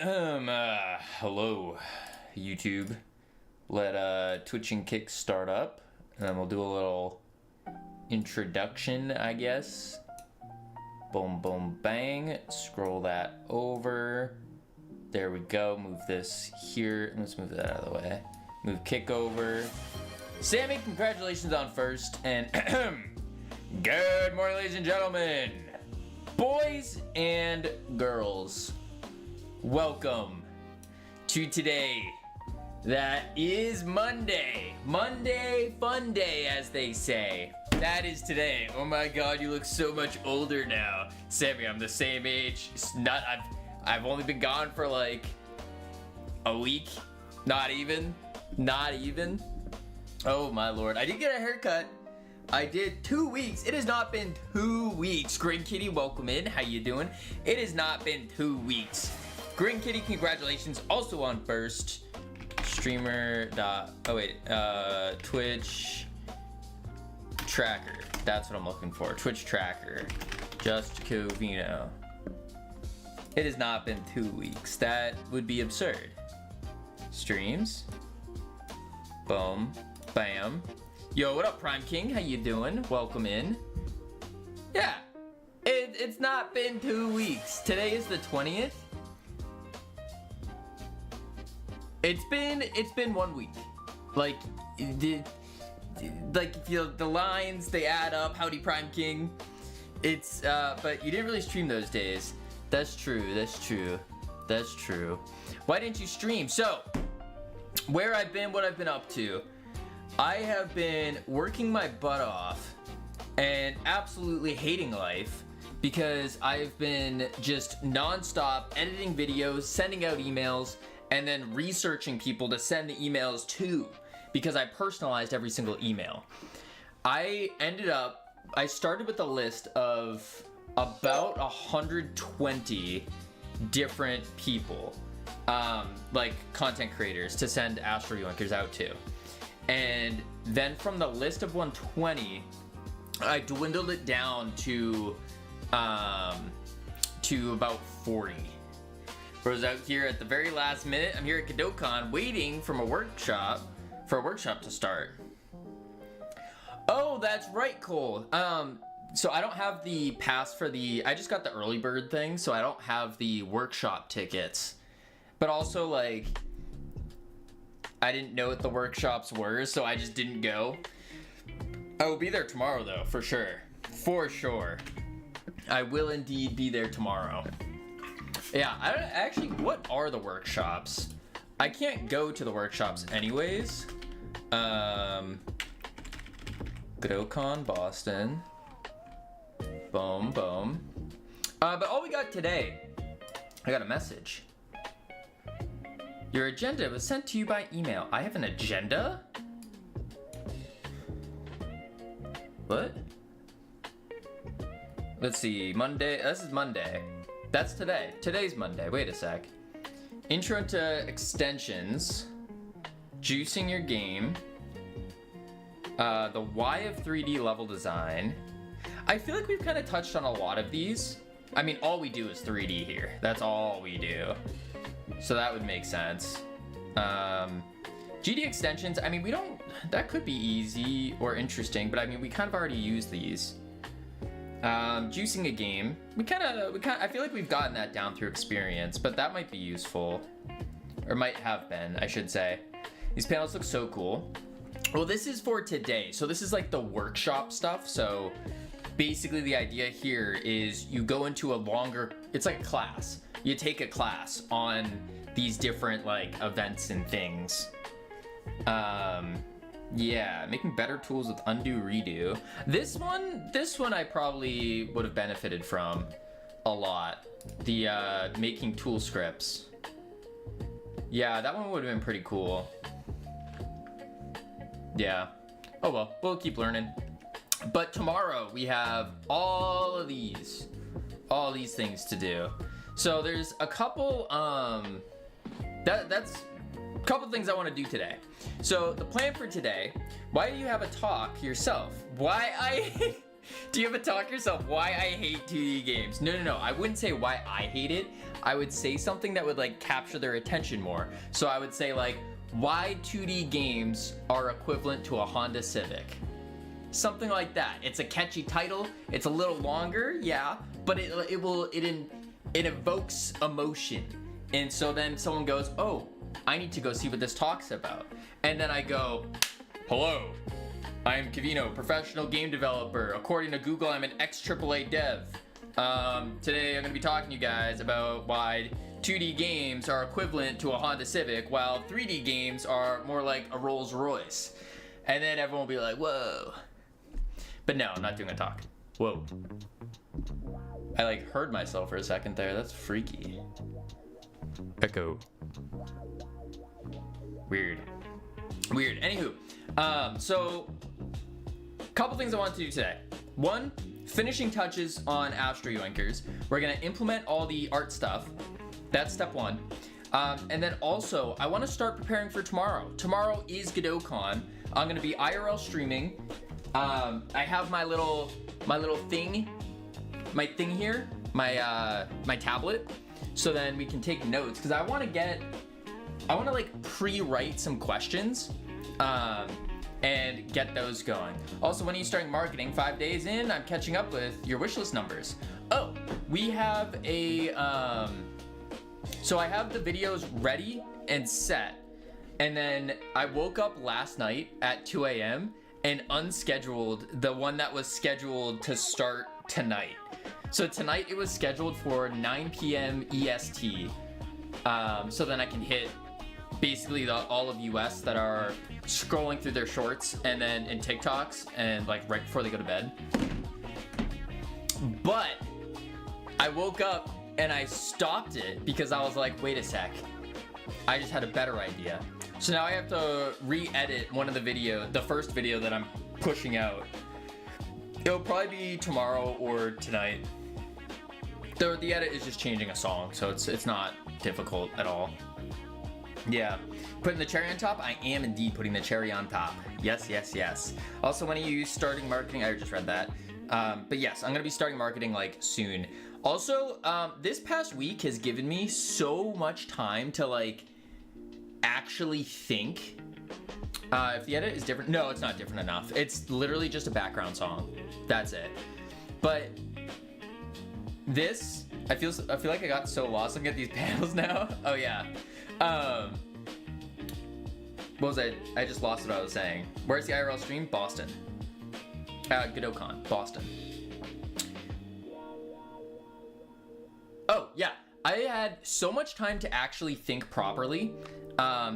Hello, YouTube. Let Twitch and Kick start up, and then we'll do a little introduction, I guess. Boom, boom, bang. Scroll that over. There we go. Move this here. Let's move that out of the way. Move Kick over. Sammy, congratulations on first, and good morning, ladies and gentlemen, boys and girls. Welcome to today. That is Monday. Monday fun day, as they say. That is today. Oh my god, you look so much older now. Sammy, I'm the same age. I've only been gone for like a week. Not even. Oh my lord. I did get a haircut. I did 2 weeks. It has not been 2 weeks. Green Kitty, welcome in. How you doing? It has not been 2 weeks. Green Kitty, congratulations. Also on first. Twitch tracker. That's what I'm looking for. Twitch tracker. Just Covino. It has not been 2 weeks. That would be absurd. Streams. Boom. Bam. Yo, what up, Prime King? How you doing? Welcome in. Yeah. It's not been 2 weeks. Today is the 20th. It's been 1 week. Like the lines, they add up. Howdy, Prime King. It's but you didn't really stream those days. That's true. Why didn't you stream? So, where I've been, what I've been up to. I have been working my butt off and absolutely hating life because I've been just non-stop editing videos, sending out emails, and then researching people to send the emails to because I personalized every single email. I started with a list of about 120 different people, like content creators, to send Astro Yoinkers out to. And then from the list of 120, I dwindled it down to about 40. I was out here at the very last minute. I'm here at Kadokan waiting for a workshop to start. Oh, that's right, Cole. So I don't have the pass for I just got the early bird thing, so I don't have the workshop tickets. But also, like, I didn't know what the workshops were, so I just didn't go. I will be there tomorrow, though, for sure. For sure. I will indeed be there tomorrow. Yeah, what are the workshops? I can't go to the workshops anyways. Godocon, Boston. Boom, boom. But all we got today, I got a message. Your agenda was sent to you by email. I have an agenda? What? Let's see, Monday, this is Monday. That's today. Today's Monday. Wait a sec. Intro to extensions. Juicing your game. The why of 3D level design. I feel like we've kind of touched on a lot of these. I mean, all we do is 3D here. That's all we do. So that would make sense. GD extensions. I mean, we don't. That could be easy or interesting, but I mean, we kind of already used these. Juicing a game. I feel like we've gotten that down through experience, but that might be useful. Or might have been, I should say. These panels look so cool. Well, this is for today. So this is like the workshop stuff. So basically the idea here is you go into it's like a class. You take a class on these different like events and things. Yeah, making better tools with undo redo. This one I probably would have benefited from a lot. The making tool scripts. Yeah, that one would have been pretty cool. Yeah. Oh well, we'll keep learning. But tomorrow we have all these things to do. So there's a couple that's a couple things I want to do today. So the plan for today, why do you have a talk yourself? Why Do you ever talk yourself why I hate 2D games? No. I wouldn't say why I hate it. I would say something that would like capture their attention more. So I would say like why 2D games are equivalent to a Honda Civic. Something like that. It's a catchy title. It's a little longer, yeah, but it evokes emotion. And so then someone goes, "Oh, I need to go see what this talks about." And then I go, "Hello, I am Kavino, professional game developer. According to Google, I'm an ex-AAA dev. Today I'm going to be talking to you guys about why 2D games are equivalent to a Honda Civic, while 3D games are more like a Rolls Royce." And then everyone will be like, "Whoa." But no, I'm not doing a talk. Whoa. I like heard myself for a second there. That's freaky. Echo. Weird. Anywho, so couple things I want to do today. One, finishing touches on Astro Yoinkers. We're gonna implement all the art stuff. That's step one. And then also, I want to start preparing for tomorrow. Tomorrow is GodotCon. I'm gonna be IRL streaming. I have my little thing, here, my tablet. So then we can take notes because I want to like pre-write some questions, and get those going. Also, when are you starting marketing? 5 days in, I'm catching up with your wishlist numbers. Oh, we have a, so I have the videos ready and set, and then I woke up last night at 2 a.m. and unscheduled the one that was scheduled to start tonight. So tonight it was scheduled for 9 p.m. EST. So then I can hit basically all of US that are scrolling through their shorts and then in TikToks and like right before they go to bed. But I woke up and I stopped it because I was like, wait a sec, I just had a better idea. So now I have to re-edit one of the first video that I'm pushing out. It'll probably be tomorrow or tonight. The edit is just changing a song, so it's not difficult at all. Yeah, putting the cherry on top. I am indeed putting the cherry on top. Yes. Also, when are you starting marketing? I just read that. But yes, I'm gonna be starting marketing like soon. Also, this past week has given me so much time to like actually think. If the edit is different, no, it's not different enough. It's literally just a background song. That's it. But this, I feel like I got so lost. I'm getting these panels now. Oh yeah. What was I just lost what I was saying. Where's the IRL stream? Boston. GodotCon, Boston. Oh yeah, I had so much time to actually think properly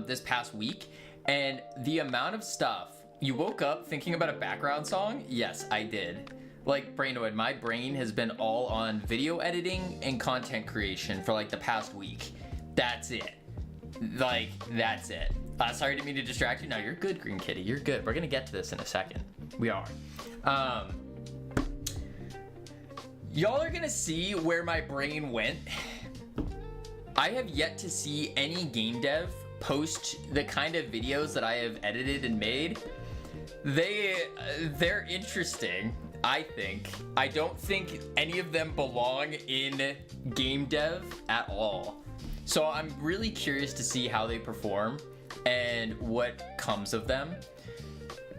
this past week, and the amount of stuff. You woke up thinking about a background song? Yes, I did. Like Brainoid, my brain has been all on video editing and content creation for like the past week. That's it. Like, that's it. Sorry, didn't mean to distract you. No, you're good, Green Kitty. You're good. We're gonna get to this in a second. We are. Y'all are gonna see where my brain went. I have yet to see any game dev post the kind of videos that I have edited and made. They're interesting, I think. I don't think any of them belong in game dev at all. So I'm really curious to see how they perform and what comes of them.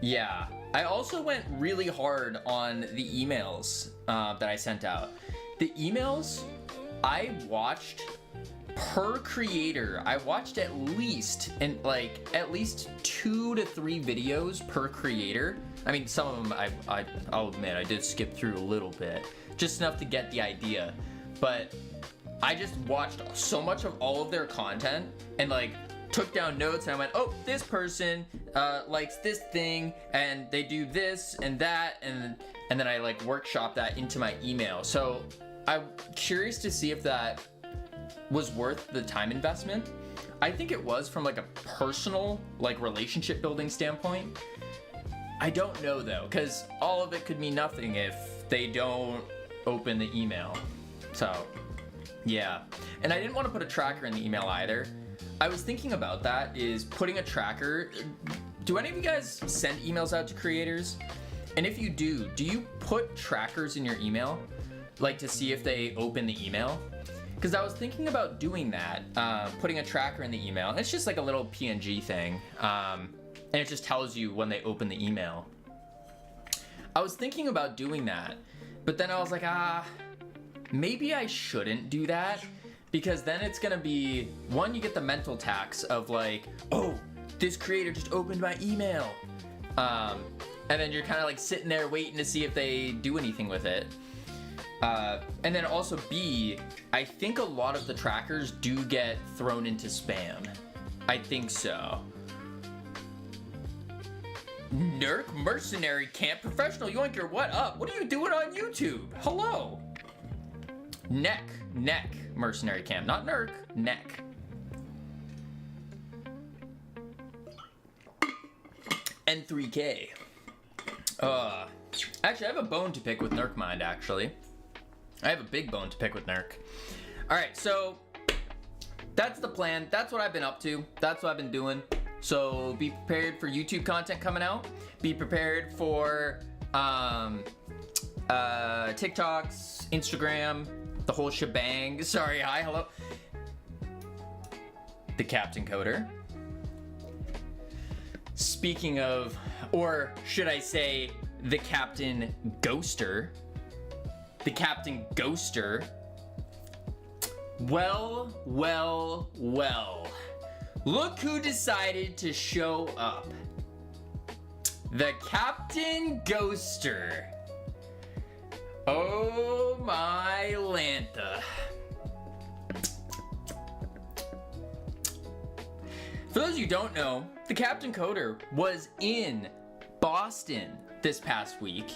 Yeah. I also went really hard on the emails that I sent out. The emails, I watched per creator. I watched at least 2 to 3 videos per creator. I mean, some of them I'll admit I did skip through a little bit, just enough to get the idea. But I just watched so much of all of their content and like took down notes, and I went, oh, this person likes this thing and they do this and that, and then I like workshop that into my email. So I'm curious to see if that was worth the time investment. I think it was from like a personal like relationship building standpoint. I don't know though, because all of it could mean nothing if they don't open the email. So yeah, and I didn't want to put a tracker in the email either. I was thinking about that, is putting a tracker. Do any of you guys send emails out to creators? And if you do you put trackers in your email? Like to see if they open the email? Because I was thinking about doing that, putting a tracker in the email. And it's just like a little PNG thing. And it just tells you when they open the email. I was thinking about doing that, but then I was like, maybe I shouldn't do that, because then it's gonna be, one, you get the mental tax of like, oh, this creator just opened my email. And then you're kind of like sitting there waiting to see if they do anything with it. And then also B, I think a lot of the trackers do get thrown into spam. I think so. Nurk Mercenary Camp Professional Yoinker, what up? What are you doing on YouTube? Hello. Neck Mercenary Camp, not Nurk, Neck. N3K. Actually, I have a bone to pick with Nurk Mind, actually. I have a big bone to pick with Nurk. Alright, so that's the plan. That's what I've been up to. That's what I've been doing. So be prepared for YouTube content coming out. Be prepared for TikToks, Instagram, the whole shebang. Sorry, hi, hello. The Captain Coder. Speaking of, or should I say, the Captain Ghoster. The Captain Ghoster. Well. Look who decided to show up. The Captain Ghoster. Oh my Lanta. For those of you who don't know, the Captain Coder was in Boston this past week.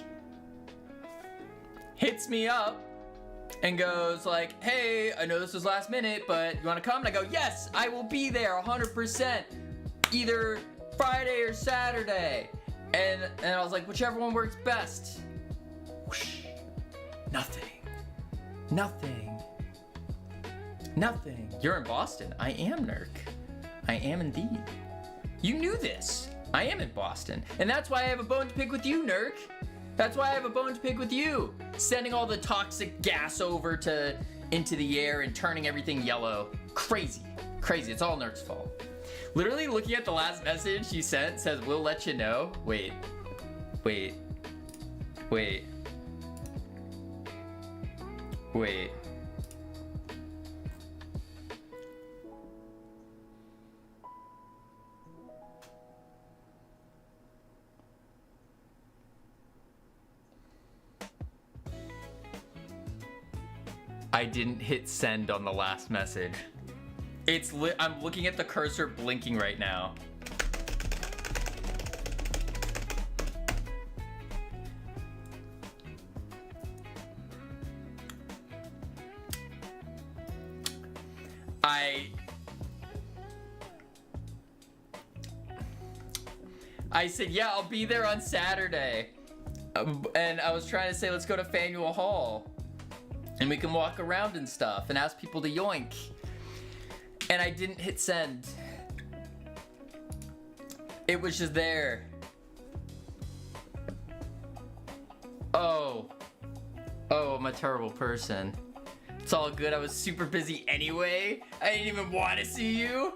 Hits me up and goes like, hey, I know this was last minute, but you wanna come? And I go, yes, I will be there 100%, either Friday or Saturday. And I was like, whichever one works best. Whoosh. Nothing. You're in Boston. I am, Nurk. I am indeed. You knew this. I am in Boston. And that's why I have a bone to pick with you, Nurk. That's why I have a bone to pick with you. Sending all the toxic gas over into the air and turning everything yellow. Crazy. It's all Nurk's fault. Literally looking at the last message she sent, says, we'll let you know. Wait. I didn't hit send on the last message. I'm looking at the cursor blinking right now. I said, yeah, I'll be there on Saturday. And I was trying to say, let's go to Faneuil Hall. And we can walk around and stuff and ask people to yoink. And I didn't hit send. It was just there. Oh, I'm a terrible person. It's all good. I was super busy anyway. I didn't even want to see you.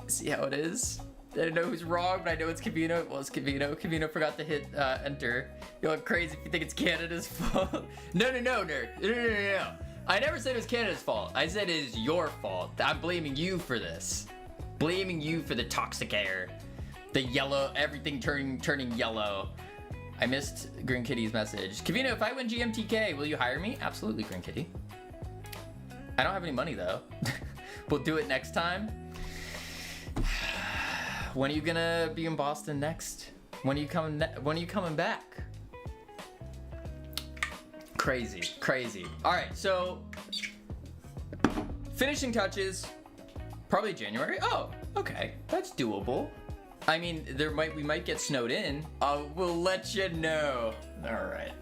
See how it is? I don't know who's wrong, but I know it's Cavino. Well, it's Cavino. Cavino forgot to hit enter. You're going crazy if you think it's Canada's fault. No, nerd. No. I never said it was Canada's fault. I said it is your fault. I'm blaming you for this. Blaming you for the toxic air. The yellow, everything turning yellow. I missed Green Kitty's message. Cavino, if I win GMTK, will you hire me? Absolutely, Green Kitty. I don't have any money though. We'll do it next time. When are you gonna be in Boston next? When are you coming back? Crazy. All right, so finishing touches, probably January. Oh, okay, that's doable. I mean, we might get snowed in. We'll let you know. All right.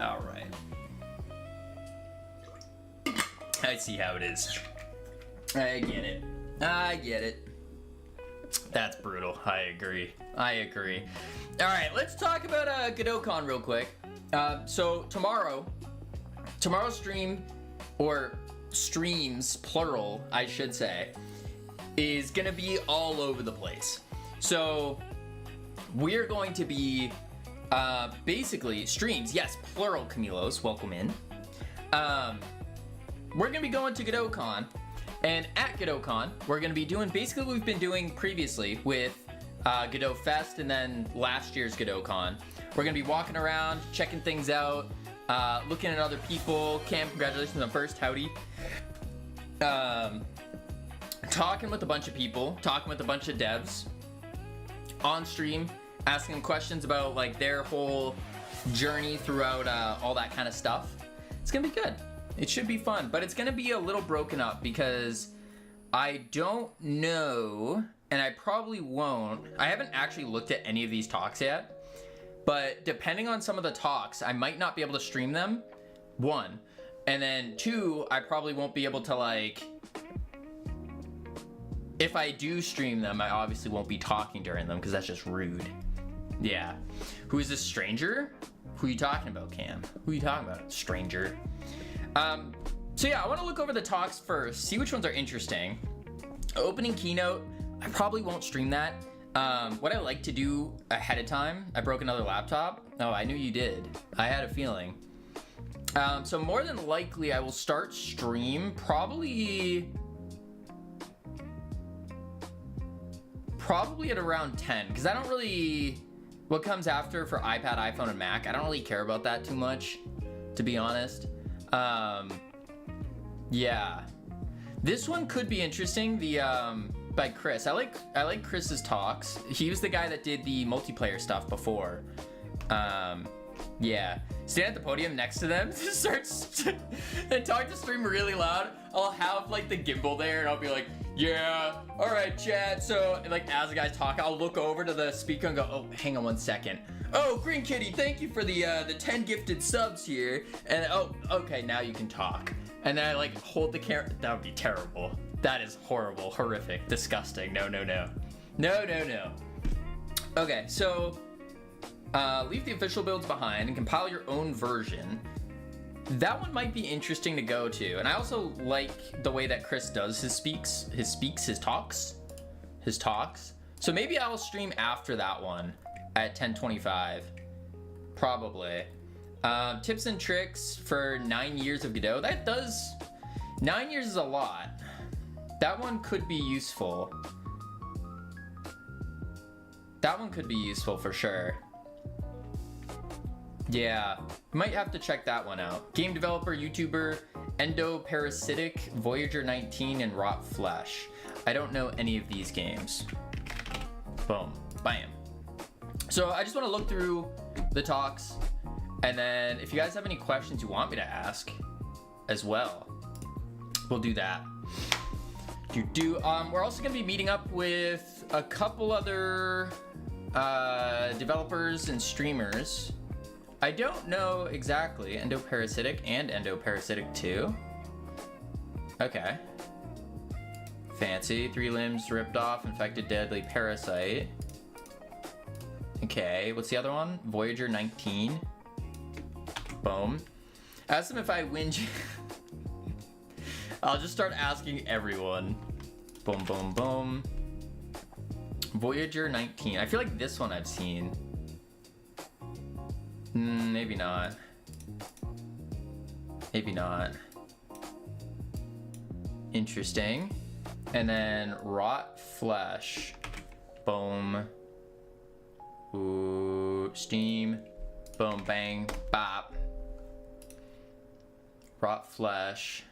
I see how it is. I get it. That's brutal. I agree. All right, let's talk about GodotCon real quick. So tomorrow's stream, or streams plural, I should say, is gonna be all over the place. So we're going to be basically streams. Yes, plural. Camilos, welcome in. We're gonna be going to GodotCon. And at GodotCon, we're going to be doing basically what we've been doing previously with Godot Fest and then last year's GodotCon. We're going to be walking around, checking things out, looking at other people. Cam, congratulations on first, howdy. Talking with a bunch of people, talking with a bunch of devs on stream, asking them questions about like their whole journey throughout all that kind of stuff. It's going to be good. It should be fun, but it's gonna be a little broken up because I don't know, and I probably won't. I haven't actually looked at any of these talks yet, but depending on some of the talks, I might not be able to stream them, one. And then two, I probably won't be able to like, if I do stream them, I obviously won't be talking during them because that's just rude. Yeah. Who is this stranger? Who are you talking about, Cam? Who are you talking about, stranger? So yeah, I want to look over the talks first, see which ones are interesting. Opening keynote, I probably won't stream that. What I like to do ahead of time, I broke another laptop. Oh, I knew you did. I had a feeling. So more than likely, I will start stream probably at around 10, because I don't really, what comes after for iPad, iPhone, and Mac, I don't really care about that too much, to be honest. Yeah, this one could be interesting. The by Chris. I like Chris's talks. He was the guy that did the multiplayer stuff before. Yeah, stand at the podium next to them, and talk to stream really loud. I'll have like the gimbal there, and I'll be like, yeah, all right, chat. So, and, like, as the guys talk, I'll look over to the speaker and go, oh, hang on 1 second. Oh, Green Kitty, thank you for the 10 gifted subs here. And oh, okay, now you can talk. And then I like hold the camera. That would be terrible. That is horrible, horrific, disgusting. No. Okay, so leave the official builds behind and compile your own version. That one might be interesting to go to. And I also like the way that Chris does his talks. So maybe I'll stream after that one at 10:25, probably. Tips and tricks for 9 years of Godot. 9 years is a lot. That one could be useful. That one could be useful for sure. Yeah, might have to check that one out. Game developer, YouTuber, Endoparasitic, Voyager 19, and Rot Flesh. I don't know any of these games. Boom, bam. So I just want to look through the talks, and then if you guys have any questions you want me to ask as well, we'll do that. We're also going to be meeting up with a couple other developers and streamers. I don't know exactly. Endoparasitic and Endoparasitic 2. Okay. Fancy. 3 limbs ripped off, infected deadly parasite. Okay, what's the other one? Voyager 19. Boom. Ask them if I win. I'll just start asking everyone. Boom, boom, boom. Voyager 19. I feel like this one I've seen. Maybe not. Maybe not. Interesting. And then Rot Flesh. Boom. Ooh, Steam. Boom, bang, bop. Rot Flesh.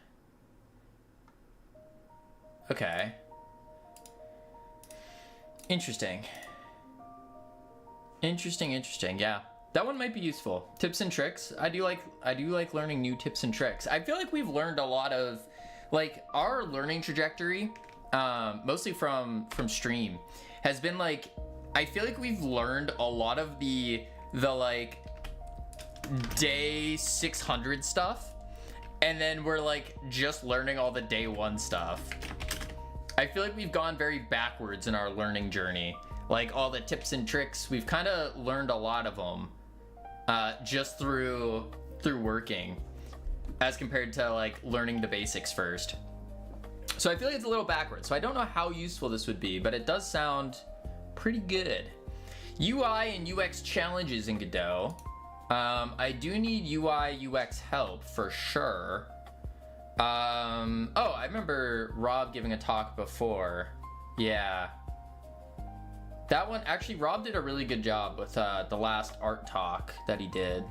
Okay. Interesting. Interesting, yeah. That one might be useful. Tips and tricks. I do like learning new tips and tricks. I feel like we've learned a lot of, like, our learning trajectory, mostly from stream, has been like, I feel like we've learned a lot of the like day 600 stuff, and then we're like just learning all the day 1 stuff. I feel like we've gone very backwards in our learning journey. Like all the tips and tricks, we've kind of learned a lot of them just through working, as compared to like learning the basics first. So I feel like it's a little backwards. So I don't know how useful this would be, but it does sound pretty good. UI and UX challenges in Godot. I do need UI UX help for sure. Oh, I remember Rob giving a talk before. Yeah. That one, actually, Rob did a really good job with the last art talk that he did.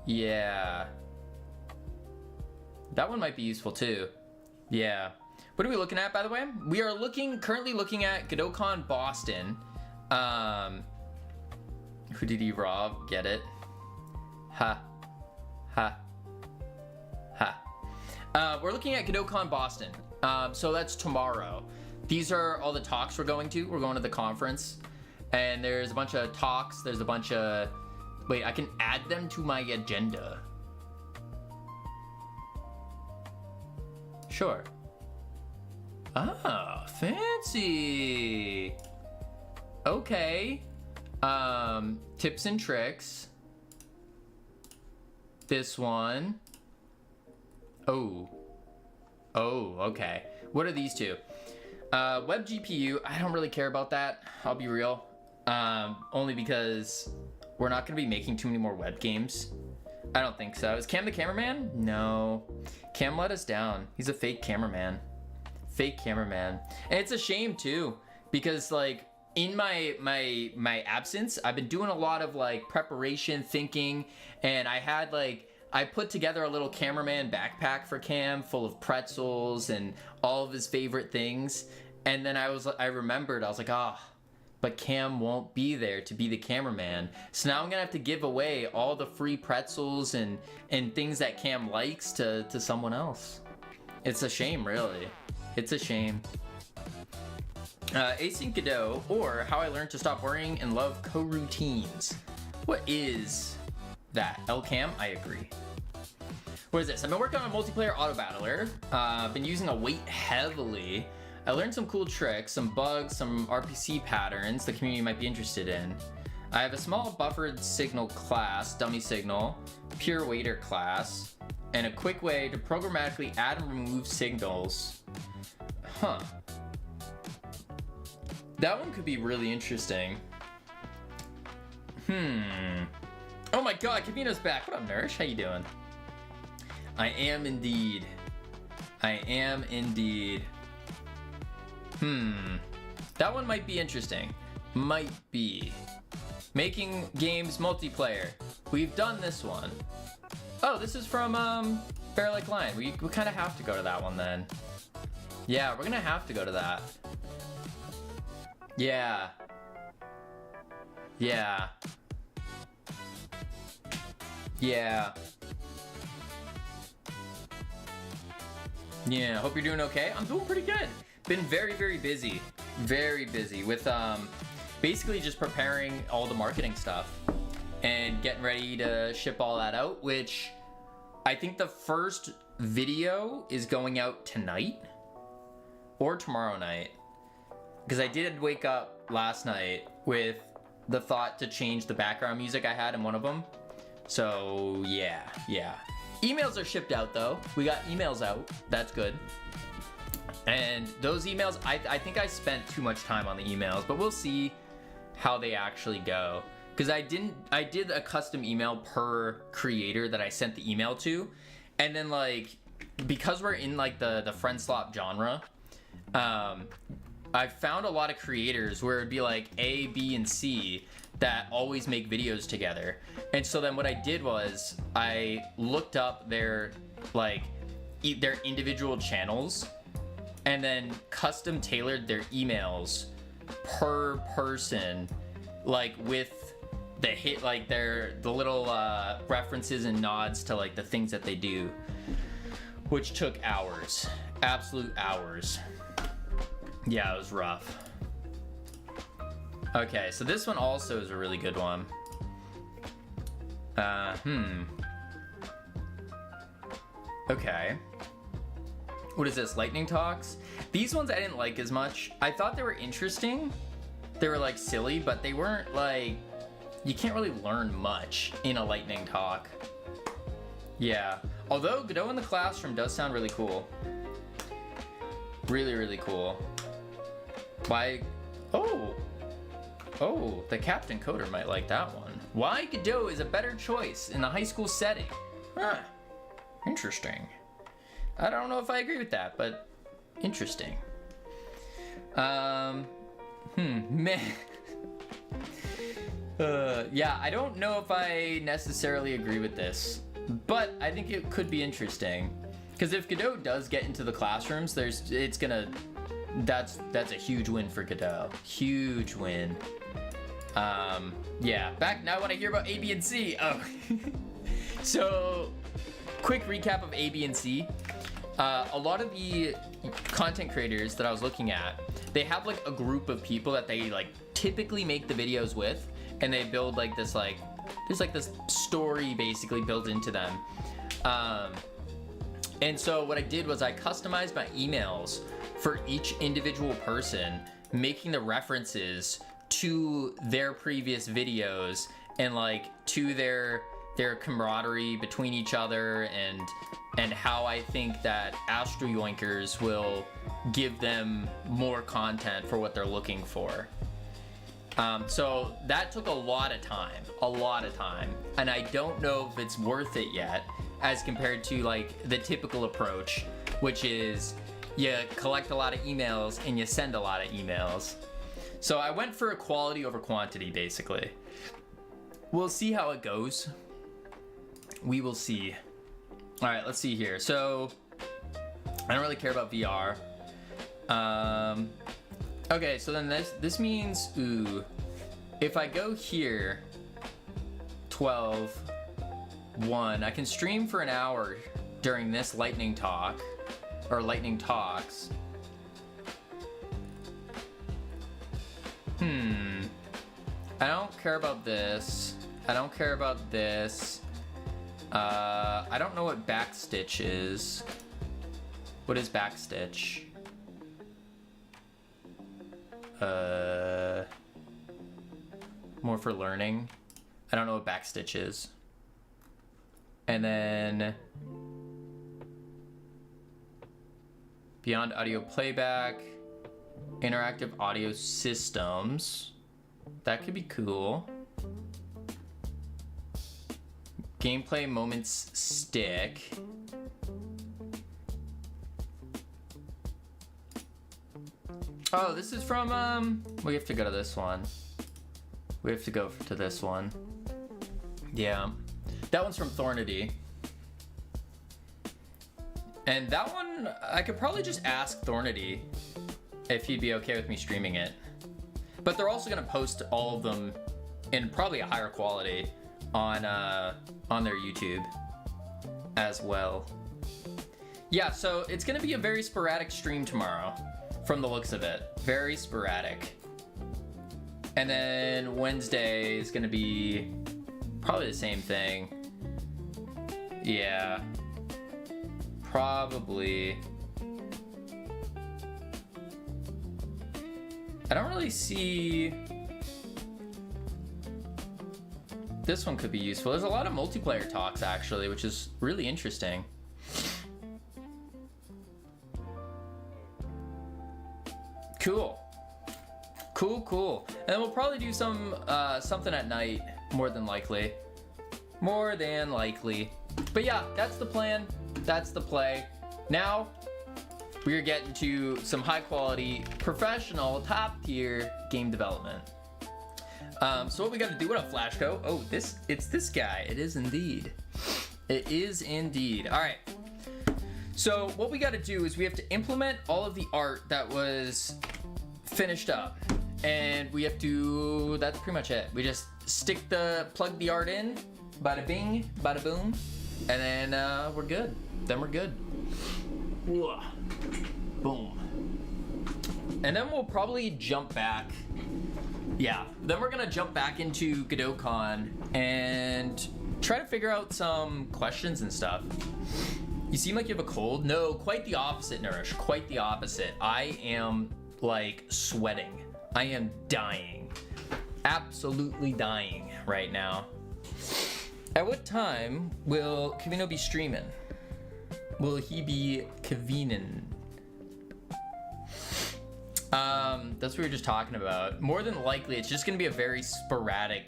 Yeah. That one might be useful too. Yeah. What are we looking at, by the way? We are currently looking at GodotCon Boston. Who did he rob? Get it? Ha. Ha. Ha. We're looking at GodotCon Boston. So that's tomorrow. These are all the talks we're going to. We're going to the conference. And there's a bunch of talks. There's a bunch of... Wait, I can add them to my agenda. Sure. Ah, fancy. Okay. Tips and tricks. This one. Oh. Oh, okay. What are these two? Web GPU, I don't really care about that. I'll be real. Only because we're not going to be making too many more web games. I don't think so. Is Cam the cameraman? No. Cam let us down. He's a fake cameraman. Fake cameraman. And it's a shame too, because like in my absence, I've been doing a lot of like preparation, thinking, and I put together a little cameraman backpack for Cam full of pretzels and all of his favorite things. And then I remembered, I was like, but Cam won't be there to be the cameraman. So now I'm gonna have to give away all the free pretzels and things that Cam likes to someone else. It's a shame, really. It's a shame. Async Godot, or How I Learned to Stop Worrying and Love Coroutines. What is that? LCam? I agree. What is this? I've been working on a multiplayer auto battler. I've been using Await heavily. I learned some cool tricks, some bugs, some RPC patterns the community might be interested in. I have a small buffered signal class, dummy signal, pure waiter class, and a quick way to programmatically add and remove signals. Huh. That one could be really interesting. Oh my god, Kavino's back. What up, Nourish? How you doing? I am indeed. I am indeed. That one might be interesting. Might be. Making games multiplayer. We've done this one. Oh, this is from Bear Like Lion. We kind of have to go to that one then. Yeah, we're gonna have to go to that. Yeah. Yeah. Yeah. Yeah, hope you're doing okay. I'm doing pretty good. Been very, very busy. Very busy with basically just preparing all the marketing stuff and getting ready to ship all that out, which I think the first video is going out tonight or tomorrow night. Because I did wake up last night with the thought to change the background music I had in one of them. So yeah. Emails are shipped out though. We got emails out. That's good. And those emails, I think I spent too much time on the emails, but we'll see how they actually go. Because I did a custom email per creator that I sent the email to. And then like, because we're in like the friend slop genre, I found a lot of creators where it'd be like A, B, and C that always make videos together. And so then what I did was I looked up their individual channels and then custom tailored their emails per person, like with the little references and nods to like the things that they do, which took hours, absolute hours. Yeah, it was rough. Okay, so this one also is a really good one. Okay. What is this? Lightning Talks? These ones I didn't like as much. I thought they were interesting. They were like silly, but they weren't like, you can't really learn much in a lightning talk. Yeah. Although Godot in the Classroom does sound really cool. Really, really cool. Why? Oh, the Captain Coder might like that one. Why Godot is a better choice in the high school setting. Huh. Interesting. I don't know if I agree with that, but interesting. Man. Yeah, I don't know if I necessarily agree with this, but I think it could be interesting. Because if Godot does get into the classrooms, that's a huge win for Godot. Huge win. Yeah, back now when I hear about A, B, and C. Oh. So, quick recap of A, B, and C. A lot of the content creators that I was looking at, they have like a group of people that they like typically make the videos with, and they build like this there's like this story basically built into them. And so what I did was I customized my emails for each individual person, making the references to their previous videos and like to their camaraderie between each other and how I think that Astro Yoinkers will give them more content for what they're looking for. So that took a lot of time, and I don't know if it's worth it yet as compared to like the typical approach, which is you collect a lot of emails and you send a lot of emails. So I went for quality over quantity, basically. We'll see how it goes. We will see. All right, let's see here. So I don't really care about VR. Okay, so then this means, if I go here, 12, 1, I can stream for an hour during this lightning talk, or lightning talks. I don't care about this. I don't care about this. I don't know what backstitch is. What is backstitch? More for learning. I don't know what backstitch is. And then beyond audio playback, interactive audio systems. That could be cool. Gameplay moments stick. Oh, this is from, we have to go to this one. We have to go to this one. Yeah. That one's from Thornity. And that one, I could probably just ask Thornity if he'd be okay with me streaming it. But they're also gonna post all of them in probably a higher quality on their YouTube as well. Yeah, so it's gonna be a very sporadic stream tomorrow, from the looks of it. Very sporadic. And then Wednesday is gonna be probably the same thing. Yeah. Probably. I don't really see... This one could be useful. There's a lot of multiplayer talks, actually, which is really interesting. Cool. Cool. And then we'll probably do something at night, more than likely. More than likely. But yeah, that's the plan. That's the play. Now, we are getting to some high quality, professional, top tier game development. So what we got to do, what up, Flashco? Oh, it's this guy. It is indeed. It is indeed. All right. So what we got to do is we have to implement all of the art that was finished up. And we have to, that's pretty much it. We just plug the art in, bada bing, bada boom, and then we're good. Then we're good. Boom. And then we'll probably jump back. Yeah, then we're gonna jump back into GodotCon and try to figure out some questions and stuff. You seem like you have a cold. No, quite the opposite, Nourish. Quite the opposite. I am like sweating. I am dying. Absolutely dying right now. At what time will Kavino be streaming? Will he be Kavinin? That's what we were just talking about. More than likely, it's just gonna be a very sporadic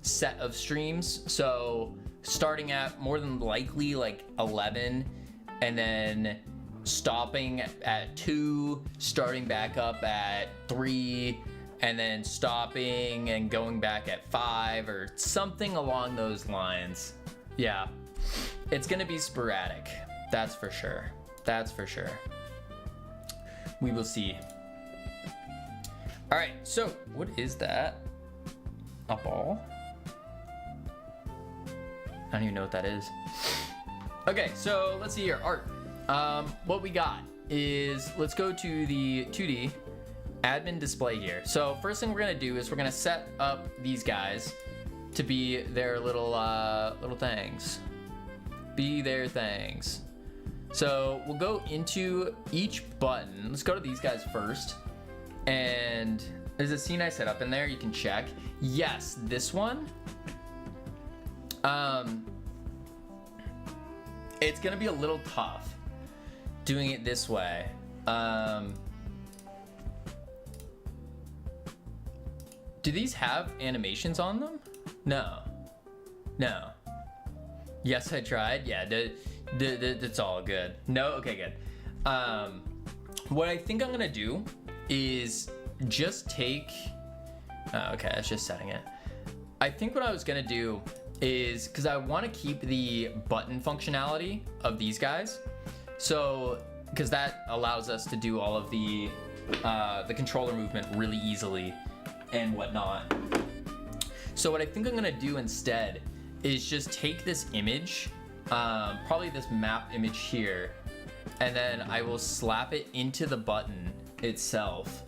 set of streams. So starting at more than likely like 11 and then stopping at 2, starting back up at 3, and then stopping and going back at 5 or something along those lines. Yeah, it's gonna be sporadic. That's for sure. That's for sure. We will see. All right, so what is that? A ball? I don't even know what that is. Okay, so let's see here, art. What we got is, let's go to the 2D admin display here. So first thing we're gonna do is we're gonna set up these guys to be their little things. Be their things. So we'll go into each button. Let's go to these guys first. And there's a scene I set up in there, you can check. Yes, this one. It's gonna be a little tough doing it this way. Do these have animations on them? No. No. Yes, I tried. Yeah, that's all good. No? Okay, good. What I think I'm gonna do is just take... okay, that's just setting it. I think what I was gonna do is, because I want to keep the button functionality of these guys, so because that allows us to do all of the controller movement really easily and whatnot. So what I think I'm gonna do instead is just take this image, probably this map image here, and then I will slap it into the button itself,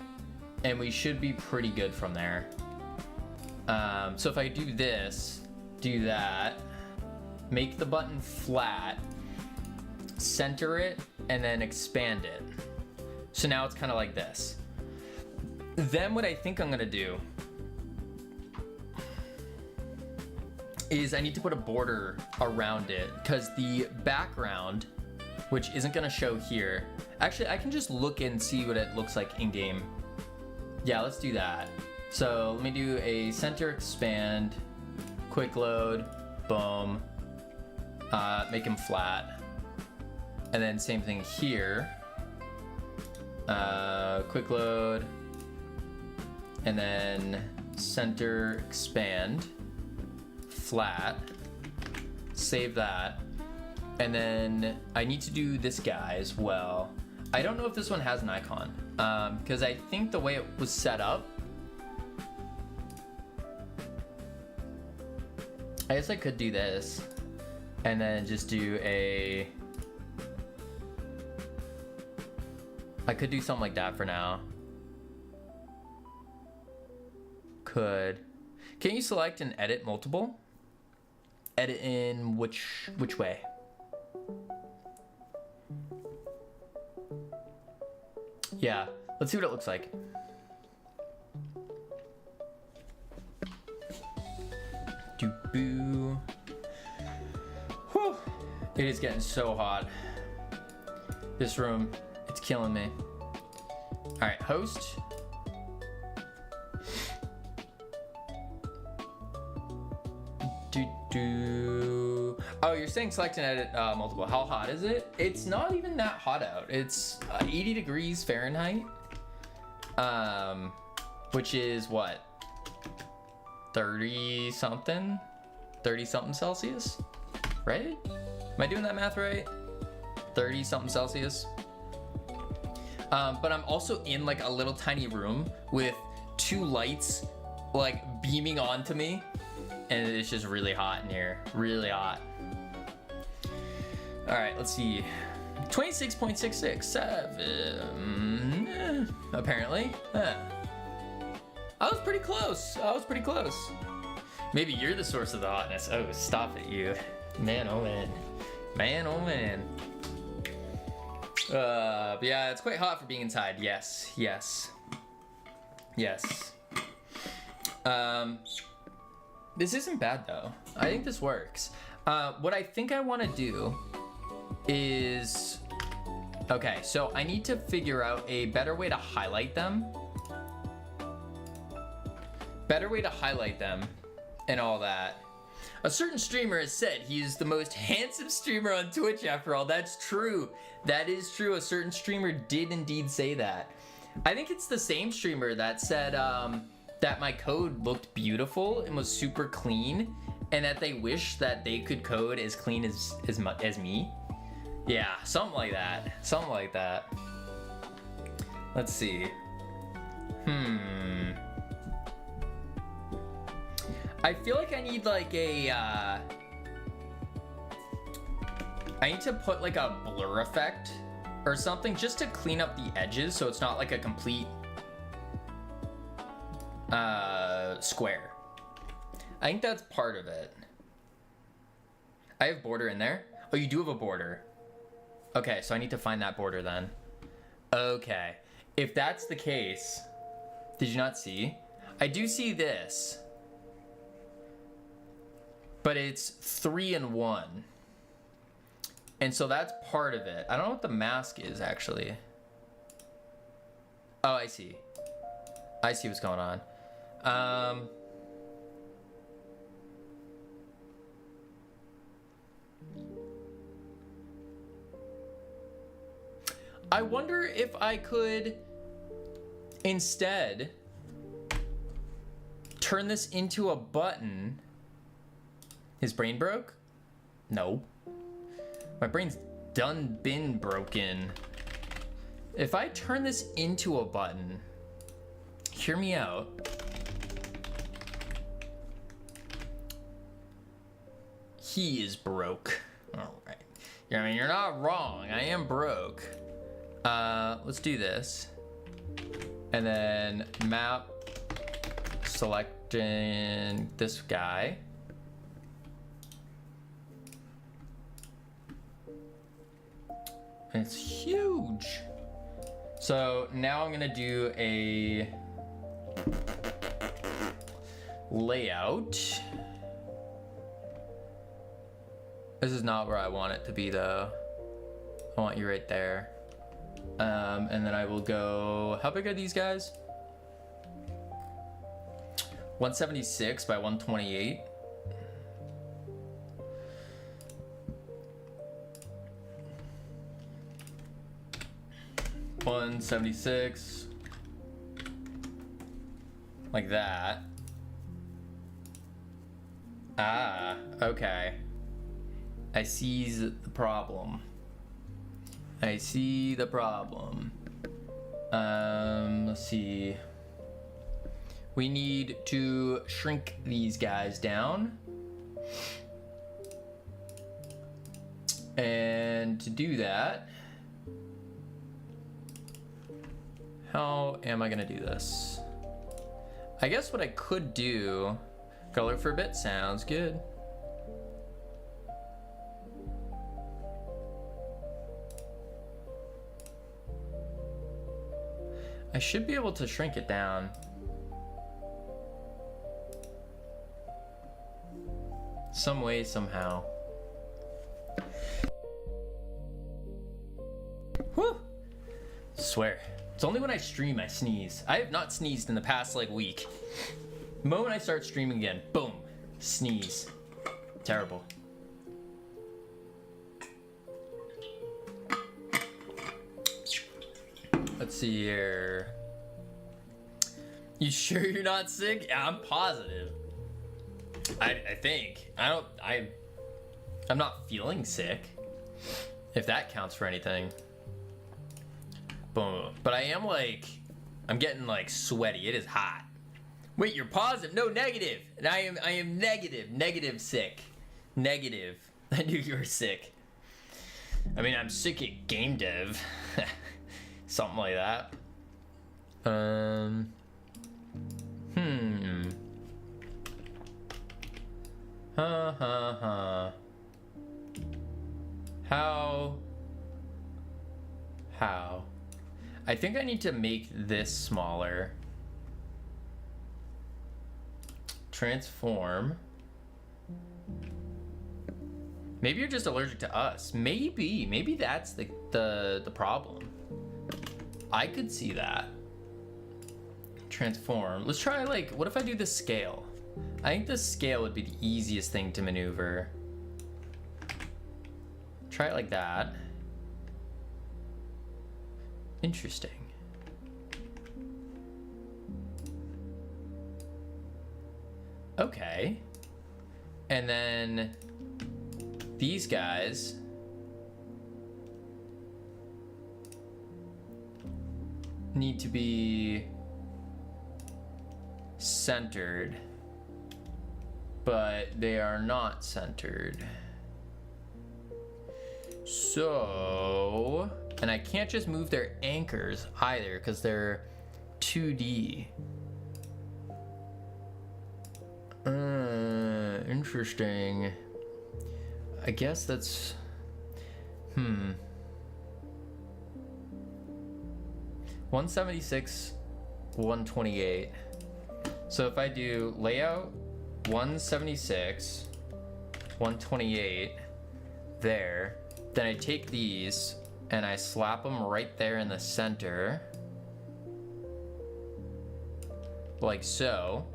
and we should be pretty good from there. So if I do this, do that, make the button flat, center it, and then expand it. So now it's kind of like this. Then what I think I'm gonna do is I need to put a border around it, because the background, which isn't gonna show here, actually I can just look and see what it looks like in game. Yeah, let's do that. So let me do a center expand, quick load, boom, make him flat, and then same thing here, quick load, and then center expand, flat, save that, and then I need to do this guy as well. I don't know if this one has an icon, because I think the way it was set up, I guess I could do this and then just do I could do something like that for now. Can you select and edit multiple? Edit in which way? Yeah, let's see what it looks like. Boo. Whew. It is getting so hot. This room, it's killing me. All right, host. Oh, you're saying select and edit multiple. How hot is it? It's not even that hot out. It's 80 degrees Fahrenheit. Which is what? 30 something Celsius, right? Am I doing that math right? 30 something Celsius. But I'm also in like a little tiny room with 2 lights like beaming onto me, and it's just really hot in here, really hot. All right, let's see. 26.667 apparently. I was pretty close. Maybe you're the source of the hotness. Oh, stop it, you. Man, oh man. Man, oh man. But yeah, it's quite hot for being inside. Yes, yes, yes. This isn't bad though. I think this works. What I think I want to do is, okay, so I need to figure out a better way to highlight them. Better way to highlight them and all that. A certain streamer has said he is the most handsome streamer on Twitch after all. That's true. That is true. A certain streamer did indeed say that. I think it's the same streamer that said that my code looked beautiful and was super clean, and that they wish that they could code as clean as me. Yeah, something like that. Something like that. Let's see. I feel like I need like a, I need to put like a blur effect or something just to clean up the edges so it's not like a complete square. I think that's part of it. I have border in there. Oh, you do have a border. Okay, so I need to find that border then. Okay, if that's the case, did you not see? I do see this. But it's 3 and 1. And so that's part of it. I don't know what the mask is actually. Oh, I see. I see what's going on. I wonder if I could instead turn this into a button. His brain broke? No. My brain's done been broken. If I turn this into a button, hear me out. He is broke. All right. I mean, you're not wrong. I am broke. Let's do this. And then map, selecting this guy. It's huge. So now I'm gonna do a layout. This is not where I want it to be though. I want you right there. And then I will go, how big are these guys? 176 by 128. $176 like that. Ah, okay. I see the problem. I see the problem. Let's see. We need to shrink these guys down. And to do that, how am I gonna do this? I guess what I could do, color for bit sounds good. I should be able to shrink it down. Some way, somehow. Whew! Swear. It's only when I stream I sneeze. I have not sneezed in the past like week. The moment I start streaming again, boom, sneeze. Terrible. Let's see here. You sure you're not sick? Yeah, I'm positive. I think. I'm not feeling sick. If that counts for anything. Boom. But I am like, I'm getting like sweaty. It is hot. Wait, you're positive? No, negative. And I am negative. Negative sick. Negative. I knew you were sick. I mean, I'm sick at game dev. Something like that. How How? I think I need to make this smaller. Transform. Maybe you're just allergic to us. Maybe that's the problem. I could see that. Transform. Let's try, like, what if I do the scale? I think the scale would be the easiest thing to maneuver. Try it like that. Interesting. Okay. And then these guys need to be centered, but they are not centered. So, and I can't just move their anchors either because they're 2D. Interesting. I guess that's, 176, 128. So if I do layout 176, 128 there, then I take these and I slap them right there in the center, like so.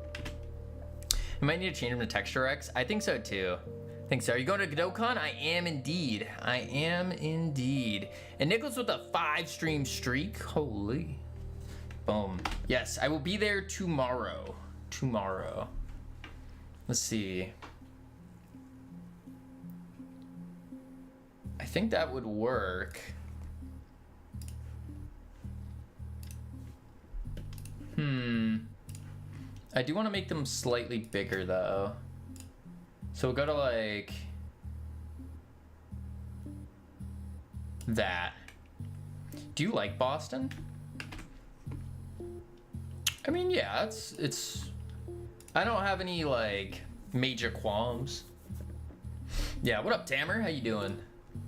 I might need to change them to Texture X. I think so too. I think so. Are you going to GodoCon? I am indeed. I am indeed. And Nicholas with a 5-stream streak. Holy. Boom. Yes, I will be there tomorrow. Tomorrow. Let's see. I think that would work. I do want to make them slightly bigger though. So we'll go to like that. Do you like Boston? I mean, yeah, it's I don't have any like major qualms. Yeah, what up, Tamer? How you doing?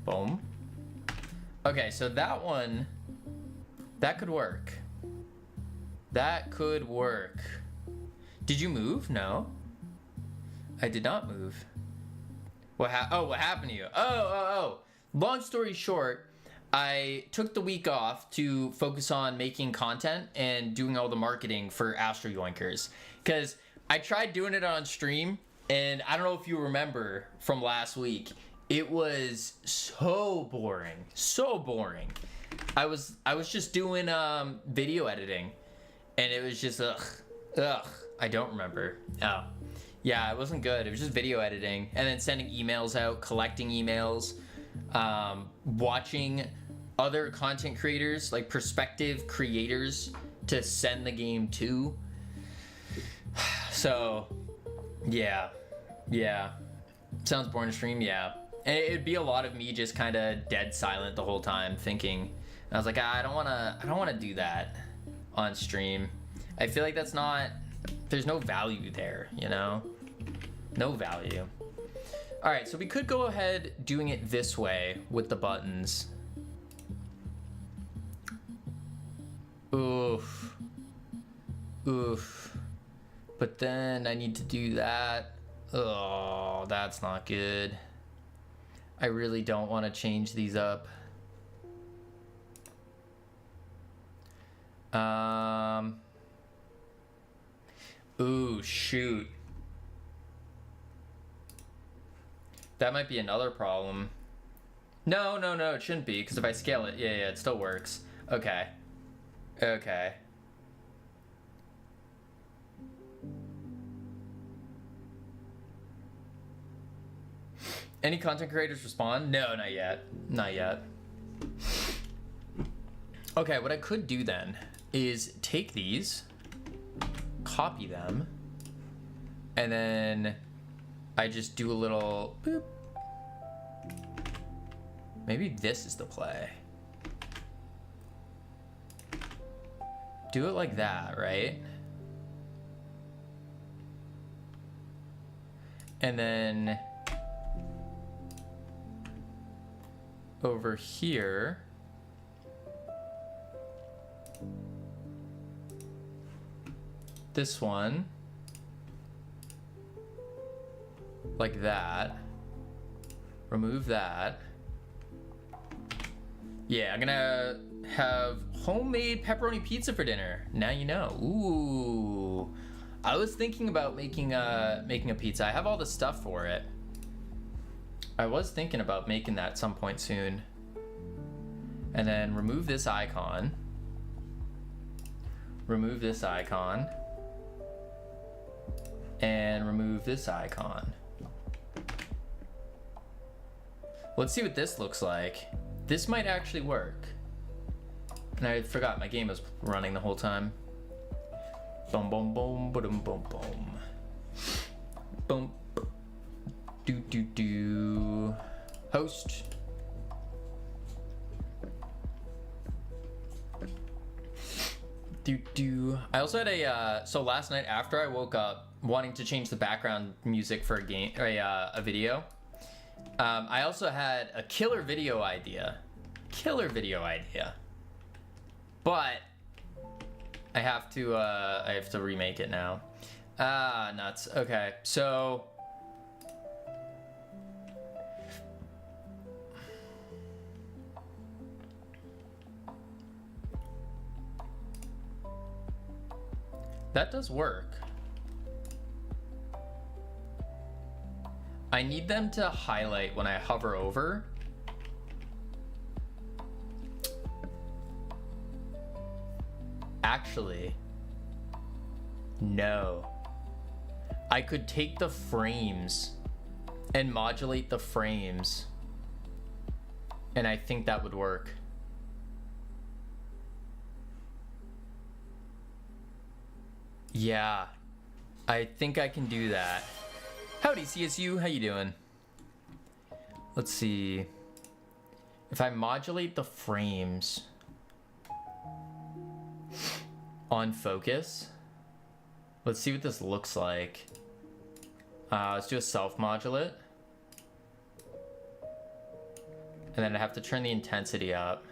Boom. Okay, so that one, that could work. That could work. Did you move? No. I did not move. What happened to you? Oh. Long story short, I took the week off to focus on making content and doing all the marketing for Astro Yoinkers. Because I tried doing it on stream, and I don't know if you remember from last week, it was so boring. So boring. I was just doing video editing, and it was just ugh. I don't remember. Oh. Yeah, it wasn't good. It was just video editing and then sending emails out, collecting emails, watching other content creators, like prospective creators, to send the game to. So, yeah. Sounds boring to stream, yeah. And it'd be a lot of me just kind of dead silent the whole time, thinking. And I was like, I don't want to do that on stream. I feel like that's not. There's no value there, you know? No value. All right, so we could go ahead doing it this way with the buttons. Oof. But then I need to do that. Oh, that's not good. I really don't want to change these up. Ooh, shoot. That might be another problem. No, it shouldn't be, because if I scale it, yeah, it still works. Okay. Any content creators respond? No, not yet. Okay, what I could do then is take these, copy them, and then I just do a little boop. Maybe this is the play. Do it like that, right? And then over here, This one. Like that. Remove that. Yeah, I'm gonna have homemade pepperoni pizza for dinner. Now you know. Ooh. I was thinking about making a pizza. I have all the stuff for it. I was thinking about making that at some point soon. And then remove this icon. Remove this icon. And remove this icon. Let's see what this looks like. This might actually work. And I forgot my game was running the whole time. Boom, boom, boom, boom, boom, boom. Boom. Do, do, do. Host. Do, do. I also had a, so last night after I woke up wanting to change the background music for a game, or a video. I also had a killer video idea. But I have to remake it now. Ah, nuts. Okay, so that does work. I need them to highlight when I hover over. Actually, no. I could take the frames and modulate the frames, and I think that would work. Yeah, I think I can do that. Howdy, CSU, how you doing? Let's see. If I modulate the frames on focus, let's see what this looks like. Let's do a self-modulate. And then I have to turn the intensity up.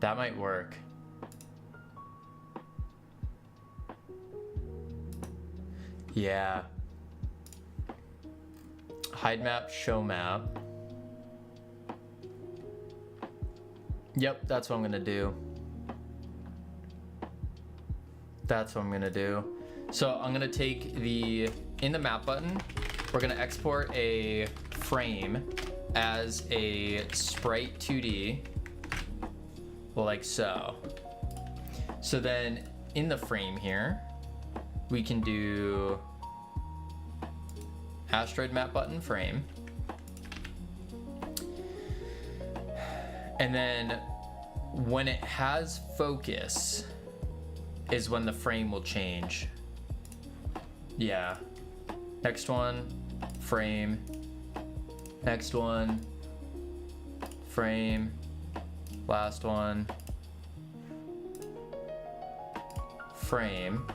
That might work. Yeah. Hide map, show map. Yep, that's what I'm gonna do. That's what I'm gonna do. So I'm gonna take in the map button, we're gonna export a frame as a sprite 2D, like so. So then in the frame here, we can do asteroid map button frame. And then when it has focus is when the frame will change. Yeah. Next one, frame. Next one, frame. Last one, frame.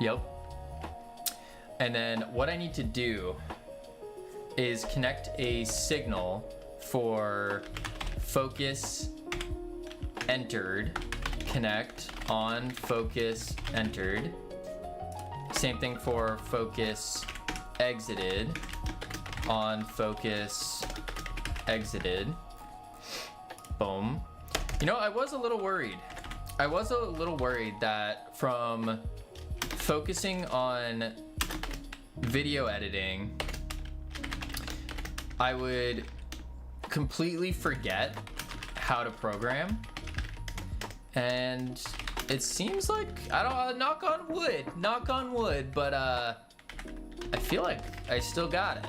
Yep. And then what I need to do is connect a signal for focus entered, connect on focus entered. Same thing for focus exited, on focus exited. Boom. You know, I was a little worried. That from focusing on video editing, I would completely forget how to program. And it seems like, I don't, knock on wood, but I feel like I still got it.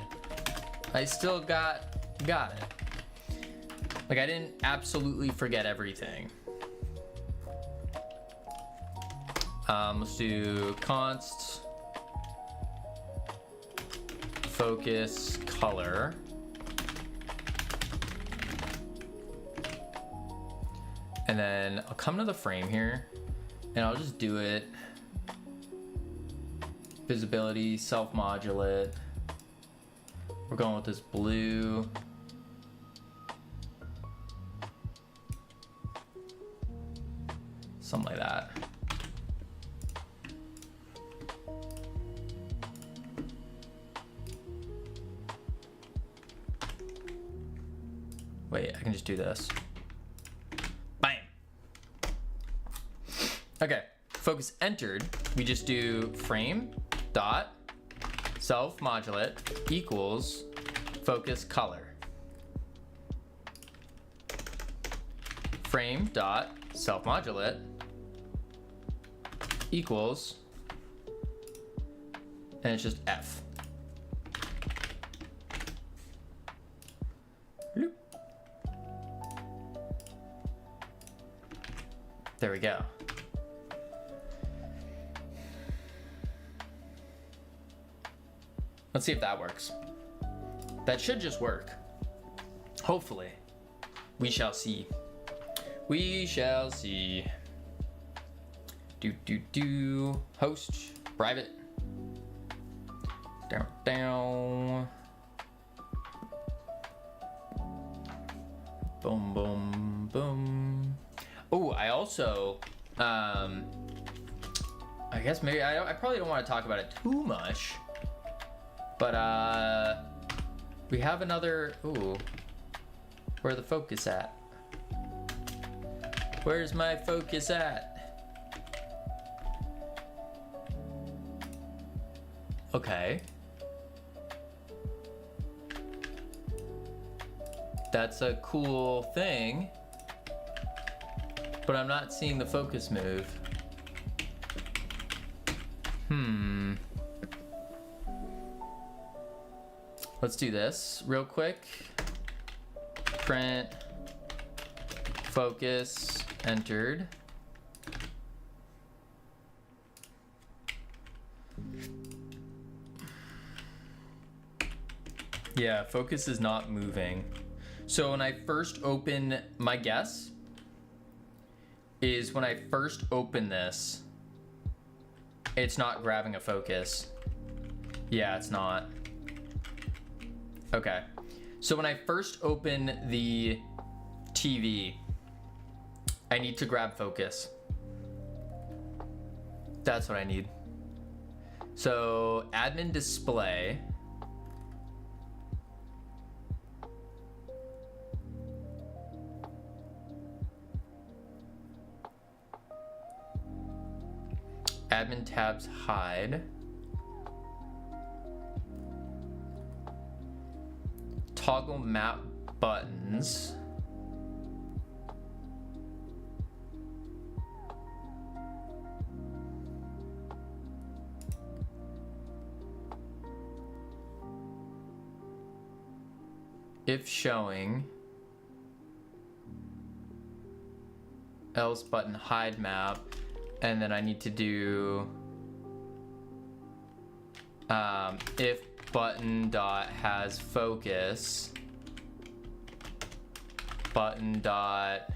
I still got it. Like, I didn't absolutely forget everything. Let's do const focus color. And then I'll come to the frame here and I'll just do it. Visibility, self-modulate. We're going with this blue. Something like that. Wait, I can just do this. Bam. Okay, focus entered. We just do frame dot self modulate equals focus color. Frame dot self modulate equals, and it's just F. Bloop. There we go. Let's see if that works. That should just work. Hopefully. We shall see. We shall see. Host, private. Down. Boom, boom, boom. Oh, I also, I guess maybe, I probably don't want to talk about it too much, but, we have another, ooh, where's the focus at? Where's my focus at? Okay. That's a cool thing, but I'm not seeing the focus move. Let's do this real quick. Print, focus, entered. Yeah, focus is not moving. So when I first open, my guess is when I first open this, it's not grabbing a focus. Yeah, it's not. Okay. So when I first open the TV, I need to grab focus. That's what I need. So admin display. Admin tabs hide. Toggle map buttons. If showing. Else button hide map. And then I need to do if button dot has focus, button dot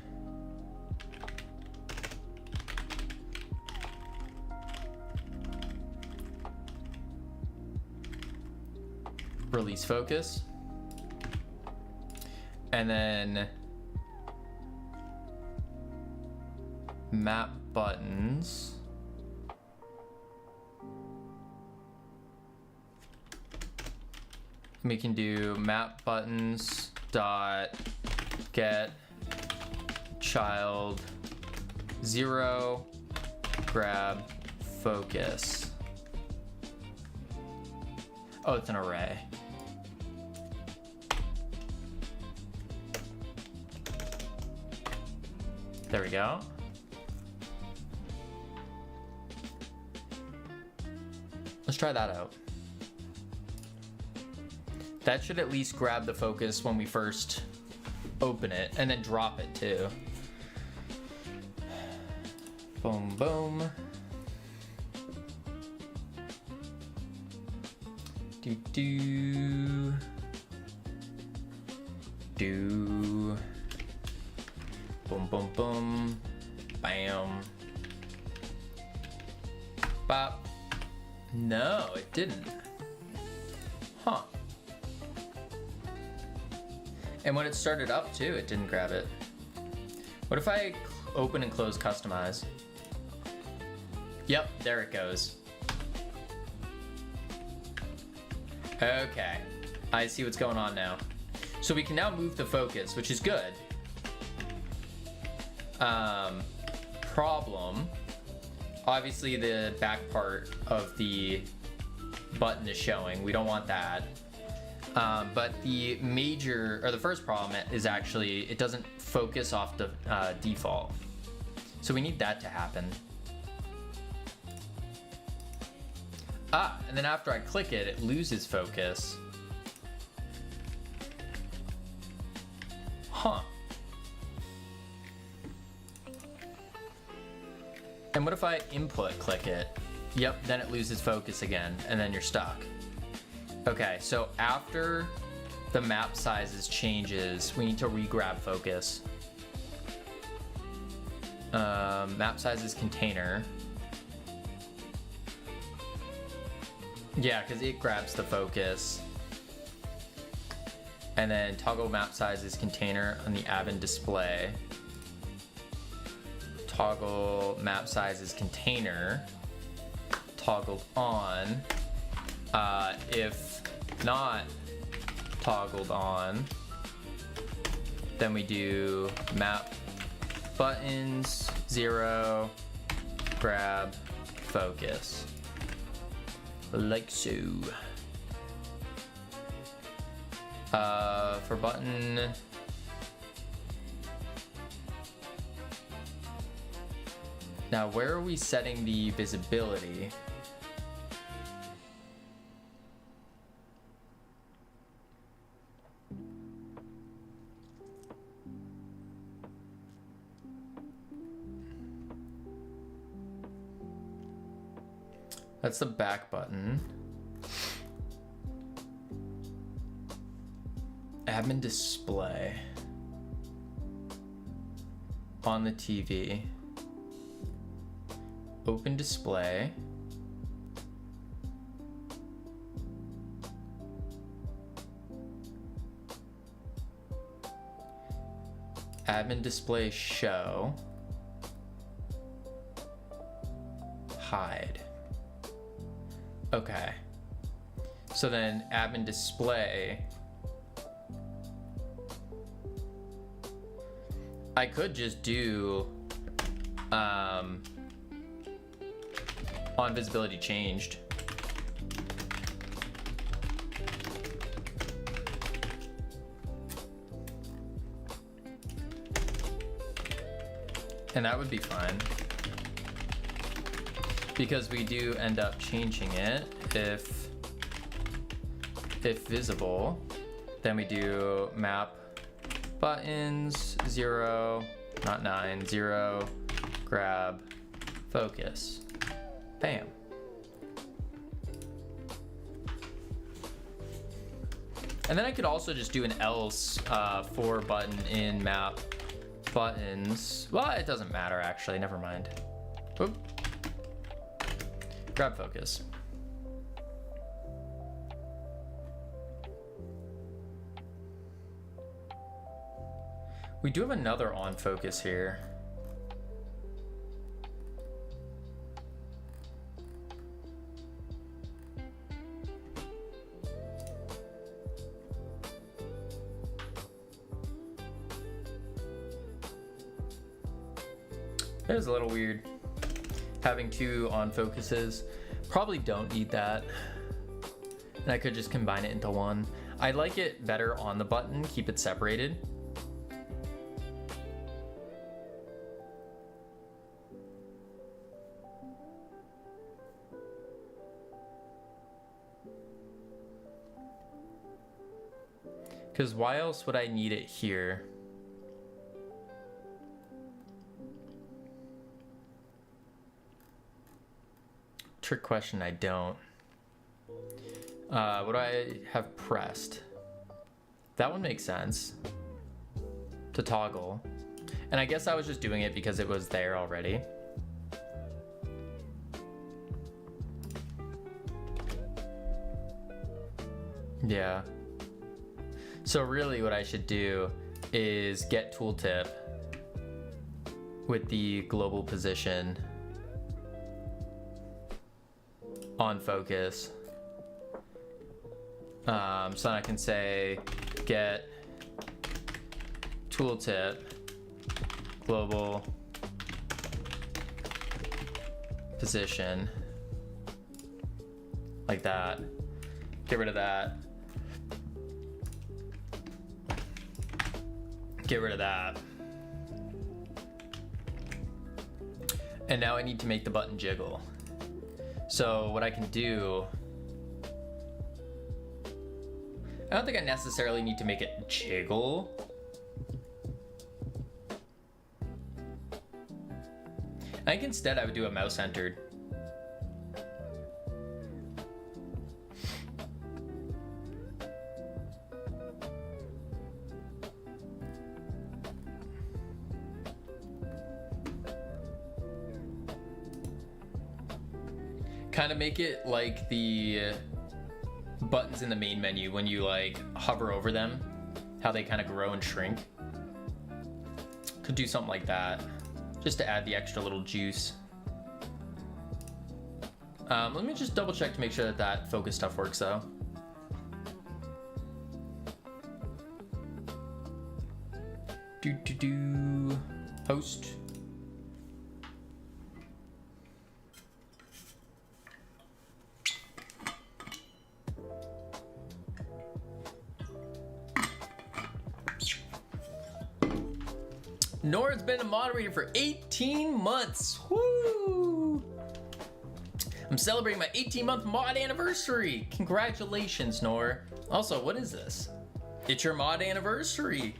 release focus, and then map buttons. We can do map buttons dot get child 0 grab focus. Oh, it's an array. There we go. Let's try that out. That should at least grab the focus when we first open it, and then drop it too. Boom, boom. Do. Boom, boom, boom. Bam. Bop. No, it didn't. Huh. And when it started up too, it didn't grab it. What if I open and close customize? Yep, there it goes. Okay, I see what's going on now. So we can now move the focus, which is good. Problem, obviously the back part of the button is showing. We don't want that. But the major, or the first problem is actually it doesn't focus off the default. So we need that to happen. And then after I click it, it loses focus. Huh. And what if I input click it? Yep, then it loses focus again, and then you're stuck. Okay, so after the map sizes changes, we need to re-grab focus. Map sizes container. Yeah, because it grabs the focus. And then toggle map sizes container on the admin display. Toggle map sizes container toggled on. If not toggled on, then we do map buttons 0 grab focus like so. For button now, where are we setting the visibility? That's the back button. Admin display on the TV. Open display. Admin display show. Hide. Okay. So then admin display. I could just do on visibility changed. And that would be fine. Because we do end up changing it if visible, then we do map buttons 0, not 9, 0, grab focus. Bam. And then I could also just do an else for button in map buttons. Well, it doesn't matter actually, never mind. Oop. Grab focus. We do have another on focus here. It is a little weird having two on focuses. Probably don't need that. And I could just combine it into one. I like it better on the button, keep it separated. Because why else would I need it here? Trick question, I don't. What do I have pressed? That one makes sense. To toggle. And I guess I was just doing it because it was there already. Yeah. So really what I should do is get tooltip with the global position on focus. So I can say get tooltip global position, like that. Get rid of that. Get rid of that. And now I need to make the button jiggle. So what I can do, I don't think I necessarily need to make it jiggle. I think instead I would do a mouse entered. Kind of make it like the buttons in the main menu when you like hover over them, how they kind of grow and shrink. Could do something like that, just to add the extra little juice. Let me just double check to make sure that that focus stuff works though. Host. Nora's been a moderator for 18 months. Woo! I'm celebrating my 18-month mod anniversary. Congratulations, Nora. Also, what is this? It's your mod anniversary.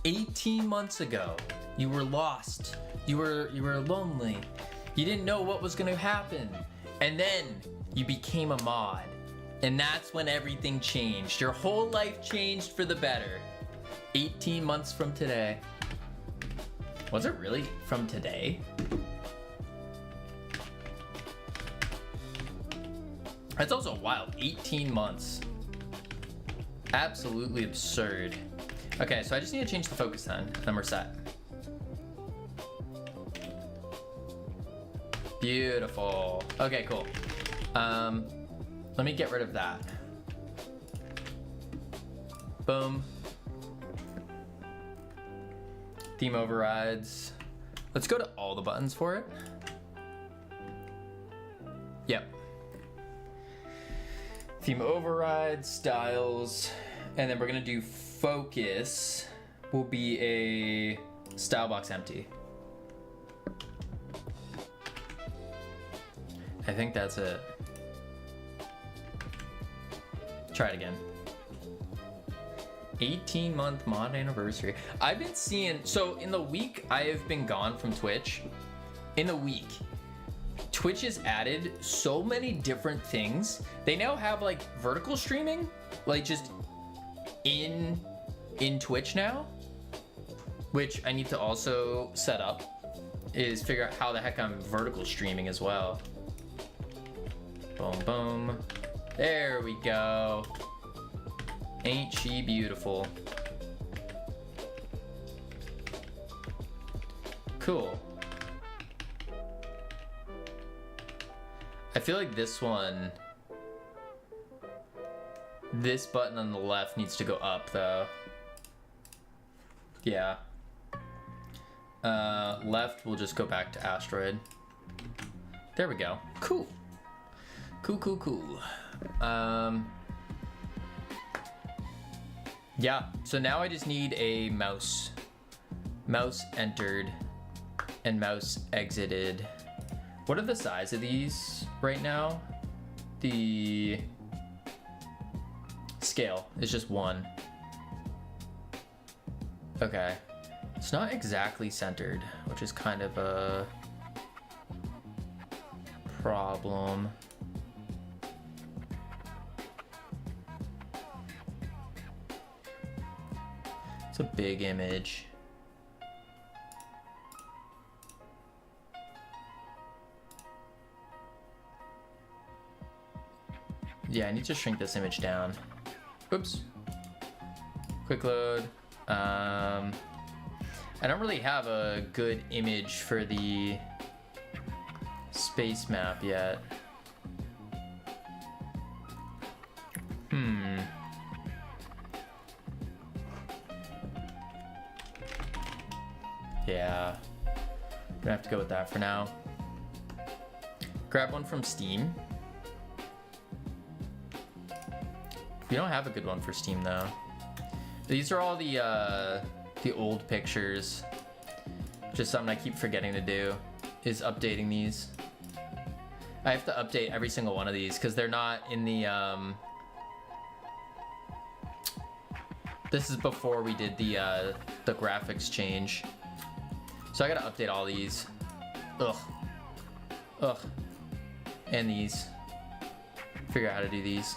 18 months ago, you were lost. You were lonely. You didn't know what was gonna happen. And then you became a mod. And that's when everything changed. Your whole life changed for the better. 18 months from today. Was it really from today? That's also wild, 18 months. Absolutely absurd. Okay, so I just need to change the focus then we're set. Beautiful. Okay, cool. Let me get rid of that. Boom. Theme overrides. Let's go to all the buttons for it. Yep. Theme overrides, styles, and then we're gonna do focus will be a style box empty. I think that's it. Try it again. 18-month mod anniversary. I've been seeing, so in the week I have been gone from Twitch, in the week, Twitch has added so many different things. They now have like vertical streaming, like just in Twitch now, which I need to also set up, is figure out how the heck I'm vertical streaming as well. Boom, boom. There we go. Ain't she beautiful? Cool. I feel like this one, this button on the left needs to go up though. Yeah. Left will just go back to asteroid. There we go. Cool. Cool, cool, cool. Yeah, so now I just need a mouse. Mouse entered and mouse exited. What are the size of these right now? The scale is just 1. Okay. It's not exactly centered, which is kind of a problem. It's a big image. Yeah, I need to shrink this image down. Oops. Quick load. I don't really have a good image for the space map yet. Yeah, gonna have to go with that for now. Grab one from Steam. We don't have a good one for Steam though. These are all the old pictures. Just something I keep forgetting to do is updating these. I have to update every single one of these because they're not in the this is before we did the graphics change. So I gotta update all these. Ugh. And these. Figure out how to do these.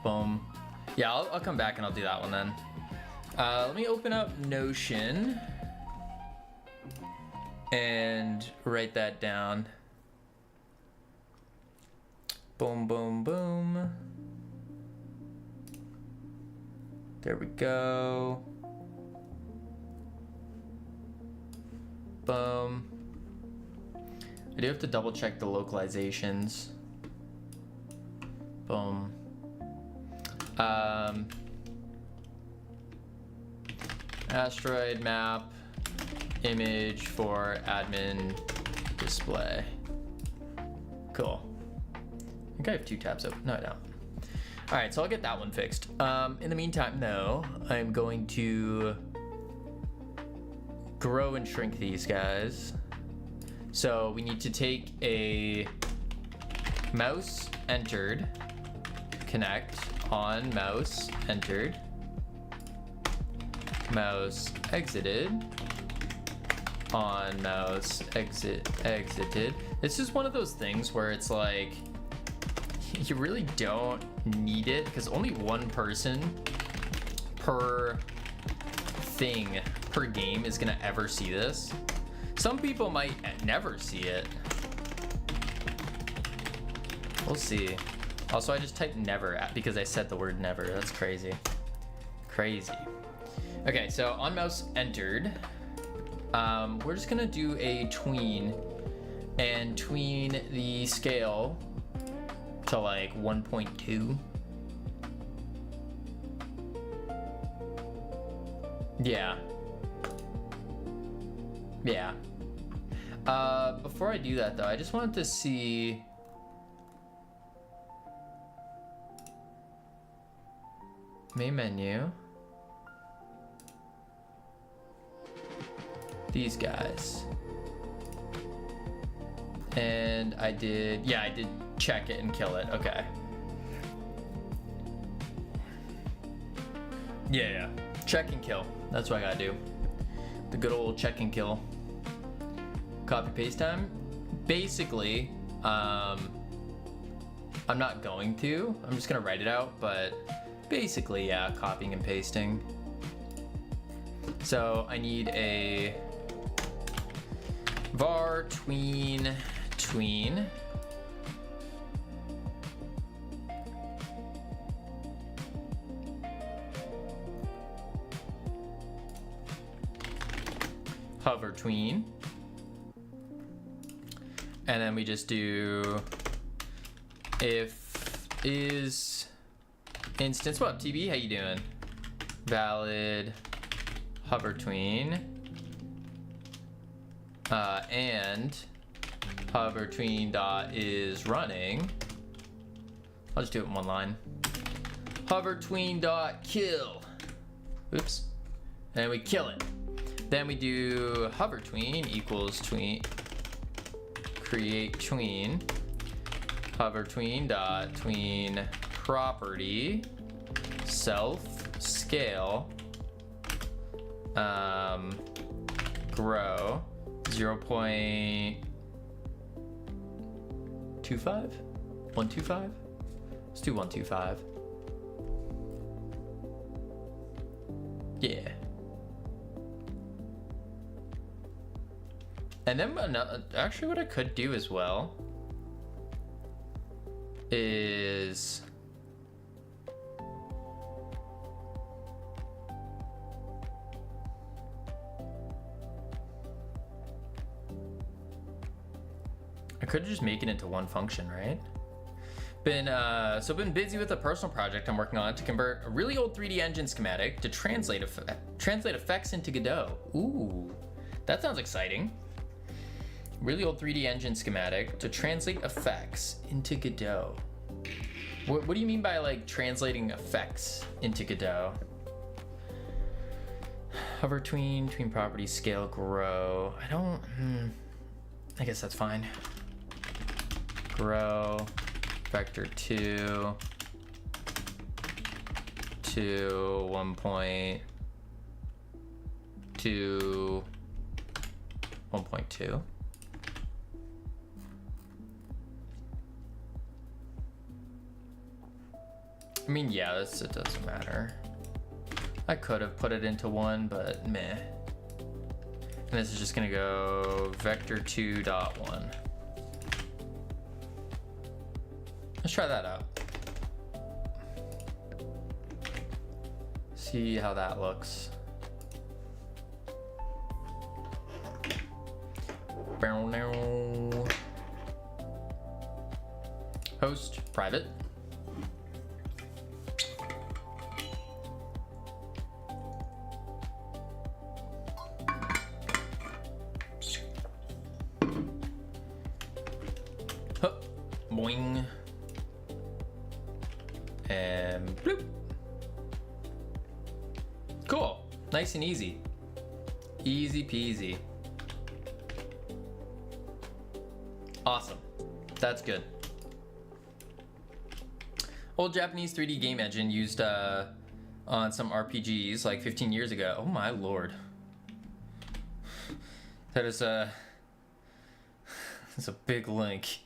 Boom. Yeah, I'll come back and I'll do that one then. Let me open up Notion and write that down. Boom, boom, boom. There we go. Boom. I do have to double check the localizations. Boom. Asteroid map image for admin display. Cool. I think I have 2 tabs open. No, I don't. All right, so I'll get that one fixed. In the meantime, though, I'm going to grow and shrink these guys. So we need to take a mouse entered, connect on mouse entered, mouse exited, on mouse exited. This is one of those things where it's like, you really don't need it because only one person per thing per game is gonna ever see this. Some people might never see it. We'll see. Also, I just typed never because I said the word never. That's crazy. Crazy. Okay, so on mouse entered, we're just gonna do a tween and tween the scale to like 1.2. Yeah. Yeah. Before I do that though, I just wanted to see main menu. These guys. And I did check it and kill it. Okay. Yeah. Check and kill. That's what I gotta do. The good old check and kill. Copy paste time. Basically, I'm not going to. I'm just gonna write it out, but basically, yeah, copying and pasting. So I need a var tween. Hover tween. And then we just do if is instance. What up, TB? How you doing? Valid hover tween. And hover tween dot is running. I'll just do it in one line. Hover tween dot kill. Oops. And we kill it. Then we do hover tween equals tween. Create tween. Hover tween dot tween property self scale grow 0.25 125. Let's do 125. Yeah. And then actually what I could do as well I could just make it into one function, right? Been busy with a personal project I'm working on to convert a really old 3D engine schematic to translate effects into Godot. Ooh, that sounds exciting. Really old 3D engine schematic to translate effects into Godot. What do you mean by like translating effects into Godot? Hover between properties, scale, grow. I guess that's fine. Grow, vector 2 to 1.2, 1.2. I mean, yeah, it doesn't matter. I could have put it into 1, but meh. And this is just gonna go vector 2.1. Let's try that out. See how that looks. Host, private. Boing. And bloop. Cool. Nice and easy. Easy peasy. Awesome. That's good. Old Japanese 3D game engine used on some RPGs like 15 years ago. Oh my lord. That is that's a big link.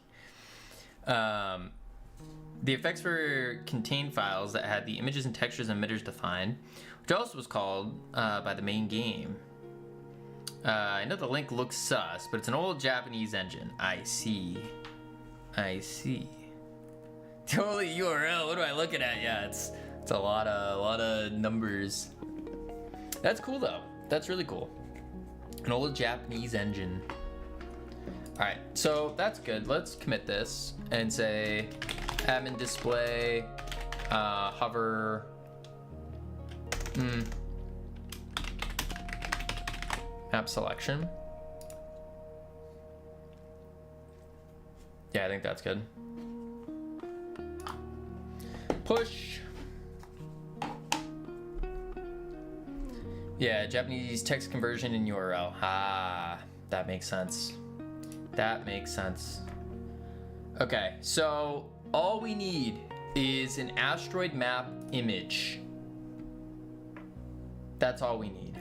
The effects were contained files that had the images and textures and emitters defined, which also was called by the main game. I know the link looks sus, but it's an old Japanese engine. I see. Totally URL. What am I looking at? Yeah, it's a lot of numbers. That's cool though. That's really cool. An old Japanese engine. All right, so that's good. Let's commit this and say admin display, hover, map selection. Yeah, I think that's good. Push. Yeah, Japanese text conversion in URL. Ah, that makes sense. That makes sense. Okay, so all we need is an asteroid map image. That's all we need.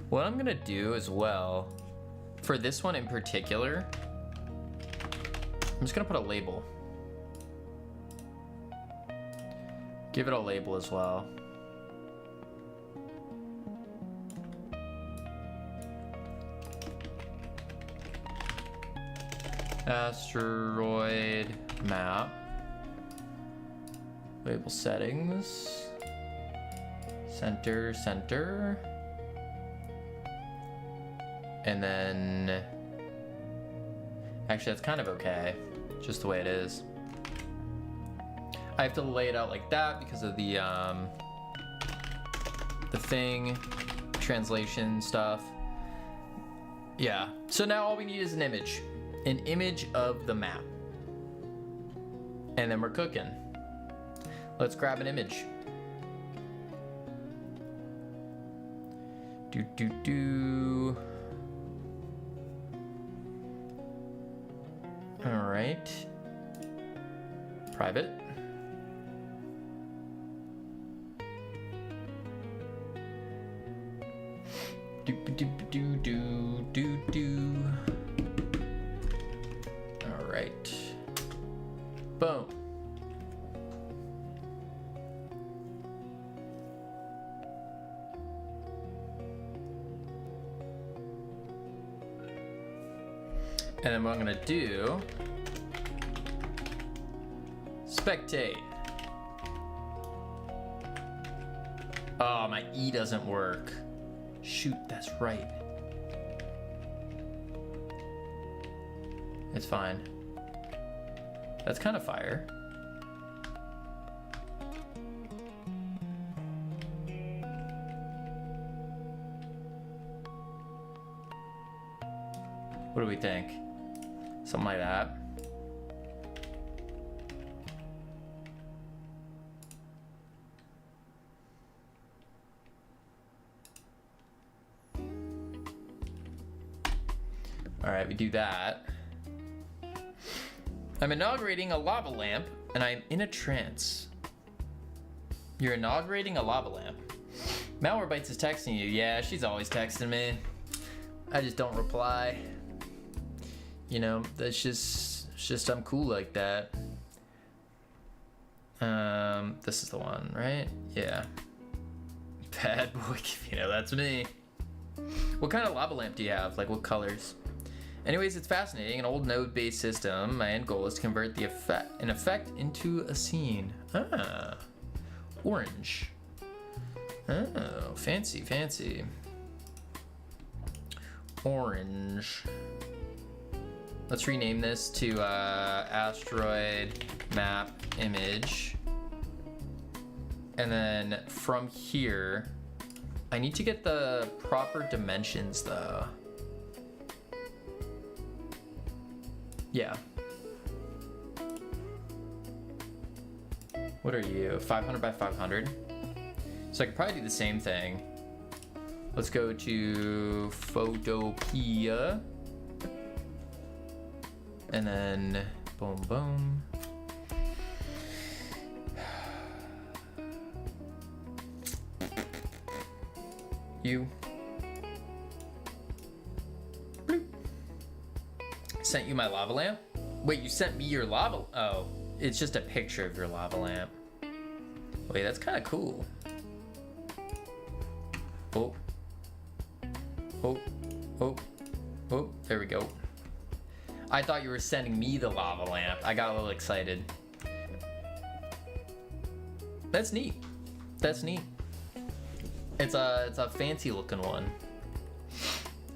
What I'm gonna do as well, for this one in particular, I'm just gonna put a label. Give it a label as well. Asteroid map. Label settings. Center. And then, actually that's kind of okay, just the way it is. I have to lay it out like that because of the thing, translation stuff. Yeah, so now all we need is an image of the map. And then we're cooking. Let's grab an image. Do. All right. Private. Do. All right. Boom. And then what I'm gonna do Spectate. Oh, my E doesn't work. Shoot, that's right. It's fine. That's kind of fire. What do we think? Something like that. All right, we do that. I'm inaugurating a lava lamp, and I'm in a trance. You're inaugurating a lava lamp. Malwarebytes is texting you. Yeah, she's always texting me. I just don't reply. You know, that's just I'm cool like that. This is the one, right? Yeah. Bad boy, you know, that's me. What kind of lava lamp do you have? Like, what colors? Anyways, it's fascinating. An old node-based system. My end goal is to convert an effect into a scene. Ah, orange. Oh, fancy, fancy. Orange. Let's rename this to asteroid map image. And then from here, I need to get the proper dimensions though. Yeah. What are you? 500 by 500? So I could probably do the same thing. Let's go to Photopia. And then boom, boom. You. Bloop. Sent you my lava lamp? Wait, you sent me your lava? Oh, it's just a picture of your lava lamp. Wait, that's kind of cool. Oh. Oh. Oh. Oh, there we go. I thought you were sending me the lava lamp. I got a little excited. That's neat. That's neat. It's a fancy looking one.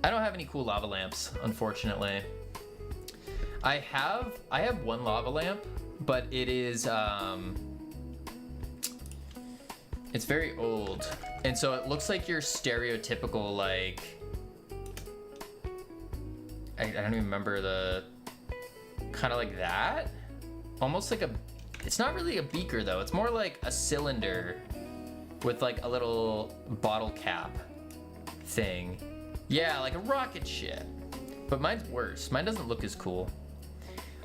I don't have any cool lava lamps, unfortunately. I have one lava lamp, but it is it's very old. And so it looks like your stereotypical, like, I don't even remember the, kind of like that. Almost like it's not really a beaker though. It's more like a cylinder with like a little bottle cap thing. Yeah, like a rocket ship. But mine's worse. Mine doesn't look as cool.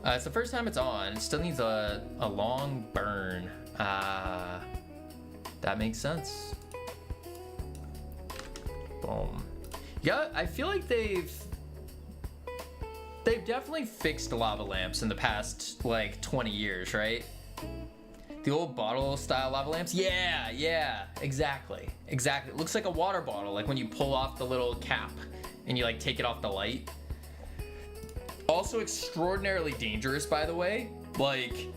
It's the first time it's on. It still needs a long burn. That makes sense. Boom. Yeah, I feel like they've definitely fixed lava lamps in the past like 20 years, right? The old bottle style lava lamps? Yeah, exactly. It looks like a water bottle, like when you pull off the little cap and you like take it off the light. Also extraordinarily dangerous, by the way. Like,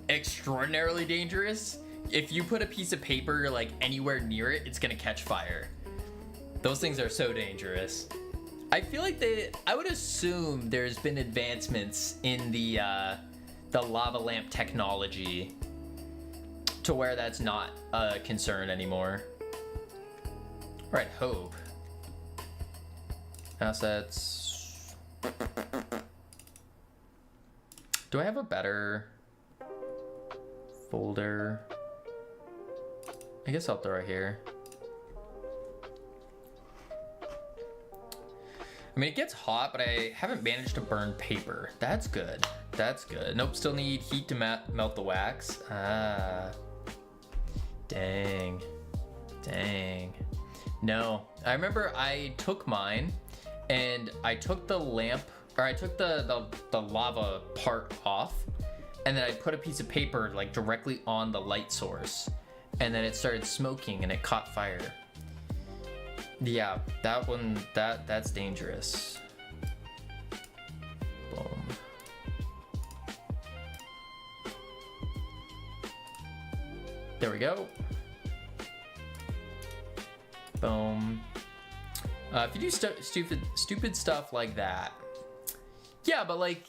extraordinarily dangerous. If you put a piece of paper like anywhere near it, it's gonna catch fire. Those things are so dangerous. I feel like I would assume there's been advancements in the lava lamp technology to where that's not a concern anymore. All right, hope. Assets. Do I have a better folder? I guess I'll throw it here. I mean, it gets hot, but I haven't managed to burn paper. That's good. That's good. Nope, still need heat to melt the wax. Ah. Dang. No, I remember I took mine and I took the lamp, or I took the lava part off, and then I put a piece of paper like directly on the light source, and then it started smoking and it caught fire. Yeah, that one, that's dangerous. Boom. There we go. Boom. If you do stupid stuff like that, yeah, but like,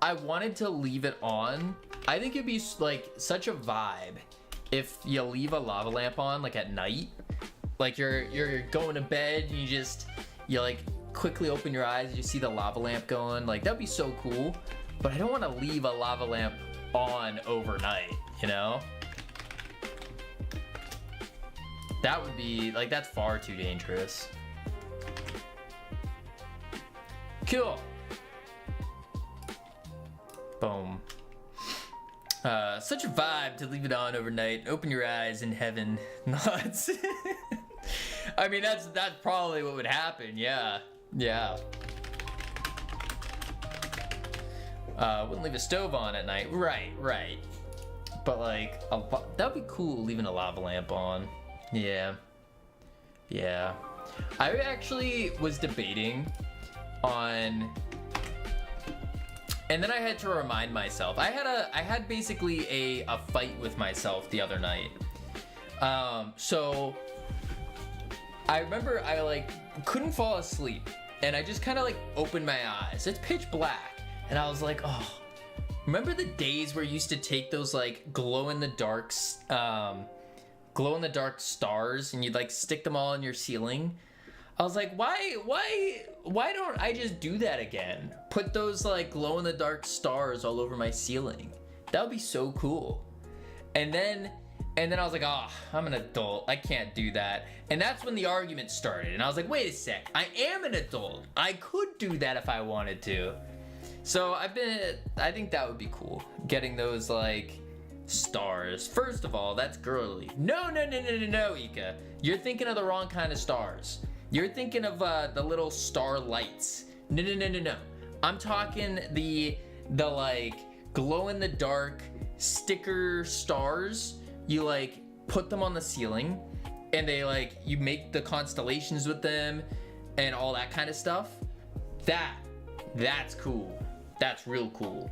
I wanted to leave it on. I think it'd be like such a vibe if you leave a lava lamp on like at night, like you're going to bed and you like quickly open your eyes and you see the lava lamp going. Like, that'd be so cool. But I don't want to leave a lava lamp on overnight, you know? That would be, like, that's far too dangerous. Cool. Boom. Such a vibe to leave it on overnight. Open your eyes in heaven. Nuts. I mean, that's probably what would happen, yeah. Yeah. Wouldn't leave a stove on at night. Right. But like, that'd be cool leaving a lava lamp on. Yeah. I actually was debating on, and then I had to remind myself. I had basically a fight with myself the other night. So I remember I like couldn't fall asleep, and I just kind of like opened my eyes. It's pitch black, and I was like, oh. Remember the days where you used to take those like glow in the dark stars and you'd like stick them all on your ceiling? I was like, why don't I just do that again? Put those like glow in the dark stars all over my ceiling. That would be so cool. And then I was like, oh, I'm an adult. I can't do that. And that's when the argument started. And I was like, wait a sec. I am an adult. I could do that if I wanted to. So I think that would be cool. Getting those like stars. First of all, that's girly. No, Ika. You're thinking of the wrong kind of stars. You're thinking of the little star lights. No. I'm talking the like glow in the dark sticker stars. You like put them on the ceiling and they like, you make the constellations with them and all that kind of stuff. That's cool. That's real cool.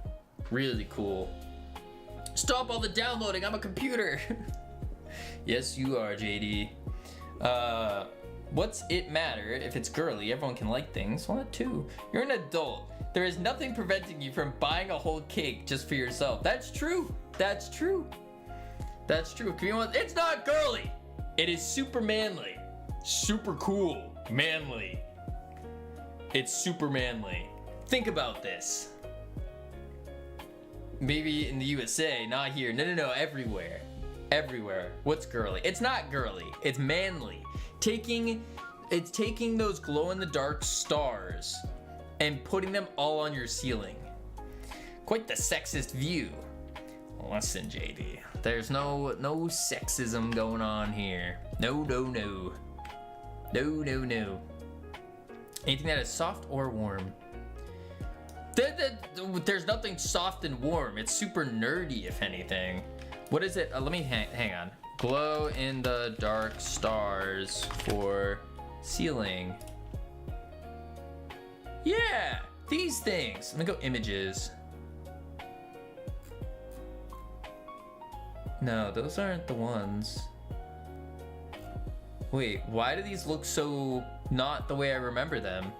Really cool. Stop all the downloading. I'm a computer. Yes, you are, JD. What's it matter if it's girly? Everyone can like things. Well, that too. You're an adult. There is nothing preventing you from buying a whole cake just for yourself. That's true. It's not girly. It is super manly. Super cool. Manly. It's super manly. Think about this. Maybe in the USA, not here. No, everywhere. What's girly? It's not girly. It's manly. It's taking those glow-in-the-dark stars and putting them all on your ceiling. Quite the sexist view. Listen, JD. There's no sexism going on here. No. Anything that is soft or warm. There's nothing soft and warm. It's super nerdy, if anything. What is it? Let me hang on. Glow in the dark stars for ceiling. Yeah, these things. Let me go images. No, those aren't the ones. Wait, why do these look so not the way I remember them?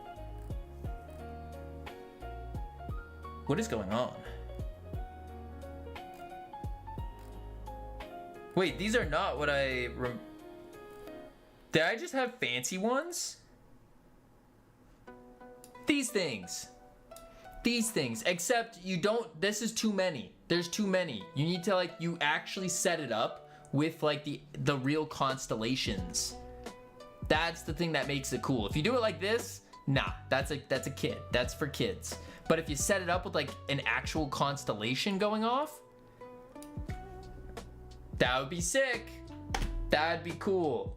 What is going on? Wait, these are not what did I just have fancy ones? These things, except you don't, this is too many. There's too many. You need to like, you actually set it up with like the real constellations. That's the thing that makes it cool. If you do it like this, nah, that's a kid. That's for kids. But if you set it up with like an actual constellation going off, that would be sick. That'd be cool.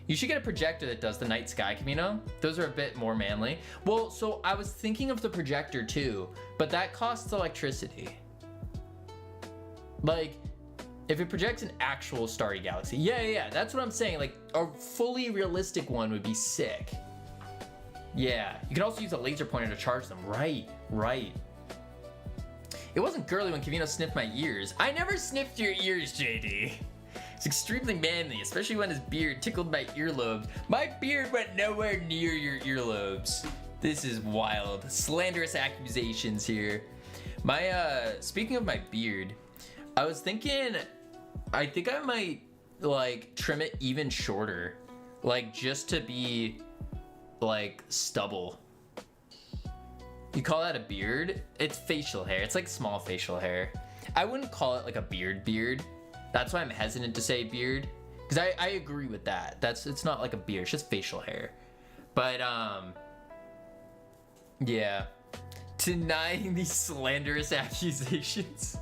You should get a projector that does the night sky, Camino. Those are a bit more manly. Well, so I was thinking of the projector too, but that costs electricity. Like, if it projects an actual starry galaxy, yeah, that's what I'm saying. Like, a fully realistic one would be sick. Yeah, you can also use a laser pointer to charge them. Right. It wasn't girly when Kavino sniffed my ears. I never sniffed your ears, JD. It's extremely manly, especially when his beard tickled my earlobes. My beard went nowhere near your earlobes. This is wild. Slanderous accusations here. Speaking of my beard, I was thinking, I think I might, like, trim it even shorter. Like, just to be, like, stubble. You call that a beard? It's facial hair. It's like small facial hair. I wouldn't call it like a beard. That's why I'm hesitant to say beard. Because I agree with that. It's not like a beard, it's just facial hair. But, yeah. Denying these slanderous accusations.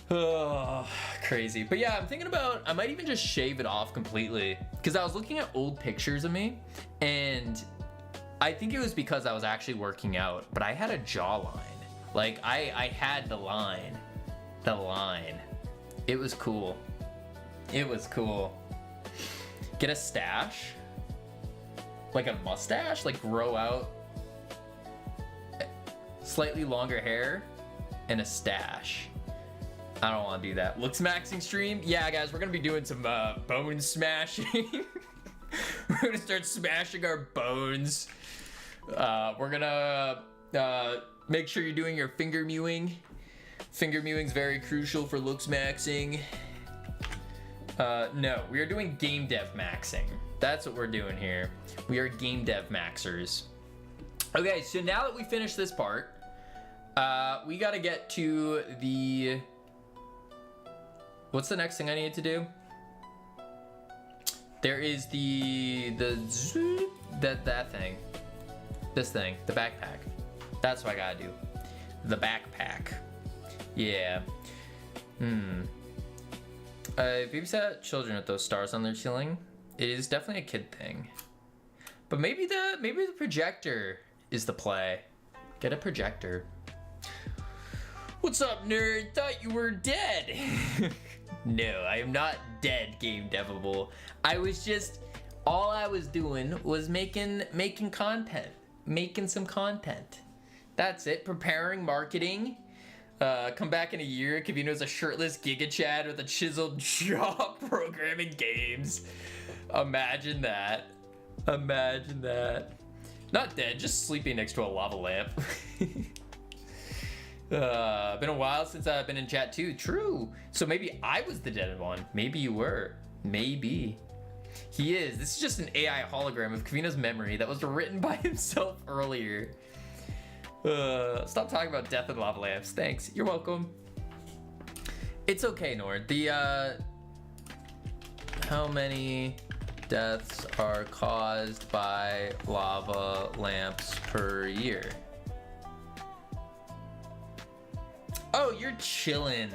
Oh, crazy. But yeah, I'm thinking about, I might even just shave it off completely. Because I was looking at old pictures of me, and I think it was because I was actually working out, but I had a jawline. Like, I had the line. The line. It was cool. It was cool. Get a stash? Like a mustache? Like grow out slightly longer hair and a stash. I don't want to do that. Looks maxing stream? Yeah, guys, we're going to be doing some bone smashing. We're going to start smashing our bones. We're going to make sure you're doing your finger mewing. Finger mewing's very crucial for looks maxing. No, we are doing game dev maxing. That's what we're doing here. We are game dev maxers. Okay, so now that we finished this part, we got to get to the... What's the next thing I need to do? There is that thing. This thing, the backpack. That's what I gotta do. The backpack. Yeah. Babysat children with those stars on their ceiling. It is definitely a kid thing. But maybe the projector is the play. Get a projector. What's up, nerd? Thought you were dead. No, I am not dead, Game Devable. All I was doing was making content. Making some content. That's it. Preparing, marketing. Come back in a year, Kavino's a shirtless Giga Chad with a chiseled jaw programming games. Imagine that. Imagine that. Not dead, just sleeping next to a lava lamp. Been a while since I've been in chat too. True. So maybe I was the dead one. Maybe you were. Maybe. He is. This is just an AI hologram of Kavino's memory that was written by himself earlier. Stop talking about death and lava lamps. Thanks. You're welcome. It's okay, Nord. How many deaths are caused by lava lamps per year? Oh, you're chillin'.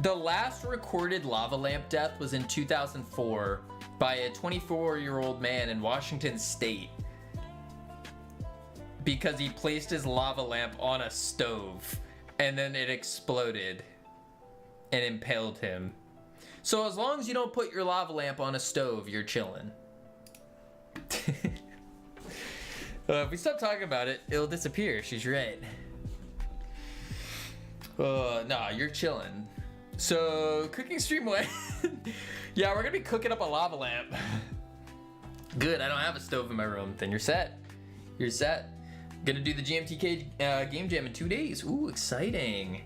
The last recorded lava lamp death was in 2004 by a 24-year-old man in Washington State because he placed his lava lamp on a stove and then it exploded and impaled him. So as long as you don't put your lava lamp on a stove, you're chillin'. If we stop talking about it, it'll disappear. She's right. Nah, you're chilling. So, cooking stream went. Yeah, we're gonna be cooking up a lava lamp. Good, I don't have a stove in my room. Then you're set. You're set. Gonna do the GMTK game jam in 2 days. Ooh, exciting.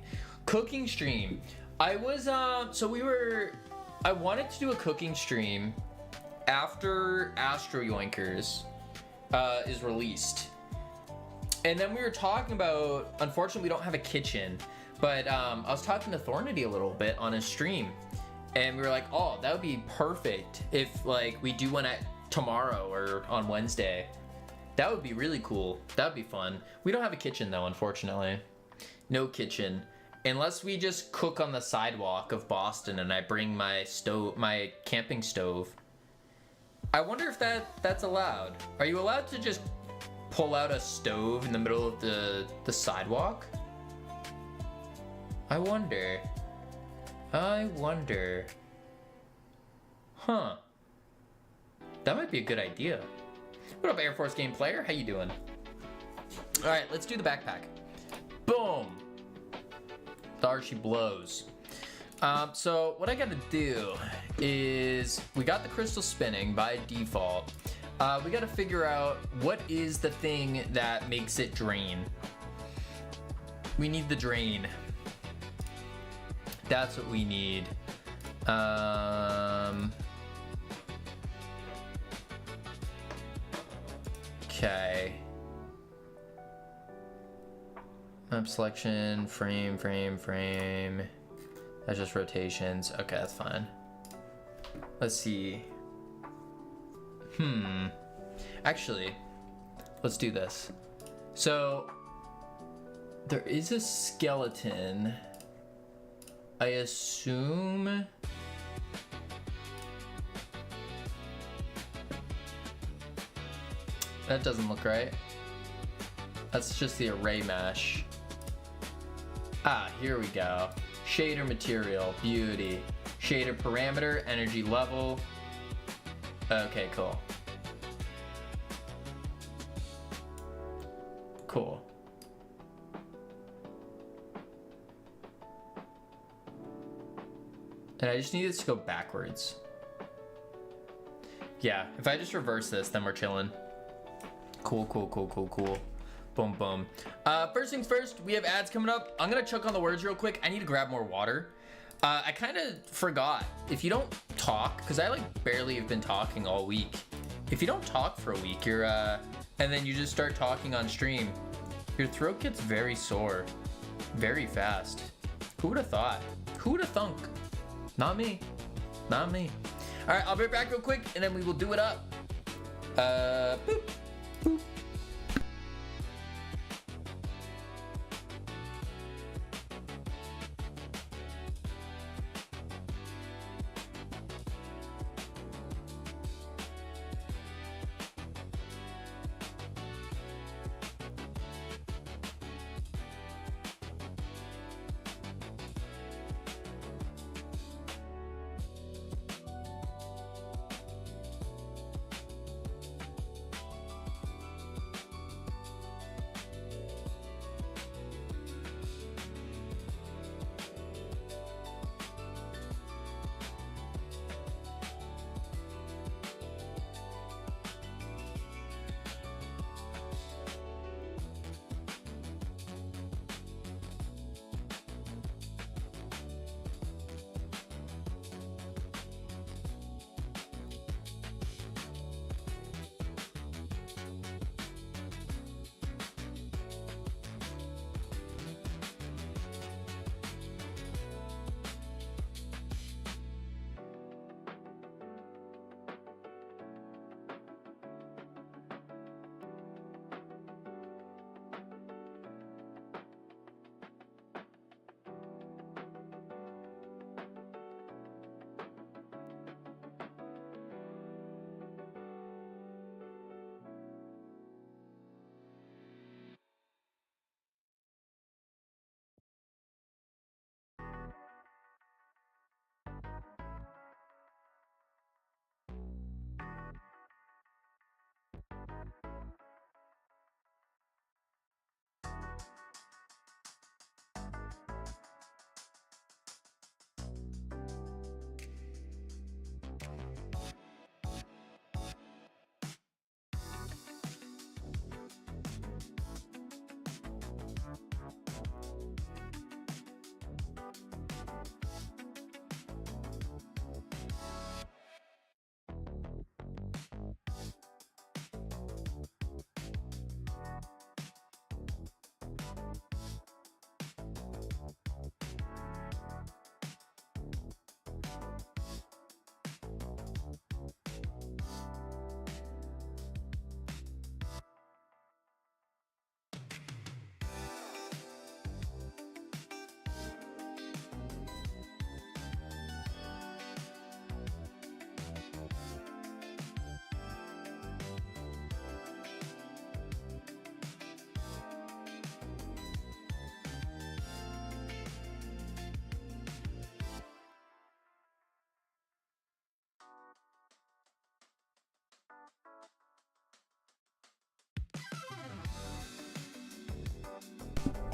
Cooking stream. I wanted to do a cooking stream after Astro Yoinkers is released. And then we were talking about, unfortunately, we don't have a kitchen. But I was talking to Thornity a little bit on his stream, and we were like, oh, that would be perfect if like we do one at tomorrow or on Wednesday. That would be really cool. That would be fun. We don't have a kitchen though, unfortunately. No kitchen. Unless we just cook on the sidewalk of Boston and I bring my camping stove. I wonder if that's allowed. Are you allowed to just pull out a stove in the middle of the sidewalk? I wonder. Huh. That might be a good idea. What up, Air Force Game Player? How you doing? All right, let's do the backpack. Boom. There she blows. So what I gotta do is, we got the crystal spinning by default. We gotta figure out what is the thing that makes it drain. We need the drain. That's what we need. Okay. Map selection, frame. That's just rotations. Okay, that's fine. Let's see. Actually, let's do this. So, there is a skeleton. I assume... That doesn't look right. That's just the array mesh. Ah, here we go. Shader material, beauty. Shader parameter, energy level. Okay, cool. Cool. And I just need this to go backwards. Yeah, if I just reverse this, then we're chilling. Cool. Boom, boom. First things first, we have ads coming up. I'm gonna choke on the words real quick. I need to grab more water. I kind of forgot. If you don't talk, because I like barely have been talking all week. If you don't talk for a week, you're and then you just start talking on stream, your throat gets very sore, very fast. Who would have thought? Who would have thunk? Not me. Not me. All right, I'll be back real quick, and then we will do it up. Boop. Boop.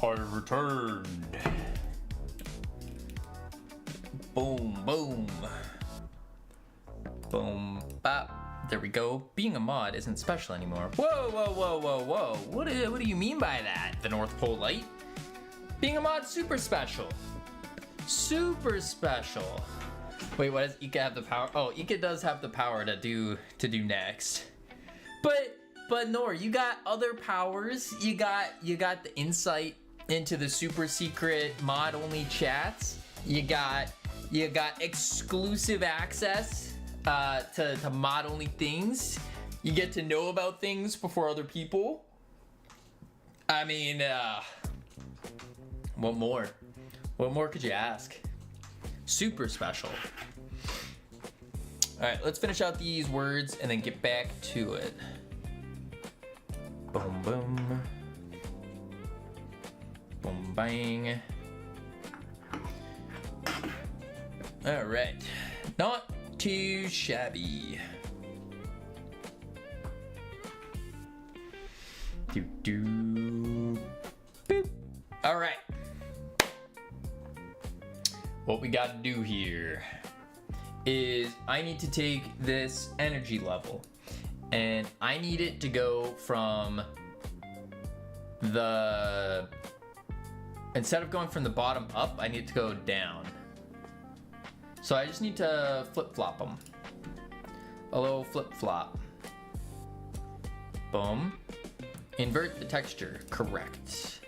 I returned. Boom, boom. Boom, bop. There we go. Being a mod isn't special anymore. Whoa, whoa, whoa, whoa, whoa. What do you mean by that? The North Pole Light? Being a mod, super special. Super special. Wait, what does Ika have the power? Oh, Ika does have the power to do next. But Nor, you got other powers. You got the insight into the super secret mod only chats. You got exclusive access to mod only things. You get to know about things before other people. I mean, what more? What more could you ask? Super special. All right, let's finish out these words and then get back to it. Boom, boom. Boom, bang. All right, not too shabby. Boop. All right. What we got to do here is I need to take this energy level and I need it to go from instead of going from the bottom up, I need it to go down. So I just need to flip-flop them. A little flip-flop. Boom. Invert the texture. Correct.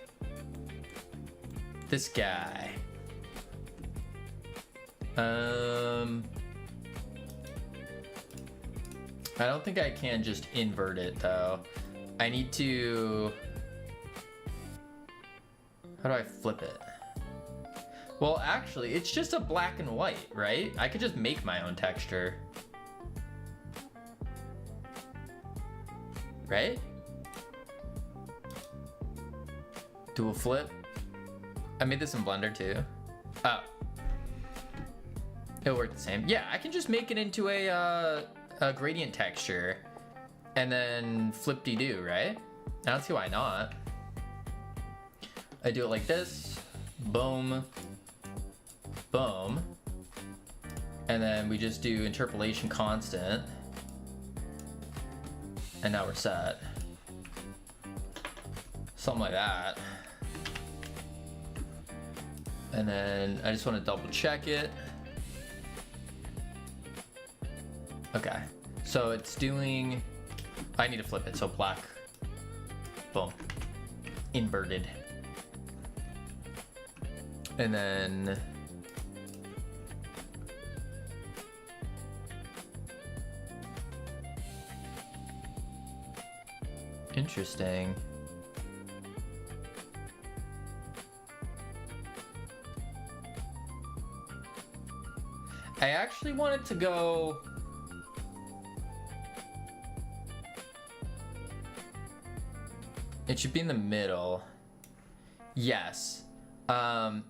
This guy. I don't think I can just invert it though. I need to... How do I flip it? Well, actually, it's just a black and white, right? I could just make my own texture. Right? Do a flip. I made this in Blender too. Oh. It'll work the same. Yeah, I can just make it into a gradient texture and then flip-de-doo, right? I don't see why not. I do it like this. Boom. Boom. And then we just do interpolation constant. And now we're set. Something like that. And then I just want to double check it. Okay, so it's doing, I need to flip it, so black, boom, inverted. And then, interesting. I actually want it to go, it should be in the middle. Yes. I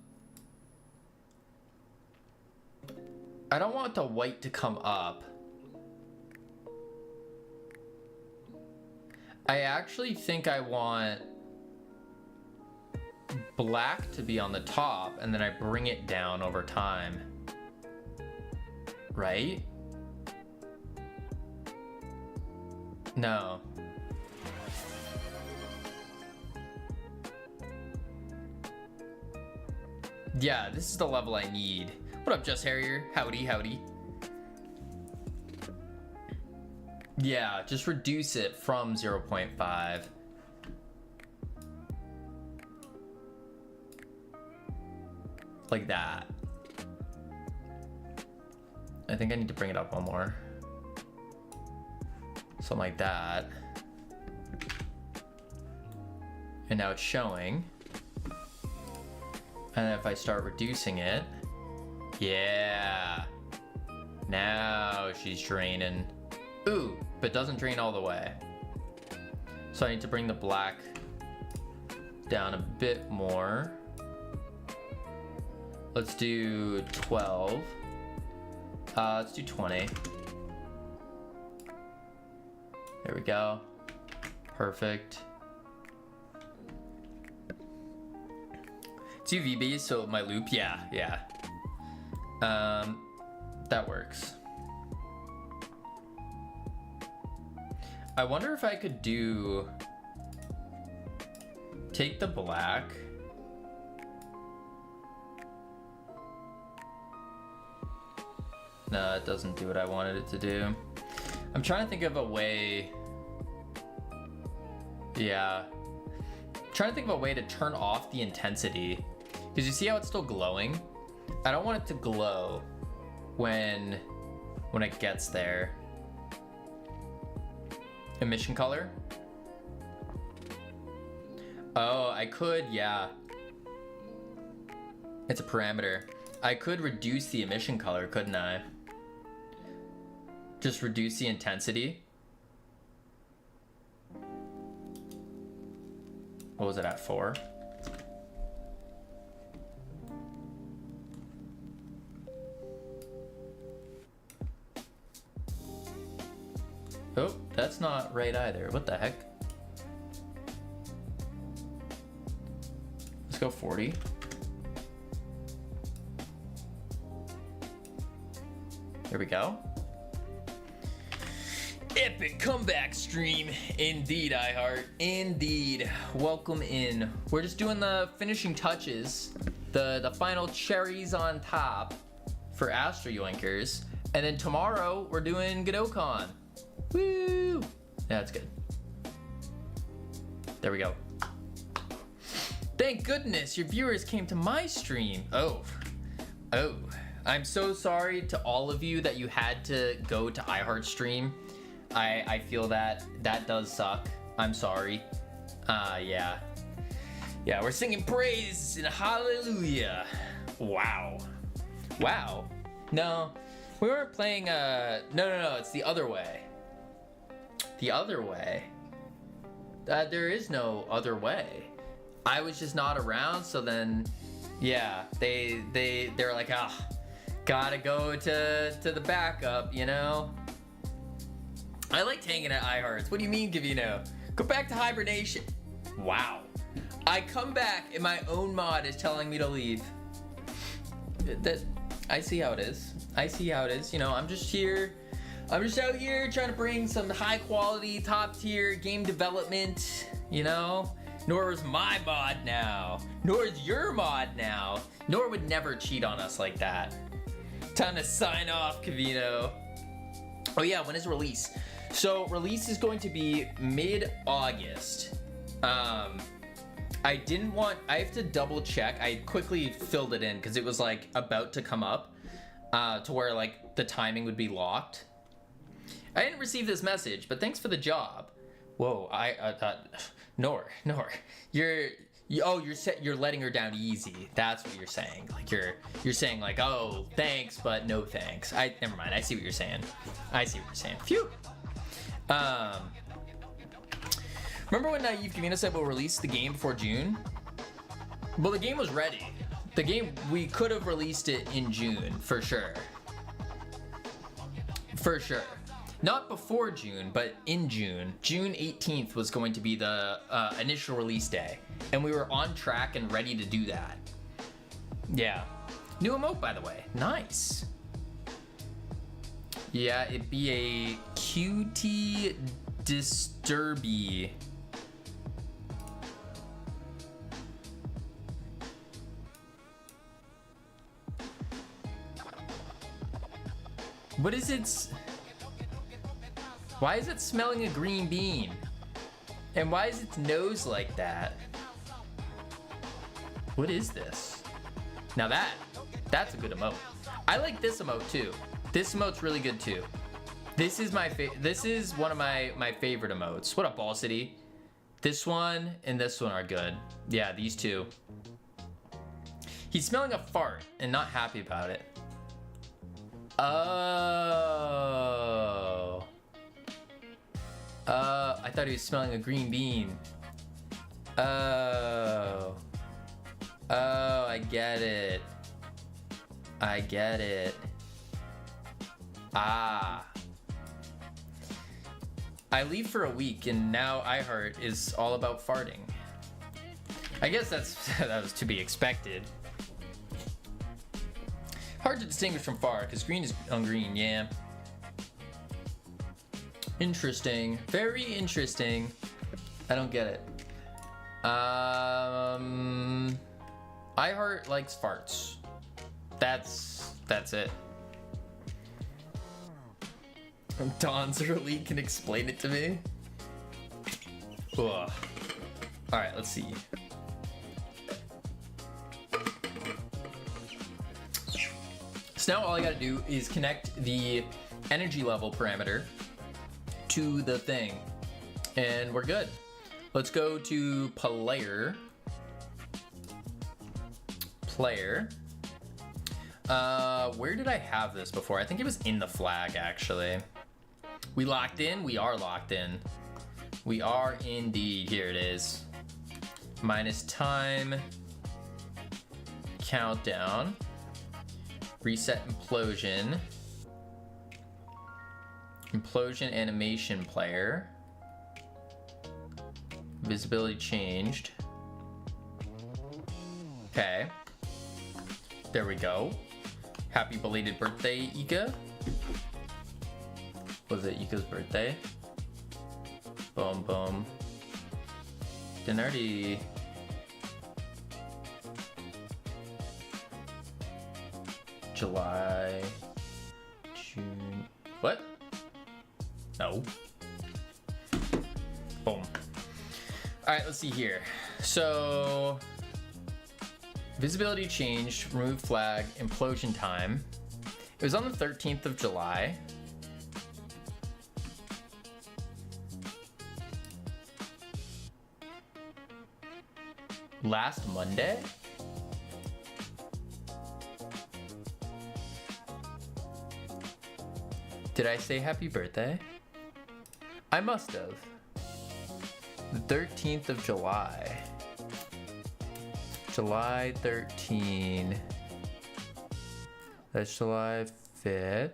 don't want the white to come up. I actually think I want black to be on the top and then I bring it down over time. Right? No. Yeah, this is the level I need. What up, Just Harrier? Howdy, howdy. Yeah, just reduce it from 0.5. Like that. I think I need to bring it up one more. Something like that. And now it's showing. And if I start reducing it, yeah. Now she's draining. Ooh, but doesn't drain all the way. So I need to bring the black down a bit more. Let's do 12. Let's do 20. There we go. Perfect. 2 VBs, so my loop, yeah. That works. I wonder if I could take the black. No, it doesn't do what I wanted it to do. I'm trying to think of a way. Yeah. I'm trying to think of a way to turn off the intensity. Because you see how it's still glowing? I don't want it to glow when it gets there. Emission color? Oh, I could, yeah. It's a parameter. I could reduce the emission color, couldn't I? Just reduce the intensity. What was it at, 4? Oh, that's not right either. What the heck? Let's go 40. There we go. Epic comeback stream. Indeed, iHeart. Indeed. Welcome in. We're just doing the finishing touches, the final cherries on top for Astro Yoinkers. And then tomorrow, we're doing Godokon. Woo! That's good. There we go. Thank goodness your viewers came to my stream. Oh. I'm so sorry to all of you that you had to go to iHeart stream. I feel that does suck. I'm sorry. Yeah, we're singing praise and hallelujah. Wow. No, we weren't playing, no, it's the other way. The other way. There is no other way. I was just not around, so then, yeah, they're like, gotta go to the backup, you know? I liked hanging at iHearts. What do you mean, Gavino? Go back to hibernation. Wow. I come back and my own mod is telling me to leave. I see how it is. You know, I'm just out here trying to bring some high quality, top tier game development, you know? Nor is my mod now. Nor is your mod now. Nor would never cheat on us like that. Time to sign off, Cavino. Oh yeah, when is release? So release is going to be mid-August. I have to double check. I quickly filled it in because it was like about to come up to where like the timing would be locked. I didn't receive this message, but thanks for the job. Whoa, Nor, you're letting her down easy. That's what you're saying. Like you're saying like, oh, thanks, but no thanks. Never mind. I see what you're saying. Phew. Remember when Naive Camino said we'll release the game before June? Well, the game was ready. The game, we could have released it in June, for sure. Not before June, but in June. June 18th was going to be the initial release day. And we were on track and ready to do that. Yeah. New emote, by the way. Nice. Yeah, it'd be a QT Disturby. What is it? Why is it smelling a green bean? And why is its nose like that? What is this? Now that's a good emote. I like this emote too. This emote's really good too. This is one of my favorite emotes. What up, Ball City? This one and this one are good. Yeah, these two. He's smelling a fart and not happy about it. Oh. I thought he was smelling a green bean. Oh, I get it. Ah. I leave for a week and now iHeart is all about farting. I guess that was to be expected. Hard to distinguish from far, because green is on green, yeah. Interesting. Very interesting. I don't get it. iHeart likes farts. That's it. Don's early can explain it to me. Ugh. Alright, let's see. So now all I gotta do is connect the energy level parameter to the thing, and we're good. Let's go to player. Where did I have this before? I think it was in the flag, actually. We locked in? We are locked in. We are indeed. Here it is. Minus time. Countdown. Reset implosion. Implosion animation player. Visibility changed. Okay. There we go. Happy belated birthday, Ika. Was it Ika's birthday? Boom, boom. Didn't already... July... June... What? No. Boom. Alright, let's see here. So... Visibility changed, remove flag, implosion time. It was on the 13th of July. Last Monday? Did I say happy birthday? I must have. The 13th of July. July 13. That's July 5th.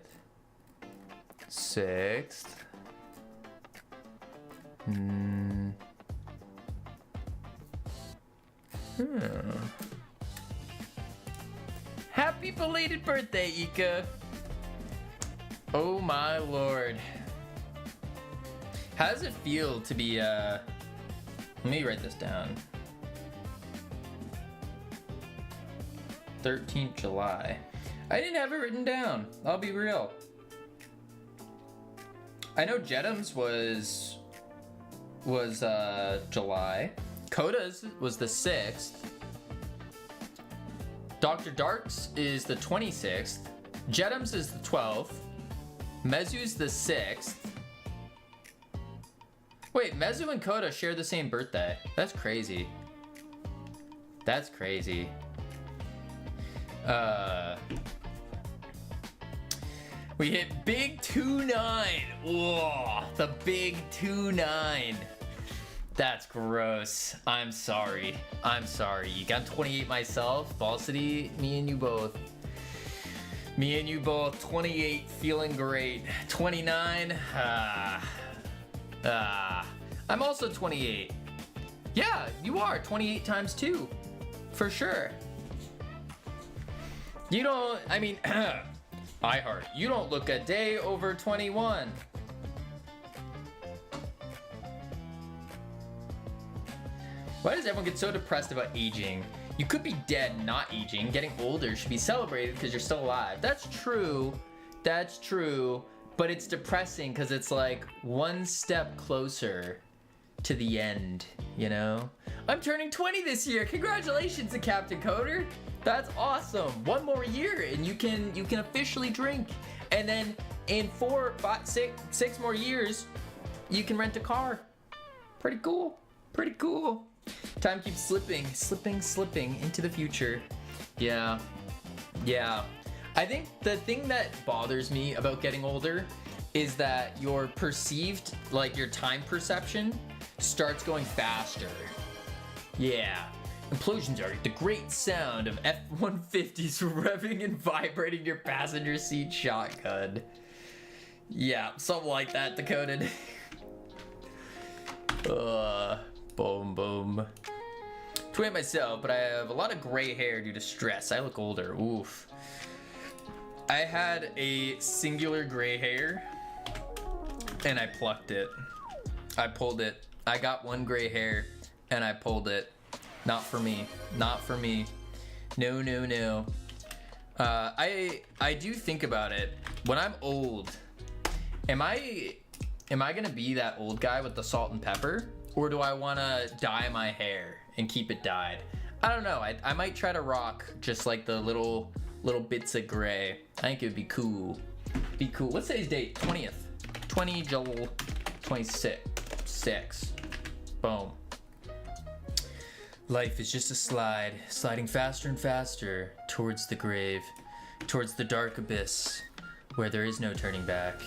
6th. Happy belated birthday, Ika. Oh my lord. How does it feel to be, let me write this down. 13th July. I didn't have it written down. I'll be real. I know Jedham's was July. Coda's was the 6th. Dr. Dark's is the 26th. Jedham's is the 12th. Mezu's the 6th. Wait, Mezu and Coda share the same birthday. That's crazy. That's crazy. We hit big 2-9. Whoa, the big 2-9. That's gross. I'm sorry. I'm sorry. You got 28 myself. Falsity, me and you both. Me and you both. 28, feeling great. 29. I'm also 28. Yeah, you are. 28 times 2. For sure. You don't, I mean, iHeart, you don't look a day over 21. Why does everyone get so depressed about aging? You could be dead, not aging. Getting older should be celebrated because you're still alive. That's true. That's true. But it's depressing because it's like one step closer to the end, you know? I'm turning 20 this year. Congratulations to Captain Coder. That's awesome. One more year and you can officially drink. And then in 4, 5, 6 more years, you can rent a car. Pretty cool. Pretty cool. Time keeps slipping into the future. Yeah. Yeah. I think the thing that bothers me about getting older is that your perceived, like your time perception starts going faster. Yeah. Implosions are the great sound of F-150s revving and vibrating your passenger seat shotgun. Yeah, something like that, Decoded. Boom, boom. 28 myself, but I have a lot of gray hair due to stress. I look older. Oof. I had a singular gray hair, and I plucked it. I pulled it. I got one gray hair, and I pulled it. Not for me. Not for me. No, no, no. I do think about it. When I'm old, am I gonna be that old guy with the salt and pepper, or do I want to dye my hair and keep it dyed? I don't know. I might try to rock just like the little bits of gray. I think it would be cool. Be cool. What's today's date? 20th. 20 July 26. Boom. Life is just a slide, sliding faster and faster towards the grave, towards the dark abyss, where there is no turning back.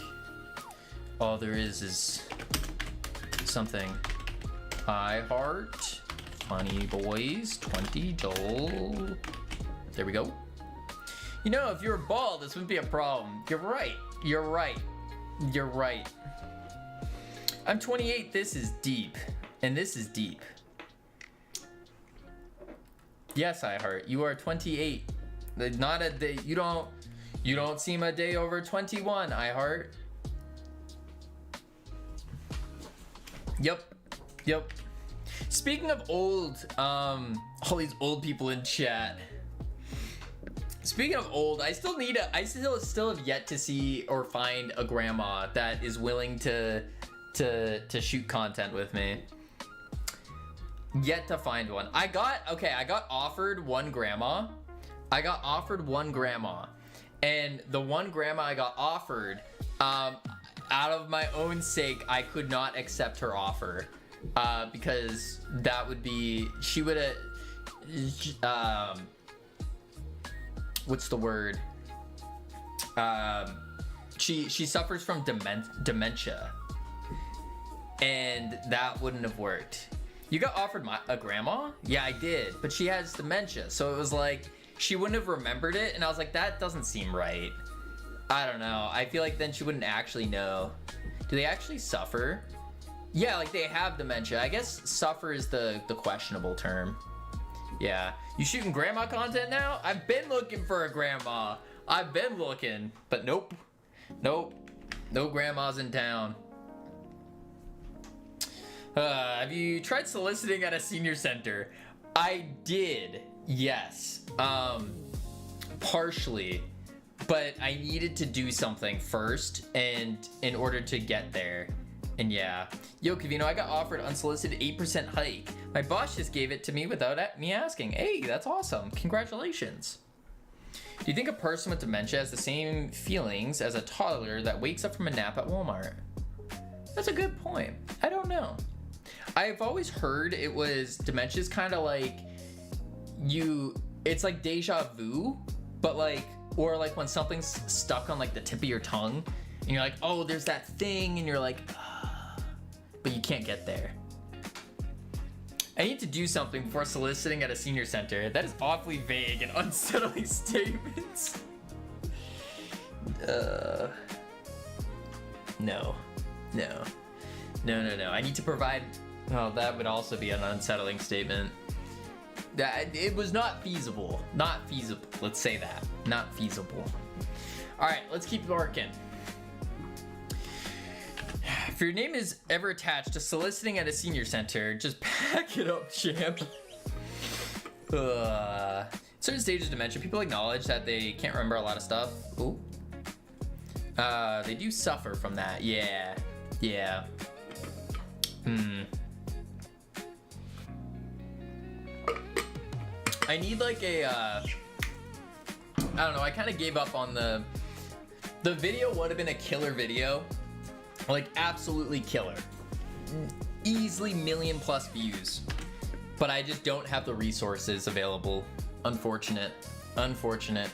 All there is something. I heart. Funny boys. 20 Joel. There we go. You know, if you were bald, this wouldn't be a problem. You're right. You're right. You're right. I'm 28. This is deep. And this is deep. Yes, I heart. You are 28. Not a day. You don't seem a day over 21, I heart. Yep. Yep. Speaking of old, all these old people in chat. Speaking of old, I still have yet to see or find a grandma that is willing to shoot content with me. Yet to find one. I got offered one grandma. And the one grandma I got offered, out of my own sake, I could not accept her offer. Because that would be, she would have, what's the word? She suffers from dementia. And that wouldn't have worked. You got offered a grandma? Yeah, I did. But she has dementia. So it was like, she wouldn't have remembered it. And I was like, that doesn't seem right. I don't know. I feel like then she wouldn't actually know. Do they actually suffer? Yeah, like they have dementia. I guess suffer is the questionable term. Yeah. You shooting grandma content now? I've been looking for a grandma. I've been looking. But nope. Nope. No grandmas in town. Have you tried soliciting at a senior center? I did, yes. Partially. But I needed to do something first, and in order to get there. And yeah. Yo, Kavino, I got offered unsolicited 8% hike. My boss just gave it to me without me asking. Hey, that's awesome. Congratulations. Do you think a person with dementia has the same feelings as a toddler that wakes up from a nap at Walmart? That's a good point. I don't know. I've always heard it was dementia's kind of like it's like deja vu, but like, or like when something's stuck on like the tip of your tongue and you're like, oh, there's that thing, and you're like, but you can't get there. I need to do something before soliciting at a senior center. That is awfully vague and unsettling statements. No. I need to provide. Oh, that would also be an unsettling statement. That it was not feasible. Not feasible. Let's say that. Not feasible. All right, let's keep working. If your name is ever attached to soliciting at a senior center, just pack it up, champ. Certain stages of dementia, people acknowledge that they can't remember a lot of stuff. Ooh. They do suffer from that. Yeah. I need like a, I don't know, I kind of gave up on the video would have been a killer video. Like absolutely killer. Easily 1 million+ views. But I just don't have the resources available. Unfortunate. Alright,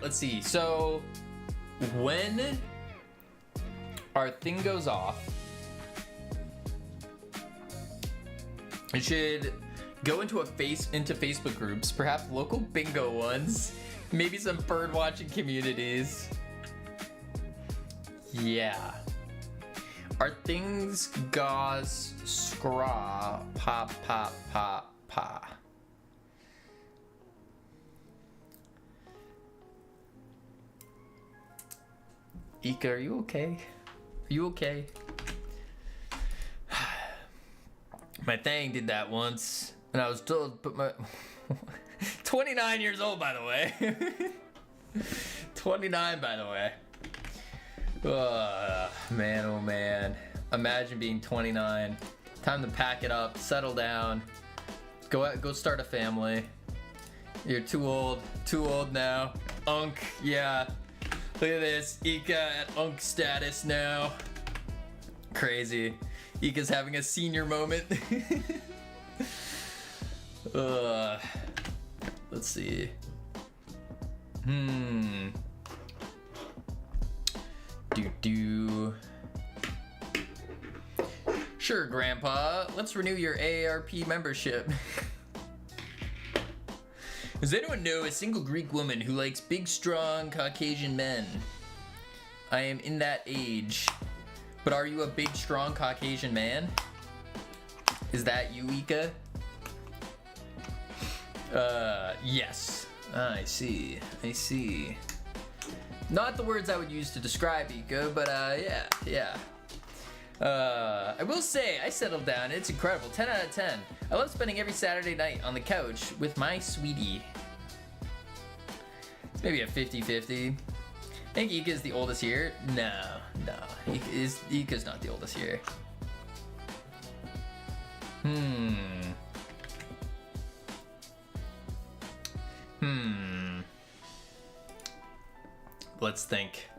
let's see. So when our thing goes off, it should go into Facebook groups, perhaps local bingo ones, maybe some bird watching communities. Yeah. Are things gauze scraw pop pop pop pa? Ika, are you okay? Are you okay? My thing did that once, and I was told to put my 29 years old, by the way. 29, by the way. Man, oh man. Imagine being 29. Time to pack it up, settle down, go start a family. You're too old now. Unk, yeah. Look at this, Ika at Unk status now. Crazy. Ika's having a senior moment. Let's see. Sure, Grandpa. Let's renew your AARP membership. Does anyone know a single Greek woman who likes big, strong, Caucasian men? I am in that age. But are you a big, strong Caucasian man? Is that you, Ika? Yes. I see. Not the words I would use to describe Ika, but yeah. I will say, I settled down. It's incredible. 10 out of 10. I love spending every Saturday night on the couch with my sweetie. It's maybe a 50-50. I think Ika's the oldest here. No. Ika's not the oldest here. Let's think.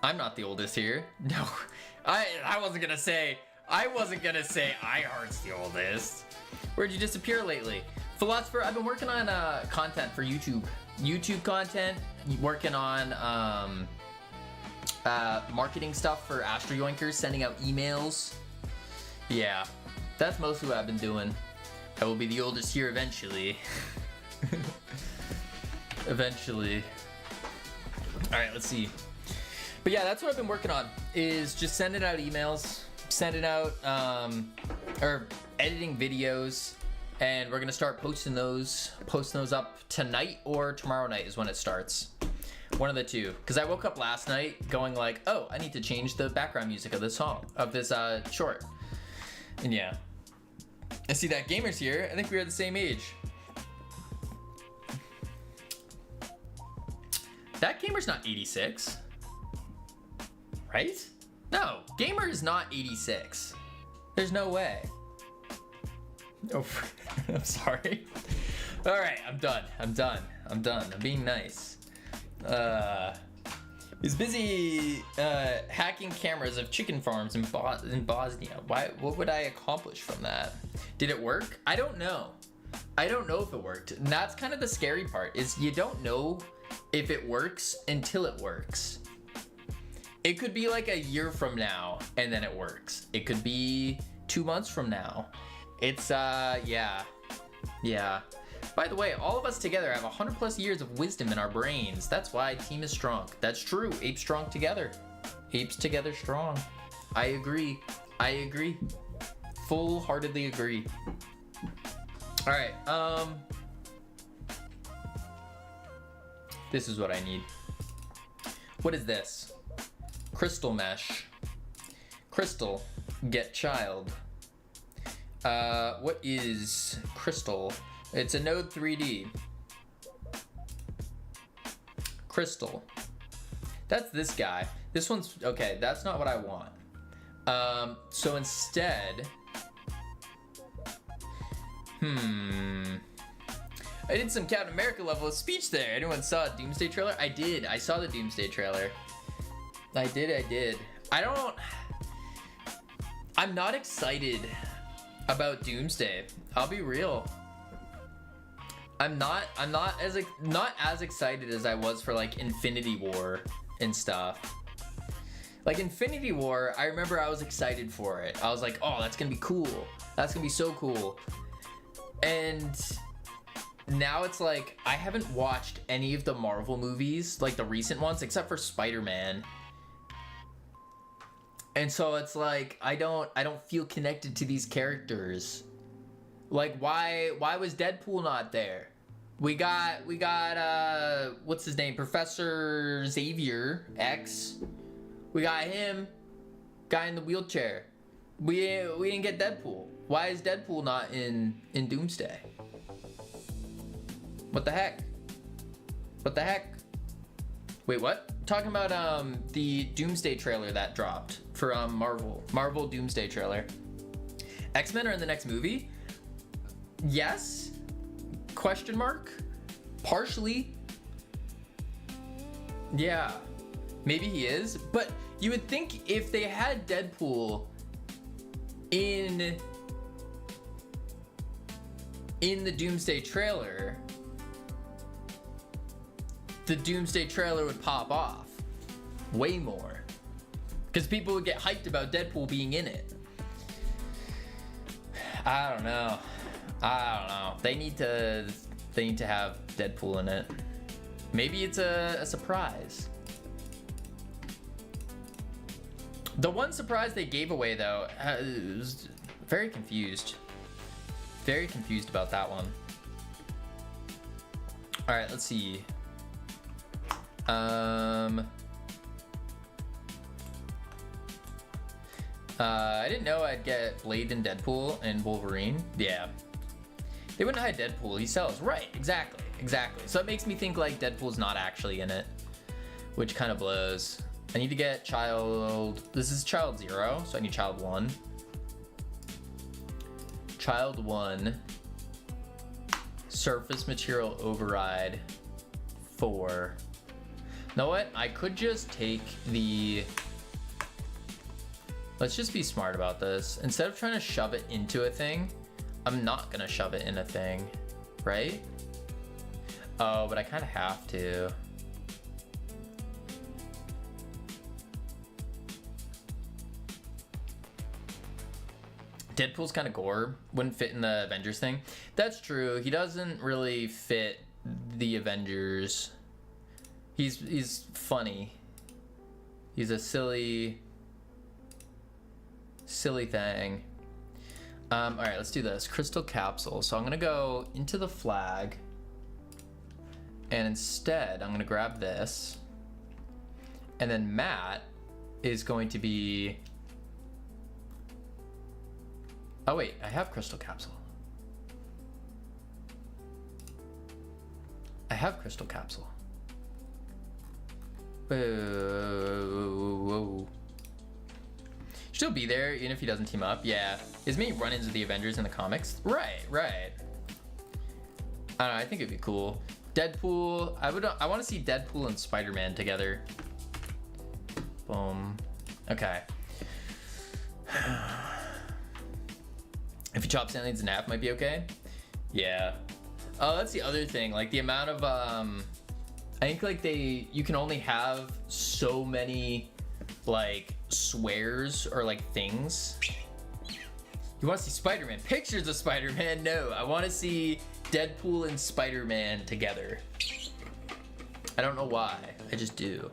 I'm not the oldest here. No, I wasn't gonna say iHeart's the oldest. Where'd you disappear lately? Philosopher, I've been working on content for YouTube. YouTube content, working on marketing stuff for Astro Yoinkers, sending out emails. Yeah, that's mostly what I've been doing. I will be the oldest here eventually. Eventually. Alright, let's see. But yeah, that's what I've been working on, is just sending out emails, or editing videos, and we're gonna start posting those up tonight or tomorrow night is when it starts. One of the two. Because I woke up last night going like, oh, I need to change the background music of this song, of this short. And yeah. I see that Gamer's here. I think we are the same age. That Gamer's not 86. Right? No, Gamer is not 86. There's no way. Oh, I'm sorry. All right, I'm done. I'm being nice. He's busy hacking cameras of chicken farms in Bosnia. What would I accomplish from that? Did it work? I don't know. I don't know if it worked. And that's kind of the scary part, is you don't know if it works until it works. It could be like a year from now and then it works. It could be 2 months from now. It's yeah. By the way, all of us together have 100+ years of wisdom in our brains. That's why team is strong. That's true. Apes strong together. Apes together strong. I agree. Full-heartedly agree. All right. This is what I need. What is this? Crystal mesh. Crystal. Get child. What is crystal? It's a Node 3D. Crystal. That's this guy. This one's, okay, that's not what I want. So instead, I did some Captain America level of speech there. Anyone saw a Doomsday trailer? I did. I saw the Doomsday trailer. I did. I'm not excited about Doomsday. I'll be real. I'm not as excited as I was for like Infinity War and stuff. Like Infinity War, I remember I was excited for it. I was like, oh, that's gonna be cool. That's gonna be so cool. And now it's like, I haven't watched any of the Marvel movies, like the recent ones, except for Spider-Man. And so it's like I don't feel connected to these characters. Like why was Deadpool not there? We got what's his name? Professor Xavier X. We got him, guy in the wheelchair. We didn't get Deadpool. Why is Deadpool not in Doomsday? What the heck? What the heck? Wait, what? I'm talking about the Doomsday trailer that dropped for Marvel Doomsday trailer. X-Men are in the next movie? Yes? Question mark? Partially. Yeah. Maybe he is, but you would think if they had Deadpool in the Doomsday trailer, the Doomsday trailer would pop off way more because people would get hyped about Deadpool being in it. I don't know. They need to have Deadpool in it. Maybe it's a surprise. The one surprise they gave away though, was very confused. Very confused about that one. All right, let's see. I didn't know I'd get Blade and Deadpool and Wolverine. Yeah. They wouldn't hide Deadpool, he sells. Right, exactly. So it makes me think like Deadpool's not actually in it, which kind of blows. I need to get this is child 0, so I need child 1. Child 1, surface material override 4. You know what? I could just take let's just be smart about this. Instead of trying to shove it into a thing, I'm not gonna shove it in a thing, right? Oh, but I kind of have to. Deadpool's kind of gore, wouldn't fit in the Avengers thing. That's true. He doesn't really fit the Avengers. He's funny. He's a silly thing. All right, let's do this. Crystal capsule. So I'm gonna go into the flag, and instead I'm gonna grab this, and then Matt is going to be. Oh wait, I have crystal capsule. Whoa. Still be there even if he doesn't team up. Yeah. His many run-ins with the Avengers in the comics. Right. I don't know, I think it'd be cool. Deadpool. I want to see Deadpool and Spider-Man together. Boom. Okay. If you chop Stanley's in half, might be okay. Yeah. Oh, that's the other thing. Like the amount of I think like you can only have so many like swears or like things. You want to see Spider-Man? Pictures of Spider-Man? No, I want to see Deadpool and Spider-Man together. I don't know why. I just do.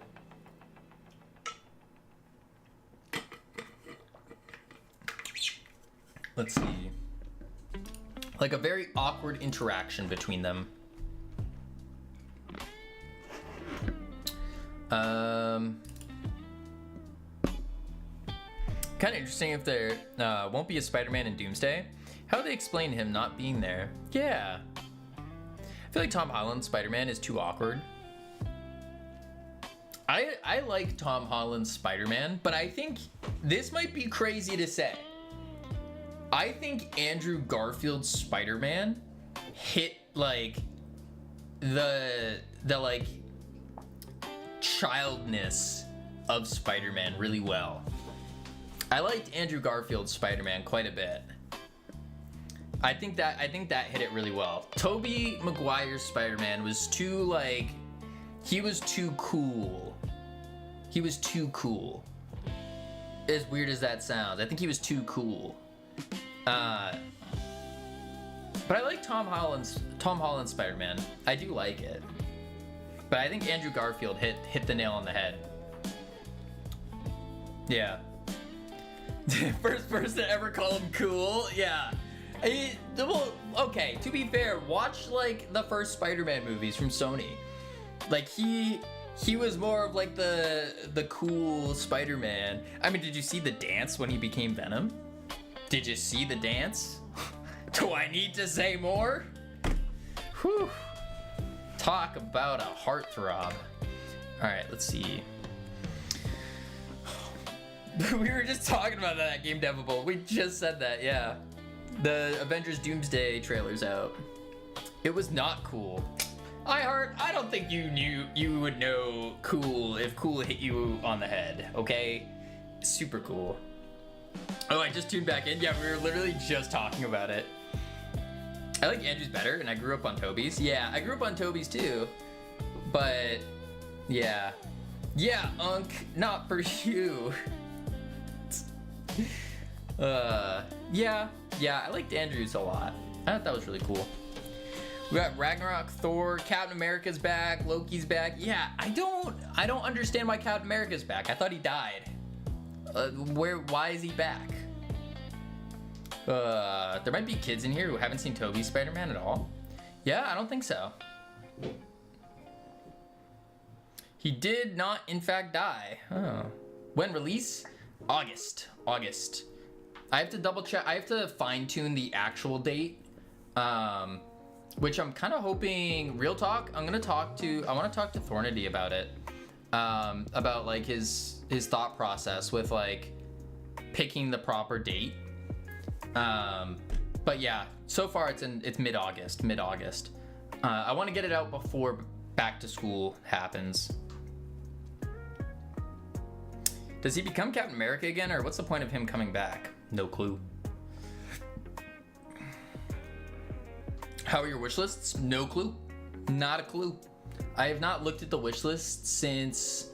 Let's see. Like a very awkward interaction between them. Kind of interesting if there won't be a Spider-Man in Doomsday. How do they explain him not being there? Yeah. I feel like Tom Holland's Spider-Man is too awkward. I like Tom Holland's Spider-Man, but I think this might be crazy to say. I think Andrew Garfield's Spider-Man hit like the like childness of Spider-Man really well. I liked Andrew Garfield's Spider-Man quite a bit. I think that hit it really well. Tobey Maguire's Spider-Man was too like, he was too cool. As weird as that sounds, I think he was too cool. But I like Tom Holland's Spider-Man. I do like it. But I think Andrew Garfield hit the nail on the head. Yeah. First person to ever call him cool. Yeah. Well, okay, to be fair, watch like the first Spider-Man movies from Sony. Like he was more of like the cool Spider-Man. I mean, did you see the dance when he became Venom? Did you see the dance? Do I need to say more? Whew. Talk about a heartthrob. All right, let's see. We were just talking about that at Game Devable. We just said that, yeah. The Avengers Doomsday trailer's out. It was not cool. I don't think you would know cool if cool hit you on the head, okay? Super cool. Oh, I just tuned back in. Yeah, we were literally just talking about it. I like Andrew's better, and I grew up on Toby's. Yeah, I grew up on Toby's too. But, yeah. Yeah, Unk, not for you. Yeah, I liked Andrew's a lot. I thought that was really cool. We got Ragnarok, Thor, Captain America's back, Loki's back. Yeah, I don't understand why Captain America's back. I thought he died. Why is he back? There might be kids in here who haven't seen Toby's Spider-Man at all. Yeah, I don't think so. He did not, in fact, die. Oh. When release? August. I have to double check. I have to fine tune the actual date. Which I'm kind of hoping, real talk, I want to talk to Thornity about it. About like his thought process with like picking the proper date. But yeah, so far it's mid-August. I want to get it out before back to school happens. Does he become Captain America again, or what's the point of him coming back? No clue. How are your wish lists? No clue. Not a clue. I have not looked at the wish list since,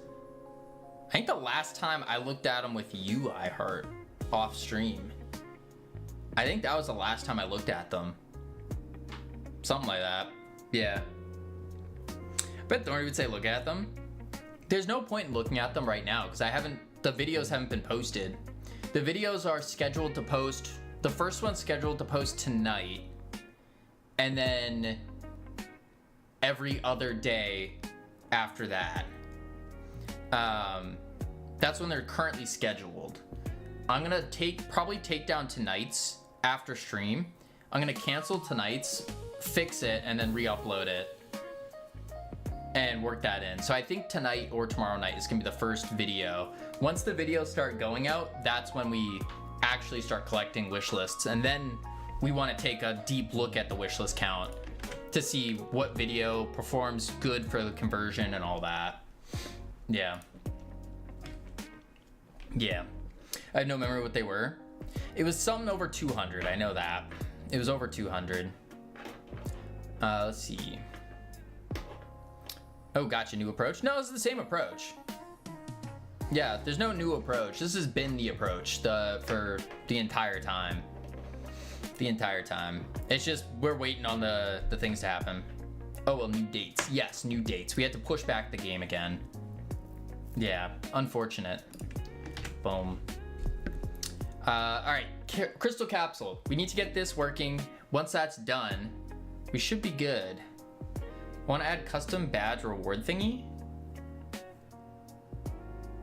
I think the last time I looked at them with you, iHeart, off stream. I think that was the last time I looked at them. Something like that. Yeah. I bet Thorny would say look at them. There's no point in looking at them right now because the videos haven't been posted. The videos are scheduled to post, the first one's scheduled to post tonight, and then every other day after that. That's when they're currently scheduled. I'm gonna probably take down tonight's after stream. I'm gonna cancel tonight's, fix it, and then re-upload it and work that in. So I think tonight or tomorrow night is gonna be the first video. Once the videos start going out, that's when we actually start collecting wish lists, and then we want to take a deep look at the wish list count to see what video performs good for the conversion and all that. Yeah. I have no memory what they were. It was something over 200, I know that. It was over 200. Let's see. Oh, gotcha, new approach? No, it's the same approach. Yeah, there's no new approach. This has been the approach for the entire time. It's just we're waiting on the things to happen. Oh, well, new dates. Yes, new dates. We had to push back the game again. Yeah, unfortunate. Boom. All right, Crystal Capsule. We need to get this working. Once that's done, we should be good. Want to add custom badge reward thingy?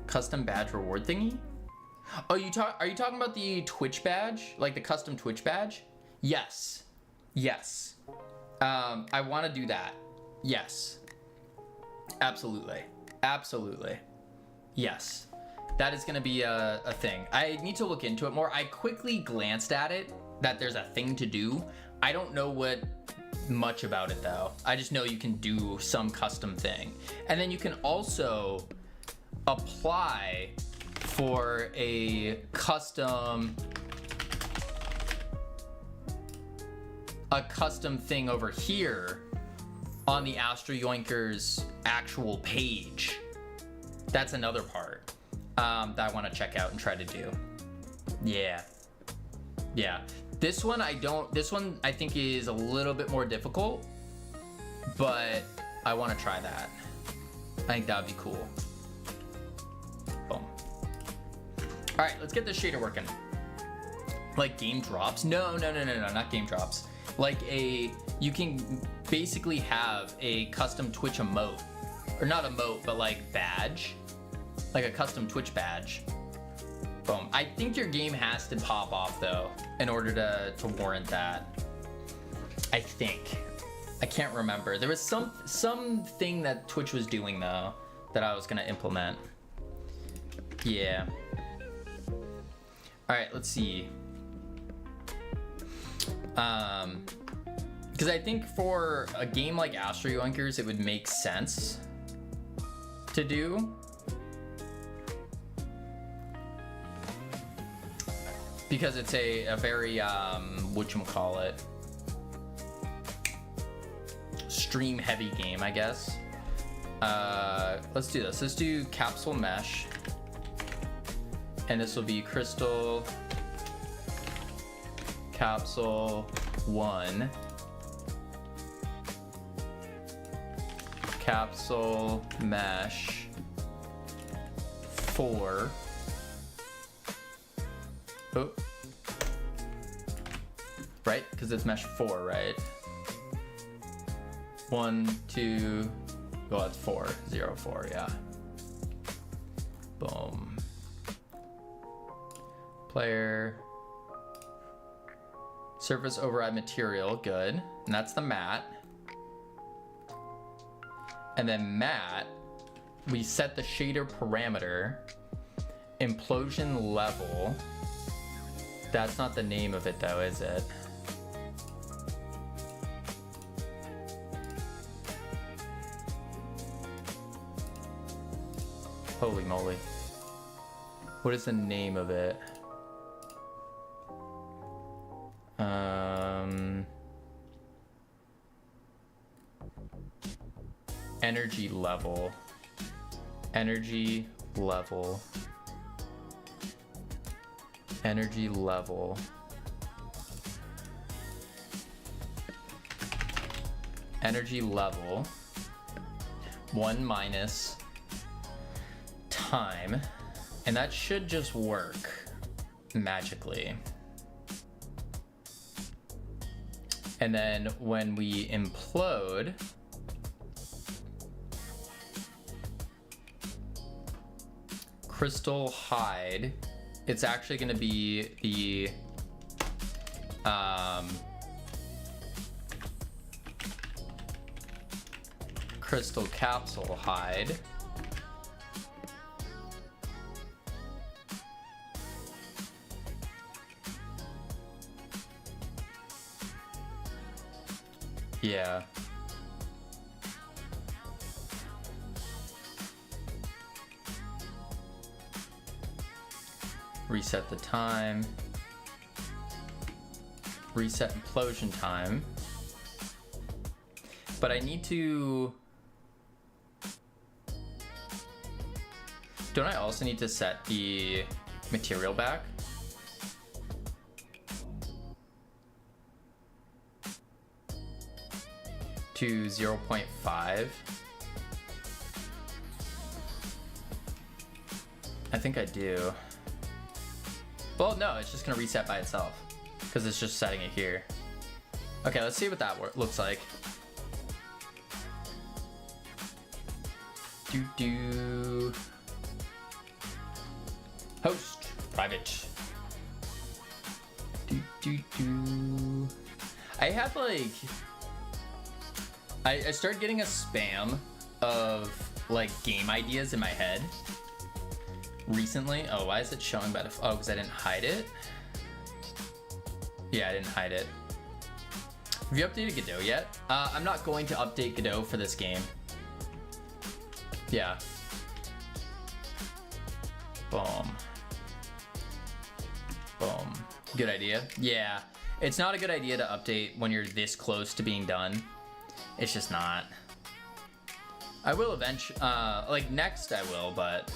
Custom badge reward thingy? Oh, are you talking about the Twitch badge? Like the custom Twitch badge? Yes. I want to do that. Yes. Absolutely. Yes. That is going to be a thing. I need to look into it more. I quickly glanced at it, that there's a thing to do. I don't know what much about it though. I just know you can do some custom thing. And then you can also apply for a custom thing over here on the Astro Yoinkers actual page. That's another part that I want to check out and try to do. Yeah. This one I think is a little bit more difficult, but I want to try that. I think that would be cool. Boom. All right, let's get this shader working. Like game drops? No, not game drops. Like you can basically have a custom Twitch emote, or not emote, but like badge, like a custom Twitch badge. Boom. I think your game has to pop off though in order to warrant that. I think. I can't remember. There was something that Twitch was doing though that I was gonna implement. Yeah. All right, let's see. Because I think for a game like Astro Yoinkers, it would make sense to do. Because it's a very, whatchamacallit, stream heavy game, I guess. Let's do this. Let's do capsule mesh. And this will be crystal capsule 1, capsule mesh 4. Oh. Right? Because it's mesh 4, right? 1, 2, well, that's 4, 0, 4, yeah. Boom. Player. Surface override material, good. And that's the mat. And then mat, we set the shader parameter, implosion level. That's not the name of it though, is it? Holy moly. What is the name of it? Energy level. Energy level. Energy level. Energy level. 1 minus time. And that should just work magically. And then when we implode, crystal hide, it's actually going to be the crystal capsule hide. Yeah. Reset the time. Reset implosion time. But I need to... Don't I also need to set the material back? To 0.5. I think I do. Well, no, it's just gonna reset by itself because it's just setting it here. Okay, let's see what that looks like. Host private. I have like. I started getting a spam of like game ideas in my head recently. Oh, why is it showing by default? Oh, because I didn't hide it. Yeah, I didn't hide it. Have you updated Godot yet? I'm not going to update Godot for this game. Yeah. Boom. Boom. Good idea. Yeah. It's not a good idea to update when you're this close to being done. It's just not. I will eventually, like next I will, but.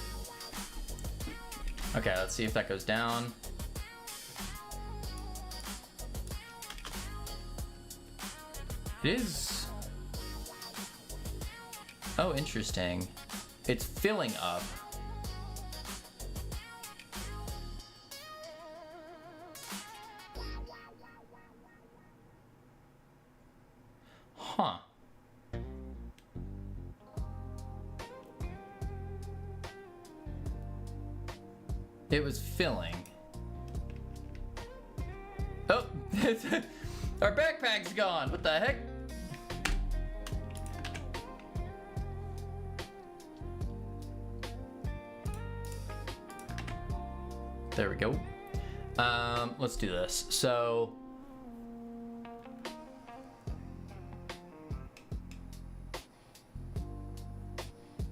Okay, let's see if that goes down. It is. Oh, interesting. It's filling up. It was filling. Oh, our backpack's gone. What the heck? There we go. Let's do this. So,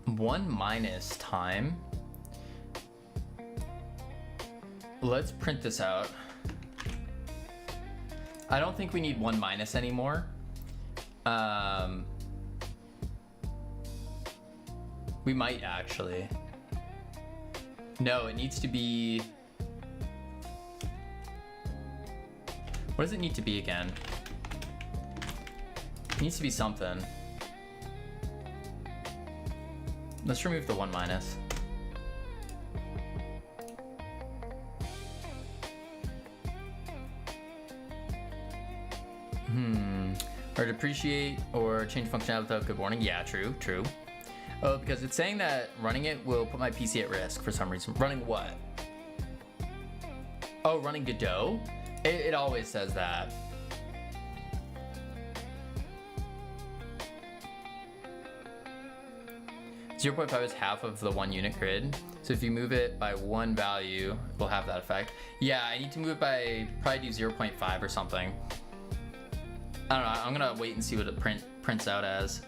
one minus time. Let's print this out. I don't think we need one minus anymore. We might actually. No, it needs to be. What does it need to be again? It needs to be something. Let's remove the one minus. Or depreciate or change functionality without good warning. Yeah, true. Oh, because it's saying that running it will put my PC at risk for some reason. Running what? Oh, running Godot? It always says that. .5 is half of the 1 unit grid. So if you move it by one value, it will have that effect. Yeah, I need to move it by, probably do 0.5 or something. I don't know, I'm gonna wait and see what it prints out as.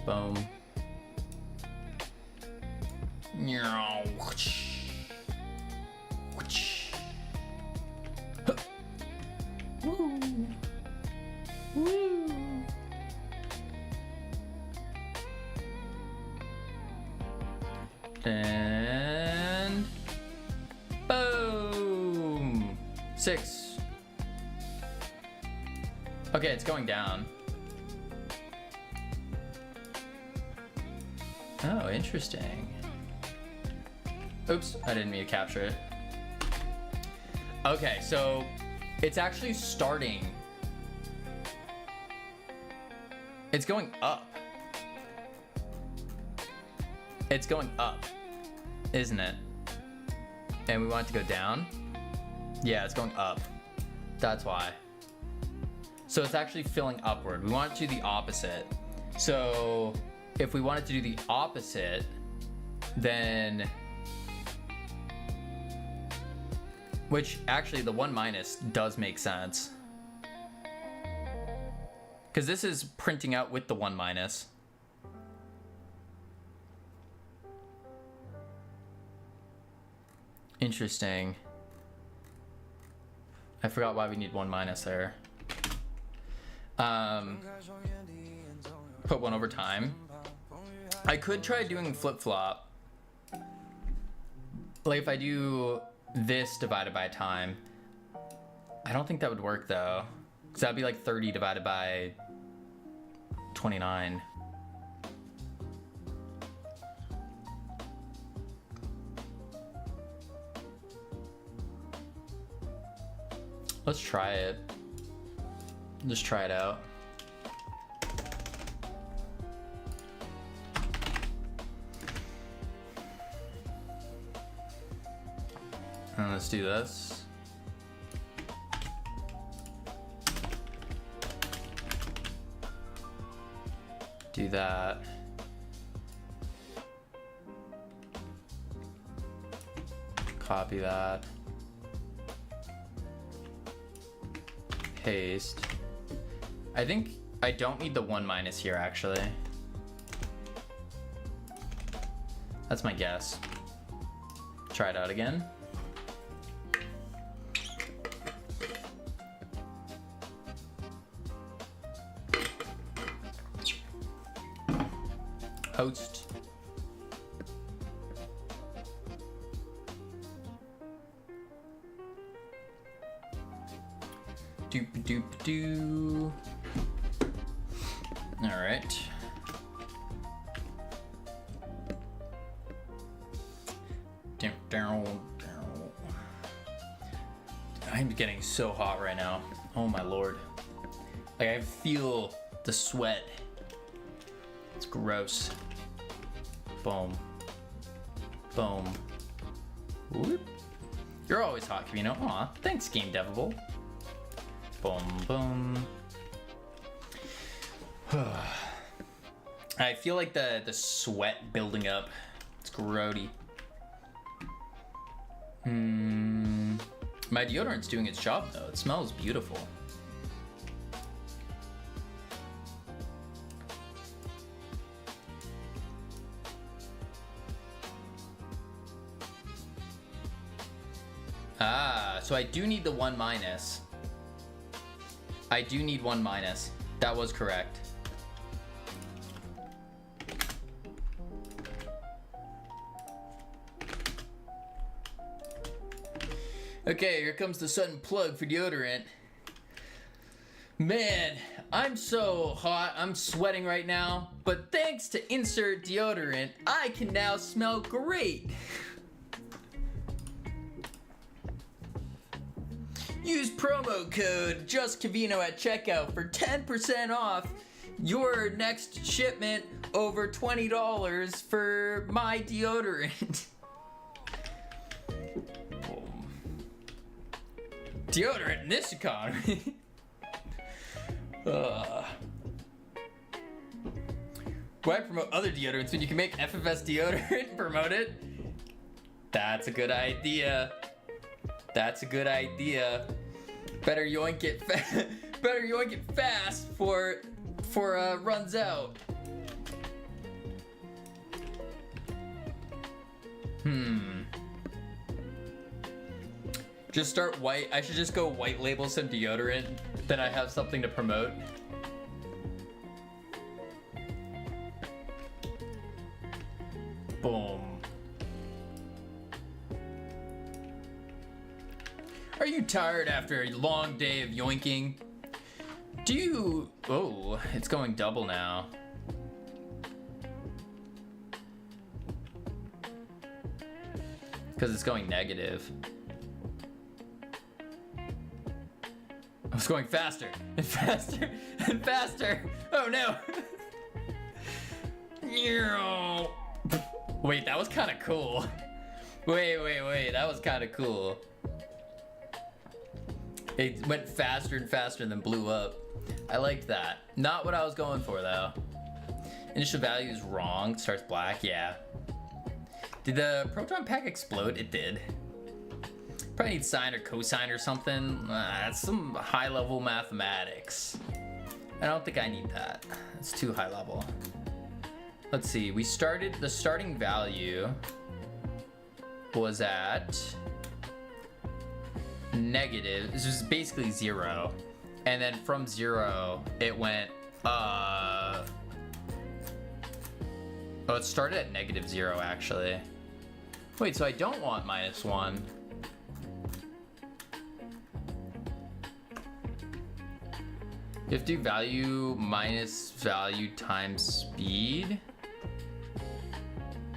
Boom. Woo. Woo. And boom. 6. Okay, it's going down. Oh, interesting. Oops, I didn't mean to capture it. Okay, so it's actually starting. It's going up. It's going up, isn't it? And we want it to go down? Yeah, it's going up. That's why. So it's actually filling upward. We want it to do the opposite. So if we wanted to do the opposite, then, which actually the 1 minus does make sense. Because this is printing out with the 1 minus. Interesting. I forgot why we need 1 minus there. Put 1 over time. I could try doing flip-flop. Like if I do this divided by time. I don't think that would work though. Because that'd be like 30 divided by 29. Let's try it. Just try it out. And let's do this. Do that. Copy that. Paste. I think I don't need the 1 minus here actually. That's my guess. Try it out again. Host. Doop doop doo. All right. I'm getting so hot right now. Oh my lord. Like I feel the sweat. It's gross. Boom. Boom. Whoop. You're always hot, Camino. Aw, thanks, Game Devable. Boom, boom. I feel like the sweat building up. It's grody. My deodorant's doing its job though. It smells beautiful. Ah, so I do need the 1 minus. I do need 1 minus. That was correct. Okay, here comes the sudden plug for deodorant. Man, I'm so hot, I'm sweating right now, but thanks to insert deodorant, I can now smell great. Use promo code JustCavino at checkout for 10% off your next shipment over $20 for my deodorant. Deodorant in this economy. Why promote other deodorants when you can make FFS deodorant and promote it? That's a good idea. That's a good idea. Better yoink it better yoink it fast before runs out. Just start white. I should just go white label some deodorant. Then I have something to promote. Boom. Are you tired after a long day of yoinking? Do you... Oh, it's going double now. Because it's going negative. I was going faster and faster and faster. Oh no. Wait, that was kind of cool. Wait, that was kind of cool. It went faster and faster and then blew up. I liked that. Not what I was going for though. Initial value is wrong. It starts black, yeah. Did the proton pack explode? It did. Probably need sine or cosine or something. That's some high level mathematics. I don't think I need that. It's too high level. Let's see, we started, the starting value was at negative, this was basically 0. And then from 0, it went, oh, it started at -0 actually. Wait, so I don't want -1. You have to do value minus value times speed.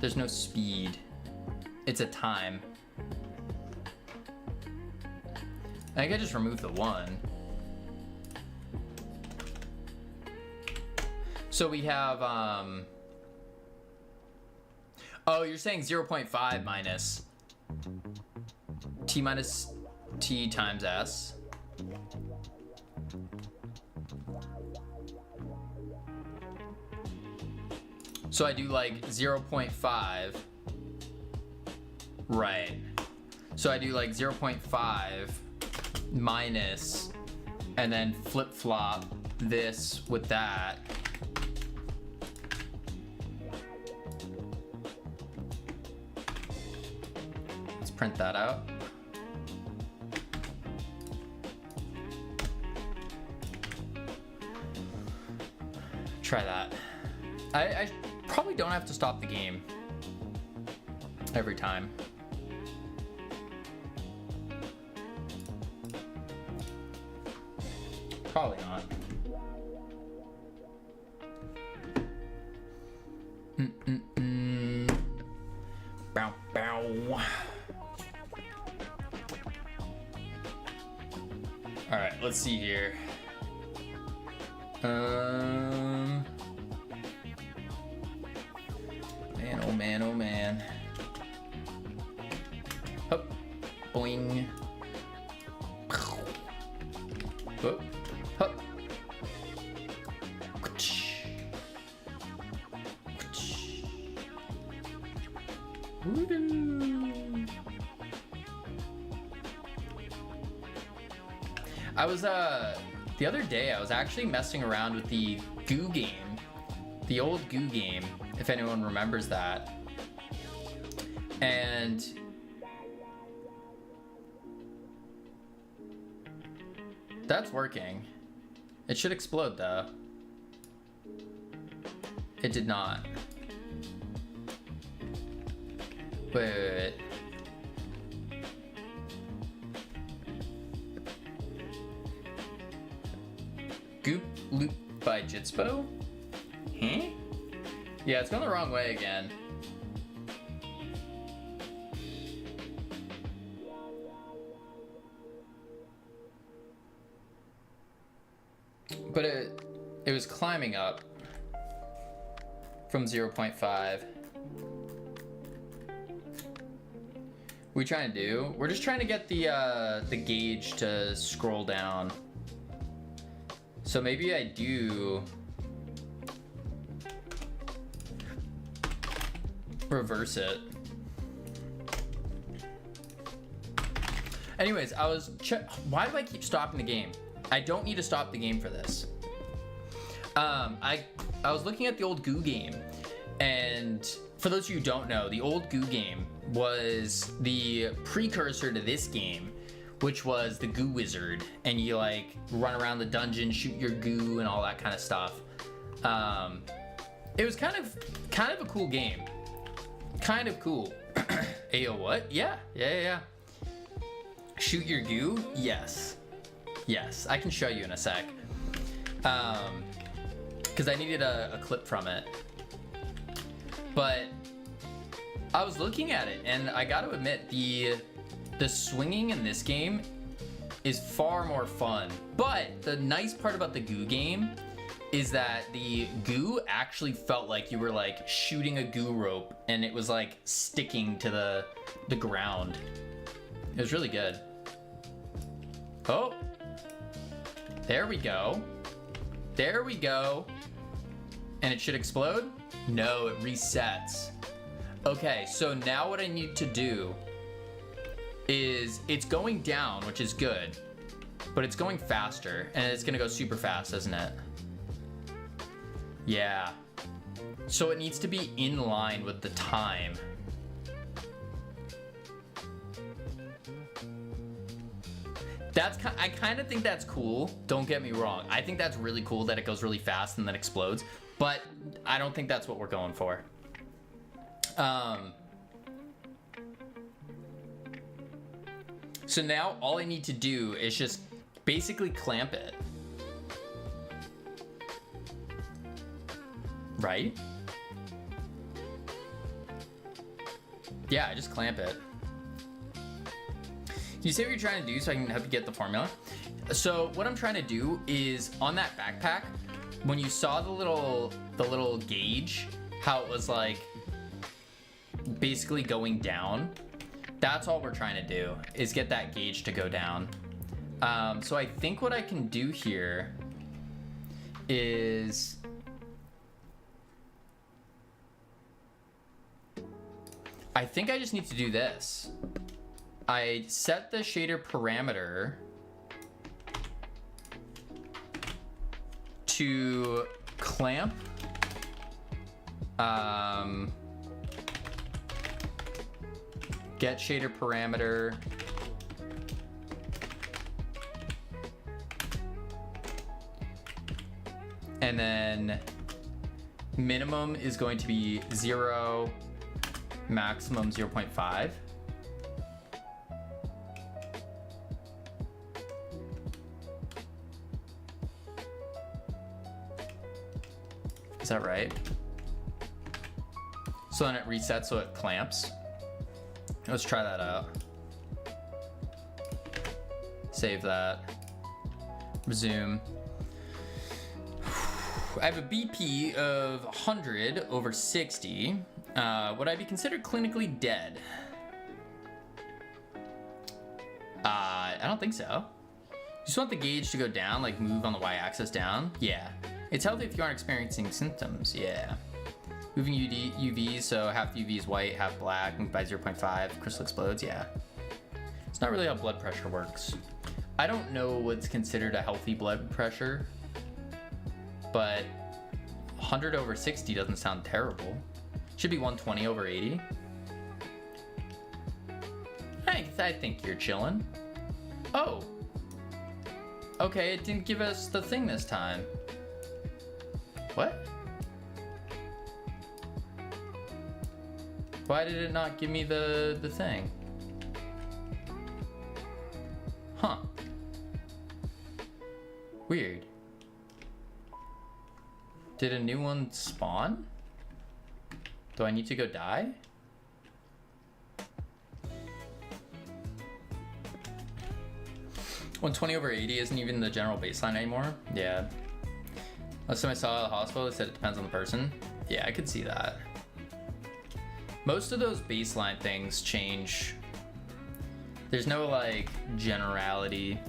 There's no speed. It's a time. I think I just removed the 1. So we have, oh, you're saying 0.5 minus t minus t times s. So I do like 0.5, right. So I do like 0.5 minus, and then flip-flop this with that. Let's print that out. Try that. I probably don't have to stop the game every time. Probably not. Bow, bow. All right, let's see here. Man, oh man, oh man. Hup. Boing. Hup. Hup. Woo-doo. I was the other day I was actually messing around with the Goo game. The old Goo game, if anyone remembers that. And that's working. It should explode though. It did not. Wait. Goop Loop by Jitspo? Huh? Yeah, it's going the wrong way again. But it was climbing up from 0.5. We trying to do? We're just trying to get the gauge to scroll down. So maybe I do reverse it. Anyways, why do I keep stopping the game? I don't need to stop the game for this. I was looking at the old Goo game, and for those of you who don't know, the old Goo game was the precursor to this game, which was the Goo Wizard, and you like run around the dungeon, shoot your goo, and all that kind of stuff. It was kind of a cool game, kind of cool. Ayo, what? Yeah. Shoot your goo? Yes, I can show you in a sec. Because I needed a clip from it. But I was looking at it, and I got to admit, the swinging in this game is far more fun. But the nice part about the Goo game is that the goo actually felt like you were like shooting a goo rope, and it was like sticking to the ground. It was really good. Oh, there we go. There we go. And it should explode? No, it resets. Okay, so now what I need to do is, it's going down, which is good, but it's going faster, and it's gonna go super fast, isn't it? Yeah. So it needs to be in line with the time. I kind of think that's cool. Don't get me wrong. I think that's really cool that it goes really fast and then explodes, but I don't think that's what we're going for. So now all I need to do is just basically clamp it. Right? Yeah, I just clamp it. Can you say what you're trying to do so I can help you get the formula? So what I'm trying to do is, on that backpack, when you saw the little gauge, how it was like basically going down, that's all we're trying to do, is get that gauge to go down. So I think what I can do here is, I think I just need to do this. I set the shader parameter to clamp get shader parameter and then minimum is going to be 0, maximum 0.5. Is that right? So then it resets so it clamps. Let's try that out. Save that. Resume. I have a BP of 100 over 60. Would I be considered clinically dead? I don't think so. You just want the gauge to go down, like move on the y-axis down? Yeah. It's healthy if you aren't experiencing symptoms, yeah. Moving UV, so half the UV is white, half black, moved by 0.5, crystal explodes, yeah. It's not really how blood pressure works. I don't know what's considered a healthy blood pressure, but 100 over 60 doesn't sound terrible. Should be 120 over 80. I think you're chilling. Oh. Okay, it didn't give us the thing this time. What? Why did it not give me the thing? Huh. Weird. Did a new one spawn? Do I need to go die? 120 over 80 isn't even the general baseline anymore. Yeah. Last time I saw at the hospital, they said it depends on the person. Yeah, I could see that. Most of those baseline things change. There's no like generality.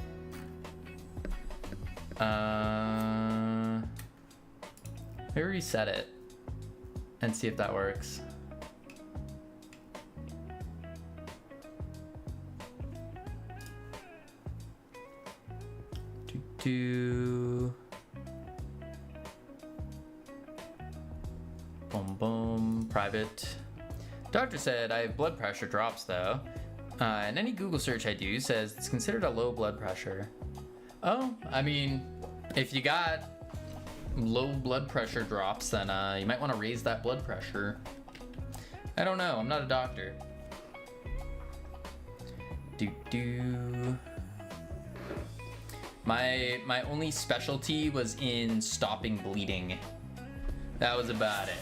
Maybe reset it and see if that works. Boom, boom, private. Doctor said I have blood pressure drops though. And any Google search I do says it's considered a low blood pressure. Oh, I mean, if you got low blood pressure drops, then you might want to raise that blood pressure. I don't know, I'm not a doctor. My only specialty was in stopping bleeding. That was about it.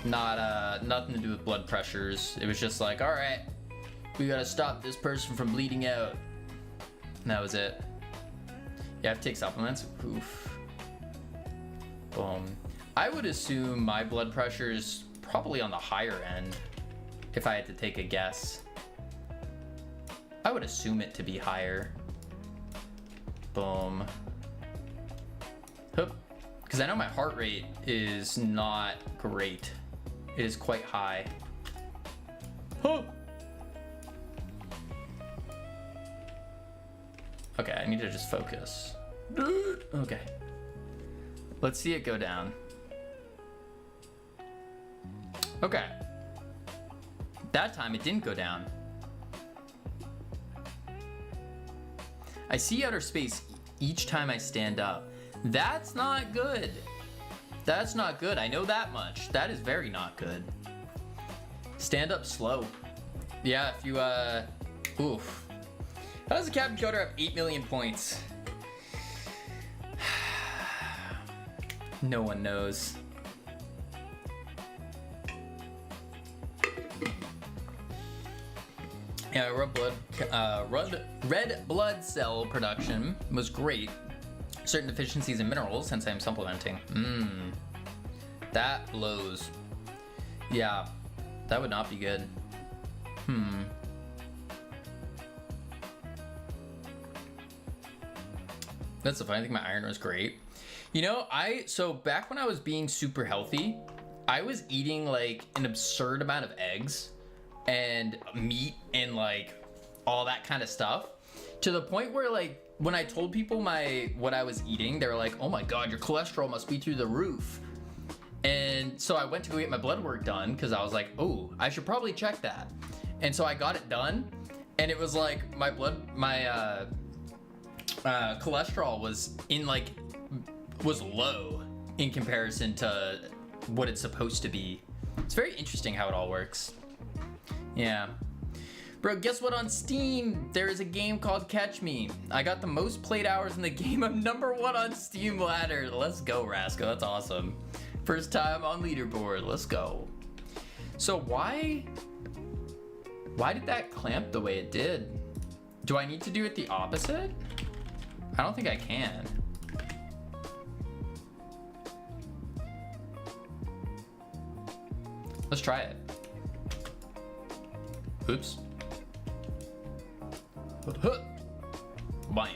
Not nothing to do with blood pressures. It was just like, all right, we gotta stop this person from bleeding out. And that was it. Yeah, I have to take supplements. Oof. Boom. I would assume my blood pressure is probably on the higher end, if I had to take a guess. I would assume it to be higher. Boom. Hup. Because I know my heart rate is not great. It is quite high. Huh. Okay, I need to just focus. Okay. Let's see it go down. Okay. That time it didn't go down. I see outer space each time I stand up. That's not good. That's not good. I know that much. That is very not good. Stand up slow. Yeah, if you, oof. How does the Captain Coder have 8 million points? No one knows. Yeah, red blood cell production was great. Certain deficiencies in minerals, hence I'm supplementing. That blows. Yeah, that would not be good. That's the funny thing, my iron was great. You know, so back when I was being super healthy, I was eating like an absurd amount of eggs and meat and like all that kind of stuff, to the point where like when I told people what I was eating, they were like, oh my god, your cholesterol must be through the roof. And so I went to go get my blood work done because I was like, oh, I should probably check that. And so I got it done, and it was like my cholesterol was low in comparison to what it's supposed to be. It's very interesting how it all works. Yeah. Bro, guess what? On Steam, there is a game called Catch Me. I got the most played hours in the game. I'm #1 on Steam ladder. Let's go, Rasco. That's awesome. First time on leaderboard. Let's go. So why did that clamp the way it did? Do I need to do it the opposite? I don't think I can. Let's try it. Oops. Bam.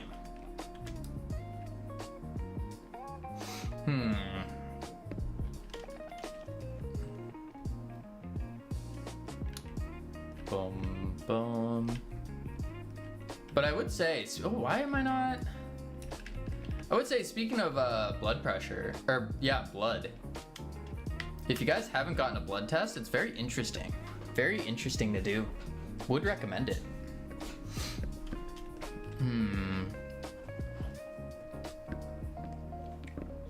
Boom, boom. But I would say, oh, why am I not? I would say, speaking of blood pressure, or yeah, blood. If you guys haven't gotten a blood test, it's very interesting. Very interesting to do. Would recommend it.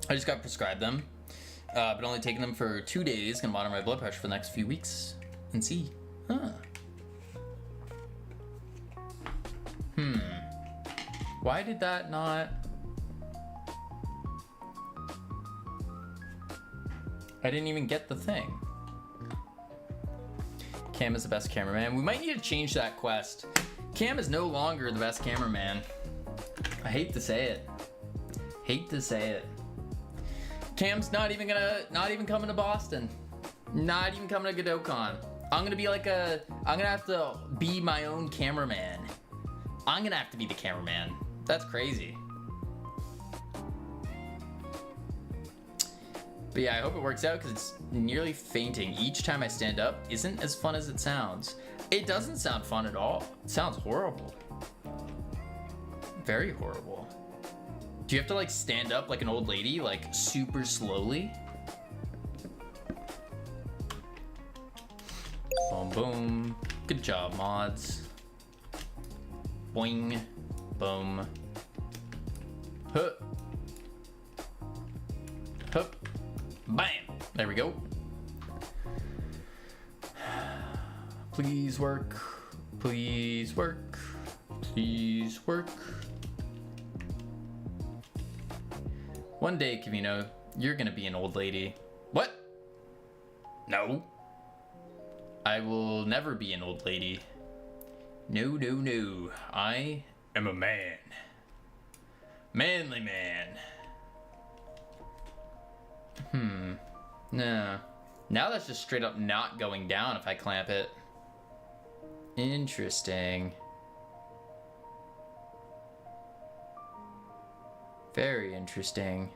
I just got prescribed them, but only taking them for 2 days. Gonna monitor my blood pressure for the next few weeks and see. Why did that not? I didn't even get the thing. Cam is the best cameraman. We might need to change that quest. Cam is no longer the best cameraman. I hate to say it. Hate to say it. Cam's not even coming to Boston. Not even coming to GodotCon. I'm gonna have to be my own cameraman. I'm gonna have to be the cameraman. That's crazy. But yeah, I hope it works out because it's nearly fainting. Each time I stand up isn't as fun as it sounds. It doesn't sound fun at all. It sounds horrible. Very horrible. Do you have to like stand up like an old lady, like super slowly? Boom, boom. Good job, mods. Boing. Boom. Huh. Hup. Bam! There we go. Please work. Please work. Please work. One day, Kavino, you're gonna be an old lady. What? No. I will never be an old lady. No, no, no. I am a man. Manly man. No. Now that's just straight up not going down if I clamp it. Interesting. Very interesting.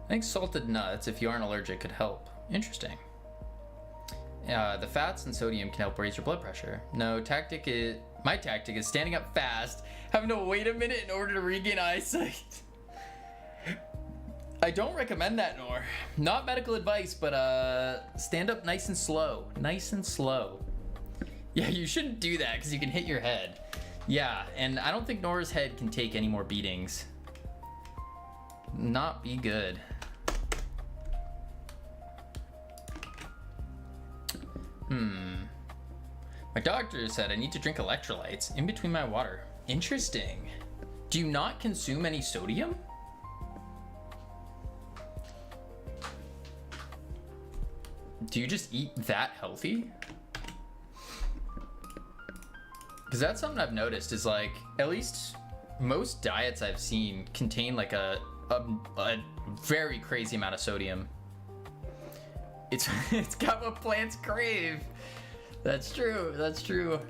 I think salted nuts, if you aren't allergic, could help. Interesting. The fats and sodium can help raise your blood pressure. No, my tactic is standing up fast, having to wait a minute in order to regain eyesight. I don't recommend that, Nor. Not medical advice, but stand up nice and slow. Nice and slow. Yeah, you shouldn't do that because you can hit your head. Yeah, and I don't think Nora's head can take any more beatings. Not be good. My doctor said I need to drink electrolytes in between my water. Interesting. Do you not consume any sodium? Do you just eat that healthy? Because that's something I've noticed is like, at least most diets I've seen contain like a very crazy amount of sodium. It's got what plants crave. That's true. That's true.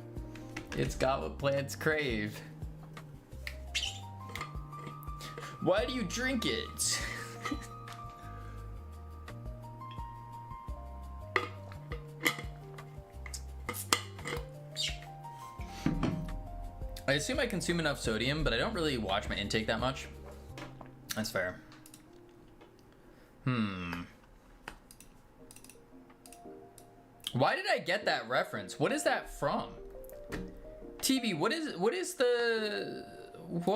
It's got what plants crave. Why do you drink it? I assume I consume enough sodium, but I don't really watch my intake that much. That's fair. Why did I get that reference? What is that from? TV, what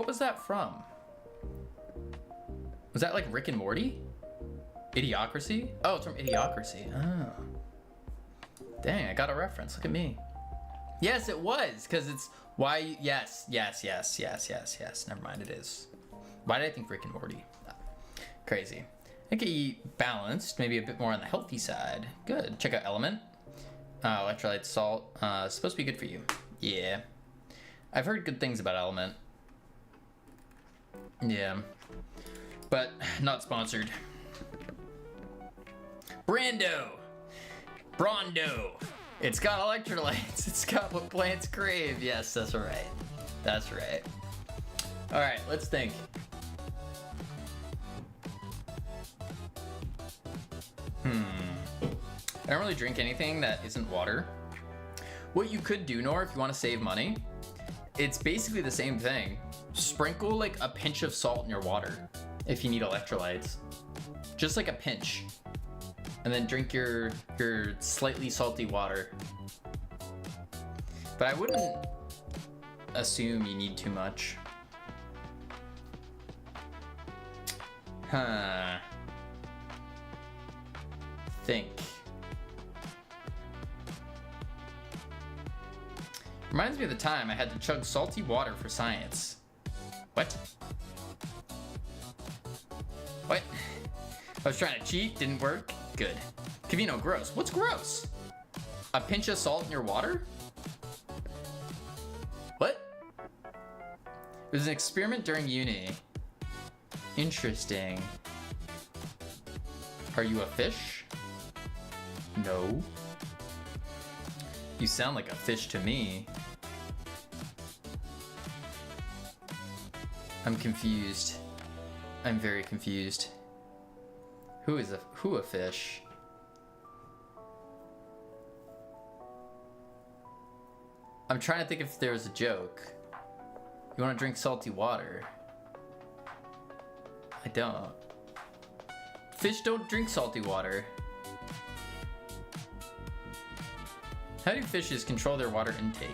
was that from? Was that like Rick and Morty? Idiocracy? Oh, it's from Idiocracy. Oh. Dang, I got a reference. Look at me. Yes, it was, because it's why. Yes. Never mind, it is. Why did I think Rick and Morty? Crazy. I could eat balanced, maybe a bit more on the healthy side. Good. Check out Element. Electrolyte salt. Supposed to be good for you. Yeah. I've heard good things about Element. Yeah. But not sponsored. Brando! It's got electrolytes. It's got what plants crave. Yes, that's right. That's right. All right, let's think. I don't really drink anything that isn't water. What you could do, Nor, if you want to save money, it's basically the same thing. Sprinkle like a pinch of salt in your water if you need electrolytes. Just like a pinch. And then drink your slightly salty water. But I wouldn't assume you need too much. Think. Reminds me of the time I had to chug salty water for science. What? I was trying to cheat, didn't work. Good. Kavino, gross. What's gross? A pinch of salt in your water? What? It was an experiment during uni. Interesting. Are you a fish? No. You sound like a fish to me. I'm confused. I'm very confused. Who a fish? I'm trying to think if there's a joke. You want to drink salty water? I don't. Fish don't drink salty water. How do fishes control their water intake?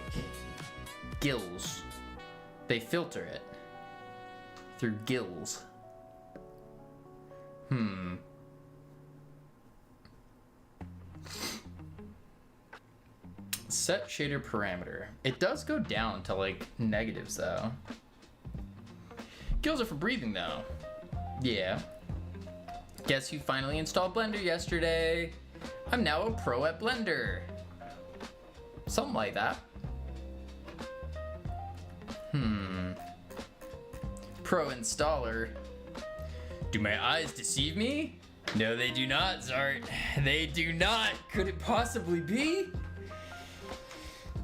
Gills. They filter it through gills. Set shader parameter. It does go down to like negatives though. Gills are for breathing though. Yeah. Guess who finally installed Blender yesterday? I'm now a pro at Blender. Something like that. Pro installer. Do my eyes deceive me? No, they do not, Zart. They do not. Could it possibly be?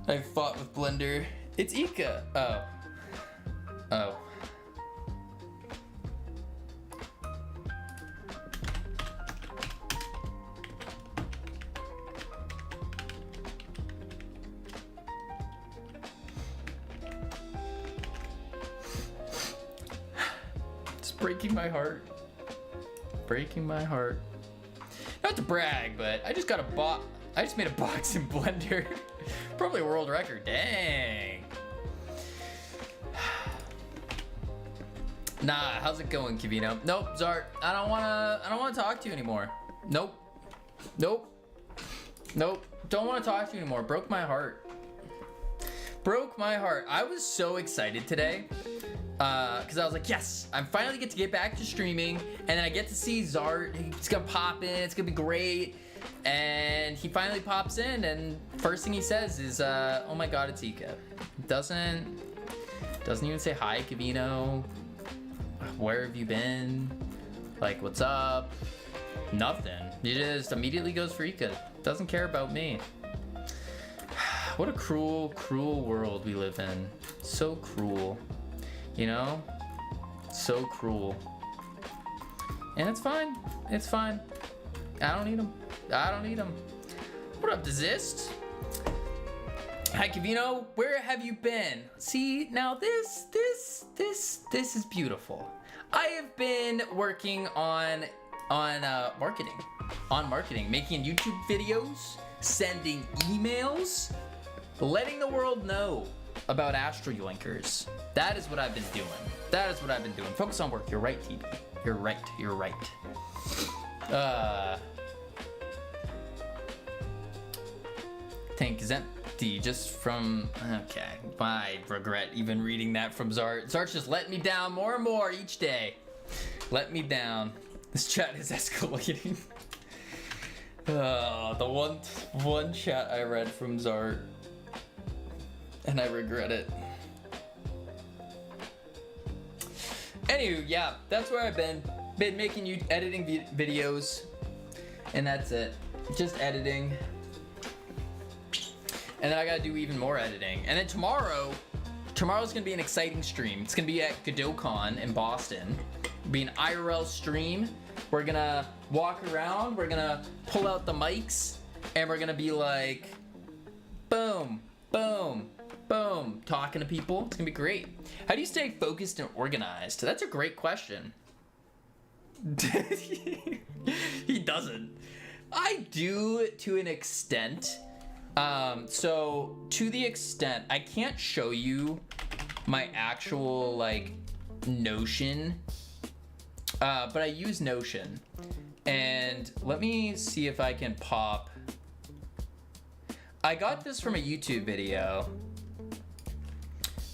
I've fought with Blender. It's Ika. Oh. It's breaking my heart. Breaking my heart. Not to brag, but I just made a box in Blender. Probably a world record. Dang. Nah, how's it going, Kavino? Nope, Zart. I don't wanna talk to you anymore. Nope. Don't wanna talk to you anymore. Broke my heart. I was so excited today. Because I was like, yes, I'm finally get to get back to streaming, and then I get to see Zart. He's gonna pop in. It's gonna be great. And he finally pops in, and first thing he says is, "Oh my God, it's Ika." Doesn't even say hi, Kavino. Where have you been? Like, what's up? Nothing. He just immediately goes for Ika. Doesn't care about me. What a cruel, cruel world we live in. So cruel. You know? So cruel. And it's fine. It's fine. I don't need him. What up, Desist? Hi, Kavino. Where have you been? See, now this is beautiful. I have been working on marketing, making YouTube videos, sending emails, letting the world know about Astro Yoinkers. That is what I've been doing. Focus on work. You're right, TB. You're right. Tank is empty just from... Okay. I regret even reading that from Zart. Zart's just letting me down more and more each day. Let me down. This chat is escalating. The one chat I read from Zart. And I regret it. Anywho, yeah, that's where I've been making you editing videos, and that's it. Just editing. And then I gotta do even more editing. And then tomorrow's gonna be an exciting stream. It's gonna be at GodotCon in Boston. It'll be an IRL stream. We're gonna walk around, we're gonna pull out the mics, and we're gonna be like, boom, boom, boom, talking to people. It's gonna be great. How do you stay focused and organized? That's a great question. He doesn't. I do to an extent. So to the extent, I can't show you my actual like Notion, but I use Notion, and let me see if I can pop. I got this from a YouTube video.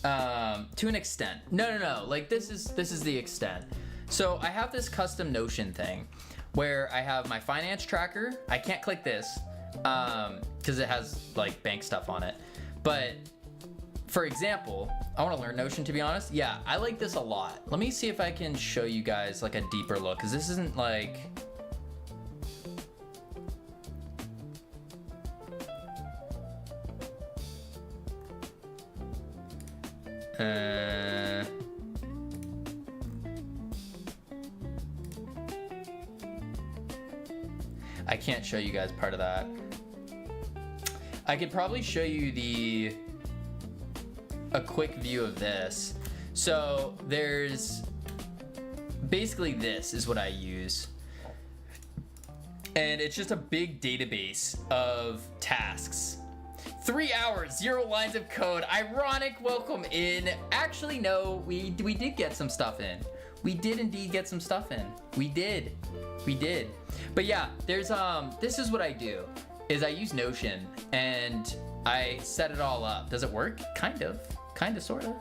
To an extent. No. Like this is the extent. So I have this custom Notion thing where I have my finance tracker. I can't click this because it has like bank stuff on it. But for example, I want to learn Notion, to be honest. Yeah, I like this a lot. Let me see if I can show you guys like a deeper look, because this isn't like... I can't show you guys part of that. I could probably show you a quick view of this. So there's basically, this is what I use. And it's just a big database of tasks. 3 hours, 0 lines of code. Ironic welcome in. Actually, no, we did get some stuff in. We did indeed get some stuff in. We did. But yeah, there's this is what I do, is I use Notion and I set it all up. Does it work? Kind of, sorta.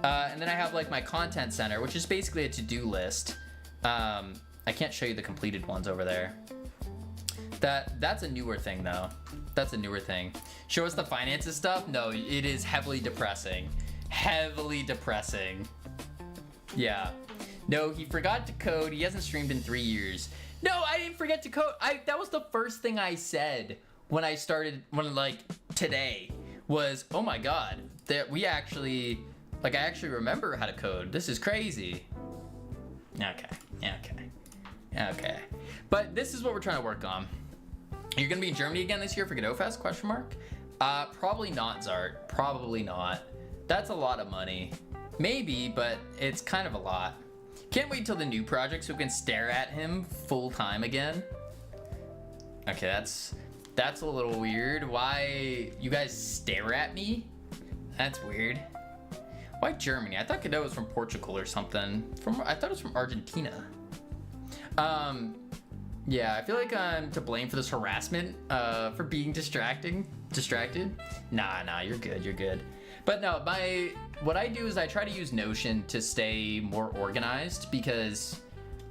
And then I have like my content center, which is basically a to-do list. I can't show you the completed ones over there. That's a newer thing though. That's a newer thing. Show us the finances stuff? No, it is heavily depressing. Heavily depressing. Yeah. No, he forgot to code. He hasn't streamed in 3 years. No, I didn't forget to code. That was the first thing I said when I started, today, was, oh my god, that we actually, I actually remember how to code. This is crazy. Okay. But this is what we're trying to work on. You're gonna be in Germany again this year for Godot Fest, question mark? Probably not, Zart. Probably not. That's a lot of money. Maybe, but it's kind of a lot. Can't wait till the new project so we can stare at him full time again. Okay, that's a little weird. Why you guys stare at me? That's weird. Why Germany? I thought Godot was from Portugal or something. I thought it was from Argentina. Yeah, I feel like I'm to blame for this harassment, for being distracted. Nah, you're good. But no, what I do is I try to use Notion to stay more organized, because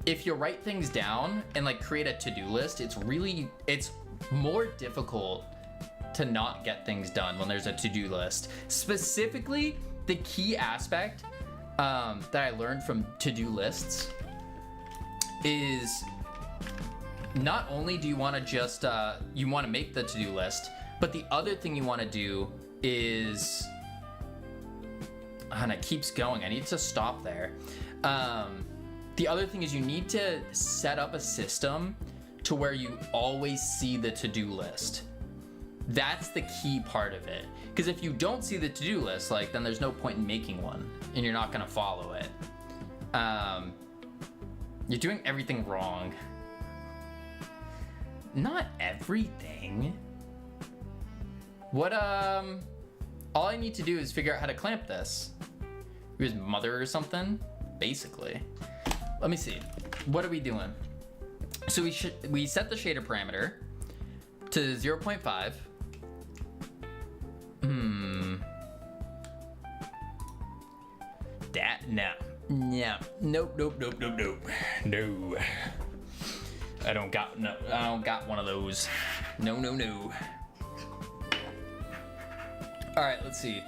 if you write things down and create a to-do list, it's more difficult to not get things done when there's a to-do list. Specifically, the key aspect that I learned from to-do lists is not only do you want to just you want to make the to-do list, but the other thing you want to do is, and it keeps going, I need to stop there. The other thing is you need to set up a system to where you always see the to-do list. That's the key part of it, because if you don't see the to-do list, then there's no point in making one and you're not going to follow it. You're doing everything wrong. Not everything. What all I need to do is figure out how to clamp this. His mother or something, basically. Let me see. What are we doing? So we set the shader parameter to 0.5. Nope. No. I don't got one of those. No. All right, let's see.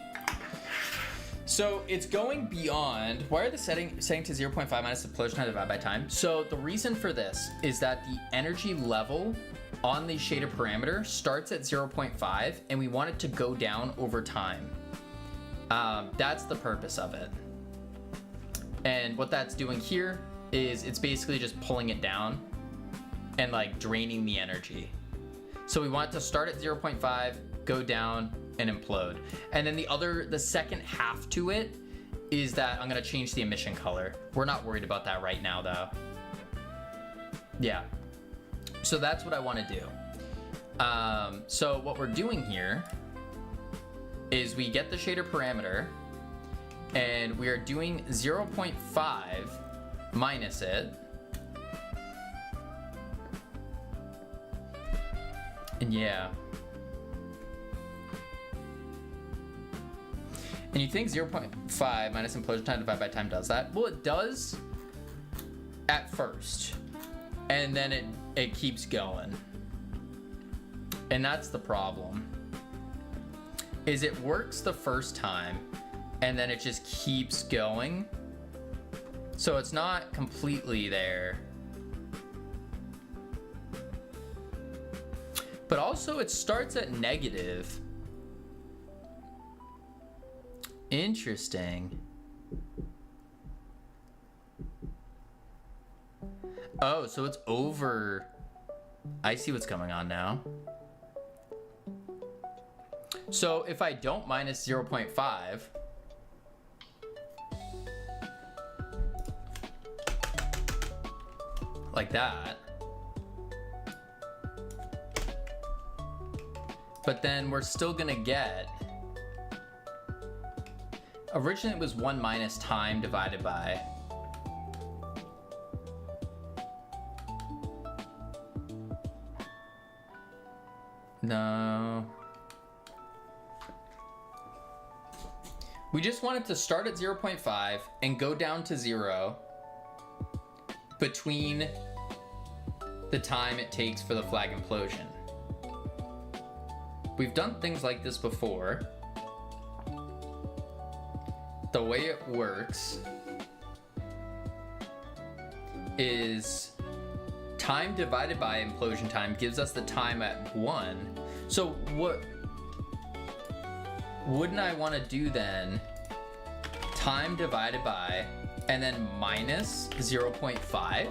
So it's going beyond. Why are the setting to 0.5 minus the implosion time divided by time? So the reason for this is that the energy level on the shader parameter starts at 0.5 and we want it to go down over time. That's the purpose of it. And what that's doing here is it's basically just pulling it down and like draining the energy. So we want it to start at 0.5, go down, and implode. And then the second half to it is that I'm gonna change the emission color. We're not worried about that right now though. Yeah, so that's what I wanna do. So what we're doing here is we get the shader parameter and we are doing 0.5 minus it. And yeah. And you think 0.5 minus implosion time divided by time does that? Well, it does at first. And then it keeps going. And that's the problem. Is it works the first time and then it just keeps going. So it's not completely there. But also it starts at negative. Interesting. Oh, so it's over. I see what's going on now. So if I don't minus 0.5, like that, but then we're still gonna get, originally it was 1 minus time divided by, no. We just want it to start at 0.5 and go down to 0 between the time it takes for the flag implosion. We've done things like this before. The way it works is time divided by implosion time gives us the time at 1. So what wouldn't I want to do then? Time divided by and then minus 0.5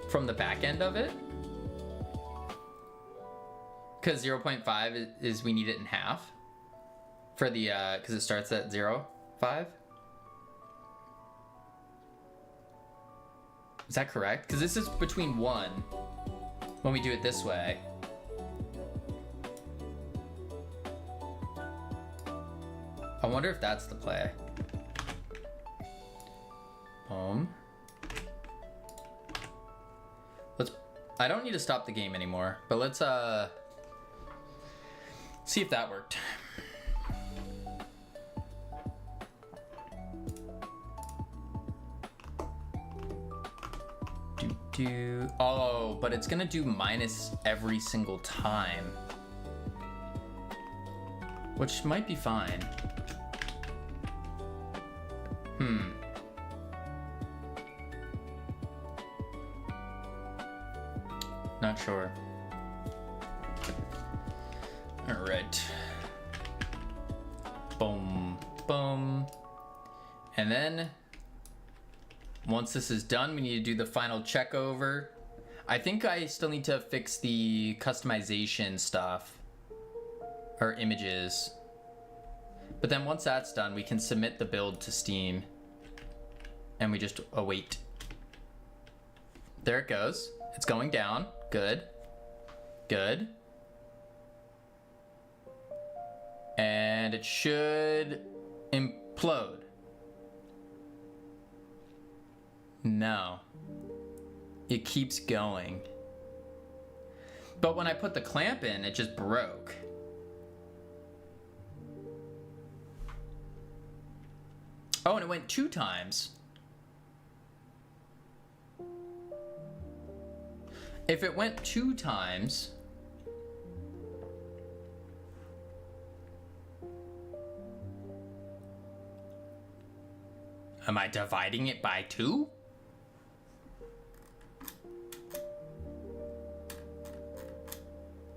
from the back end of it? Because 0.5 is we need it in half for the because it starts at 0.5. Is that correct? Because this is between 1 when we do it this way. I wonder if that's the play. I don't need to stop the game anymore, but let's see if that worked. Oh, but it's gonna do minus every single time, which might be fine. Not sure. All right. Boom, boom. And then once this is done, we need to do the final check over. I think I still need to fix the customization stuff or images. But then once that's done, we can submit the build to Steam and we just await. There it goes. It's going down. Good. Good. And it should implode. No. It keeps going. But when I put the clamp in, it just broke. Oh, and it went 2 times. If it went 2 times, Am I dividing it by 2?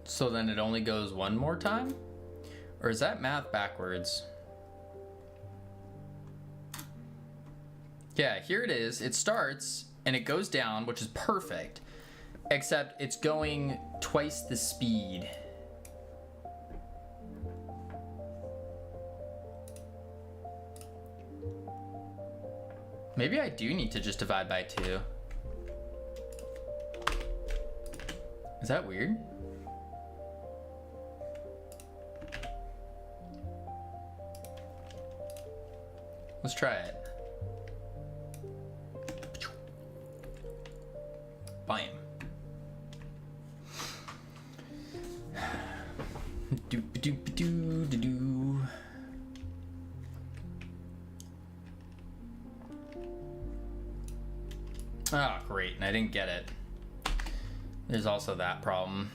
So then it only goes one more time? Or is that math backwards? Yeah, here it is. It starts and it goes down, which is perfect. Except it's going twice the speed. Maybe I do need to just divide by 2. Is that weird? Let's try it. Bam. Do. Oh, great, and I didn't get it. There's also that problem.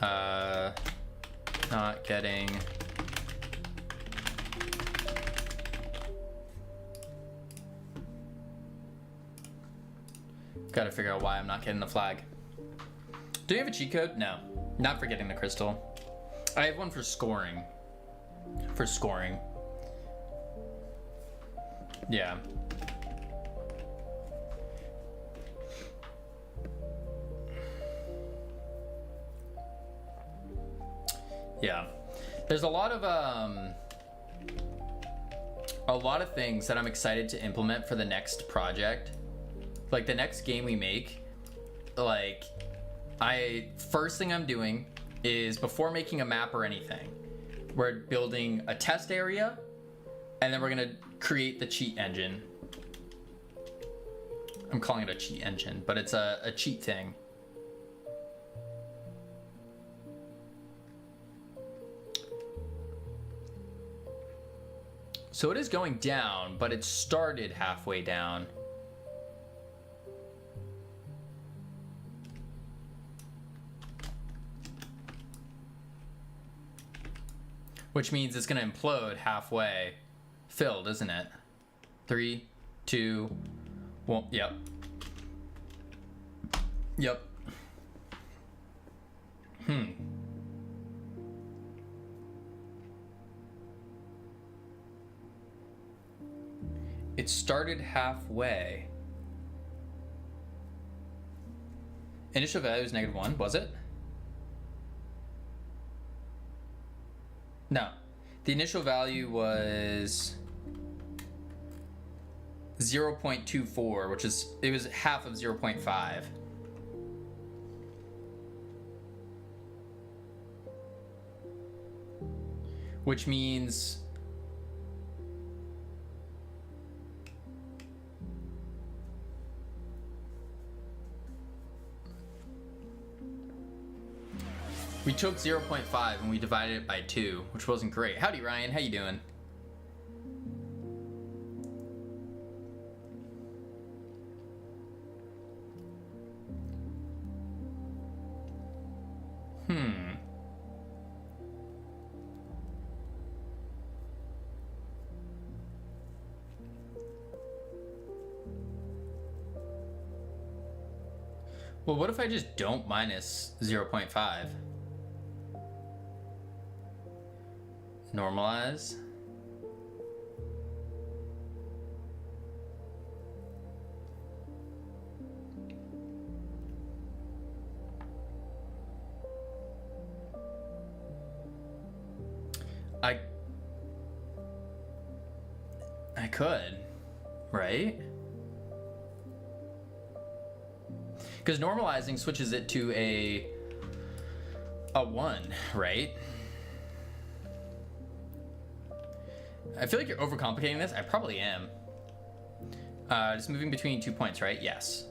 Not getting... Gotta figure out why I'm not getting the flag. Do you have a cheat code? No, not for getting the crystal. I have one for scoring. For scoring. Yeah. Yeah. There's a lot of things that I'm excited to implement for the next project. Like the next game we make, like first thing I'm doing is before making a map or anything, we're building a test area and then we're gonna create the cheat engine. I'm calling it a cheat engine, but it's a cheat thing. So it is going down, but it started halfway down. Which means it's gonna implode halfway filled, isn't it? 3, 2, 1, yep. Yep. It started halfway. Initial value was -1, was it? No. The initial value was 0.24, which is, it was half of 0.5. Which means we took 0.5 and we divided it by 2, which wasn't great. Howdy, Ryan. How you doing? Well, what if I just don't minus 0.5? Normalize. I could, right? Because normalizing switches it to a 1, right? I feel like you're overcomplicating this. I probably am. Just moving between 2 points, right? Yes.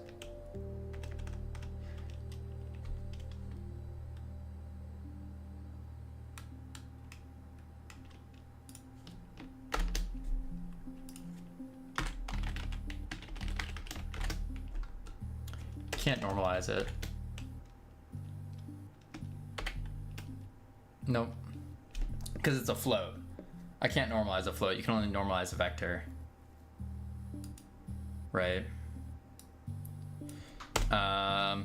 Can't normalize it. Nope. Because it's a float. I can't normalize a float. You can only normalize a vector. Right. The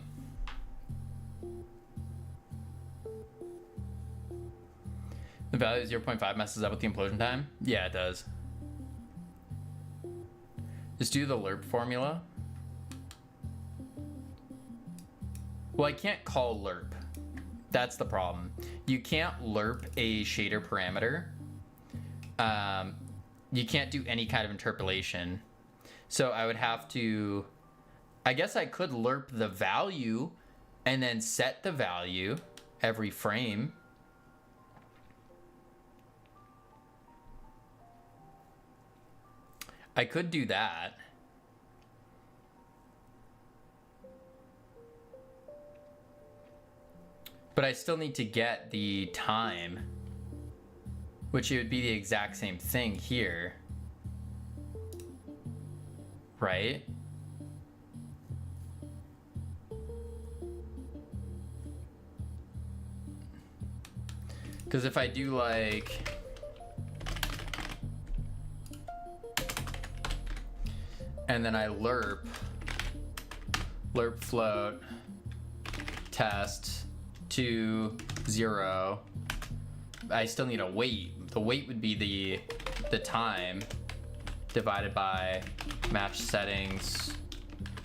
value of 0.5 messes up with the implosion time? Yeah, it does. Just do the lerp formula. Well, I can't call lerp. That's the problem. You can't lerp a shader parameter. You can't do any kind of interpolation. So I would have to, I guess I could lerp the value and then set the value every frame. I could do that. But I still need to get the time, which it would be the exact same thing here, right? Because if I do like, and then I lerp float test to 0, I still need a weight. The weight would be the time divided by match settings.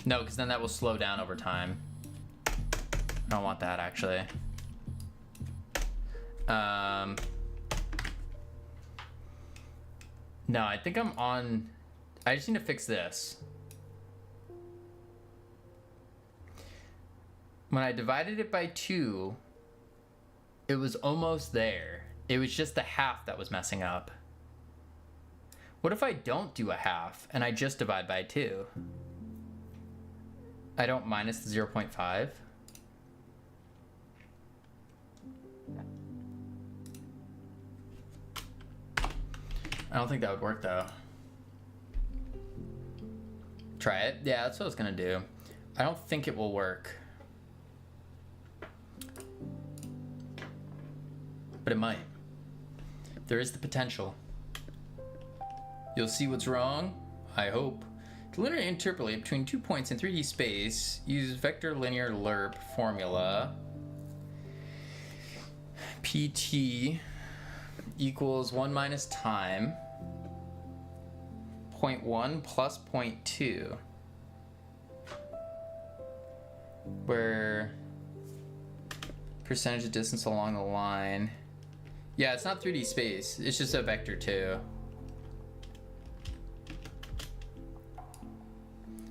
No, because then that will slow down over time. I don't want that actually. No, I think I'm on, I just need to fix this. When I divided it by 2, it was almost there. It was just the half that was messing up. What if I don't do a half and I just divide by 2? I don't minus the 0.5. I don't think that would work though. Try it. Yeah, that's what I was gonna do. I don't think it will work. But it might. There is the potential. You'll see what's wrong, I hope. To linearly interpolate between 2 points in 3D space, use vector linear lerp formula. PT equals 1 minus time, 0.1 plus 0.2. Where percentage of distance along the line. Yeah, it's not 3D space, it's just a vector 2.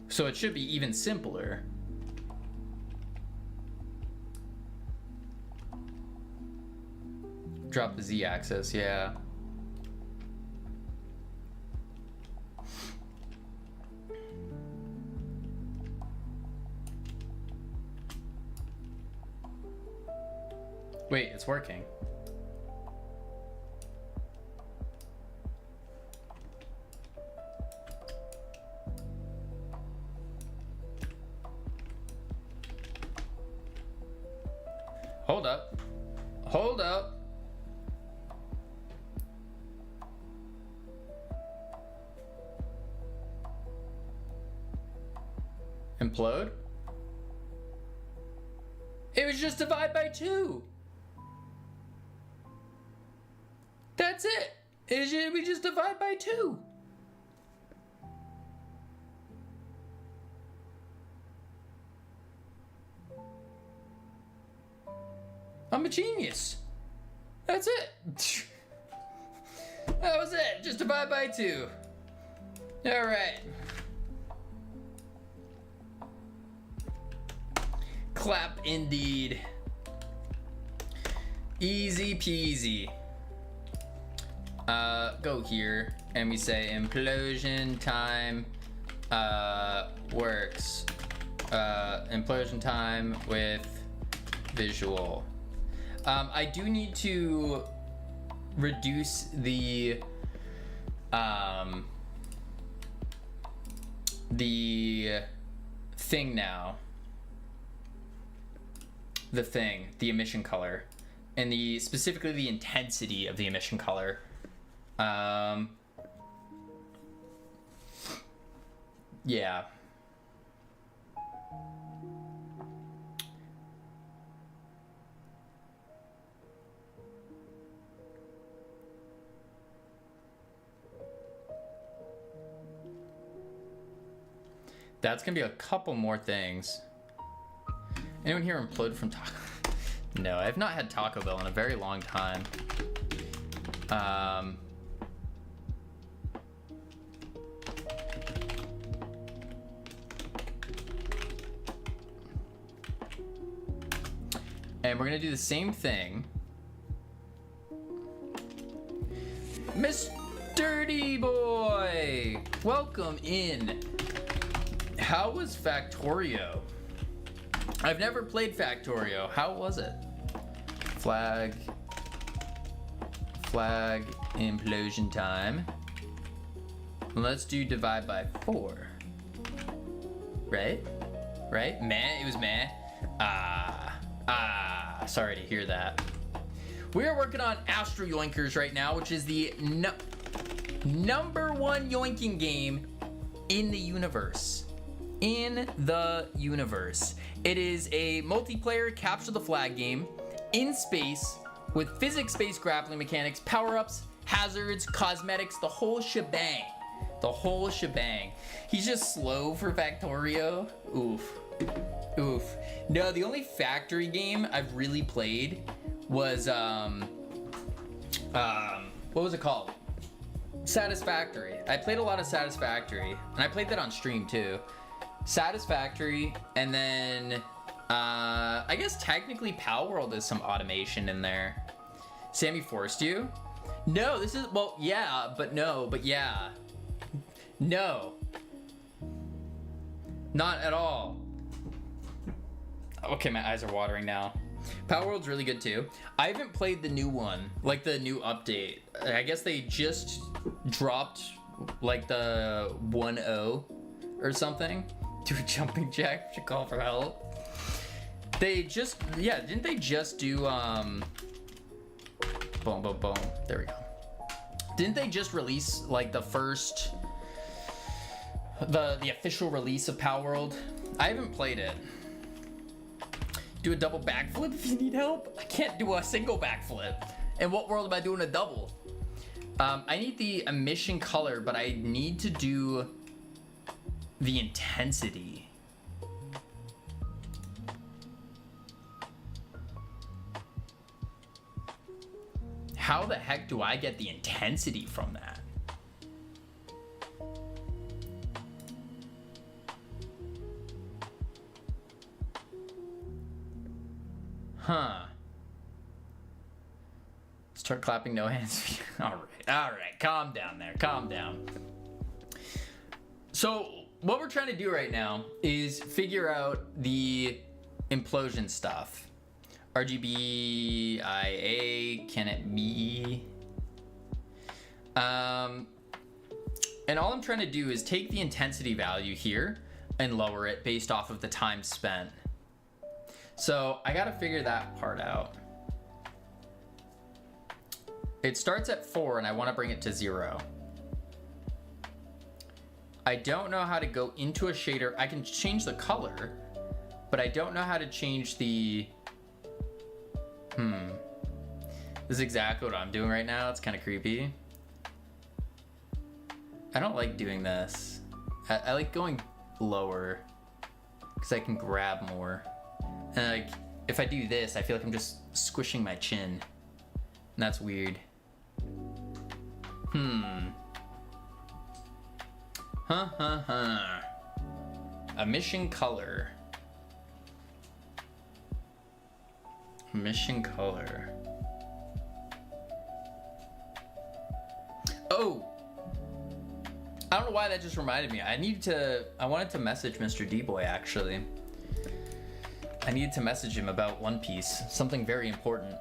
So it should be even simpler. Drop the z-axis, yeah. Wait, it's working. Hold up. Hold up. Implode? It was just divide by 2. That's it. We just divide by 2. I'm a genius. That's it. That was it. Just divide by 2. All right. Clap indeed. Easy peasy. Go here and we say implosion time works. Implosion time with visual. I do need to reduce the thing now. The emission color, and specifically the intensity of the emission color. Yeah. That's gonna be a couple more things. Anyone here implode from Taco? No, I've not had Taco Bell in a very long time. And we're gonna do the same thing. Mr. D-Boy! Welcome in. How was Factorio? I've never played Factorio. How was it? Flag implosion time. Let's do divide by 4. Right? Meh, it was meh. Sorry to hear that. We are working on Astro Yoinkers right now, which is the number 1 yoinking game in the universe. It is a multiplayer capture the flag game in space with physics-based grappling mechanics, power-ups, hazards, cosmetics, the whole shebang. He's just slow for Factorio. Oof. No, the only factory game I've really played was what was it called? Satisfactory. I played a lot of Satisfactory, and I played that on stream too. Satisfactory, and then I guess technically Pal World is some automation in there. Sammy forced you? No, this is, well, yeah, but no, but yeah. No. Not at all. Okay, my eyes are watering now. Power World's really good too. I haven't played the new one, like the new update. I guess they just dropped like the 1.0 or something. Do a jumping jack to call for help. They just, yeah, didn't they just do, boom, boom, boom. There we go. Didn't they just release like the first, the official release of Power World? I haven't played it. Do a double backflip if you need help? I can't do a single backflip. In what world am I doing a double? I need the emission color, but I need to do the intensity. How the heck do I get the intensity from that? Huh. Start clapping, no hands. All right, calm down there, calm down. So what we're trying to do right now is figure out the implosion stuff. RGB, IA, can it be? And all I'm trying to do is take the intensity value here and lower it based off of the time spent. So I gotta figure that part out. It starts at 4 and I wanna bring it to 0. I don't know how to go into a shader. I can change the color, but I don't know how to change the, This is exactly what I'm doing right now. It's kind of creepy. I don't like doing this. I like going lower because I can grab more. And like, if I do this, I feel like I'm just squishing my chin. And that's weird. Emission color. Emission color. Oh! I don't know why that just reminded me. I wanted to message Mr. D-Boy actually. I needed to message him about One Piece. Something very important.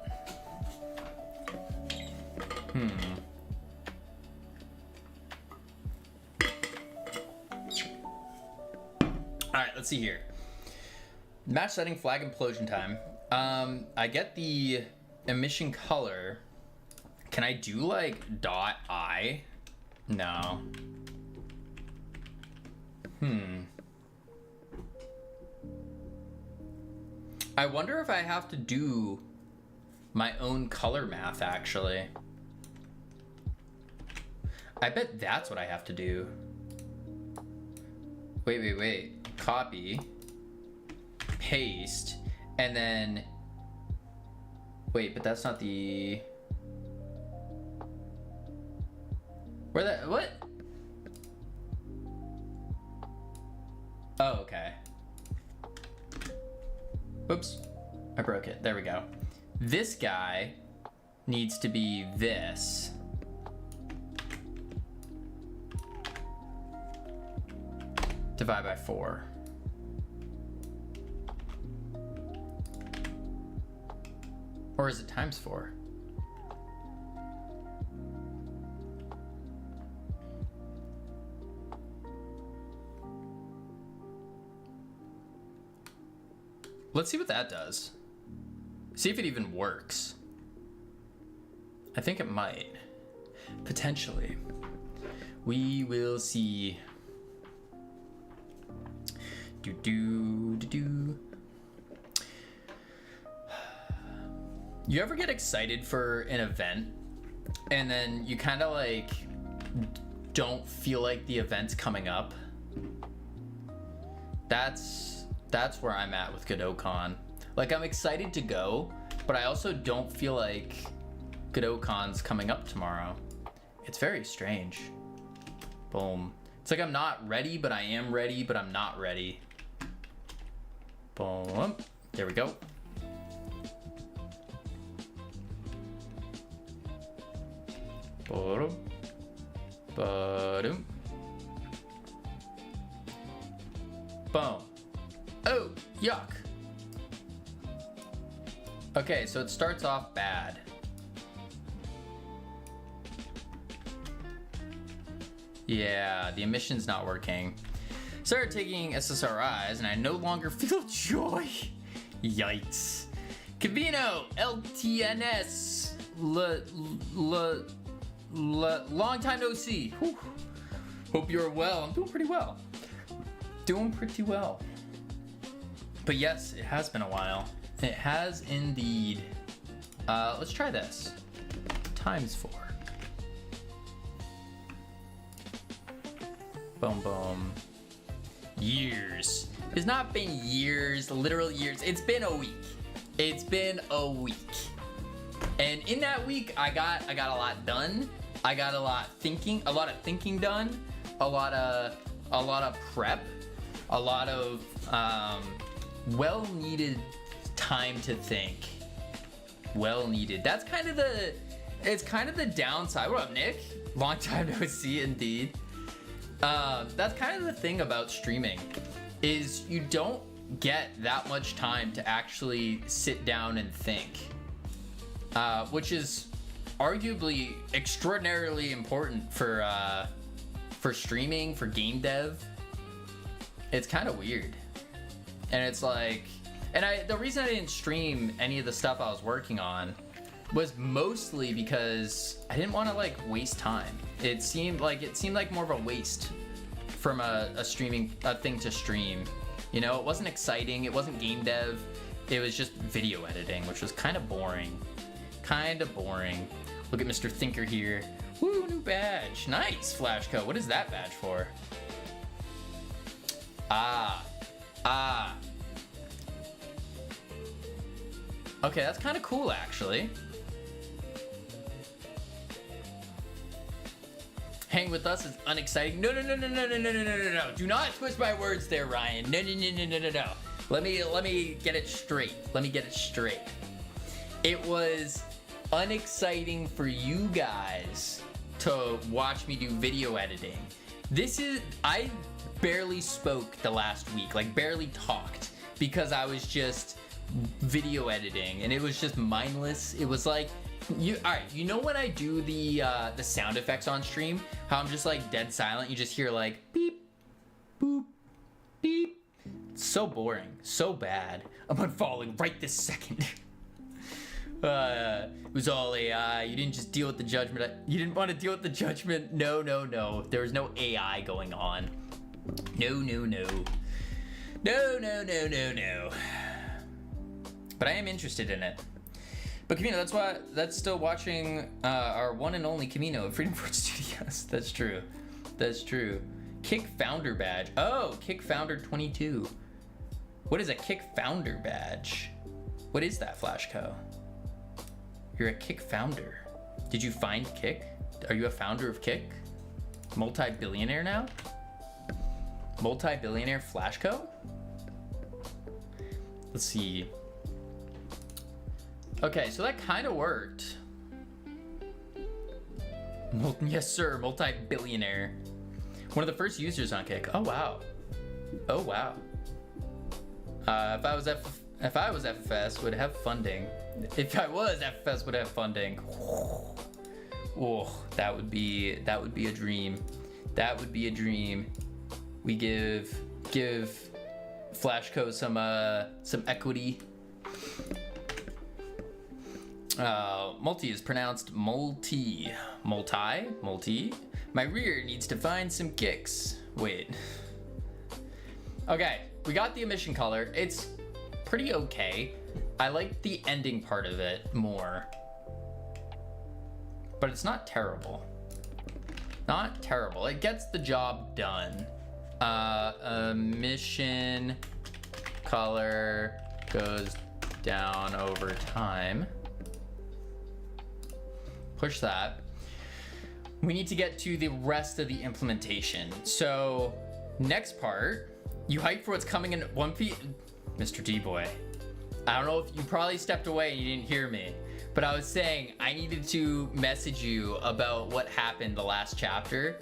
Alright, let's see here. Match setting, flag implosion time. I get the emission color Can I do like dot I? No. I wonder if I have to do my own color math, actually. I bet that's what I have to do. Wait. Copy. Paste. And then... Wait, but that's not the... Where the... What? Oh, okay. Whoops. I broke it. There we go. This guy needs to be this. Divide by 4. Or is it times 4? Let's see what that does. See if it even works. I think it might. Potentially. We will see. Do. You ever get excited for an event and then you kind of like don't feel like the event's coming up? That's where I'm at with GodotCon. Like, I'm excited to go, but I also don't feel like GodotCon's coming up tomorrow. It's very strange. Boom. It's like I'm not ready, but I am ready, but I'm not ready. Boom. There we go. Boom. Boom. Boom. Oh, yuck. Okay, so it starts off bad. Yeah, the emission's not working. Started taking SSRIs and I no longer feel joy. Yikes. Cavino, LTNS, long time no see. Whew. Hope you're well. I'm doing pretty well. But yes, it has been a while. It has indeed. Let's try this. Times 4. Boom. Years. It's not been years, literal years. It's been a week. And in that week, I got a lot done. I got a lot of thinking done. A lot of prep. A lot of well-needed time to think. Well-needed. It's kind of the downside. What up, Nick? Long time no see, indeed. That's kind of the thing about streaming, is you don't get that much time to actually sit down and think, which is arguably extraordinarily important for streaming, for game dev. It's kind of weird. And it's like, the reason I didn't stream any of the stuff I was working on was mostly because I didn't want to like waste time. It seemed like more of a waste from a thing to stream. You know, it wasn't exciting, it wasn't game dev, it was just video editing, which was kind of boring. Look at Mr. Thinker here. Woo, new badge. Nice, Flashco. What is that badge for? Okay, that's kind of cool, actually. Hang with us is unexciting. No. Do not twist my words there, Ryan. No. Let me get it straight. It was unexciting for you guys to watch me do video editing. I barely spoke the last week, like barely talked, because I was just video editing and it was just mindless. It was like, alright, you know when I do the sound effects on stream, how I'm just like dead silent, you just hear like beep, boop, beep. It's so boring, so bad. I'm unfollowing right this second. It was all AI. You didn't just deal with the judgment. You didn't want to deal with the judgment. No, no, no. There was no AI going on. No, no, no. No, no, no, no, no. But I am interested in it. But Camino, that's still watching our one and only Camino at Freedom Fort Studios. That's true. That's true. Kick Founder badge. Oh, Kick Founder 22. What is a Kick Founder badge? What is that, Flashco? You're a Kick Founder. Did you find Kick? Are you a founder of Kick? Multi-billionaire now? Multi-billionaire Flashco? Let's see. Okay, so that kind of worked. Yes, sir, multi-billionaire. One of the first users on Kick. Oh wow. Oh wow. If I was FFS, would have funding. If I was FFS, would have funding. Oh, that would be a dream. That would be a dream. We give Flashco some equity. Multi is pronounced multi. Multi. My rear needs to find some kicks. Wait. Okay, we got the emission color. It's pretty okay. I like the ending part of it more. But it's not terrible. Not terrible. It gets the job done. Emission color goes down over time. Push that. We need to get to the rest of the implementation. So next part, you hyped for what's coming in 1P. Mr. D-Boy, I don't know if you probably stepped away and you didn't hear me, but I was saying I needed to message you about what happened the last chapter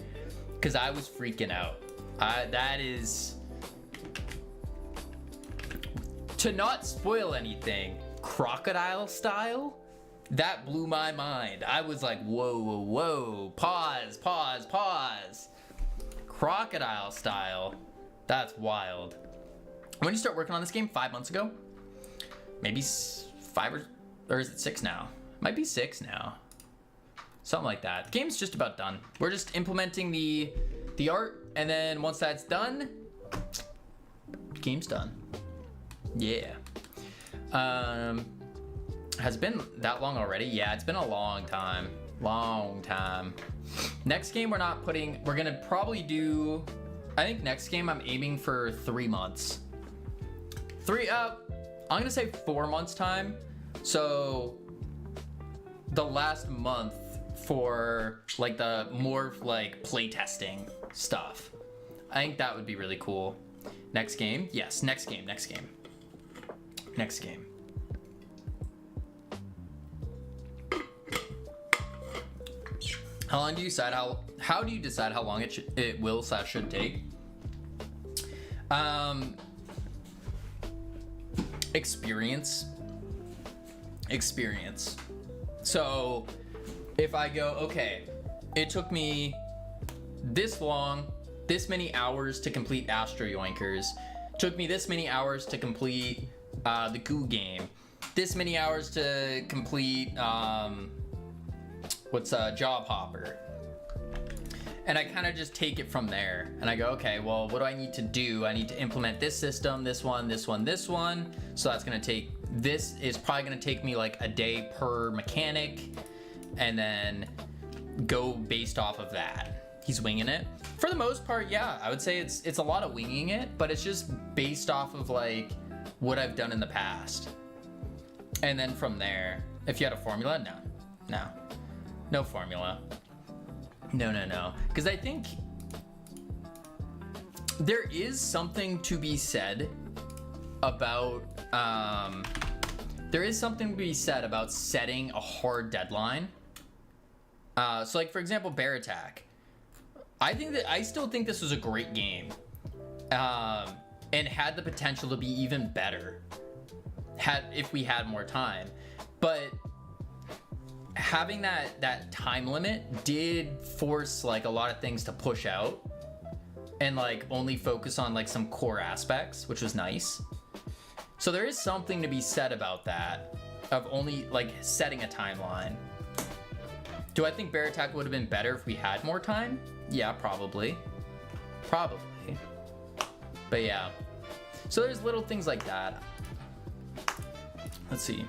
because I was freaking out. That is, to not spoil anything, crocodile style. That blew my mind. I was like, whoa, whoa, whoa, pause. Crocodile style. That's wild. When did you start working on this game? 5 months ago? Maybe 5 or is it 6 now? Might be 6 now. Something like that. The game's just about done. We're just implementing the art, and then once that's done, game's done. Yeah. Has it been that long already? Yeah, it's been a long time. Next game we're gonna probably do, I think next game I'm aiming for 3 months. I'm gonna say 4 months time. So the last month for like the more like playtesting stuff. I think that would be really cool. Next game? Yes, next game. How long do you decide how do you decide how long it will / should take? Experience. So if I go, okay, it took me this long, this many hours to complete Astro Yoinkers, took me this many hours to complete the Goo game, this many hours to complete Job Hopper. And I kind of just take it from there and I go, okay, well, what do I need to do? I need to implement this system, this one. So that's gonna take, this is probably gonna take me like a day per mechanic and then go based off of that. He's winging it. For the most part, yeah, I would say it's a lot of winging it, but it's just based off of like what I've done in the past. And then from there, if you had a formula, no formula. No. Because I think there is something to be said about setting a hard deadline. So like for example, Bear Attack. I still think this was a great game. And had the potential to be even better if we had more time. But having that time limit did force like a lot of things to push out and like only focus on like some core aspects, which was nice. So there is something to be said about that. of only like setting a timeline. Do I think bear attack would have been better if we had more time? Yeah, probably. Probably. But yeah. So there's little things like that. Let's see.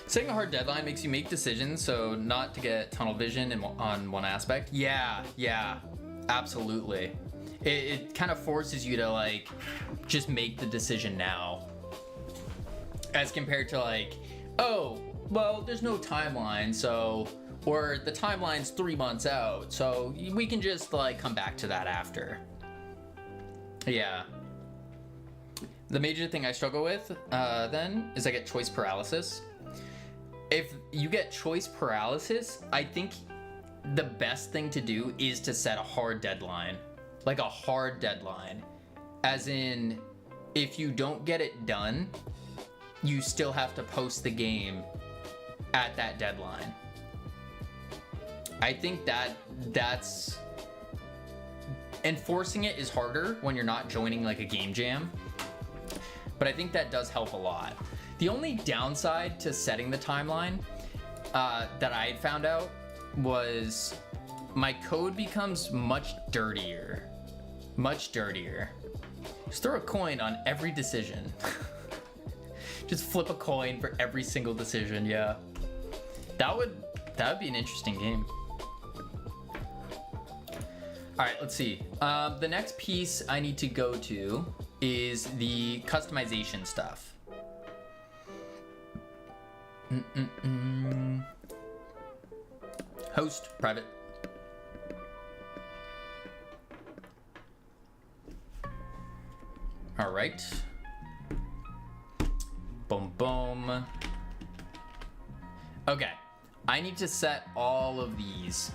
Setting a hard deadline makes you make decisions, so not to get tunnel vision on one aspect. Yeah, absolutely. It kind of forces you to like just make the decision now, as compared to like, oh, well, there's no timeline, so, or the timeline's 3 months out, so we can just like come back to that after. Yeah. The major thing I struggle with then is I get choice paralysis. If you get choice paralysis, I think the best thing to do is to set a hard deadline. Like a hard deadline. As in, if you don't get it done, you still have to post the game at that deadline. I think that's... Enforcing it is harder when you're not joining like a game jam. But I think that does help a lot. The only downside to setting the timeline that I had found out was my code becomes much dirtier. Much dirtier. Just throw a coin on every decision. Just flip a coin for every single decision, yeah. That would be an interesting game. All right, let's see. The next piece I need to go to is the customization stuff. Host, private. All right. Boom, boom. Okay, I need to set all of these.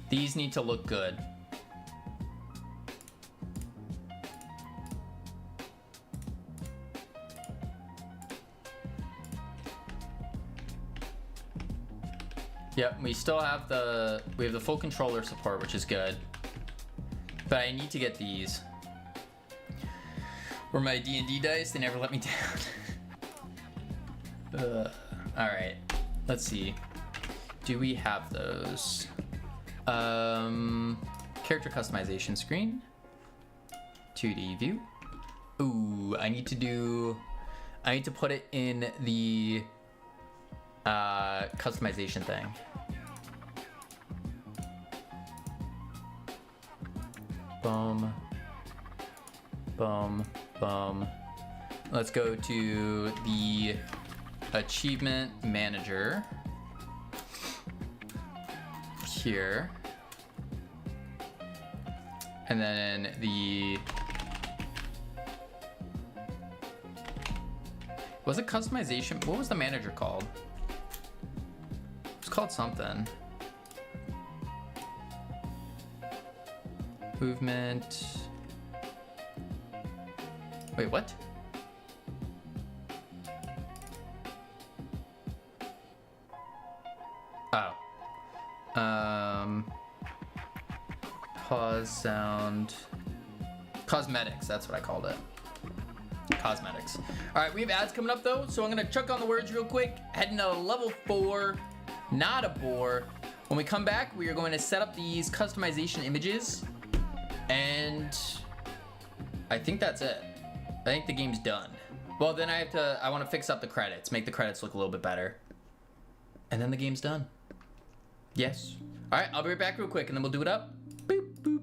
These need to look good. Yep, we still have the full controller support, which is good. But I need to get these. Were my D&D dice, they never let me down. All right, let's see. Do we have those? Character customization screen. 2D view. Ooh, I need to put it in the customization thing. Boom. Boom. Boom. Let's go to the achievement manager here. And then was it customization? What was the manager called? It's called something. Movement. Wait, what? Oh. Pause sound. Cosmetics, that's what I called it. Cosmetics. All right, we have ads coming up though, so I'm gonna chuck on the words real quick. Heading to level 4, not a bore. When we come back, we are going to set up these customization images, and I think that's it. I think the game's done. Well, then I want to fix up the credits, make the credits look a little bit better, and then the game's done. Yes. All right, I'll be right back real quick, and then we'll do it up. Boop, boop.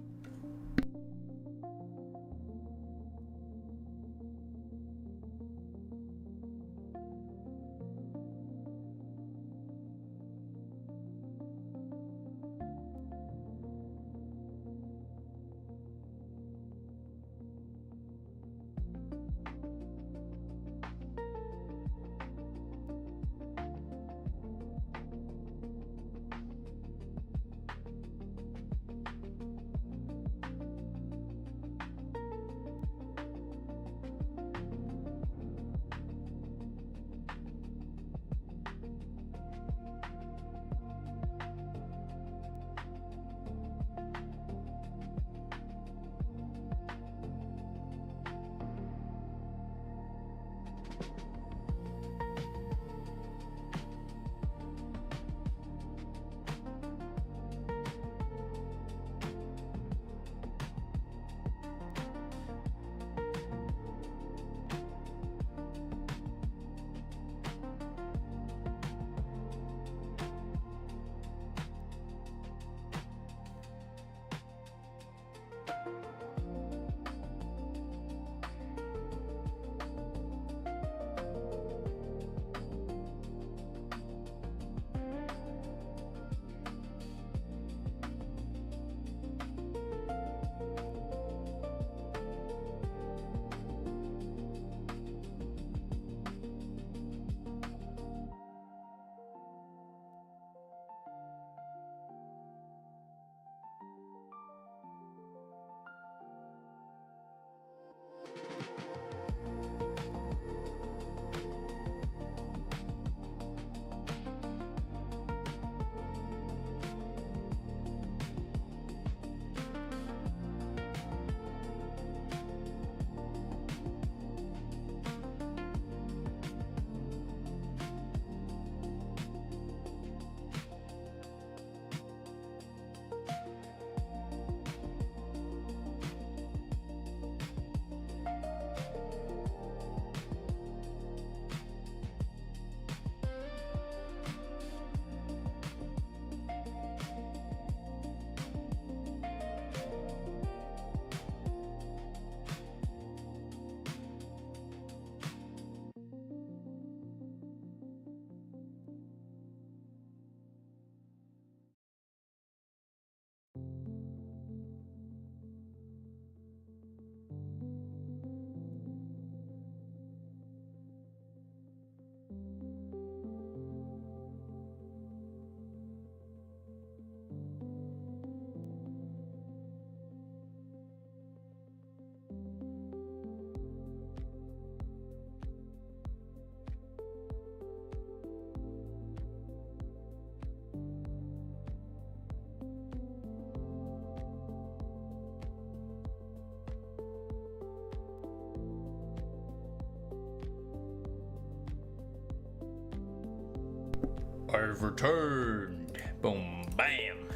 I've returned. Boom, bam.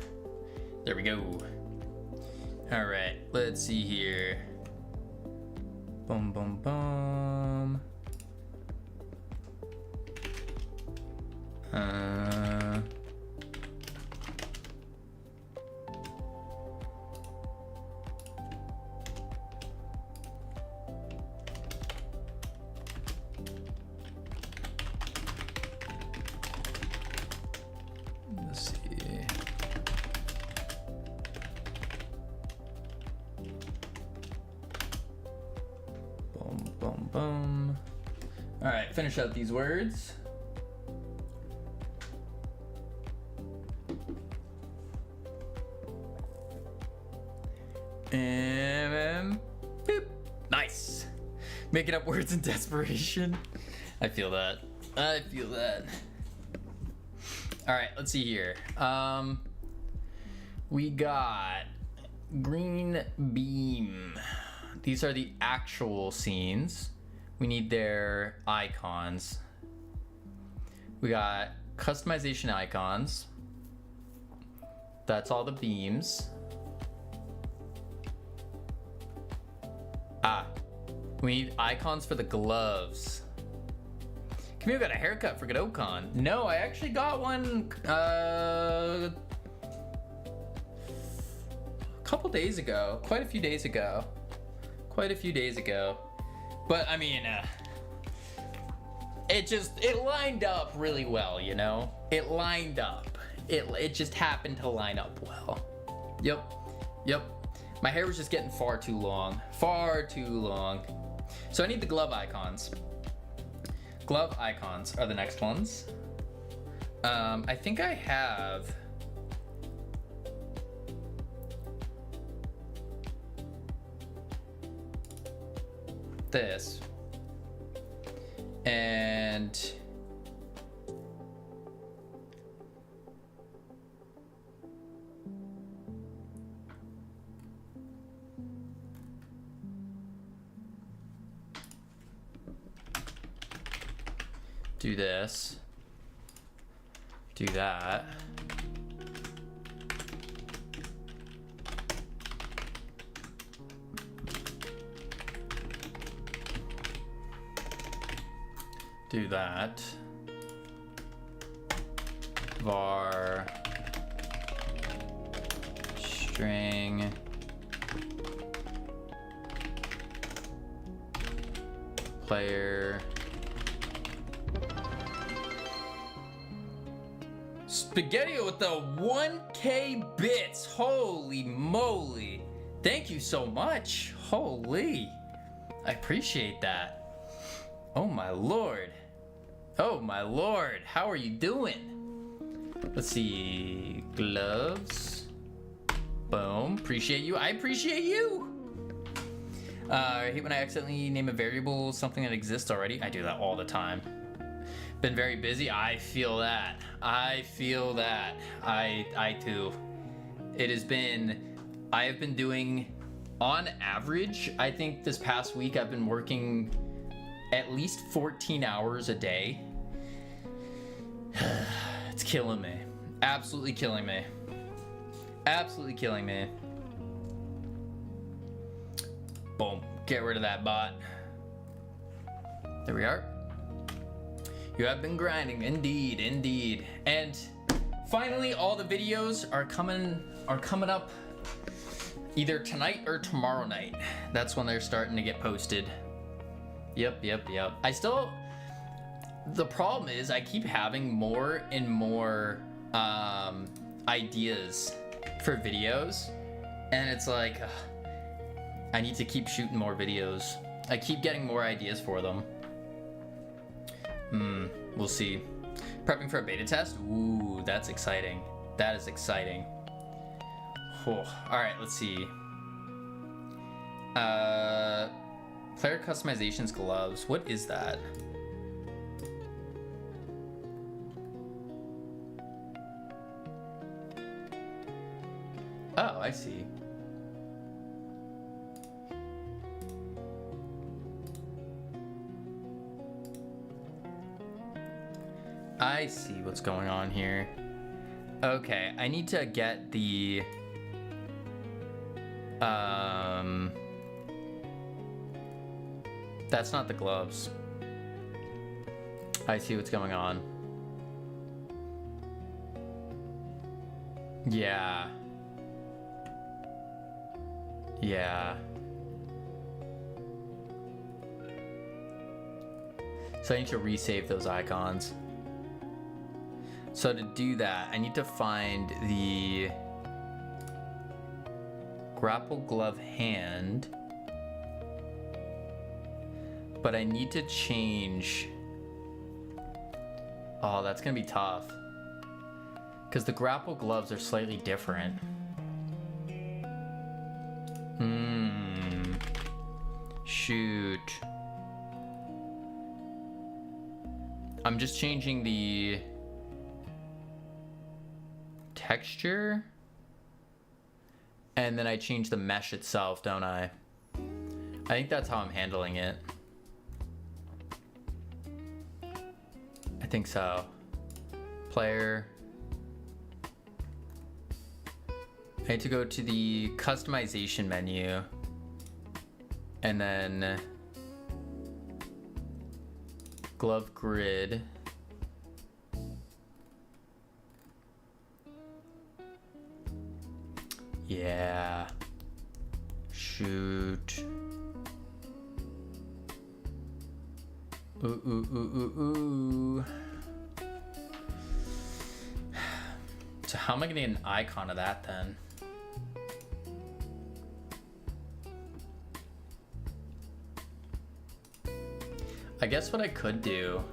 There we go. All right, let's see here. Boom, boom, boom. Let's see. Boom, boom, boom. All right, finish out these words. And boop. Nice. Making up words in desperation. I feel that. I feel that. All right, let's see here. We got green beam. These are the actual scenes. We need their icons. We got customization icons. That's all the beams. We need icons for the gloves. Camille got a haircut for Godocon. No, I actually got one a couple days ago. Quite a few days ago. But I mean, it lined up really well, you know? It lined up. It just happened to line up well. Yep. My hair was just getting far too long. So I need the glove icons. Glove icons are the next ones. I think I have this. And do this, do that. Do that. Var string player Spaghetti with the 1K bits. Holy moly. Thank you so much. Holy. I appreciate that. Oh my lord. Oh my lord. How are you doing? Let's see. Gloves. Boom. Appreciate you. I appreciate you. I hate when I accidentally name a variable something that exists already. I do that all the time. Been very busy. I feel that. I too. It has been, I have been doing, on average, I think this past week I've been working at least 14 hours a day. It's killing me. Absolutely killing me. Absolutely killing me. Boom. Get rid of that bot. There we are. You have been grinding, indeed. And finally, all the videos are coming up either tonight or tomorrow night. That's when they're starting to get posted. Yep. The problem is I keep having more and more ideas for videos, and it's like I need to keep shooting more videos. I keep getting more ideas for them. We'll see. Prepping for a beta test? Ooh, that's exciting. That is exciting. Oh, alright, let's see. Player customizations gloves. What is that? Oh, I see. I see what's going on here. Okay, I need to get the that's not the gloves. I see what's going on. Yeah. Yeah. So I need to resave those icons. So to do that, I need to find the grapple glove hand, but I need to change. Oh, that's gonna be tough because the grapple gloves are slightly different. Shoot. I'm just changing the texture, and then I change the mesh itself, don't I? I think that's how I'm handling it. I think so. Player. I need to go to the customization menu, and then glove grid. Yeah. Shoot. Ooh. So how am I gonna get an icon of that then? I guess what I could do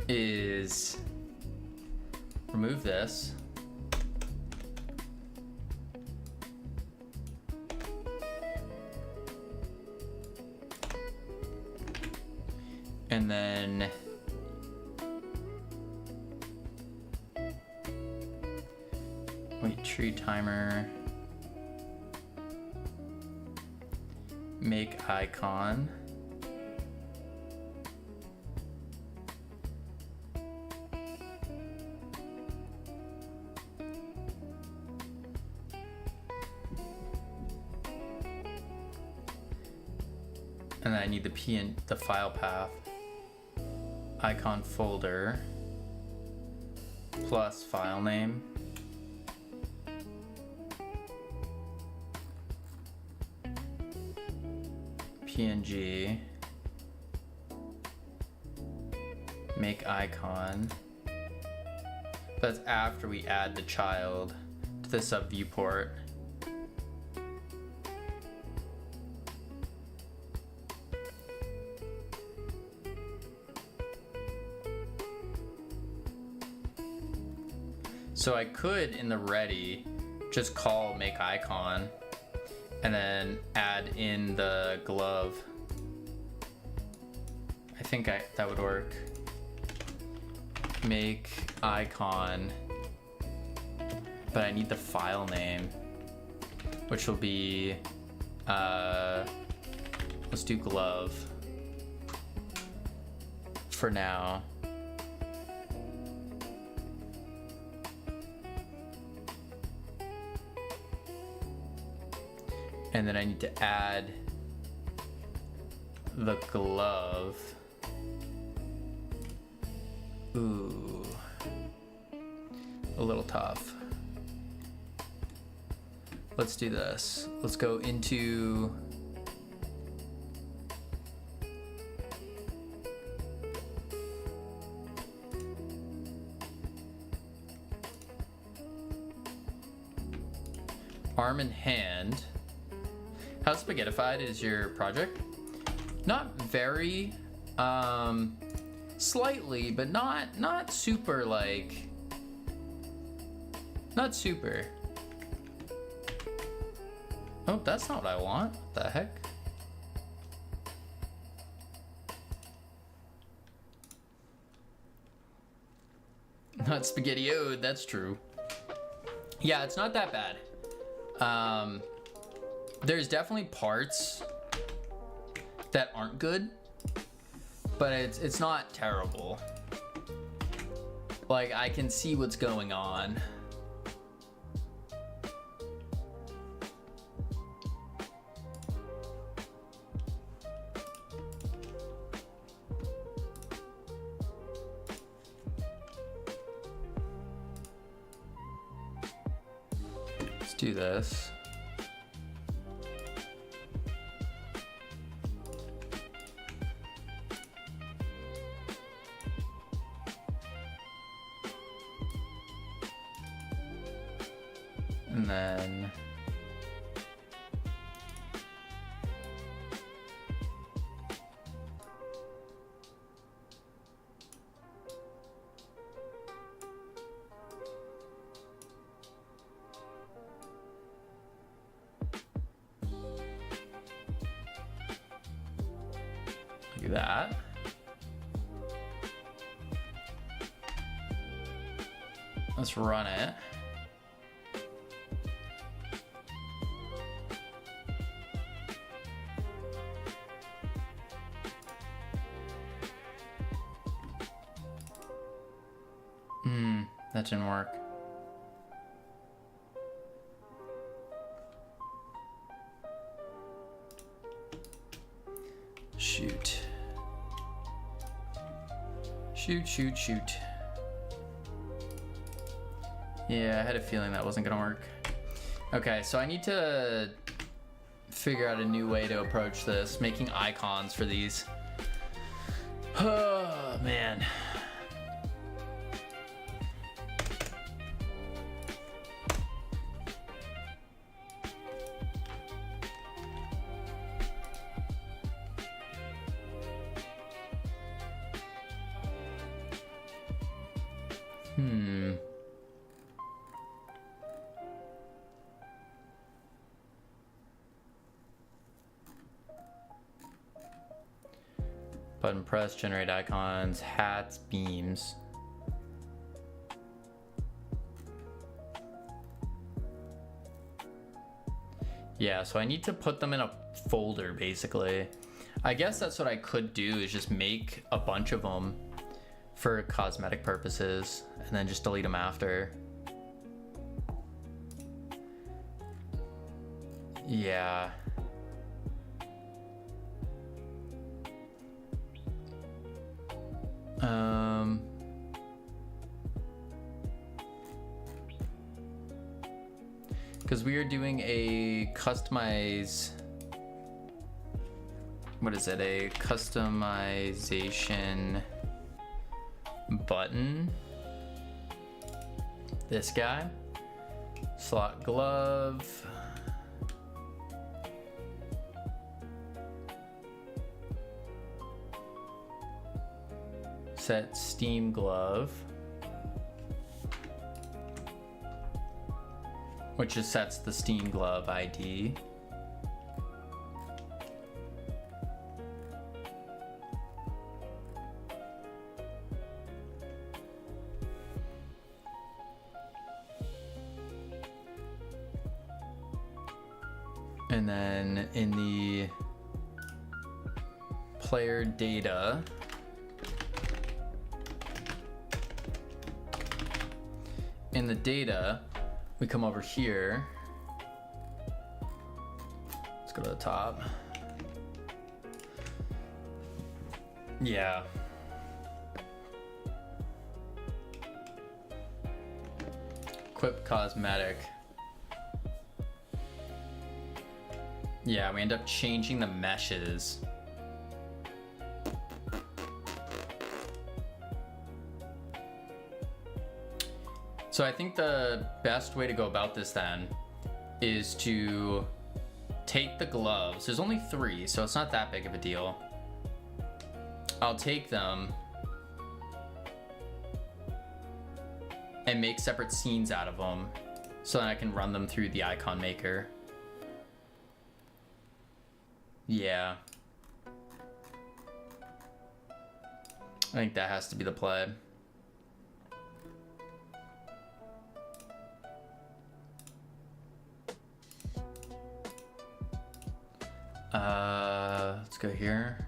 is remove this. And then wait, tree timer, make icon. And then I need the file path. Icon folder plus file name. PNG. Make icon. That's after we add the child to the sub viewport. So I could, in the ready, just call make icon and then add in the glove. I think that would work. Make icon, but I need the file name, which will be, let's do glove for now. And then I need to add the glove. Ooh, a little tough. Let's do this. Let's go into arm and hand. How spaghettified is your project? Not very, slightly, but not super, like, not super. Oh, that's not what I want. What the heck? Not spaghetti-o'd, that's true. Yeah, it's not that bad. There's definitely parts that aren't good, but it's not terrible. Like, I can see what's going on. Let's do this. And then do that. Let's run it. That didn't work. Shoot. Shoot. Yeah, I had a feeling that wasn't gonna work. Okay, so I need to figure out a new way to approach this, making icons for these. Oh, man. Button press, generate icons, hats, beams. Yeah, so I need to put them in a folder, basically. I guess that's what I could do, is just make a bunch of them for cosmetic purposes and then just delete them after. Yeah. Because we are doing a customize, what is it? A customization button. This guy. Slot glove. Set Steam glove, which just sets the Steam glove ID. And then in the player data, in the data, we come over here. Let's go to the top. Yeah. Equip cosmetic. Yeah, we end up changing the meshes. So I think the best way to go about this then is to take the gloves. There's only 3, so it's not that big of a deal. I'll take them and make separate scenes out of them so that I can run them through the icon maker. Yeah. I think that has to be the play. Let's go here.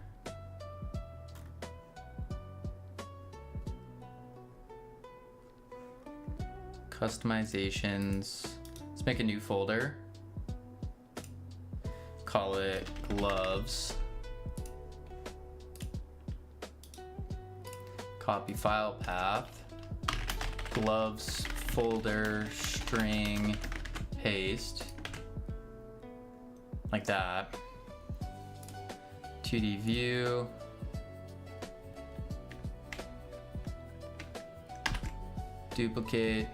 Customizations. Let's make a new folder. Call it gloves. Copy file path. Gloves folder string paste. Like that. 2D view. Duplicate.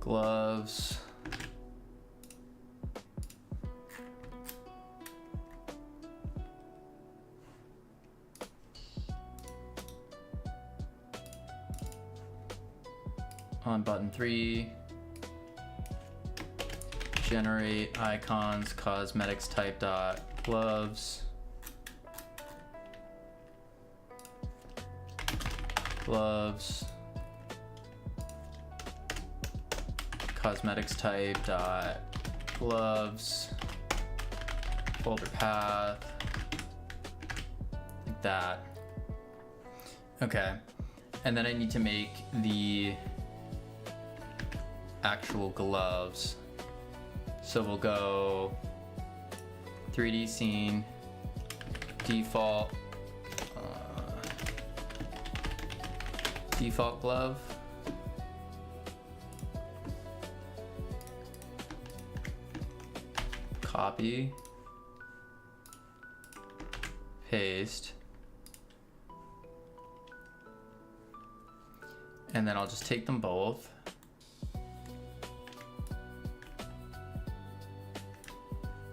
Gloves. On button 3, generate icons, cosmetics type dot gloves, gloves, cosmetics type dot gloves, folder path, like that. Okay, and then I need to make the actual gloves. So we'll go 3D scene, default, default glove. Copy, paste, and then I'll just take them both.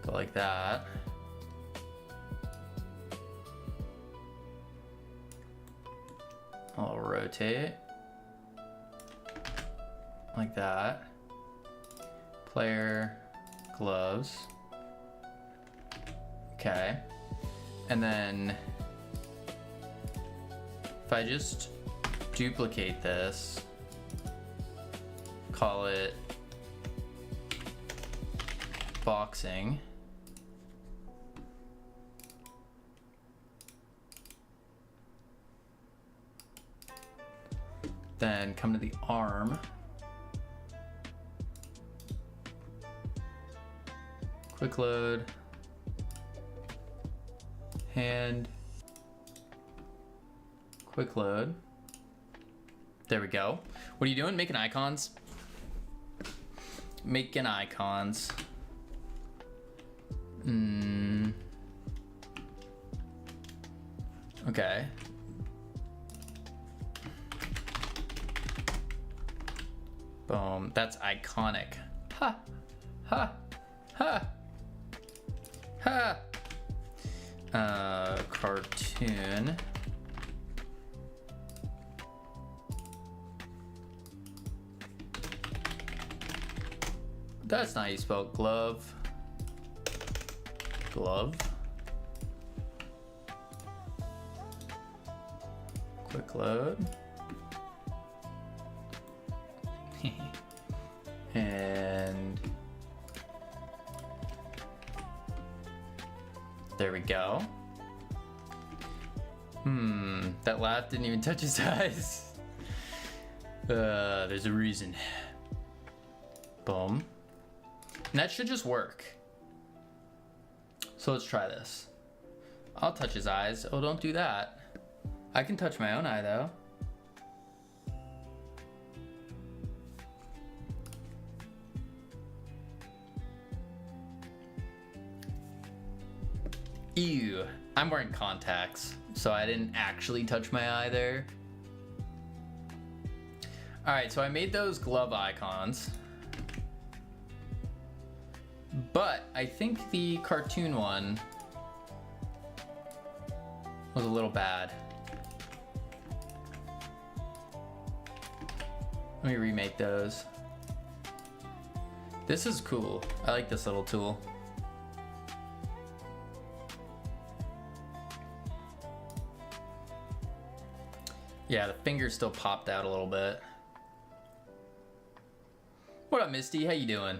Go like that. I'll rotate like that. Player, gloves. Okay. And then if I just duplicate this, call it boxing. Then come to the arm. Quick load. Hand. Quick load. There we go. What are you doing? Making icons? Making icons. Okay. Boom. That's iconic. Ha! Ha! Ha! Ha! Cartoon. That's not how you spell glove. Glove. Quick load. And there we go. That laugh didn't even touch his eyes. There's a reason. Boom. And that should just work. So let's try this. I'll touch his eyes. Oh, don't do that. I can touch my own eye though. Ew, I'm wearing contacts, so I didn't actually touch my eye there. All right, so I made those glove icons, but I think the cartoon one was a little bad. Let me remake those. This is cool. I like this little tool. Yeah, the finger still popped out a little bit. What up, Misty? How you doing?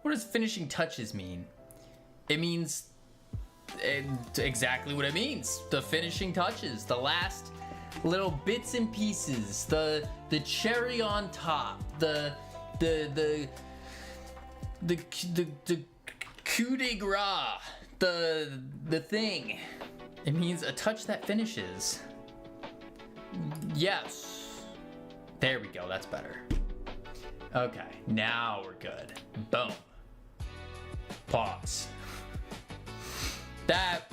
What does finishing touches mean? It means exactly what it means. The finishing touches, the last little bits and pieces, the cherry on top, the coup de grace, the thing. It means a touch that finishes. Yes. There we go, that's better. Okay, now we're good. Boom. Pause. That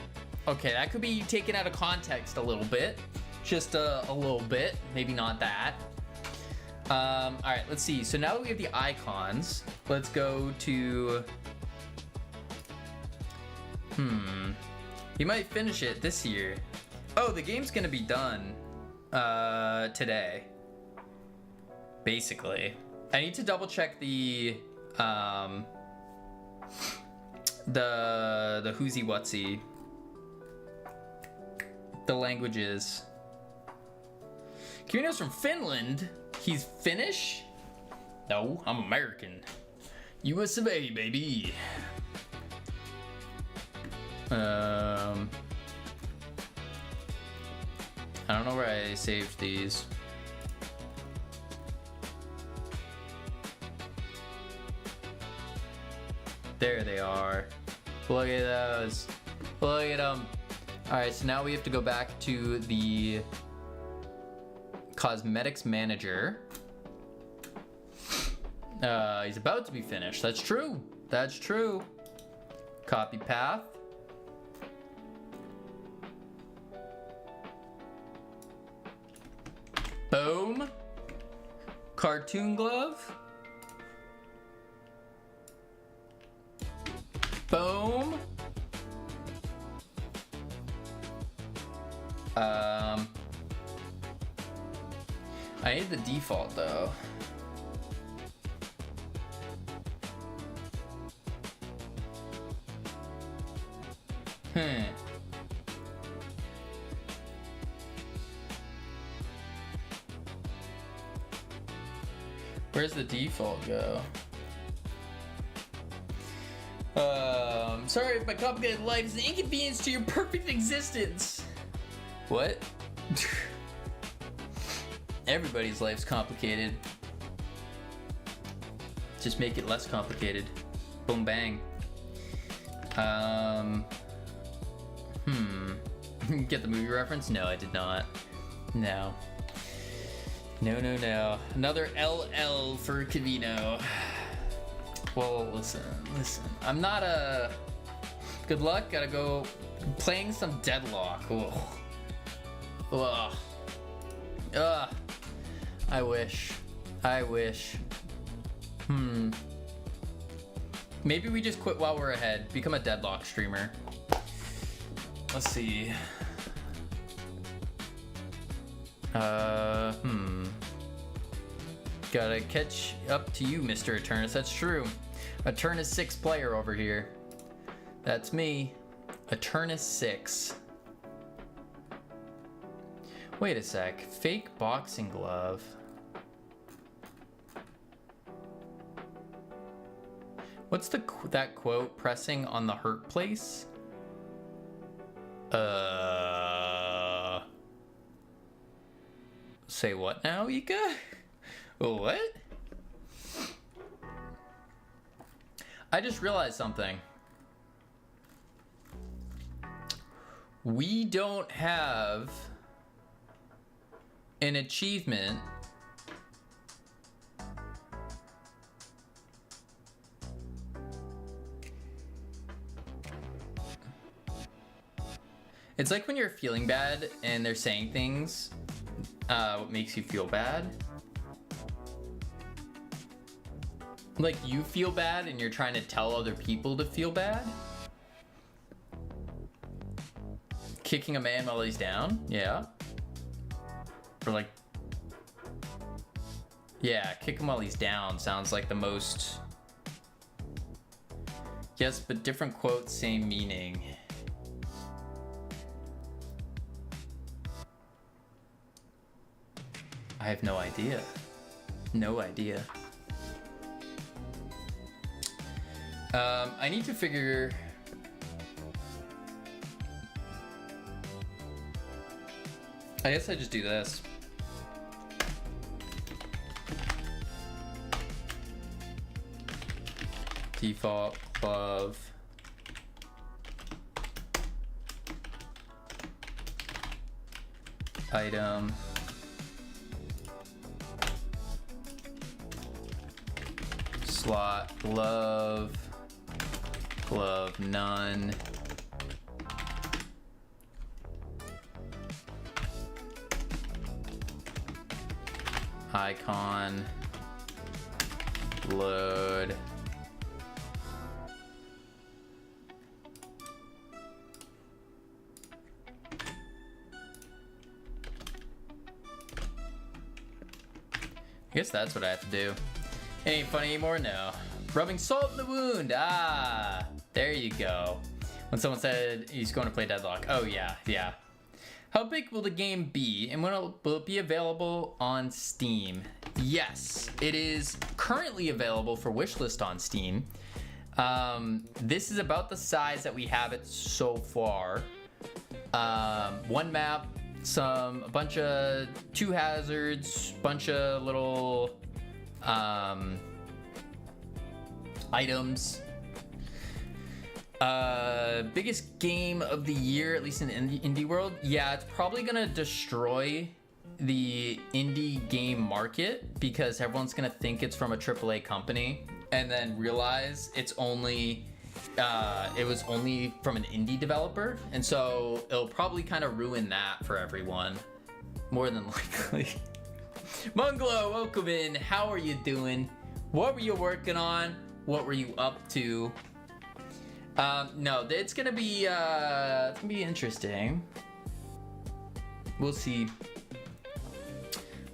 could be taken out of context a little bit. Just a little bit, maybe not that. All right, let's see. So now that we have the icons, let's go to, you might finish it this year. Oh, the game's gonna be done today, basically. I need to double check the whoozy whatsy, the languages. Kirino's from Finland. He's Finnish? No, I'm American. US of A, baby. I don't know where I saved these. There they are. Look at those. Look at them. All right, so now we have to go back to the cosmetics manager. He's about to be finished. That's true. That's true. Copy path. Boom. Cartoon glove. Boom. I need the default though. Where's the default go? Sorry if my complicated life is an inconvenience to your perfect existence. What? Everybody's life's complicated. Just make it less complicated. Boom bang. Get the movie reference? No, I did not. No. No. Another LL for Cavino. Well, listen. I'm not a... Good luck, gotta go playing some Deadlock. Ugh. I wish. Maybe we just quit while we're ahead. Become a Deadlock streamer. Let's see. Gotta catch up to you, Mr. Eternus. That's true. Eternus 6 player over here. That's me. Eternus 6. Wait a sec. Fake boxing glove. What's that quote? Pressing on the hurt place? Say what now, Ika? What? I just realized something. We don't have an achievement It's like when you're feeling bad and they're saying things what makes you feel bad. Like you feel bad and you're trying to tell other people to feel bad. Kicking a man while he's down, yeah. Or like, yeah, kick him while he's down sounds like the most. Yes, but different quote, same meaning. I have no idea. No idea. I need to figure... I guess I just do this. Default glove. Item. Slot glove. Glove none. Icon. Load. I guess that's what I have to do. Ain't funny anymore? No. Rubbing salt in the wound. Ah, there you go. When someone said he's going to play Deadlock. Oh, yeah, yeah. How big will the game be, and when will it be available on Steam? Yes, it is currently available for wishlist on Steam. This is about the size that we have it so far. One map, a bunch of 2 hazards, bunch of little items. Biggest game of the year, at least in the indie world. Yeah, it's probably gonna destroy the indie game market because everyone's gonna think it's from a AAA company and then realize it's only it was only from an indie developer, and so it'll probably kind of ruin that for everyone, more than likely. Munglo, welcome in. How are you doing? What were you working on? What were you up to? No, it's gonna be interesting. We'll see.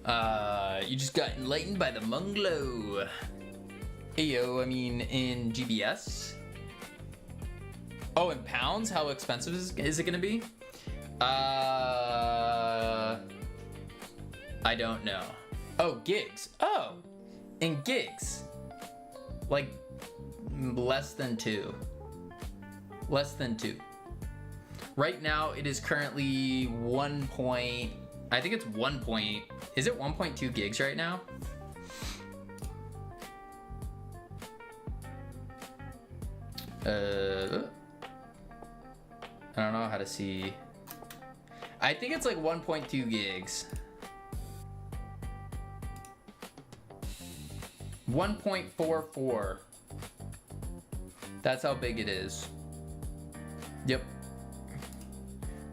You just got enlightened by the Munglo. Ayo, I mean in GBS. Oh, in pounds? How expensive is it gonna be? I don't know. Oh, gigs. Oh, in gigs. Like less than 2. Less than 2. Right now, it is currently 1 point. I think it's 1 point. Is it 1.2 gigs right now? I don't know how to see. I think it's like 1.2 gigs. 1.44. That's how big it is. Yep.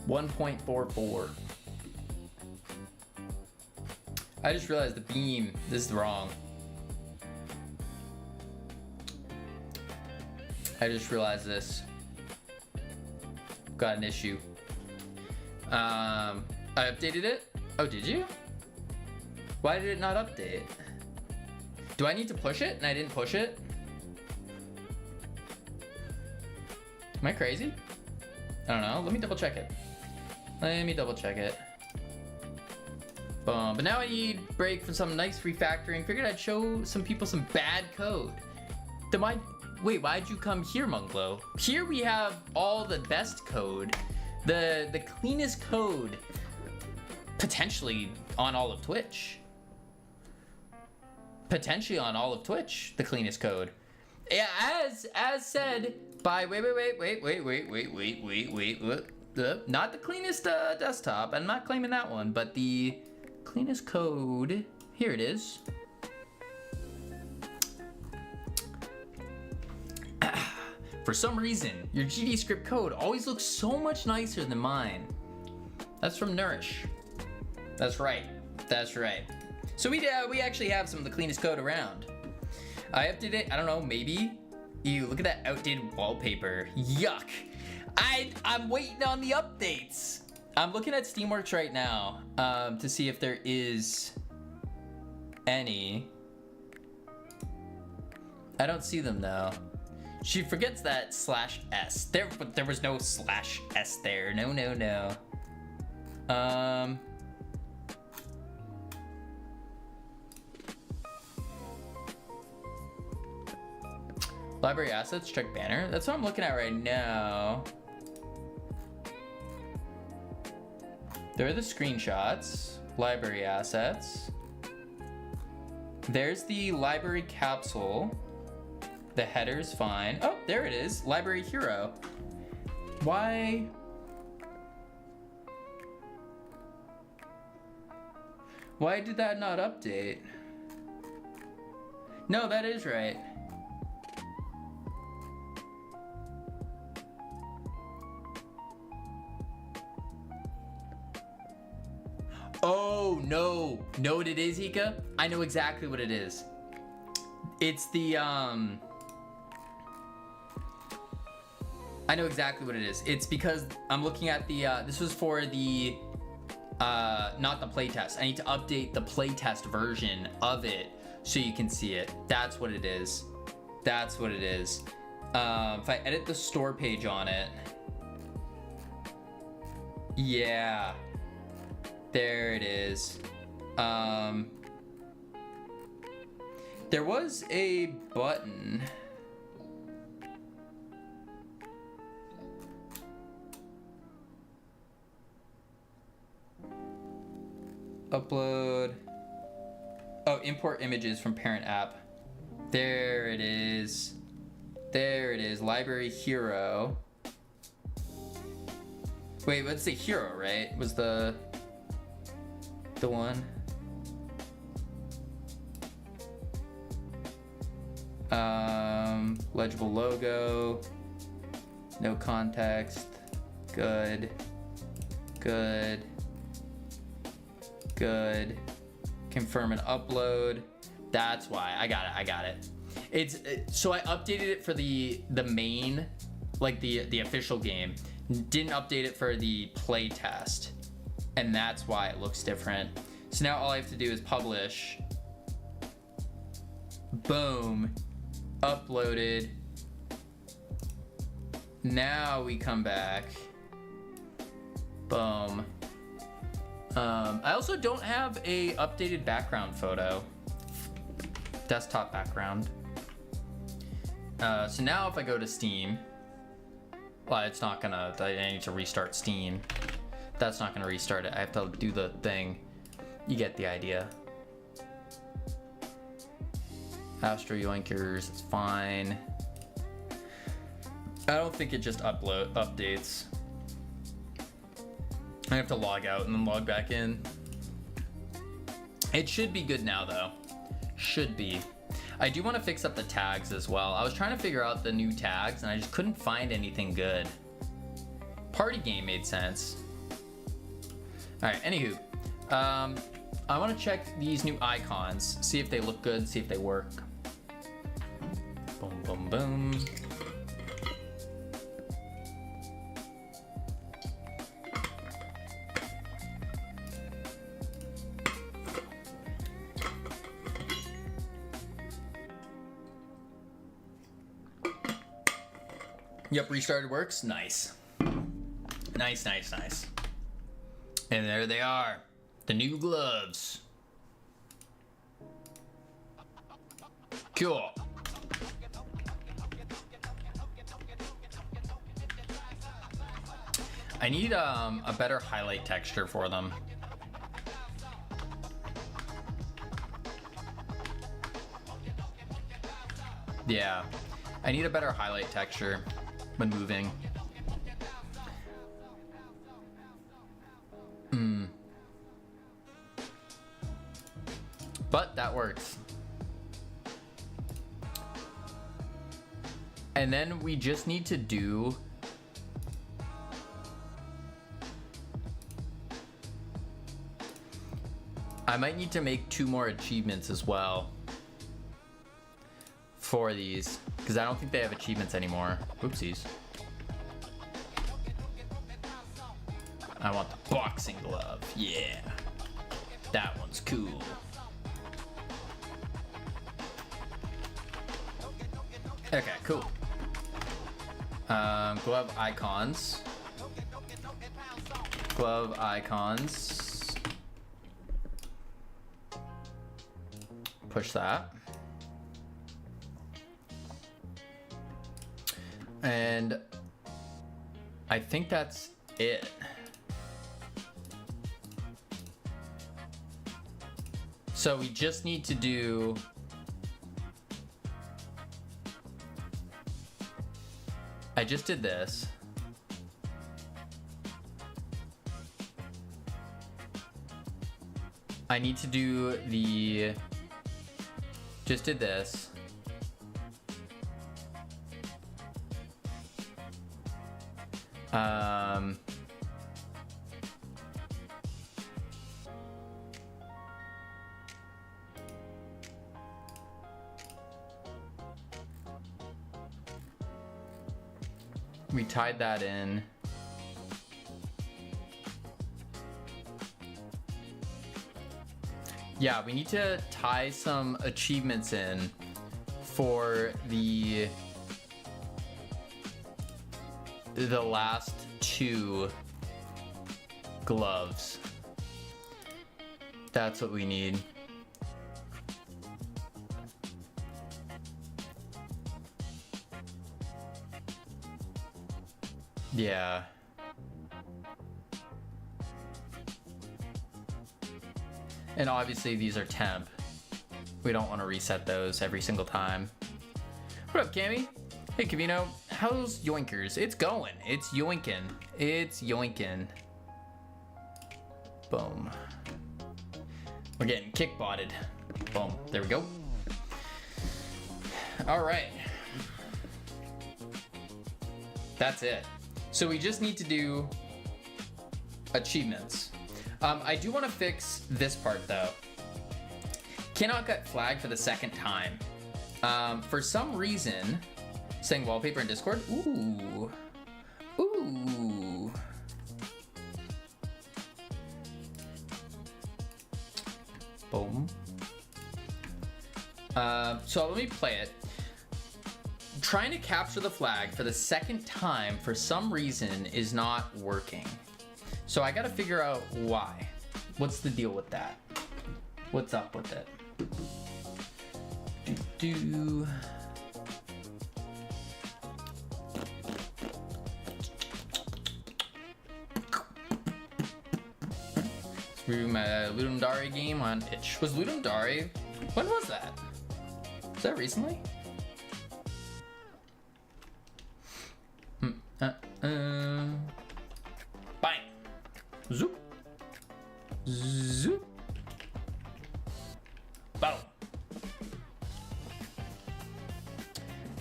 1.44. I just realized the beam. This is wrong. I just realized this. Got an issue. I updated it. Oh, did you? Why did it not update? Do I need to push it and I didn't push it? Am I crazy? I don't know. Let me double check it. Boom. But now I need a break from some nice refactoring. Figured I'd show some people some bad code. Wait, why'd you come here, Munglo? Here we have all the best code. The cleanest code. Potentially on all of Twitch. Potentially on all of Twitch, the cleanest code. Yeah, as said by wait. Not the cleanest desktop. I'm not claiming that one, but the cleanest code. Here it is. For some reason, your GD script code always looks so much nicer than mine. That's from Nourish. That's right. So we actually have some of the cleanest code around. I updated it. I don't know. Maybe. Ew, look at that outdated wallpaper. Yuck. I'm waiting on the updates. I'm looking at Steamworks right now to see if there is any. I don't see them though. She forgets that /s. There was no /s there. No. Library assets, check banner. That's what I'm looking at right now. There are the screenshots. Library assets. There's the library capsule. The header's fine. Oh, there it is. Library hero. Why? Why did that not update? No, that is right. Oh, no. Know what it is, Hika? I know exactly what it is. It's the, I know exactly what it is. It's because I'm looking at the, this was for the, not the playtest. I need to update the playtest version of it so you can see it. That's what it is. That's what it is. If I edit the store page on it. Yeah. There it is. There was a button. Upload. Oh, import images from parent app. There it is. There it is. Library hero. Wait, let's say hero, right? Was the one? Legible logo. No context. Good. Good. Good. Confirm an upload. That's why. I got it. I got it. So I updated it for the main, like the official game. Didn't update it for the play test. And that's why it looks different. So now all I have to do is publish. Boom. Uploaded. Now we come back. Boom. I also don't have a updated background photo. Desktop background. So now if I go to Steam, well, it's not gonna, I need to restart Steam. That's not gonna restart it. I have to do the thing. You get the idea. Astro Yoinkers, it's fine. I don't think it just updates. I have to log out and then log back in. It should be good now though. Should be. I do want to fix up the tags as well. I was trying to figure out the new tags and I just couldn't find anything good. Party game made sense. Alright, anywho. I want to check these new icons, see if they look good, see if they work. Boom, boom, boom. Yep, restarted works. Nice. Nice, nice, nice. And there they are. The new gloves. Cool. I need a better highlight texture for them. Yeah, I need a better highlight texture when moving. But that works. And then we just need to do I might need to make 2 more achievements as well for these, because I don't think they have achievements anymore. Oopsies. I want the boxing glove. Yeah. That one's cool. Okay, cool. Glove icons. Glove icons. Push that. And I think that's it. So we just need to do I just did this. I need to do the just did this. We tied that in. Yeah, we need to tie some achievements in for the last two gloves. That's what we need. Yeah. And obviously these are temp. We don't want to reset those every single time. What up, Cammy? Hey, Kavino. How's Yoinkers? It's going. It's yoinkin'. It's yoinkin'. Boom. We're getting kick-botted. Boom. There we go. All right. That's it. So we just need to do achievements. I do want to fix this part though. Cannot get flagged for the second time. For some reason, saying wallpaper in Discord. Ooh. Ooh. Boom. So let me play it. Trying to capture the flag for the second time for some reason is not working. So I gotta figure out why. What's the deal with that? What's up with it? Through my Ludum Dare game on itch. Was Ludum Dare? When was that? Was that recently? Bang! Zoop! Zoop! Boom!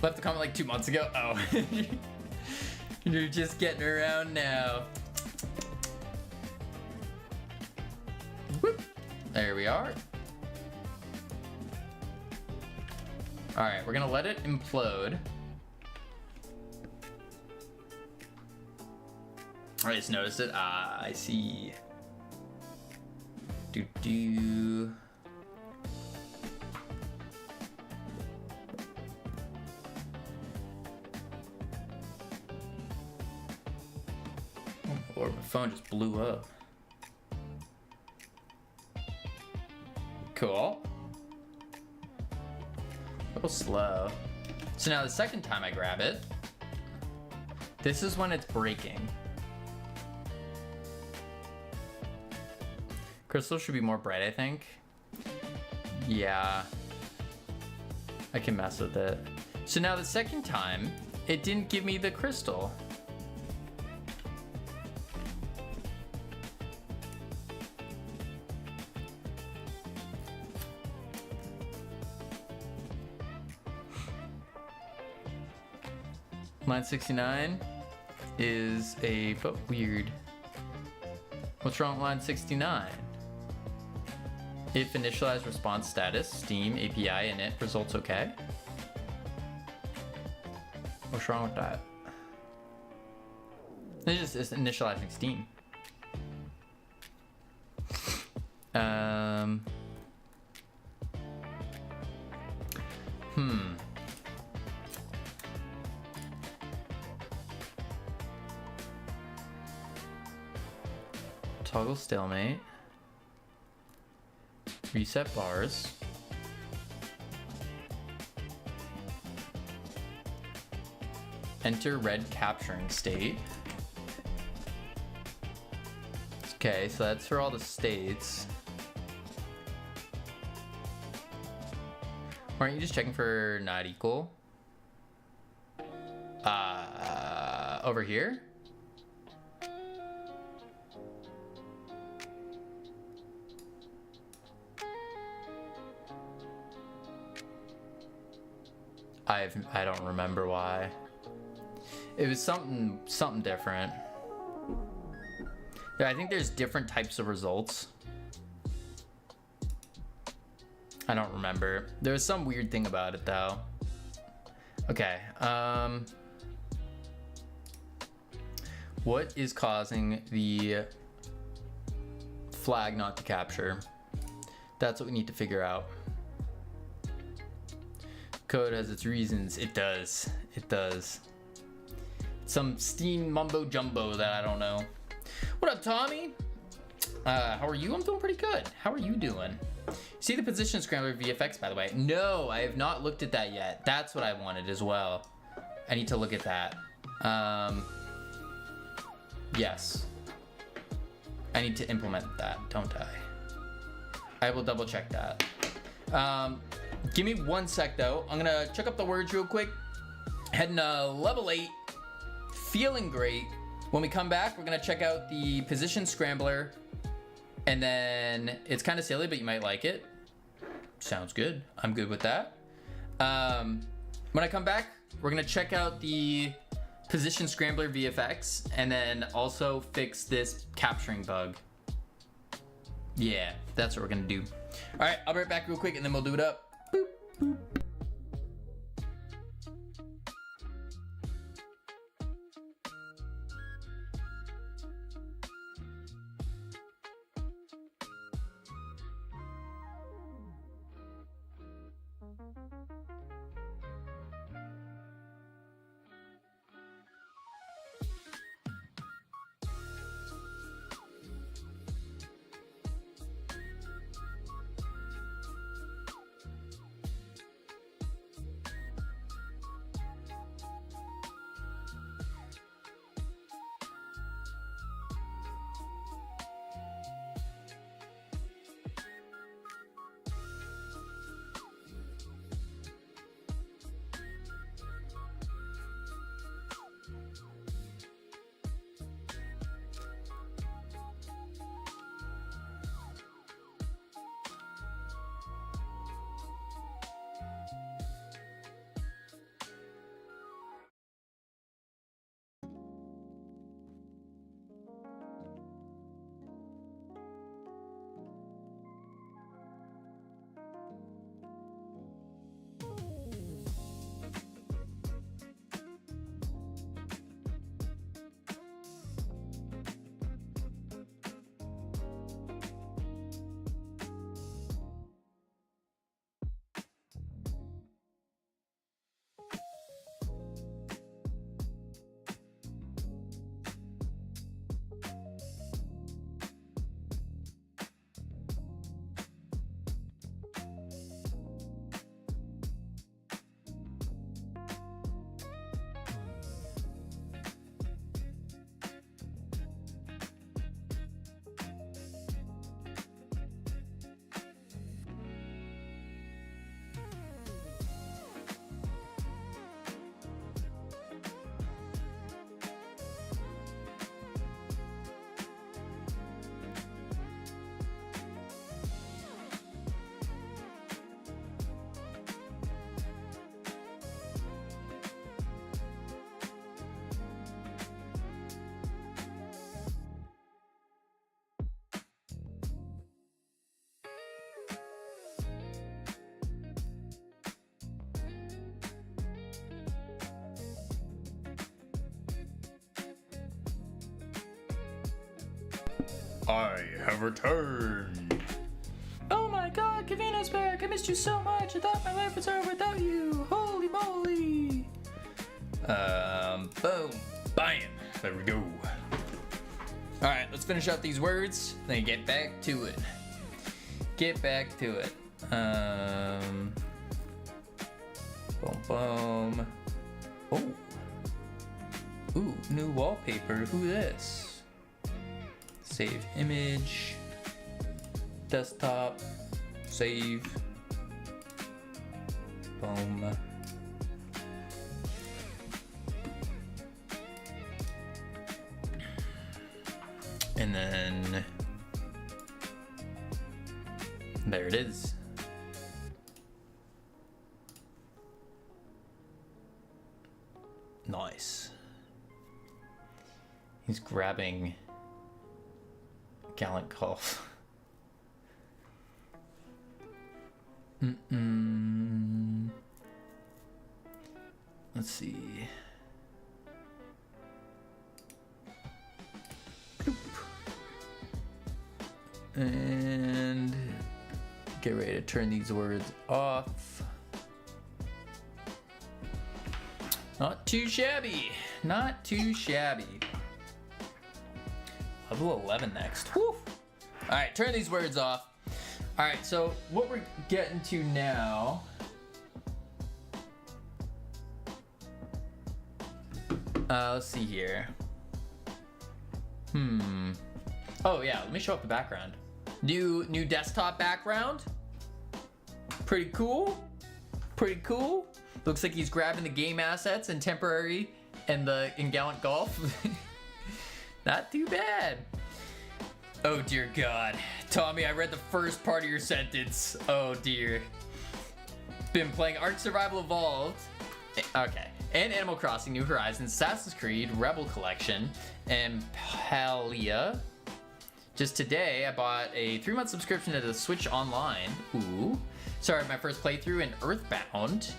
Left the comment like 2 months ago. Oh. You're just getting around now. Whoop! There we are. Alright, we're gonna let it implode. I just noticed it. Ah, I see. Do. Oh Lord, my phone just blew up. Cool. A little slow. So now the second time I grab it, this is when it's breaking. Crystal should be more bright, I think. Yeah. I can mess with it. So now the second time, it didn't give me the crystal. Line 69 is but weird. What's wrong with line 69? If initialized response status, Steam, API, init results okay. What's wrong with that? It's just initializing Steam. Toggle stalemate. Reset bars. Enter red capturing state. Okay, so that's for all the states. Aren't you just checking for not equal? Over here? I don't remember why. It was something different. Yeah, I think there's different types of results. I don't remember. There was some weird thing about it though. Okay. What is causing the flag not to capture? That's what we need to figure out. Code has its reasons. It does. It does. Some Steam mumbo jumbo that I don't know. What up, Tommy? How are you? I'm doing pretty good. How are you doing? See the position scrambler VFX, by the way? No, I have not looked at that yet. That's what I wanted as well. I need to look at that. Yes. I need to implement that, don't I? I will double check that. Give me 1 sec though. I'm gonna check up the words real quick. Heading level 8. Feeling great. When we come back, we're gonna check out the position scrambler. And then it's kind of silly, but you might like it. Sounds good. I'm good with that. When I come back, we're gonna check out the position scrambler VFX and then also fix this capturing bug. Yeah, that's what we're gonna do. All right, I'll be right back real quick and then we'll do it up. Boop, boop. I have returned. Oh my god, Kavina's back. I missed you so much. I thought my life was over without you. Holy moly. Boom. Bam. There we go. Alright, let's finish out these words. Then get back to it. Get back to it. Boom, boom. Oh. Ooh, new wallpaper. Who this? Save image. Desktop. Save. Boom. And then there it is. Nice. He's grabbing Gallant Golf. Let's see. Bloop. And get ready to turn these words off. Not too shabby. Not too shabby. Level 11 next. Woo! Alright, turn these words off. Alright, so what we're getting to now. Let's see here. Oh yeah, let me show up the background. New desktop background. Pretty cool. Pretty cool. Looks like he's grabbing the game assets in temporary and in Gallant Golf. Not too bad. Oh dear God. Tommy, I read the first part of your sentence. Oh dear. Been playing Ark Survival Evolved. Okay. And Animal Crossing New Horizons, Assassin's Creed, Rebel Collection, and Palia. Just today, I bought a 3-month subscription to the Switch Online. Ooh. Started my first playthrough in Earthbound.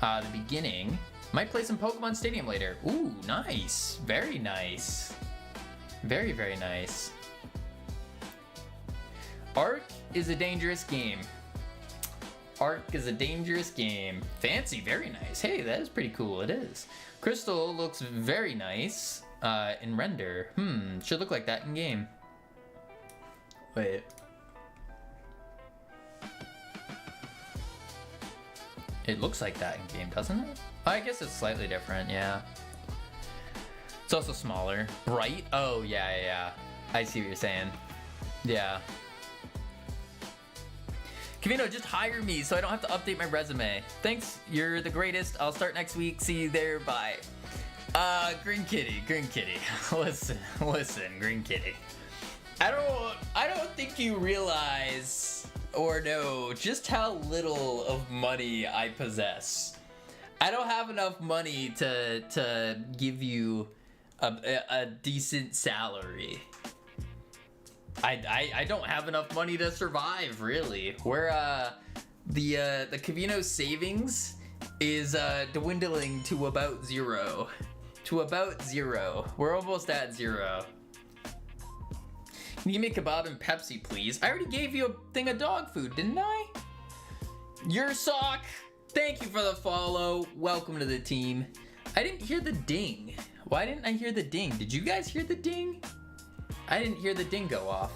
The beginning. Might play some Pokemon Stadium later. Ooh, nice. Very nice. Very, very nice. Ark is a dangerous game. Ark is a dangerous game. Fancy, very nice. Hey, that is pretty cool. It is. Crystal looks very nice in render. Should look like that in game. Wait. It looks like that in game, doesn't it? I guess it's slightly different, yeah. It's also smaller. Bright? Oh, yeah. I see what you're saying. Yeah. Kavino, just hire me so I don't have to update my resume. Thanks, you're the greatest. I'll start next week. See you there, bye. Green Kitty. Listen, Green Kitty. I don't think you realize or know just how little of money I possess. I don't have enough money to give you a decent salary. I don't have enough money to survive, really. Where the Kavino savings is dwindling to about zero. We're almost at zero. Can you give me kebab and Pepsi, please? I already gave you a thing of dog food, didn't I? Your sock. Thank you for the follow. Welcome to the team. I didn't hear the ding. Why didn't I hear the ding? Did you guys hear the ding? I didn't hear the ding go off.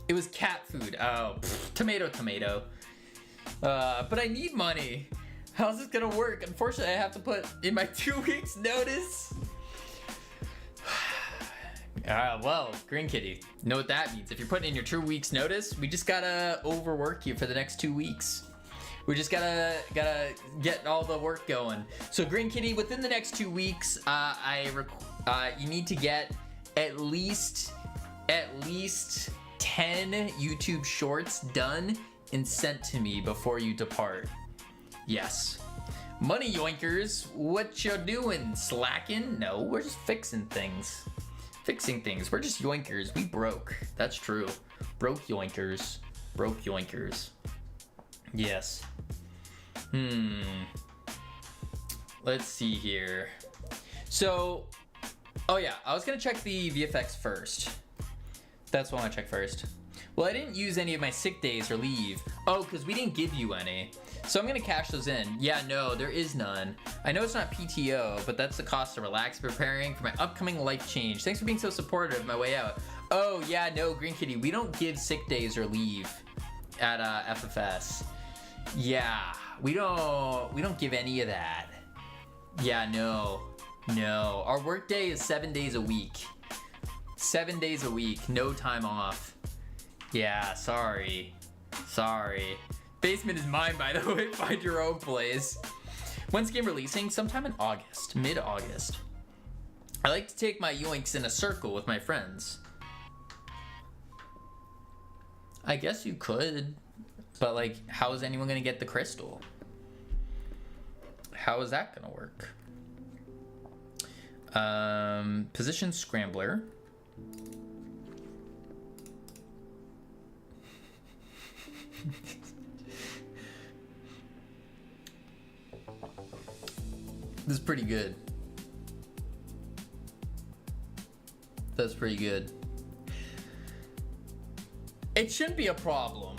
It was cat food. Oh, tomato. But I need money. How's this gonna work? Unfortunately, I have to put in my 2 weeks notice. Well, Green Kitty, know what that means. If you're putting in your 2 weeks notice, we just gotta overwork you for the next 2 weeks. We just gotta get all the work going. So Green Kitty, within the next 2 weeks, you need to get at least 10 YouTube shorts done and sent to me before you depart. Yes. Money Yoinkers, what you doing? Slacking? No, we're just fixing things. We're just Yoinkers. We broke. That's true. Broke Yoinkers. Yes. Let's see here. So, oh yeah, I was gonna check the VFX first. That's what I want to check first. Well, I didn't use any of my sick days or leave. Oh, because we didn't give you any. So I'm gonna cash those in. Yeah, no, there is none. I know it's not PTO, but that's the cost of relax preparing for my upcoming life change. Thanks for being so supportive of my way out. Oh yeah, no, Green Kitty, we don't give sick days or leave at FFS. Yeah, we don't give any of that. Yeah, no. No, our work day is 7 days a week. 7 days a week, no time off. Yeah, sorry. Sorry. Basement is mine, by the way. Find your own place. When's the game releasing? Sometime in August, mid-August. I like to take my yoinks in a circle with my friends. I guess you could, but like, how is anyone gonna get the crystal? How is that gonna work? Position scrambler. This is pretty good. That's pretty good. It shouldn't be a problem.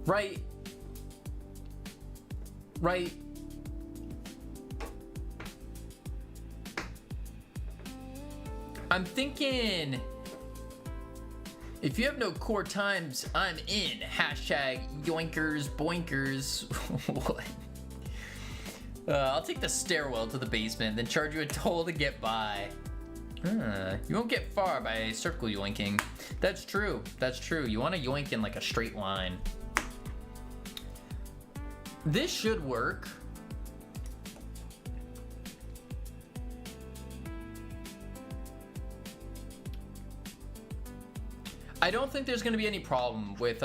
Right? Right? I'm thinking, if you have no core times, I'm in. Hashtag yoinkers, boinkers. What? I'll take the stairwell to the basement, then charge you a toll to get by. You won't get far by circle yoinking. That's true. That's true. You want to yoink in like a straight line. This should work. I don't think there's going to be any problem with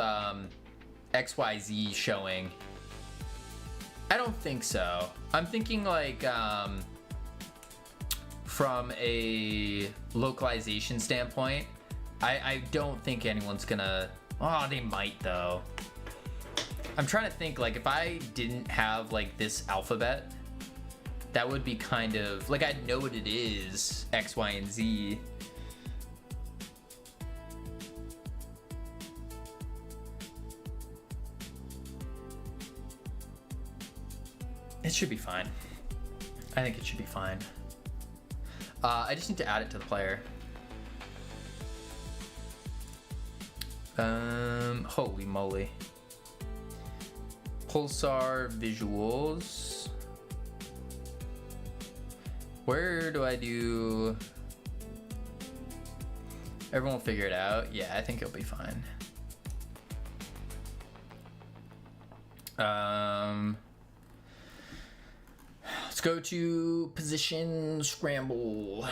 XYZ showing. I don't think so. I'm thinking like from a localization standpoint, I don't think anyone's gonna. Oh, they might though. I'm trying to think, like, if I didn't have like this alphabet, that would be kind of like, I'd know what it is, X, Y, and Z. It should be fine. I think it should be fine. I just need to add it to the player. Holy moly. Pulsar visuals. Where do I do? Everyone will figure it out. Yeah, I think it'll be fine. Let's go to position scramble.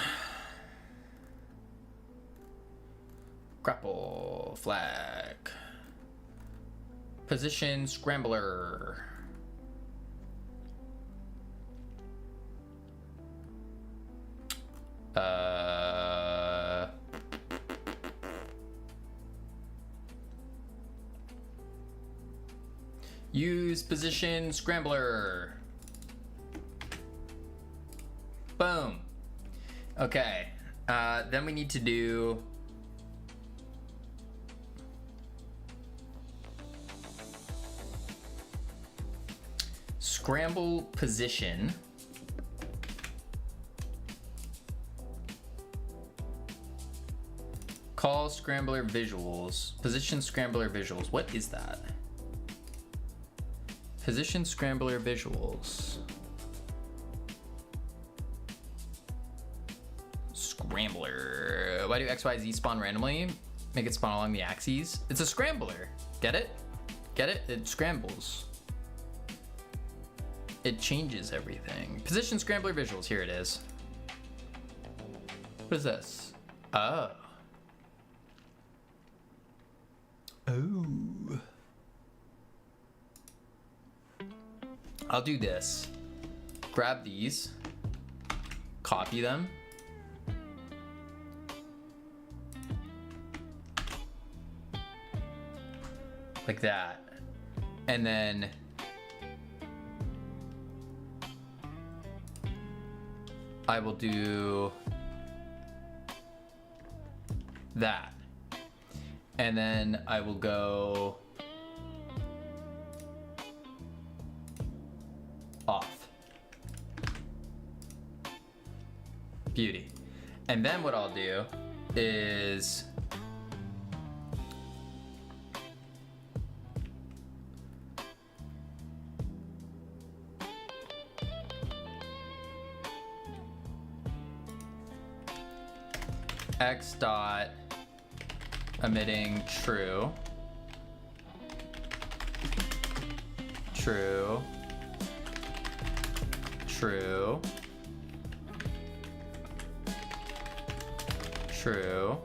Grapple flag. Position scrambler. Use position scrambler. Boom. Okay. Then we need to do scramble position. Call scrambler visuals. Position scrambler visuals. What is that? Position scrambler visuals. Scrambler. Why do XYZ spawn randomly? Make it spawn along the axes. It's a scrambler. Get it? Get it? It scrambles. It changes everything. Position scrambler visuals. Here it is. What is this? Oh. Oh. I'll do this. Grab these. Copy them. Like that. And then I will do that. And then I will go off. Beauty. And then what I'll do is X dot emitting true. True. True. True.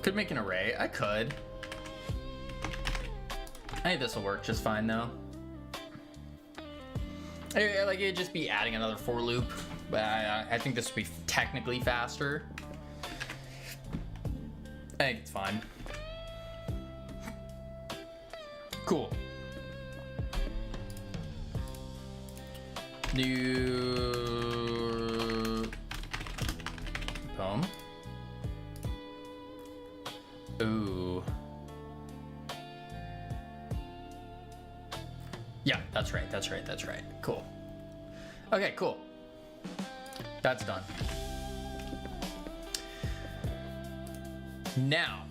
Could make an array. I could. I think this will work just fine though. Like it'd just be adding another for loop, but I think this would be technically faster. I think it's fine. Cool. New poem. Ooh. Yeah, that's right. Cool. Okay, cool. That's done. Now,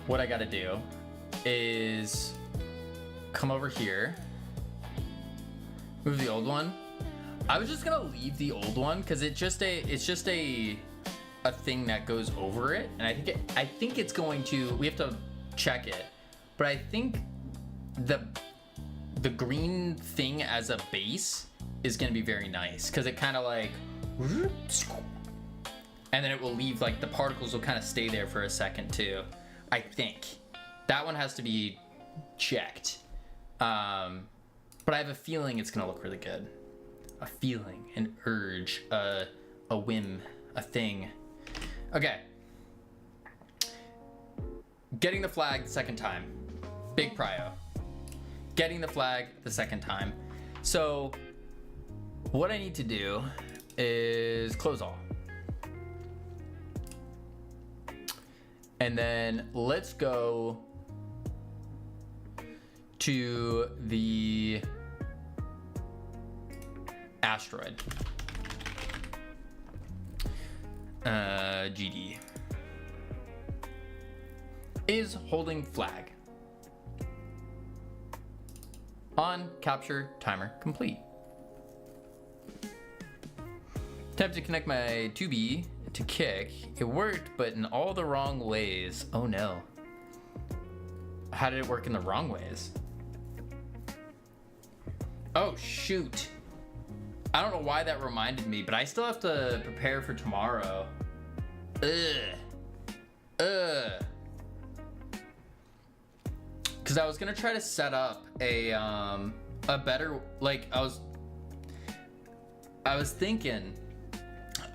what I gotta do is come over here, move the old one. I was just gonna leave the old one because it's just a thing that goes over it, and I think it's going to. We have to check it, but I think the green thing as a base is gonna be very nice because it kind of like, and then it will leave like the particles will kind of stay there for a second too. I think that one has to be checked, but I have a feeling it's gonna look really good. A feeling, an urge, a whim, a thing. Okay. Getting the flag the second time. Big prio. Getting the flag the second time. So what I need to do is close all. And then let's go to the asteroid. GD is holding flag. On capture timer complete. Attempt to connect my 2B to kick. It worked, but in all the wrong ways. Oh no. How did it work in the wrong ways? Oh shoot. I don't know why that reminded me, but I still have to prepare for tomorrow. Because I was gonna try to set up a better, like I was thinking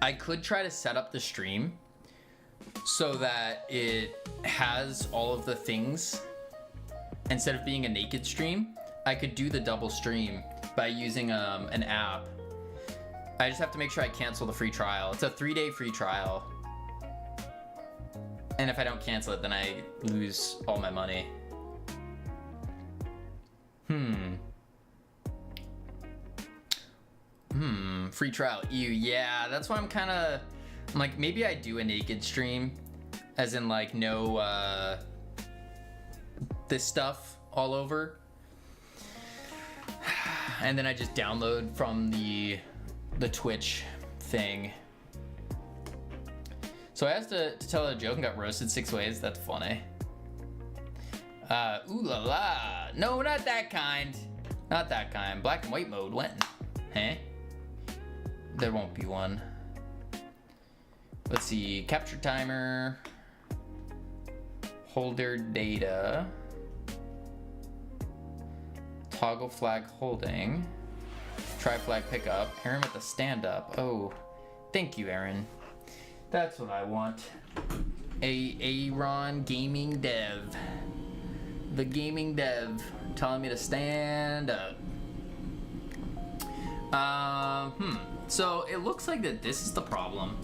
I could try to set up the stream so that it has all of the things. Instead of being a naked stream, I could do the double stream by using an app. I just have to make sure I cancel the free trial. It's a 3-day free trial. And if I don't cancel it, then I lose all my money. Free trial. Ew, yeah, that's why I'm like, maybe I do a naked stream, as in like no, this stuff all over. And then I just download from the Twitch thing. So I asked to tell a joke and got roasted 6 ways. That's funny. Ooh la la. No, not that kind. Not that kind. Black and white mode. When? Huh? There won't be one. Let's see. Capture timer. Holder data. Toggle flag holding. Try flag pickup. Aaron with the stand up. Oh, thank you, Aaron. That's what I want. Aaron gaming dev. The gaming dev telling me to stand up. So it looks like that this is the problem.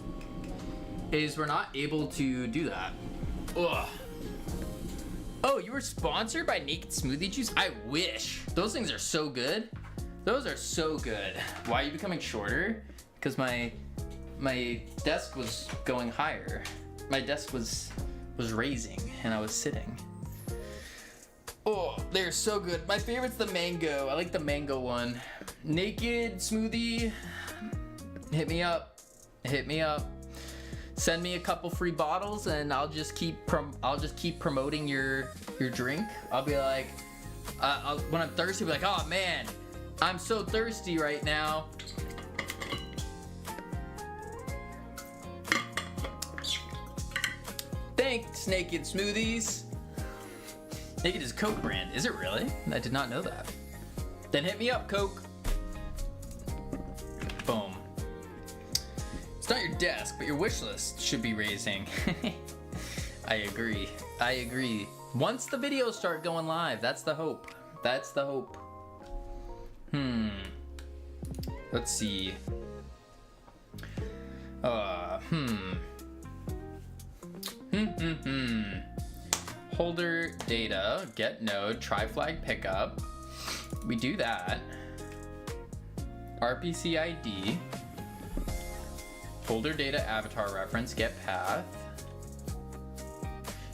Is we're not able to do that. Ugh. Oh, you were sponsored by Naked Smoothie Juice? I wish. Those things are so good. Those are so good. Why are you becoming shorter? Because my desk was going higher. My desk was raising and I was sitting. Oh, they're so good. My favorite's the mango. I like the mango one. Naked smoothie. Hit me up. Hit me up. Send me a couple free bottles, and I'll just keep promoting your drink. I'll be like, when I'm thirsty, I'll be like, oh man, I'm so thirsty right now. Thanks, Naked Smoothies. Naked is Coke brand. Is it really? I did not know that. Then hit me up, Coke. Boom. It's not your desk, but your wish list should be raising. I agree. I agree. Once the videos start going live, that's the hope. That's the hope. Let's see. Holder data, get node, try flag pickup. We do that. RPC ID. Folder data, avatar reference, get path.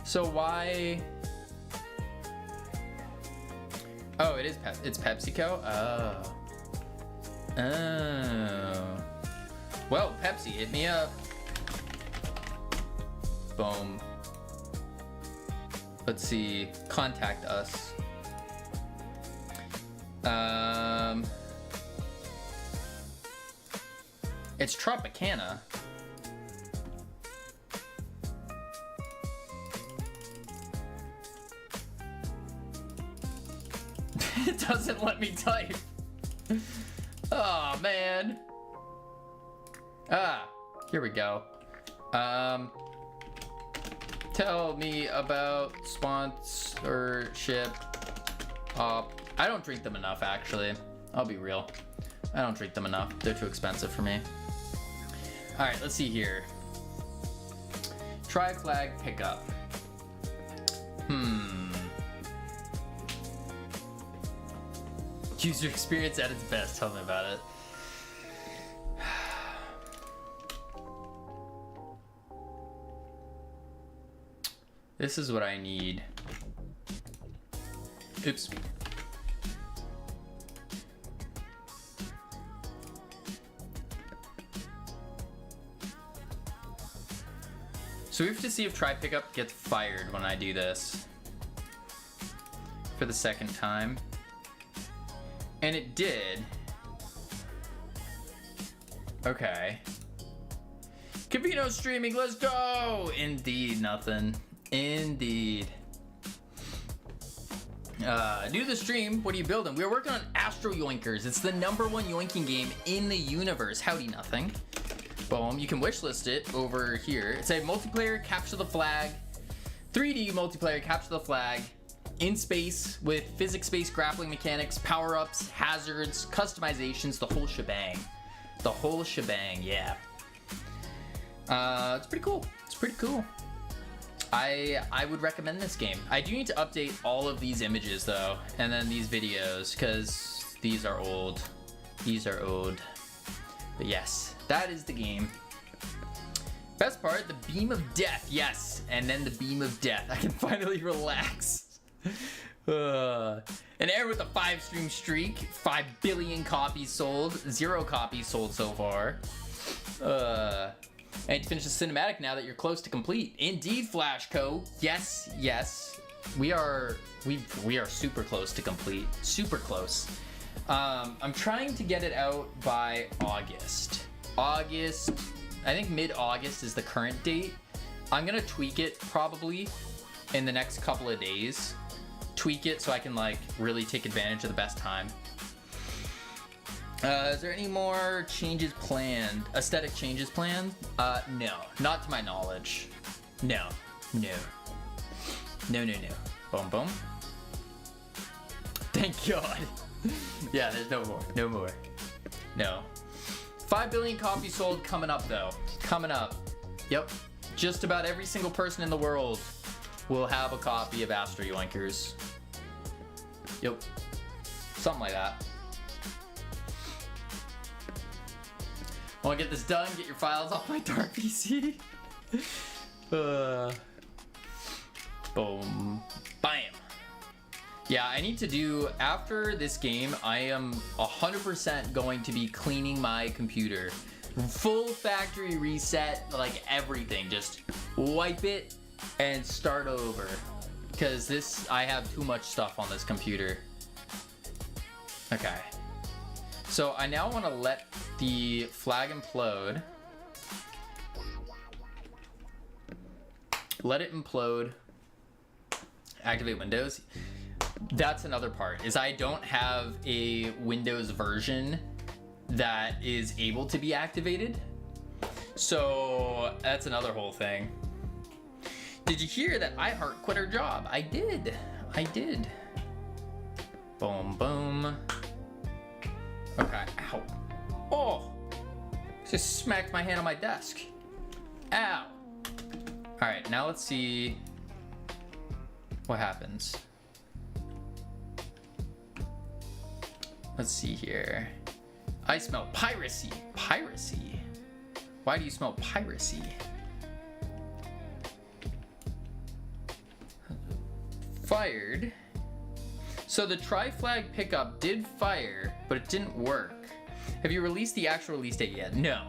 So why? Oh, it is it's PepsiCo. Oh. Oh. Well, Pepsi, hit me up. Boom. Let's see. Contact us. It's Tropicana. It doesn't let me type. Oh man. Here we go. Tell me about sponsorship. I don't drink them enough, actually. I'll be real. I don't drink them enough. They're too expensive for me. All right, let's see here. Try flag pickup. User experience at its best. Tell me about it. This is what I need. Oops. So we have to see if try pickup gets fired when I do this for the second time. And it did. Okay. Capino streaming, let's go! Indeed, nothing. Indeed. Do the stream. What are you building? We're working on Astro Yoinkers. It's the #1 yoinking game in the universe. Howdy, nothing. Boom. You can wishlist it over here. It's a multiplayer capture the flag, 3D multiplayer capture the flag, in space with physics-based grappling mechanics, power-ups, hazards, customizations, the whole shebang. The whole shebang, yeah. It's pretty cool. It's pretty cool. I would recommend this game. I do need to update all of these images though, and then these videos, because these are old. These are old. But yes, that is the game. Best part, the beam of death, yes. And then the beam of death. I can finally relax. An air with a 5-stream streak, 5 billion copies sold, 0 copies sold so far. And to finish the cinematic now that you're close to complete. Indeed, Flashco. Yes, yes. We are super close to complete. Super close. I'm trying to get it out by August. I think mid-August is the current date. I'm gonna tweak it probably in the next couple of days. Tweak it so I can like really take advantage of the best time. Is there any more changes planned? Aesthetic changes planned? No, not to my knowledge. No. Boom, boom. Thank God. Yeah, there's no more. No. 5 billion copies sold coming up though. Coming up. Yep. Just about every single person in the world will have a copy of Astro Yoinkers. Yep. Something like that. I want to get this done, get your files off my dark PC. Boom. Bam. Yeah, I need to do, after this game, I am 100% going to be cleaning my computer. Full factory reset, like everything. Just wipe it and start over. Because this, I have too much stuff on this computer. Okay. So I now want to let the flag implode. Let it implode. Activate Windows. That's another part, is I don't have a Windows version that is able to be activated. So that's another whole thing. Did you hear that iHeart quit her job? I did. Boom, boom. Okay, ow. Oh! Just smacked my hand on my desk. Ow! Alright, now let's see what happens. Let's see here. I smell piracy. Piracy? Why do you smell piracy? Fired. So the tri-flag pickup did fire, but it didn't work. Have you released the actual release date yet? No.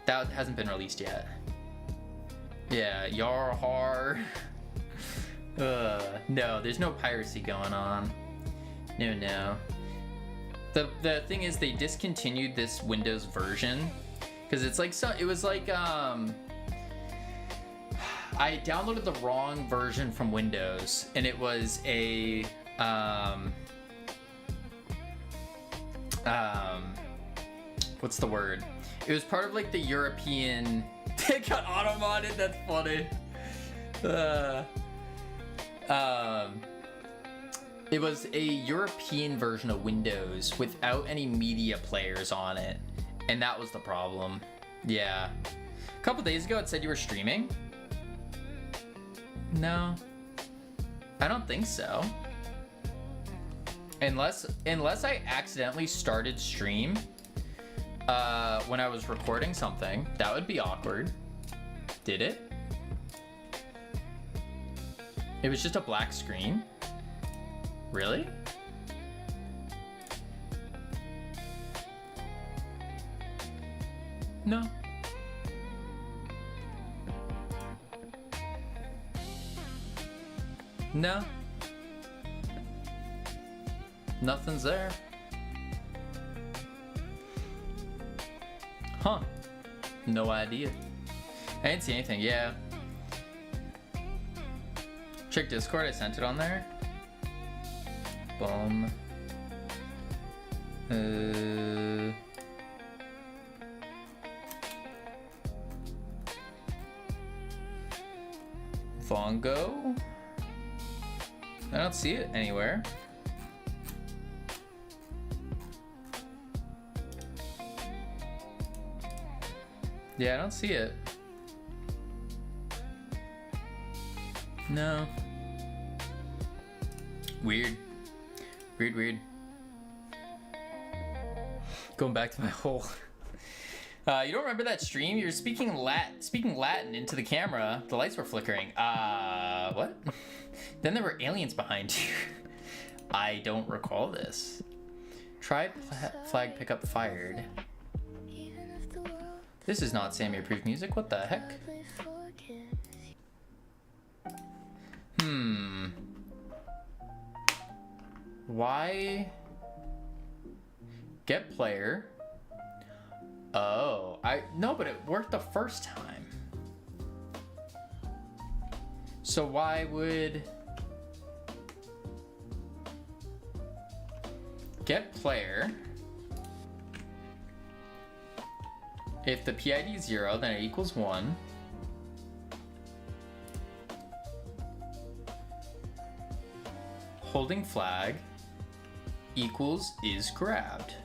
That hasn't been released yet. Yeah, yar har. No, there's no piracy going on. No. The thing is, they discontinued this Windows version because it's like, so it was like I downloaded the wrong version from Windows, and it was a what's the word? It was part of like the European. They got auto-modded. That's funny. It was a European version of Windows without any media players on it, and that was the problem. Yeah. A couple days ago, it said you were streaming. No, I don't think so. Unless I accidentally started stream when I was recording something, that would be awkward. Did it? It was just a black screen. Really? No. No. Nothing's there. Huh. No idea. I didn't see anything. Yeah. Check Discord. I sent it on there. Boom. Vongo? I don't see it anywhere. Yeah, I don't see it. No. Weird. Weird. Going back to my whole... you don't remember that stream? You were speaking Latin into the camera. The lights were flickering. What? Then there were aliens behind you. I don't recall this. Try flag pickup fired. This is not Sammy approved music. What the heck? Why? Get player. Oh, no, but it worked the first time. So why would get player? If the PID is 0, then it equals 1. Holding flag equals is grabbed.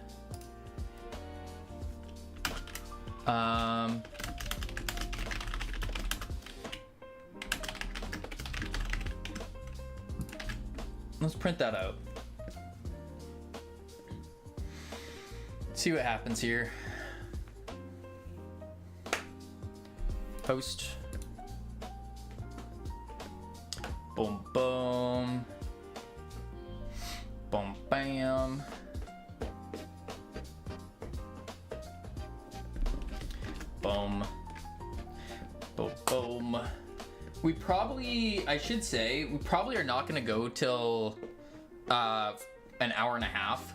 Let's print that out. See what happens here. Post. Boom, boom. Boom, bam. Boom. Boom, boom. We probably, I should say, we probably are not gonna go till an hour and a half,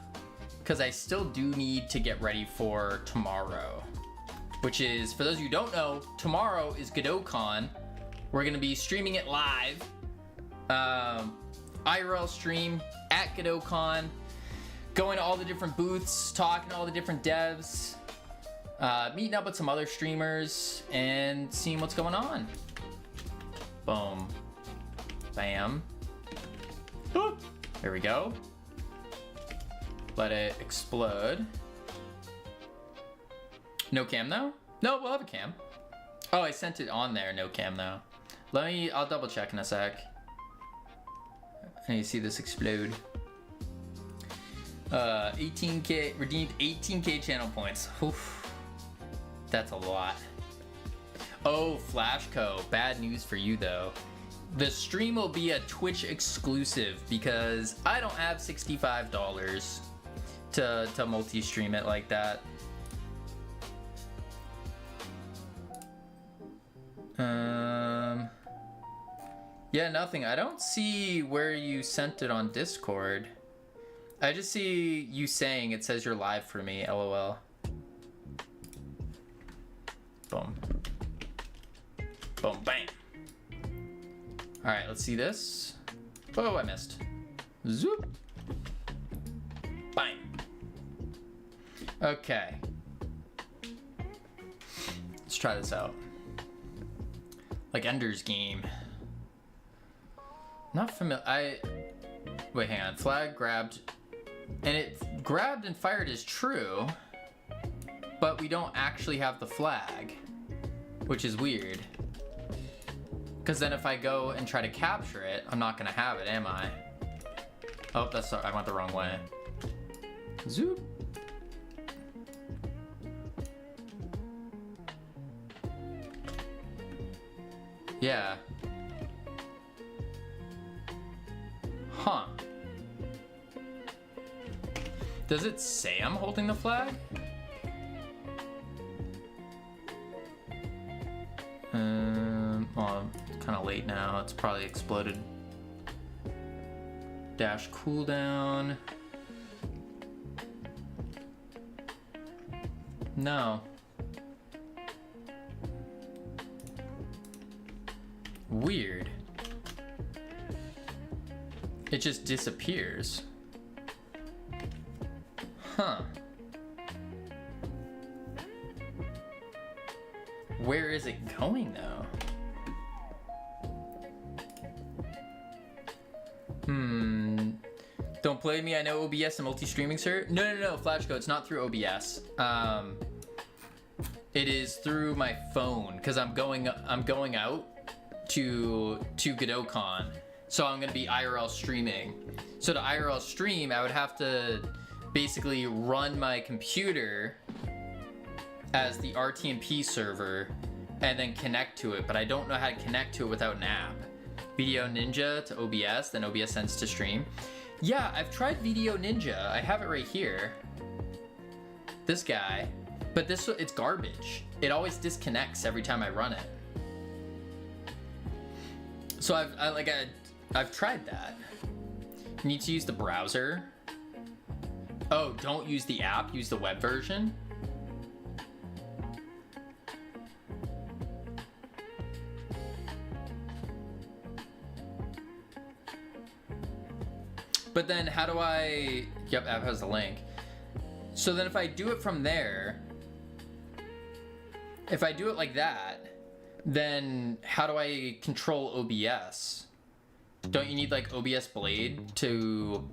because I still do need to get ready for tomorrow, which is, for those of you who don't know, tomorrow is GodotCon. We're gonna be streaming it live. IRL stream at GodotCon, going to all the different booths, talking to all the different devs, meeting up with some other streamers, and seeing what's going on. Boom. Bam. Boop. There we go. Let it explode. No cam though? No, we'll have a cam. Oh, I sent it on there, no cam though. I'll double check in a sec. And you see this explode. 18K, redeemed 18K channel points. Oof. That's a lot. Oh, Flashco, bad news for you though. The stream will be a Twitch exclusive because I don't have $65 to multi-stream it like that. Yeah, nothing. I don't see where you sent it on Discord. I just see you saying it says you're live for me, LOL. Boom. Boom, bam. All right, let's see this. Oh, I missed. Zoop. Bang. Okay. Let's try this out. Like Ender's Game. Not familiar. Wait, hang on. Flag grabbed. And it grabbed and fired is true. But we don't actually have the flag. Which is weird. Because then if I go and try to capture it, I'm not going to have it, am I? Oh, I went the wrong way. Zoop. Yeah. Huh. Does it say I'm holding the flag? Well, it's kind of late now. It's probably exploded. Dash cooldown. No. Weird. It just disappears. Huh. Where is it going though? Don't play me, I know OBS and multi-streaming, sir. No, Flashco, it's not through OBS. It is through my phone, because I'm going out to GodotCon. So I'm gonna be IRL streaming. So to IRL stream, I would have to basically run my computer as the RTMP server and then connect to it, but I don't know how to connect to it without an app. Video Ninja to OBS, then OBS sends to stream. Yeah, I've tried Video Ninja. I have it right here. This guy, but it's garbage. It always disconnects every time I run it. So I've tried that. You need to use the browser. Oh, don't use the app, use the web version. But then how do I, yep, app has the link. So then if I do it from there, if I do it like that, then how do I control OBS? Don't you need like OBS Blade to,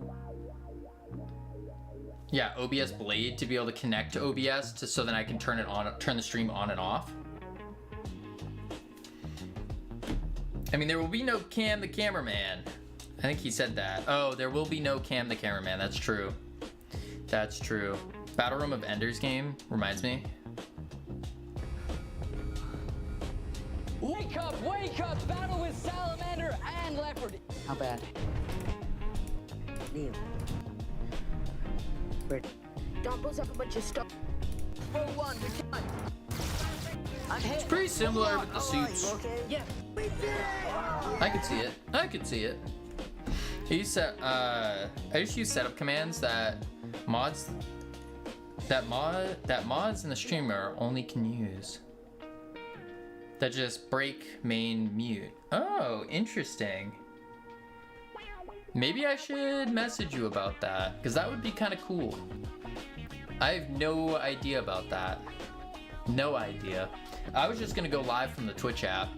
yeah, OBS Blade to be able to connect to OBS so then I can turn it on, turn the stream on and off? I mean, there will be no Cam the cameraman. I think he said that. Oh, there will be no Cam the cameraman. That's true. That's true. Battle Room of Ender's Game reminds me. Wake up! Wake up! Battle with Salamander and Leopard. How bad? Neil. Dumbles up a bunch of stuff. Roll one, you're done. I'm hit. It's pretty similar with the suits. Yeah. I could see it. I could see it. I just use setup commands that mods in the streamer only can use. That just break main mute. Oh, interesting. Maybe I should message you about that, because that would be kind of cool. I have no idea about that. No idea. I was just gonna go live from the Twitch app.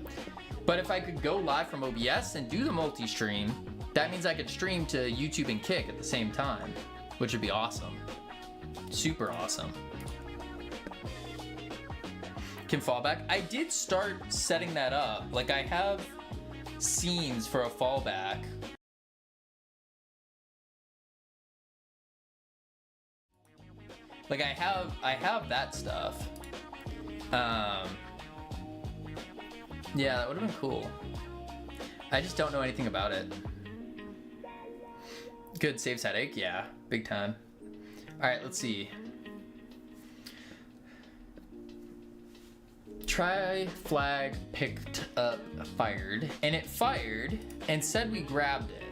But if I could go live from OBS and do the multi-stream, that means I could stream to YouTube and Kick at the same time, which would be awesome. Super awesome. Can fallback? I did start setting that up. Like, I have scenes for a fallback. Like, I have that stuff. Yeah, that would have been cool. I just don't know anything about it. Good saves headache, yeah, big time. All right, let's see. Try flag picked up fired, and it fired and said we grabbed it.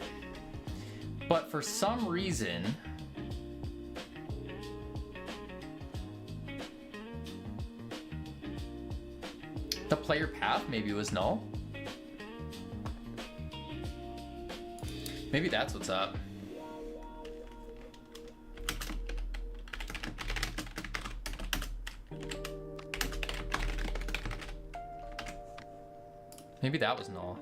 But for some reason, the player path maybe was null. Maybe that's what's up. Maybe that was null.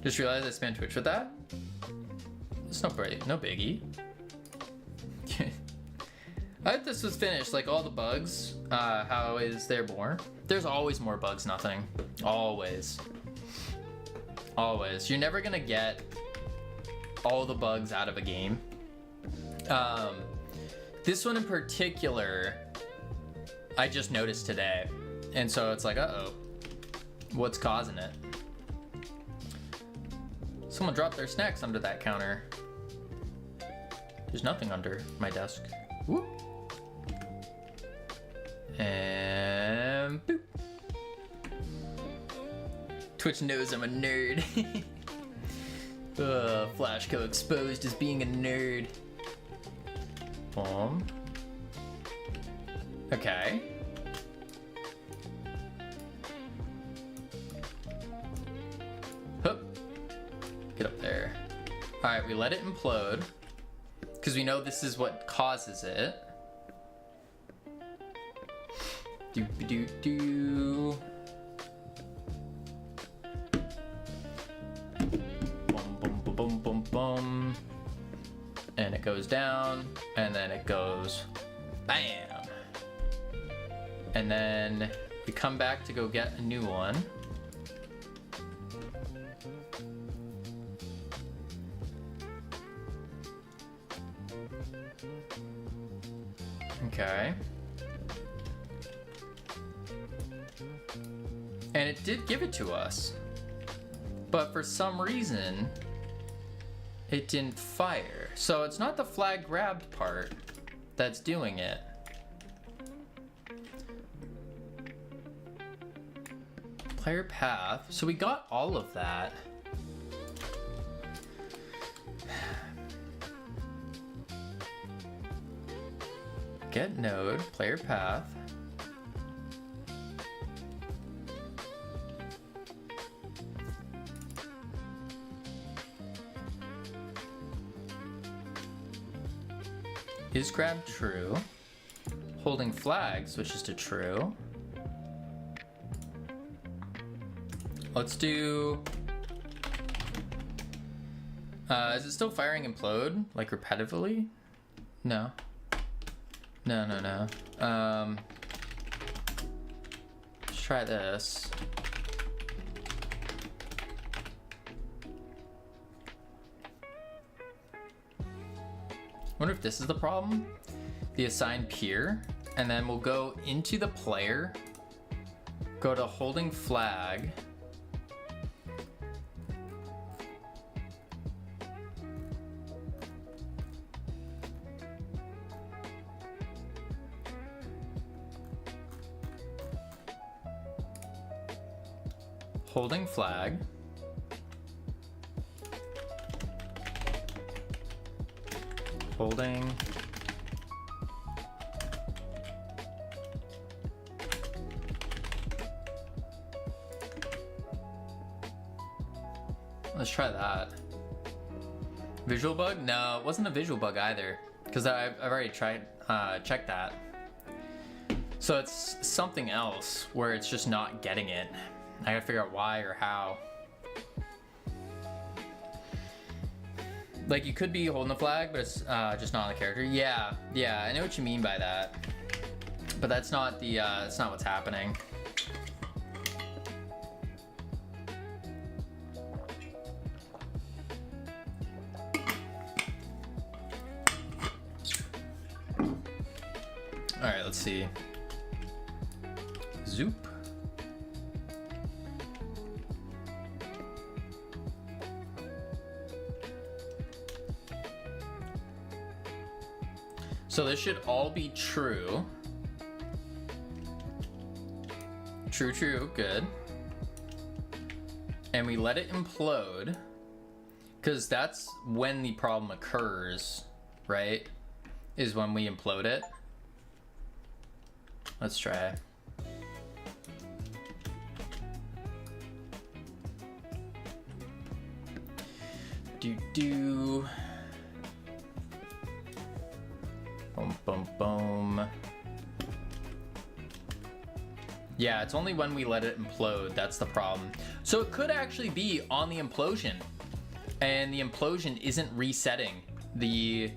Just realized I spammed Twitch with that. It's no biggie. I thought this was finished, like all the bugs. How is there more? There's always more bugs, nothing. Always. Always. You're never gonna get all the bugs out of a game. This one in particular, I just noticed today. And so it's like, uh-oh, what's causing it? Someone dropped their snacks under that counter. There's nothing under my desk. Whoop. And boop. Twitch knows I'm a nerd. Flashco exposed as being a nerd. Boom. Okay. Hup. Get up there. All right, we let it implode because we know this is what causes it. Do. Boom. And it goes down, and then it goes bam. And then we come back to go get a new one. Okay. And it did give it to us. But for some reason, it didn't fire. So it's not the flag grabbed part that's doing it. Player path. So we got all of that. Get node, player path. Is grab true. Holding flag switches to true. Let's do... is it still firing implode, like repetitively? No. No. Let's try this. Wonder if this is the problem? The assign peer, and then we'll go into the player, go to holding flag, Holding flag. Holding. Let's try that. Visual bug? No, it wasn't a visual bug either, because I've already tried, checked that. So it's something else where it's just not getting it. I gotta figure out why or how. Like, you could be holding the flag, but it's just not on the character. Yeah, I know what you mean by that. But that's not the, that's not what's happening. Alright, let's see. Zoop. So this should all be true. True, good. And we let it implode, because that's when the problem occurs, right? Is when we implode it. Let's try. Do. Boom. Yeah, it's only when we let it implode that's the problem. So it could actually be on the implosion, and the implosion isn't resetting the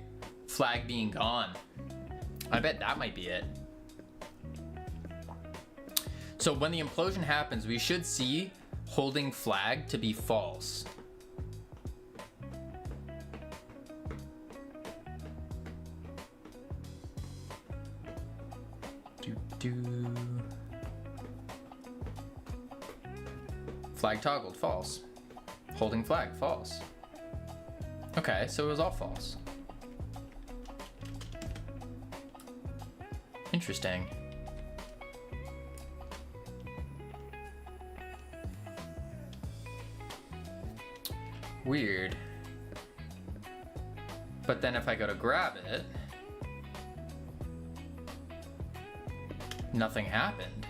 flag being gone. I bet that might be it. So when the implosion happens, we should see holding flag to be false. Flag toggled, false. Holding flag, false. Okay, so it was all false. Interesting. Weird. But then if I go to grab it, nothing happened.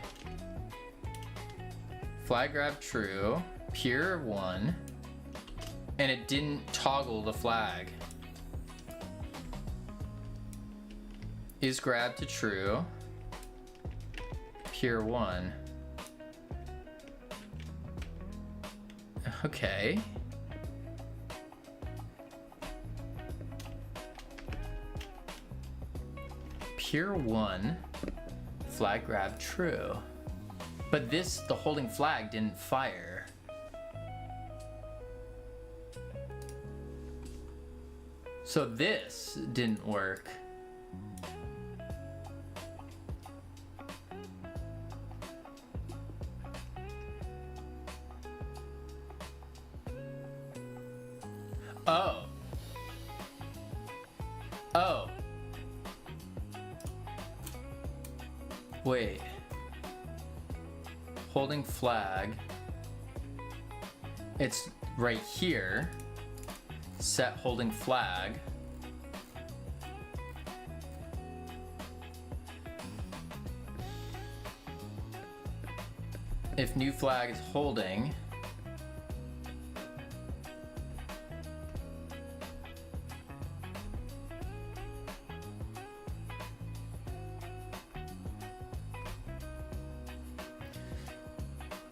Flag grab true, pure 1, and it didn't toggle the flag. Is grab to true, pure 1. Okay. Pure 1, flag grab true. But this, the holding flag didn't fire. So this didn't work. Oh. Oh. Wait. Holding flag. It's right here. Set holding flag. If new flag is holding,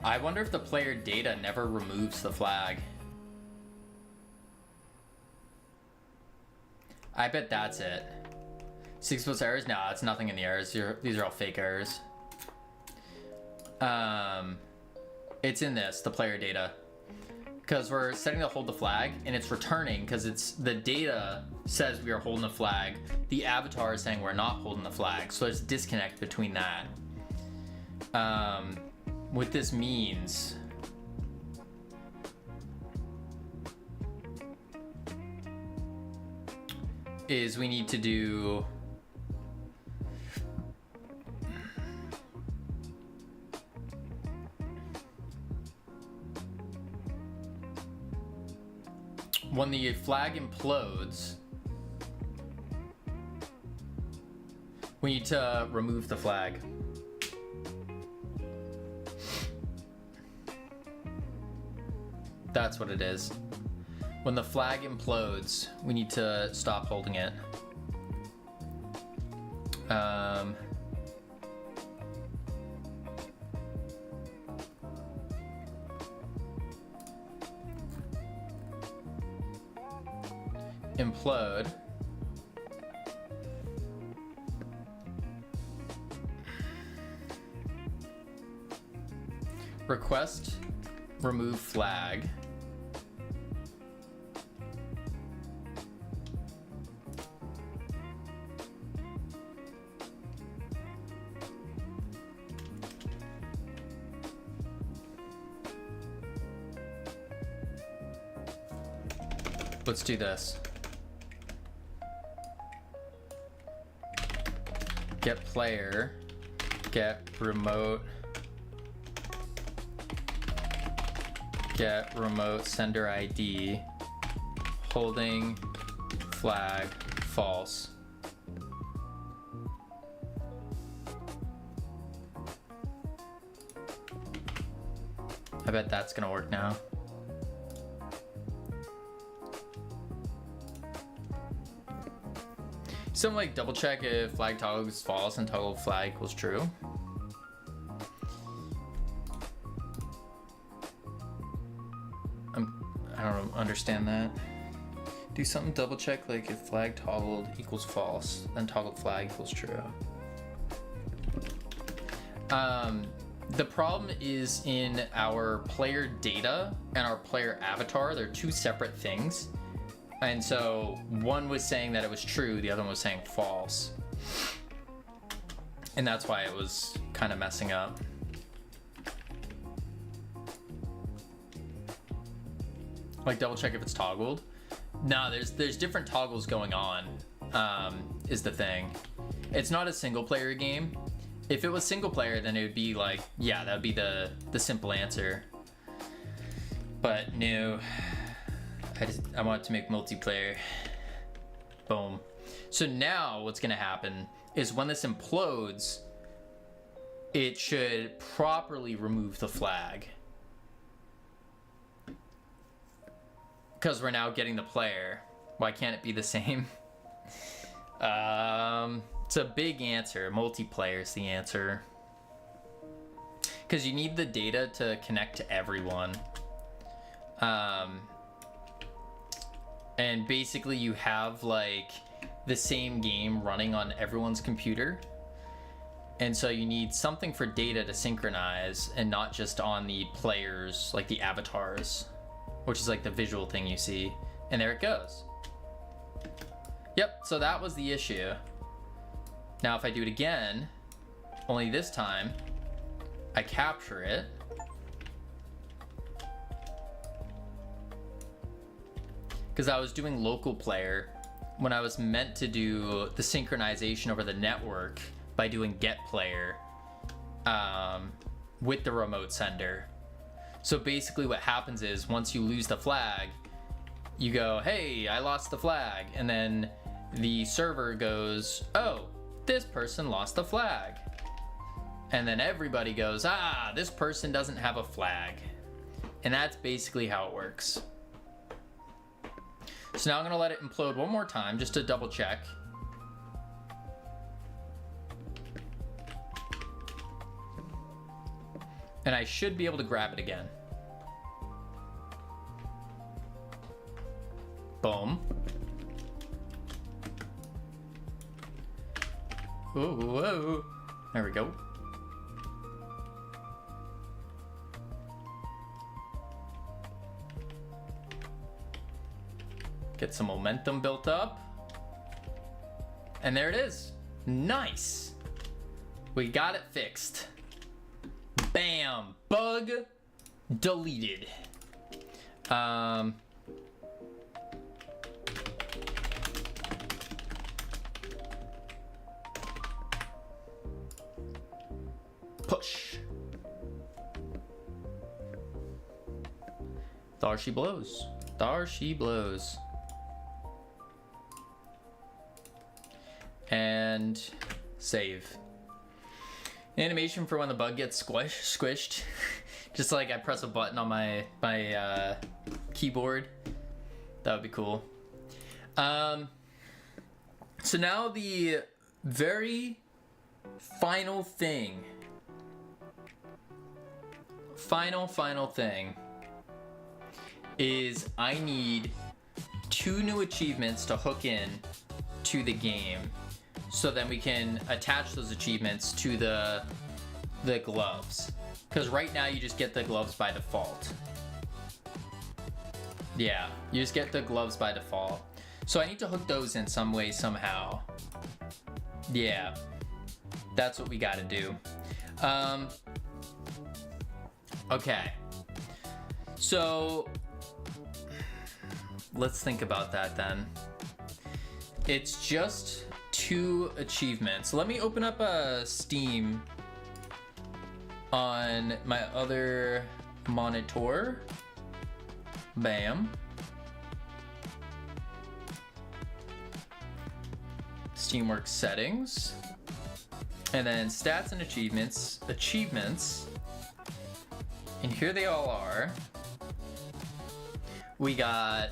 I wonder if the player data never removes the flag. I bet that's it. 6 plus errors? No, it's nothing in the errors. These are all fake errors. It's in this, the player data. Because we're setting to hold the flag, and it's returning because it's the data says we are holding the flag. The avatar is saying we're not holding the flag. So there's a disconnect between that. What this means is we need to do when the flag implodes, we need to remove the flag. That's what it is. When the flag implodes, we need to stop holding it. Implode. Request remove flag. Let's do this. Get player, get remote, get remote sender ID, holding flag false. I bet that's gonna work now. Something like double check if flag toggle is false and toggle flag equals true. I don't understand that. Do something double check like if flag toggled equals false, then toggled flag equals true. The problem is in our player data and our player avatar, they're two separate things. And so one was saying that it was true, the other one was saying false. And that's why it was kind of messing up. Like double check if it's toggled. No, there's different toggles going on, is the thing. It's not a single player game. If it was single player, then it would be like, yeah, that would be the simple answer. But no. I want to make multiplayer. Boom. So now what's gonna happen is when this implodes, it should properly remove the flag. Because we're now getting the player. Why can't it be the same? It's a big answer. Multiplayer is the answer. Because you need the data to connect to everyone. And basically you have like the same game running on everyone's computer. And so you need something for data to synchronize and not just on the players, like the avatars, which is like the visual thing you see. And there it goes. Yep, so that was the issue. Now if I do it again, only this time, I capture it. Because I was doing local player when I was meant to do the synchronization over the network by doing get player with the remote sender. So basically what happens is once you lose the flag, you go, hey, I lost the flag. And then the server goes, oh, this person lost the flag. And then everybody goes, ah, this person doesn't have a flag. And that's basically how it works. So now I'm gonna let it implode one more time just to double check. And I should be able to grab it again. Boom. Whoa, whoa. There we go. Get some momentum built up. And there it is. Nice. We got it fixed. Bam. Bug deleted. Push. There she blows. There she blows. And save. Animation for when the bug gets squished. Just like I press a button on my keyboard. That would be cool. So now the very final thing. Final thing is I need 2 new achievements to hook in to the game, so then we can attach those achievements to the gloves. Because right now you just get the gloves by default. Yeah, you just get the gloves by default. So I need to hook those in some way, somehow. Yeah, that's what we gotta do. Okay, so let's think about that then. It's just 2 achievements. Let me open up a Steam on my other monitor. Bam. Steamworks settings. And then stats and achievements. And here they all are. We got,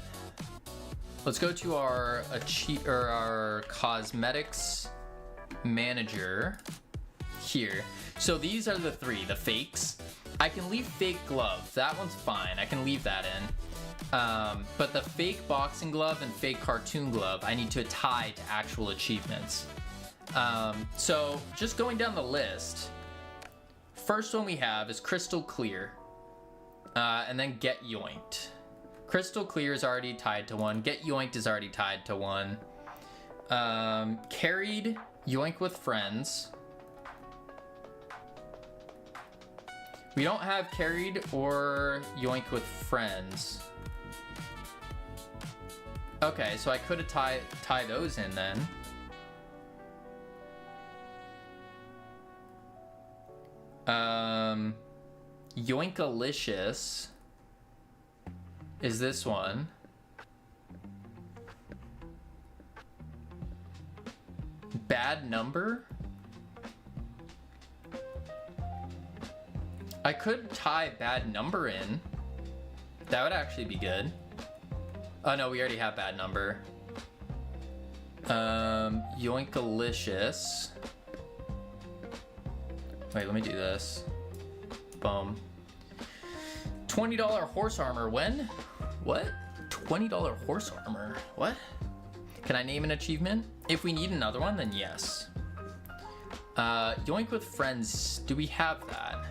let's go to our cosmetics manager here. So these are the 3, the fakes. I can leave fake glove, that one's fine, I can leave that in. But the fake boxing glove and fake cartoon glove, I need to tie to actual achievements. So just going down the list, first one we have is Crystal Clear, and then Get Yoinked. Crystal Clear is already tied to 1. Get Yoinked is already tied to 1. Carried Yoink with Friends. We don't have Carried or Yoink with Friends. Okay, so I could have tie those in then. Yoinkalicious is this one. Bad Number? I could tie Bad Number in. That would actually be good. Oh no, we already have Bad Number. Yoinkalicious. Wait, let me do this. Boom. $20 horse armor. When? What? $20 horse armor. What? Can I name an achievement? If we need another one, then yes. Yoink with Friends. Do we have that?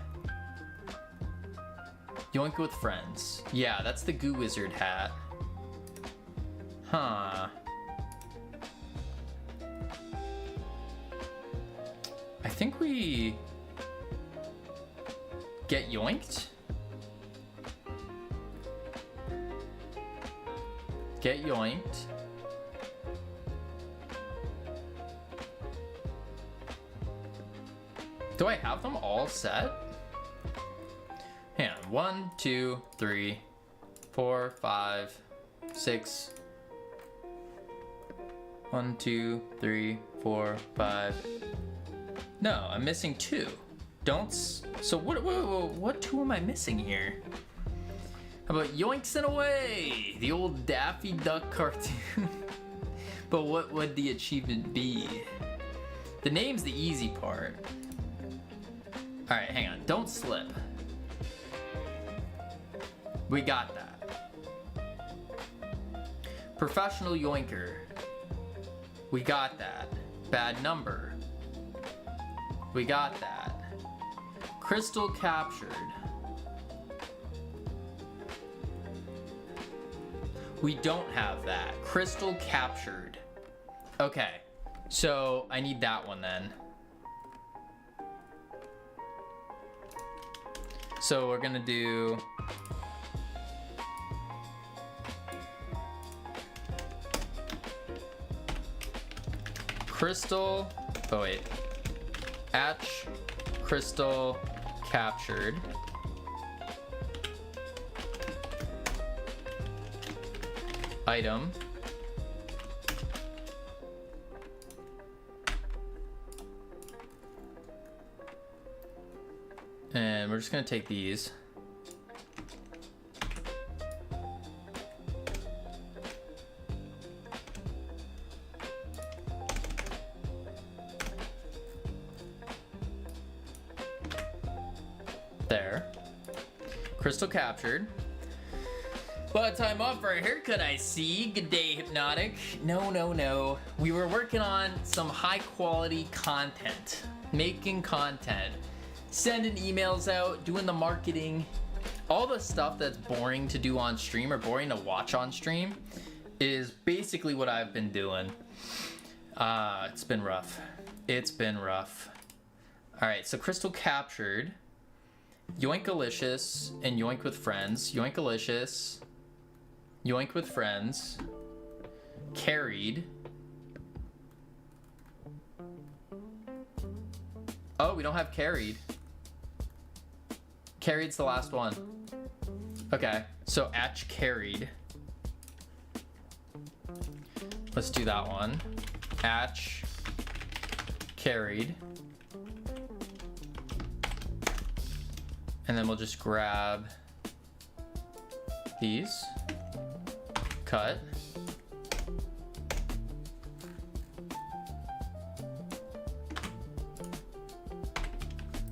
Yoink with Friends. Yeah, that's the Goo Wizard hat. Huh. I think we Get Yoinked? Get Yoinked. Do I have them all set? Hang on. 1, 2, 3, 4, 5, 6. 1, 2, 3, 4, 5. No, I'm missing 2. So what 2 am I missing here? How about Yoinks and Away? The old Daffy Duck cartoon. But what would the achievement be? The name's the easy part. Alright, hang on. Don't slip. We got that. Professional Yoinker. We got that. Bad Number. We got that. Crystal Captured. We don't have that. Crystal Captured. Okay, so I need that one then. So we're gonna do Crystal, oh wait, Crystal Captured. item. And we're just gonna take these. There. Crystal captured. But time off for a haircut, I see. Good day, Hypnotic. No. We were working on some high quality content. Making content. Sending emails out, doing the marketing. All the stuff that's boring to do on stream or boring to watch on stream is basically what I've been doing. It's been rough. It's been rough. Alright, so Crystal captured. Yoinkalicious and Yoink with friends. Yoinkalicious. Yoink with friends. Carried. Oh, we don't have carried. Carried's the last one. Okay, so Atch carried. Let's do that one. Atch carried. And then we'll just grab these. Cut.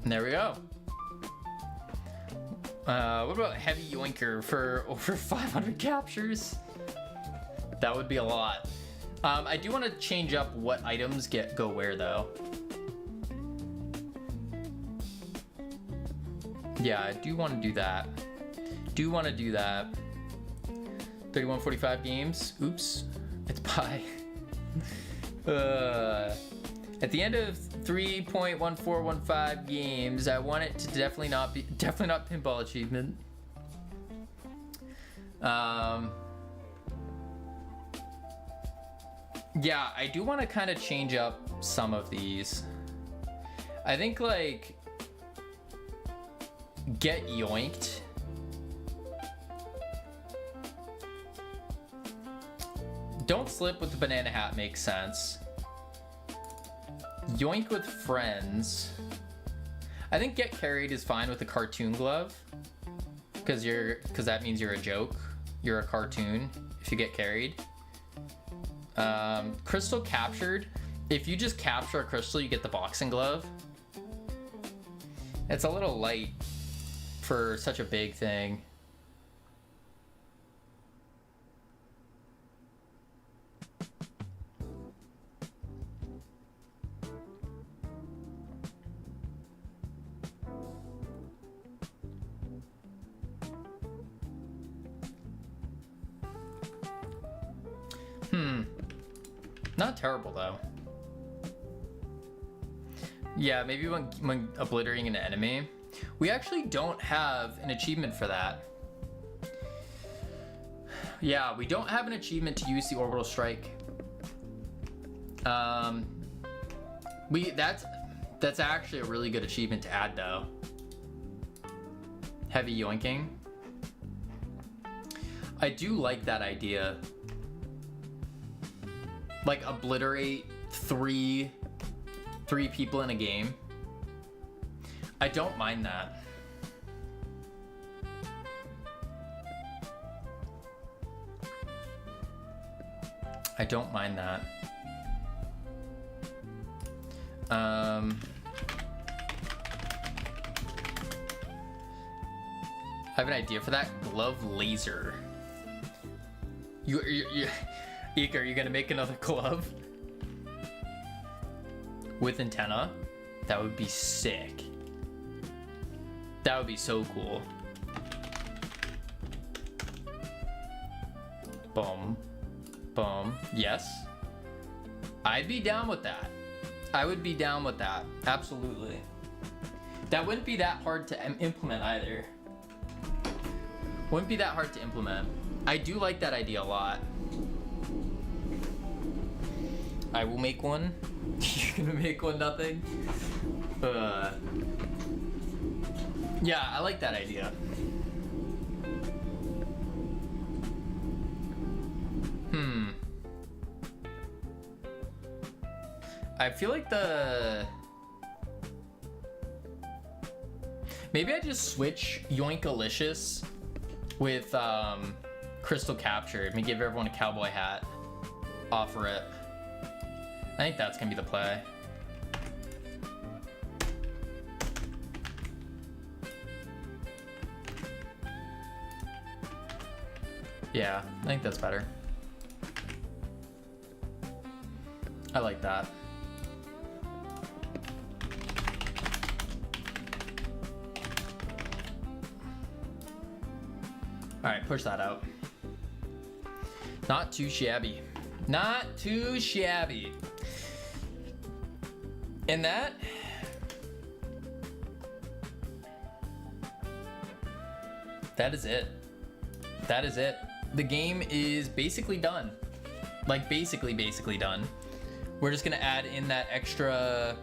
And there we go. What about Heavy Yoinker for over 500 captures? That would be a lot. I do want to change up what items go where though. Yeah, I do want to do that. 3145 games. Oops. It's pie. At the end of 3.1415 games, I want it to definitely not pinball achievement. Yeah, I do want to kind of change up some of these. I think like get yoinked. Don't slip with the banana hat makes sense. Yoink with friends. I think get carried is fine with a cartoon glove. Because that means you're a joke. You're a cartoon if you get carried. Crystal captured. If you just capture a crystal, you get the boxing glove. It's a little light for such a big thing. Not terrible though. Yeah, maybe when obliterating an enemy. We actually don't have an achievement for that. Yeah, we don't have an achievement to use the orbital strike. That's actually a really good achievement to add though. Heavy yoinking. I do like that idea. Like obliterate three people in a game. I don't mind that. I don't mind that. I have an idea for that. Glove laser. Eek, are you gonna make another glove? With antenna? That would be sick. That would be so cool. Boom. Boom. Yes. I'd be down with that. I would be down with that. Absolutely. That wouldn't be that hard to implement either. Wouldn't be that hard to implement. I do like that idea a lot. I will make one. You're gonna make one, nothing? Yeah, I like that idea. I feel like maybe I just switch Yoinkalicious with Crystal Capture. Maybe give everyone a cowboy hat. Offer it. I think that's gonna be the play. Yeah, I think that's better. I like that. All right, push that out. Not too shabby. Not too shabby. And that is it. That is it. The game is basically done. Like basically done. We're just gonna add in that extra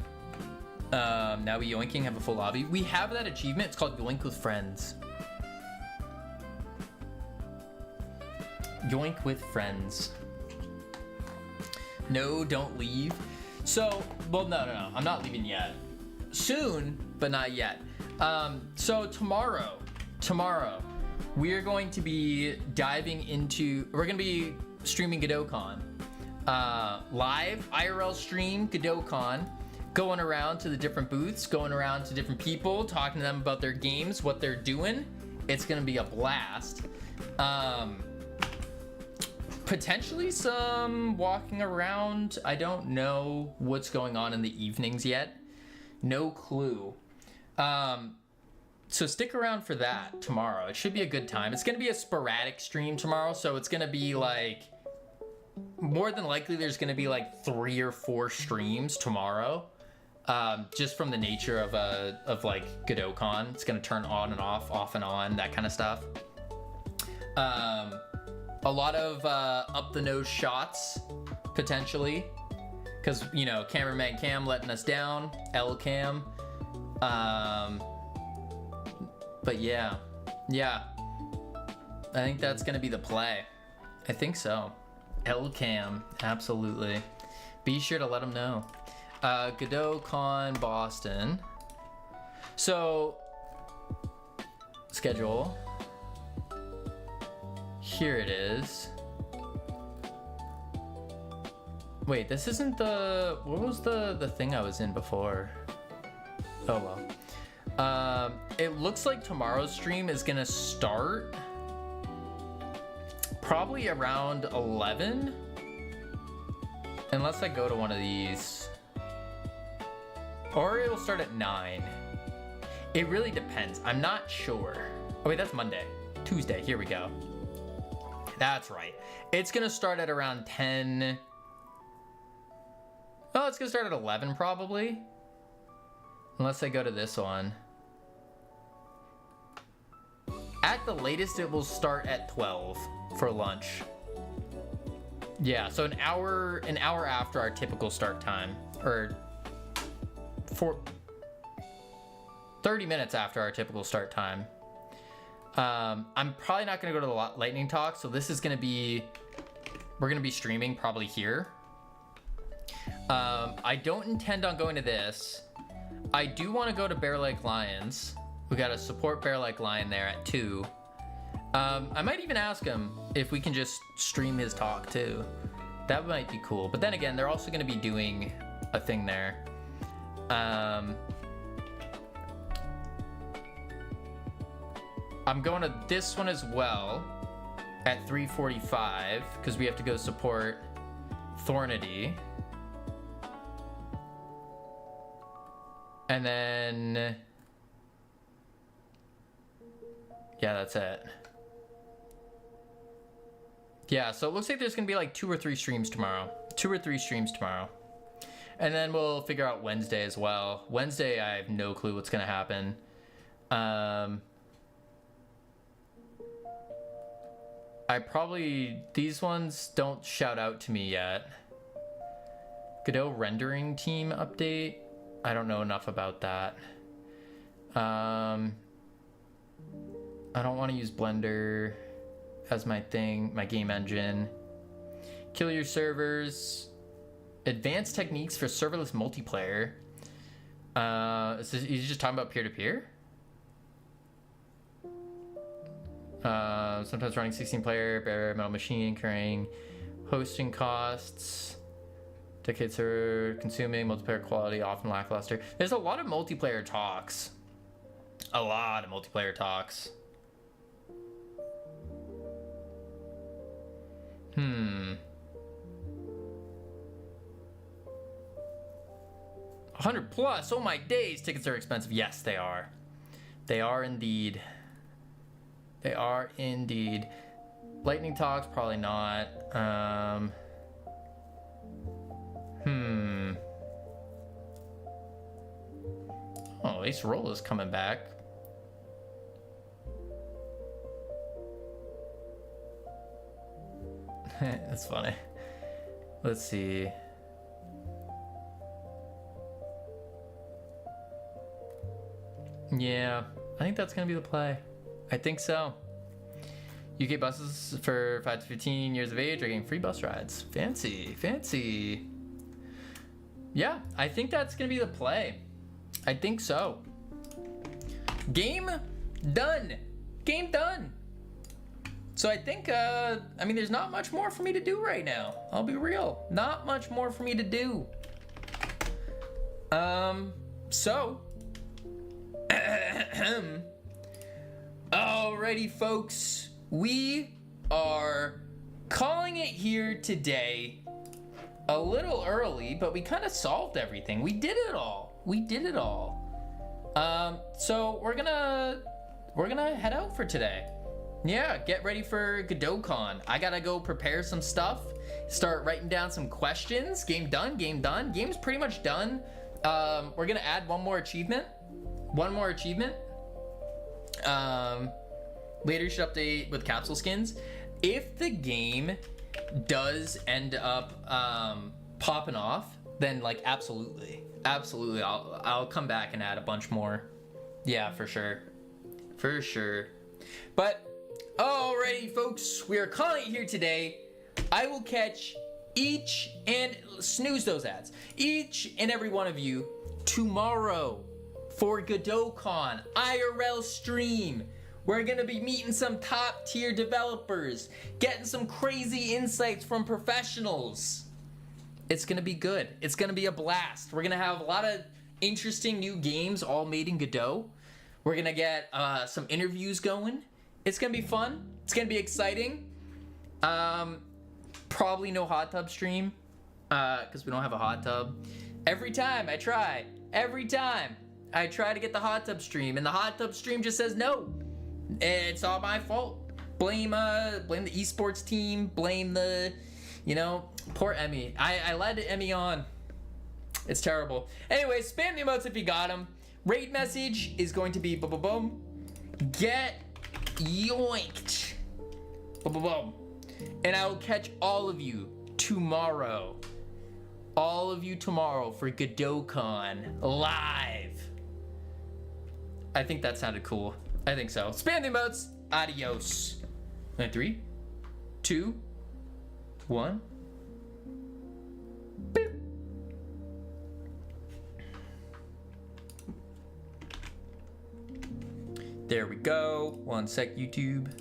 now we yoinking, have a full lobby. We have that achievement, it's called Yoink with Friends. Yoink with Friends. No, don't leave. So, well, no, I'm not leaving yet. Soon, but not yet. So tomorrow, we are going to be diving into, we're gonna be streaming GodotCon. Live IRL stream GodotCon, going around to the different booths, going around to different people, talking to them about their games, what they're doing. It's gonna be a blast. Potentially some walking around. I don't know what's going on in the evenings yet. No clue. So stick around for that tomorrow. It should be a good time. It's gonna be a sporadic stream tomorrow, so it's gonna be like, more than likely there's gonna be like 3 or 4 streams tomorrow. Just from the nature of like GodotCon. It's gonna turn on and off and on, that kind of stuff. A lot of up the nose shots, potentially. Because, you know, cameraman Cam letting us down, L Cam. But yeah. I think that's gonna be the play. I think so. L Cam, absolutely. Be sure to let them know. GodotCon Boston. So, schedule. Here it is. Wait, this isn't the, what was the thing I was in before? Oh well. It looks like tomorrow's stream is gonna start probably around 11. Unless I go to one of these. Or it'll start at 9. It really depends. I'm not sure. Oh wait, that's Monday. Tuesday, here we go. That's right. It's gonna start at around 10. Oh, it's gonna start at 11 probably. Unless I go to this one. At the latest, it will start at 12 for lunch. Yeah, so an hour after our typical start time. Or 30 minutes after our typical start time. I'm probably not gonna go to the lightning talk, so this is gonna be, we're gonna be streaming probably here. I don't intend on going to this. I do want to go to Bear Like Lions. We got a support Bear Like Lion there at 2. I might even ask him if we can just stream his talk too. That might be cool. But then again, they're also going to be doing a thing there. I'm going to this one as well at 3:45 because we have to go support Thornity. And then, yeah, that's it. Yeah, so it looks like there's gonna be like 2 or 3 streams tomorrow. 2 or 3 streams tomorrow. And then we'll figure out Wednesday as well. Wednesday, I have no clue what's gonna happen. These ones don't shout out to me yet. Godot rendering team update. I don't know enough about that. I don't want to use Blender as my thing, my game engine. Kill your servers. Advanced techniques for serverless multiplayer. He's just talking about peer-to-peer? Sometimes running 16-player, bare metal machine, incurring hosting costs. Tickets are consuming, multiplayer quality often lackluster. There's a lot of multiplayer talks. A lot of multiplayer talks. 100 plus. Oh my days. Tickets are expensive. Yes, they are. They are indeed. They are indeed. Lightning talks, probably not. Oh, Ace Roll is coming back. That's funny. Let's see. Yeah, I think that's gonna be the play. I think so. UK buses for 5 to 15 years of age are getting free bus rides. Fancy, fancy. Yeah, I think that's gonna be the play. I think so. Game done. Game done. So I think, I mean, there's not much more for me to do right now. I'll be real. Not much more for me to do. So. Alrighty, folks. We are calling it here today. A little early, but we kind of solved everything. We did it all. We did it all. So we're gonna head out for today. Yeah, get ready for GodotCon. I gotta go prepare some stuff, start writing down some questions. Game done, game done. Game's pretty much done. We're gonna add one more achievement. Later should update with capsule skins. If the game does end up popping off, then like absolutely I'll come back and add a bunch more. Yeah, for sure. But alrighty, folks, we are calling it here today. I will catch each and snooze those ads. Each and every one of you tomorrow for GodotCon IRL stream. We're gonna be meeting some top tier developers, getting some crazy insights from professionals. It's gonna be good. It's gonna be a blast. We're gonna have a lot of interesting new games all made in Godot. We're gonna get some interviews going. It's gonna be fun. It's gonna be exciting. Probably no hot tub stream, because we don't have a hot tub. Every time I try to get the hot tub stream, and the hot tub stream just says no. It's all my fault. Blame the esports team. Blame the, poor Emmy. I led Emmy on. It's terrible. Anyway, spam the emotes if you got them. Raid message is going to be boom boom boom. Get yoinked. Boom boom boom. And I will catch all of you tomorrow. All of you tomorrow for GodotCon live. I think that sounded cool. I think so. Spam the emotes. Adios. 3, 2, 1. Boop. There we go. 1 sec, YouTube.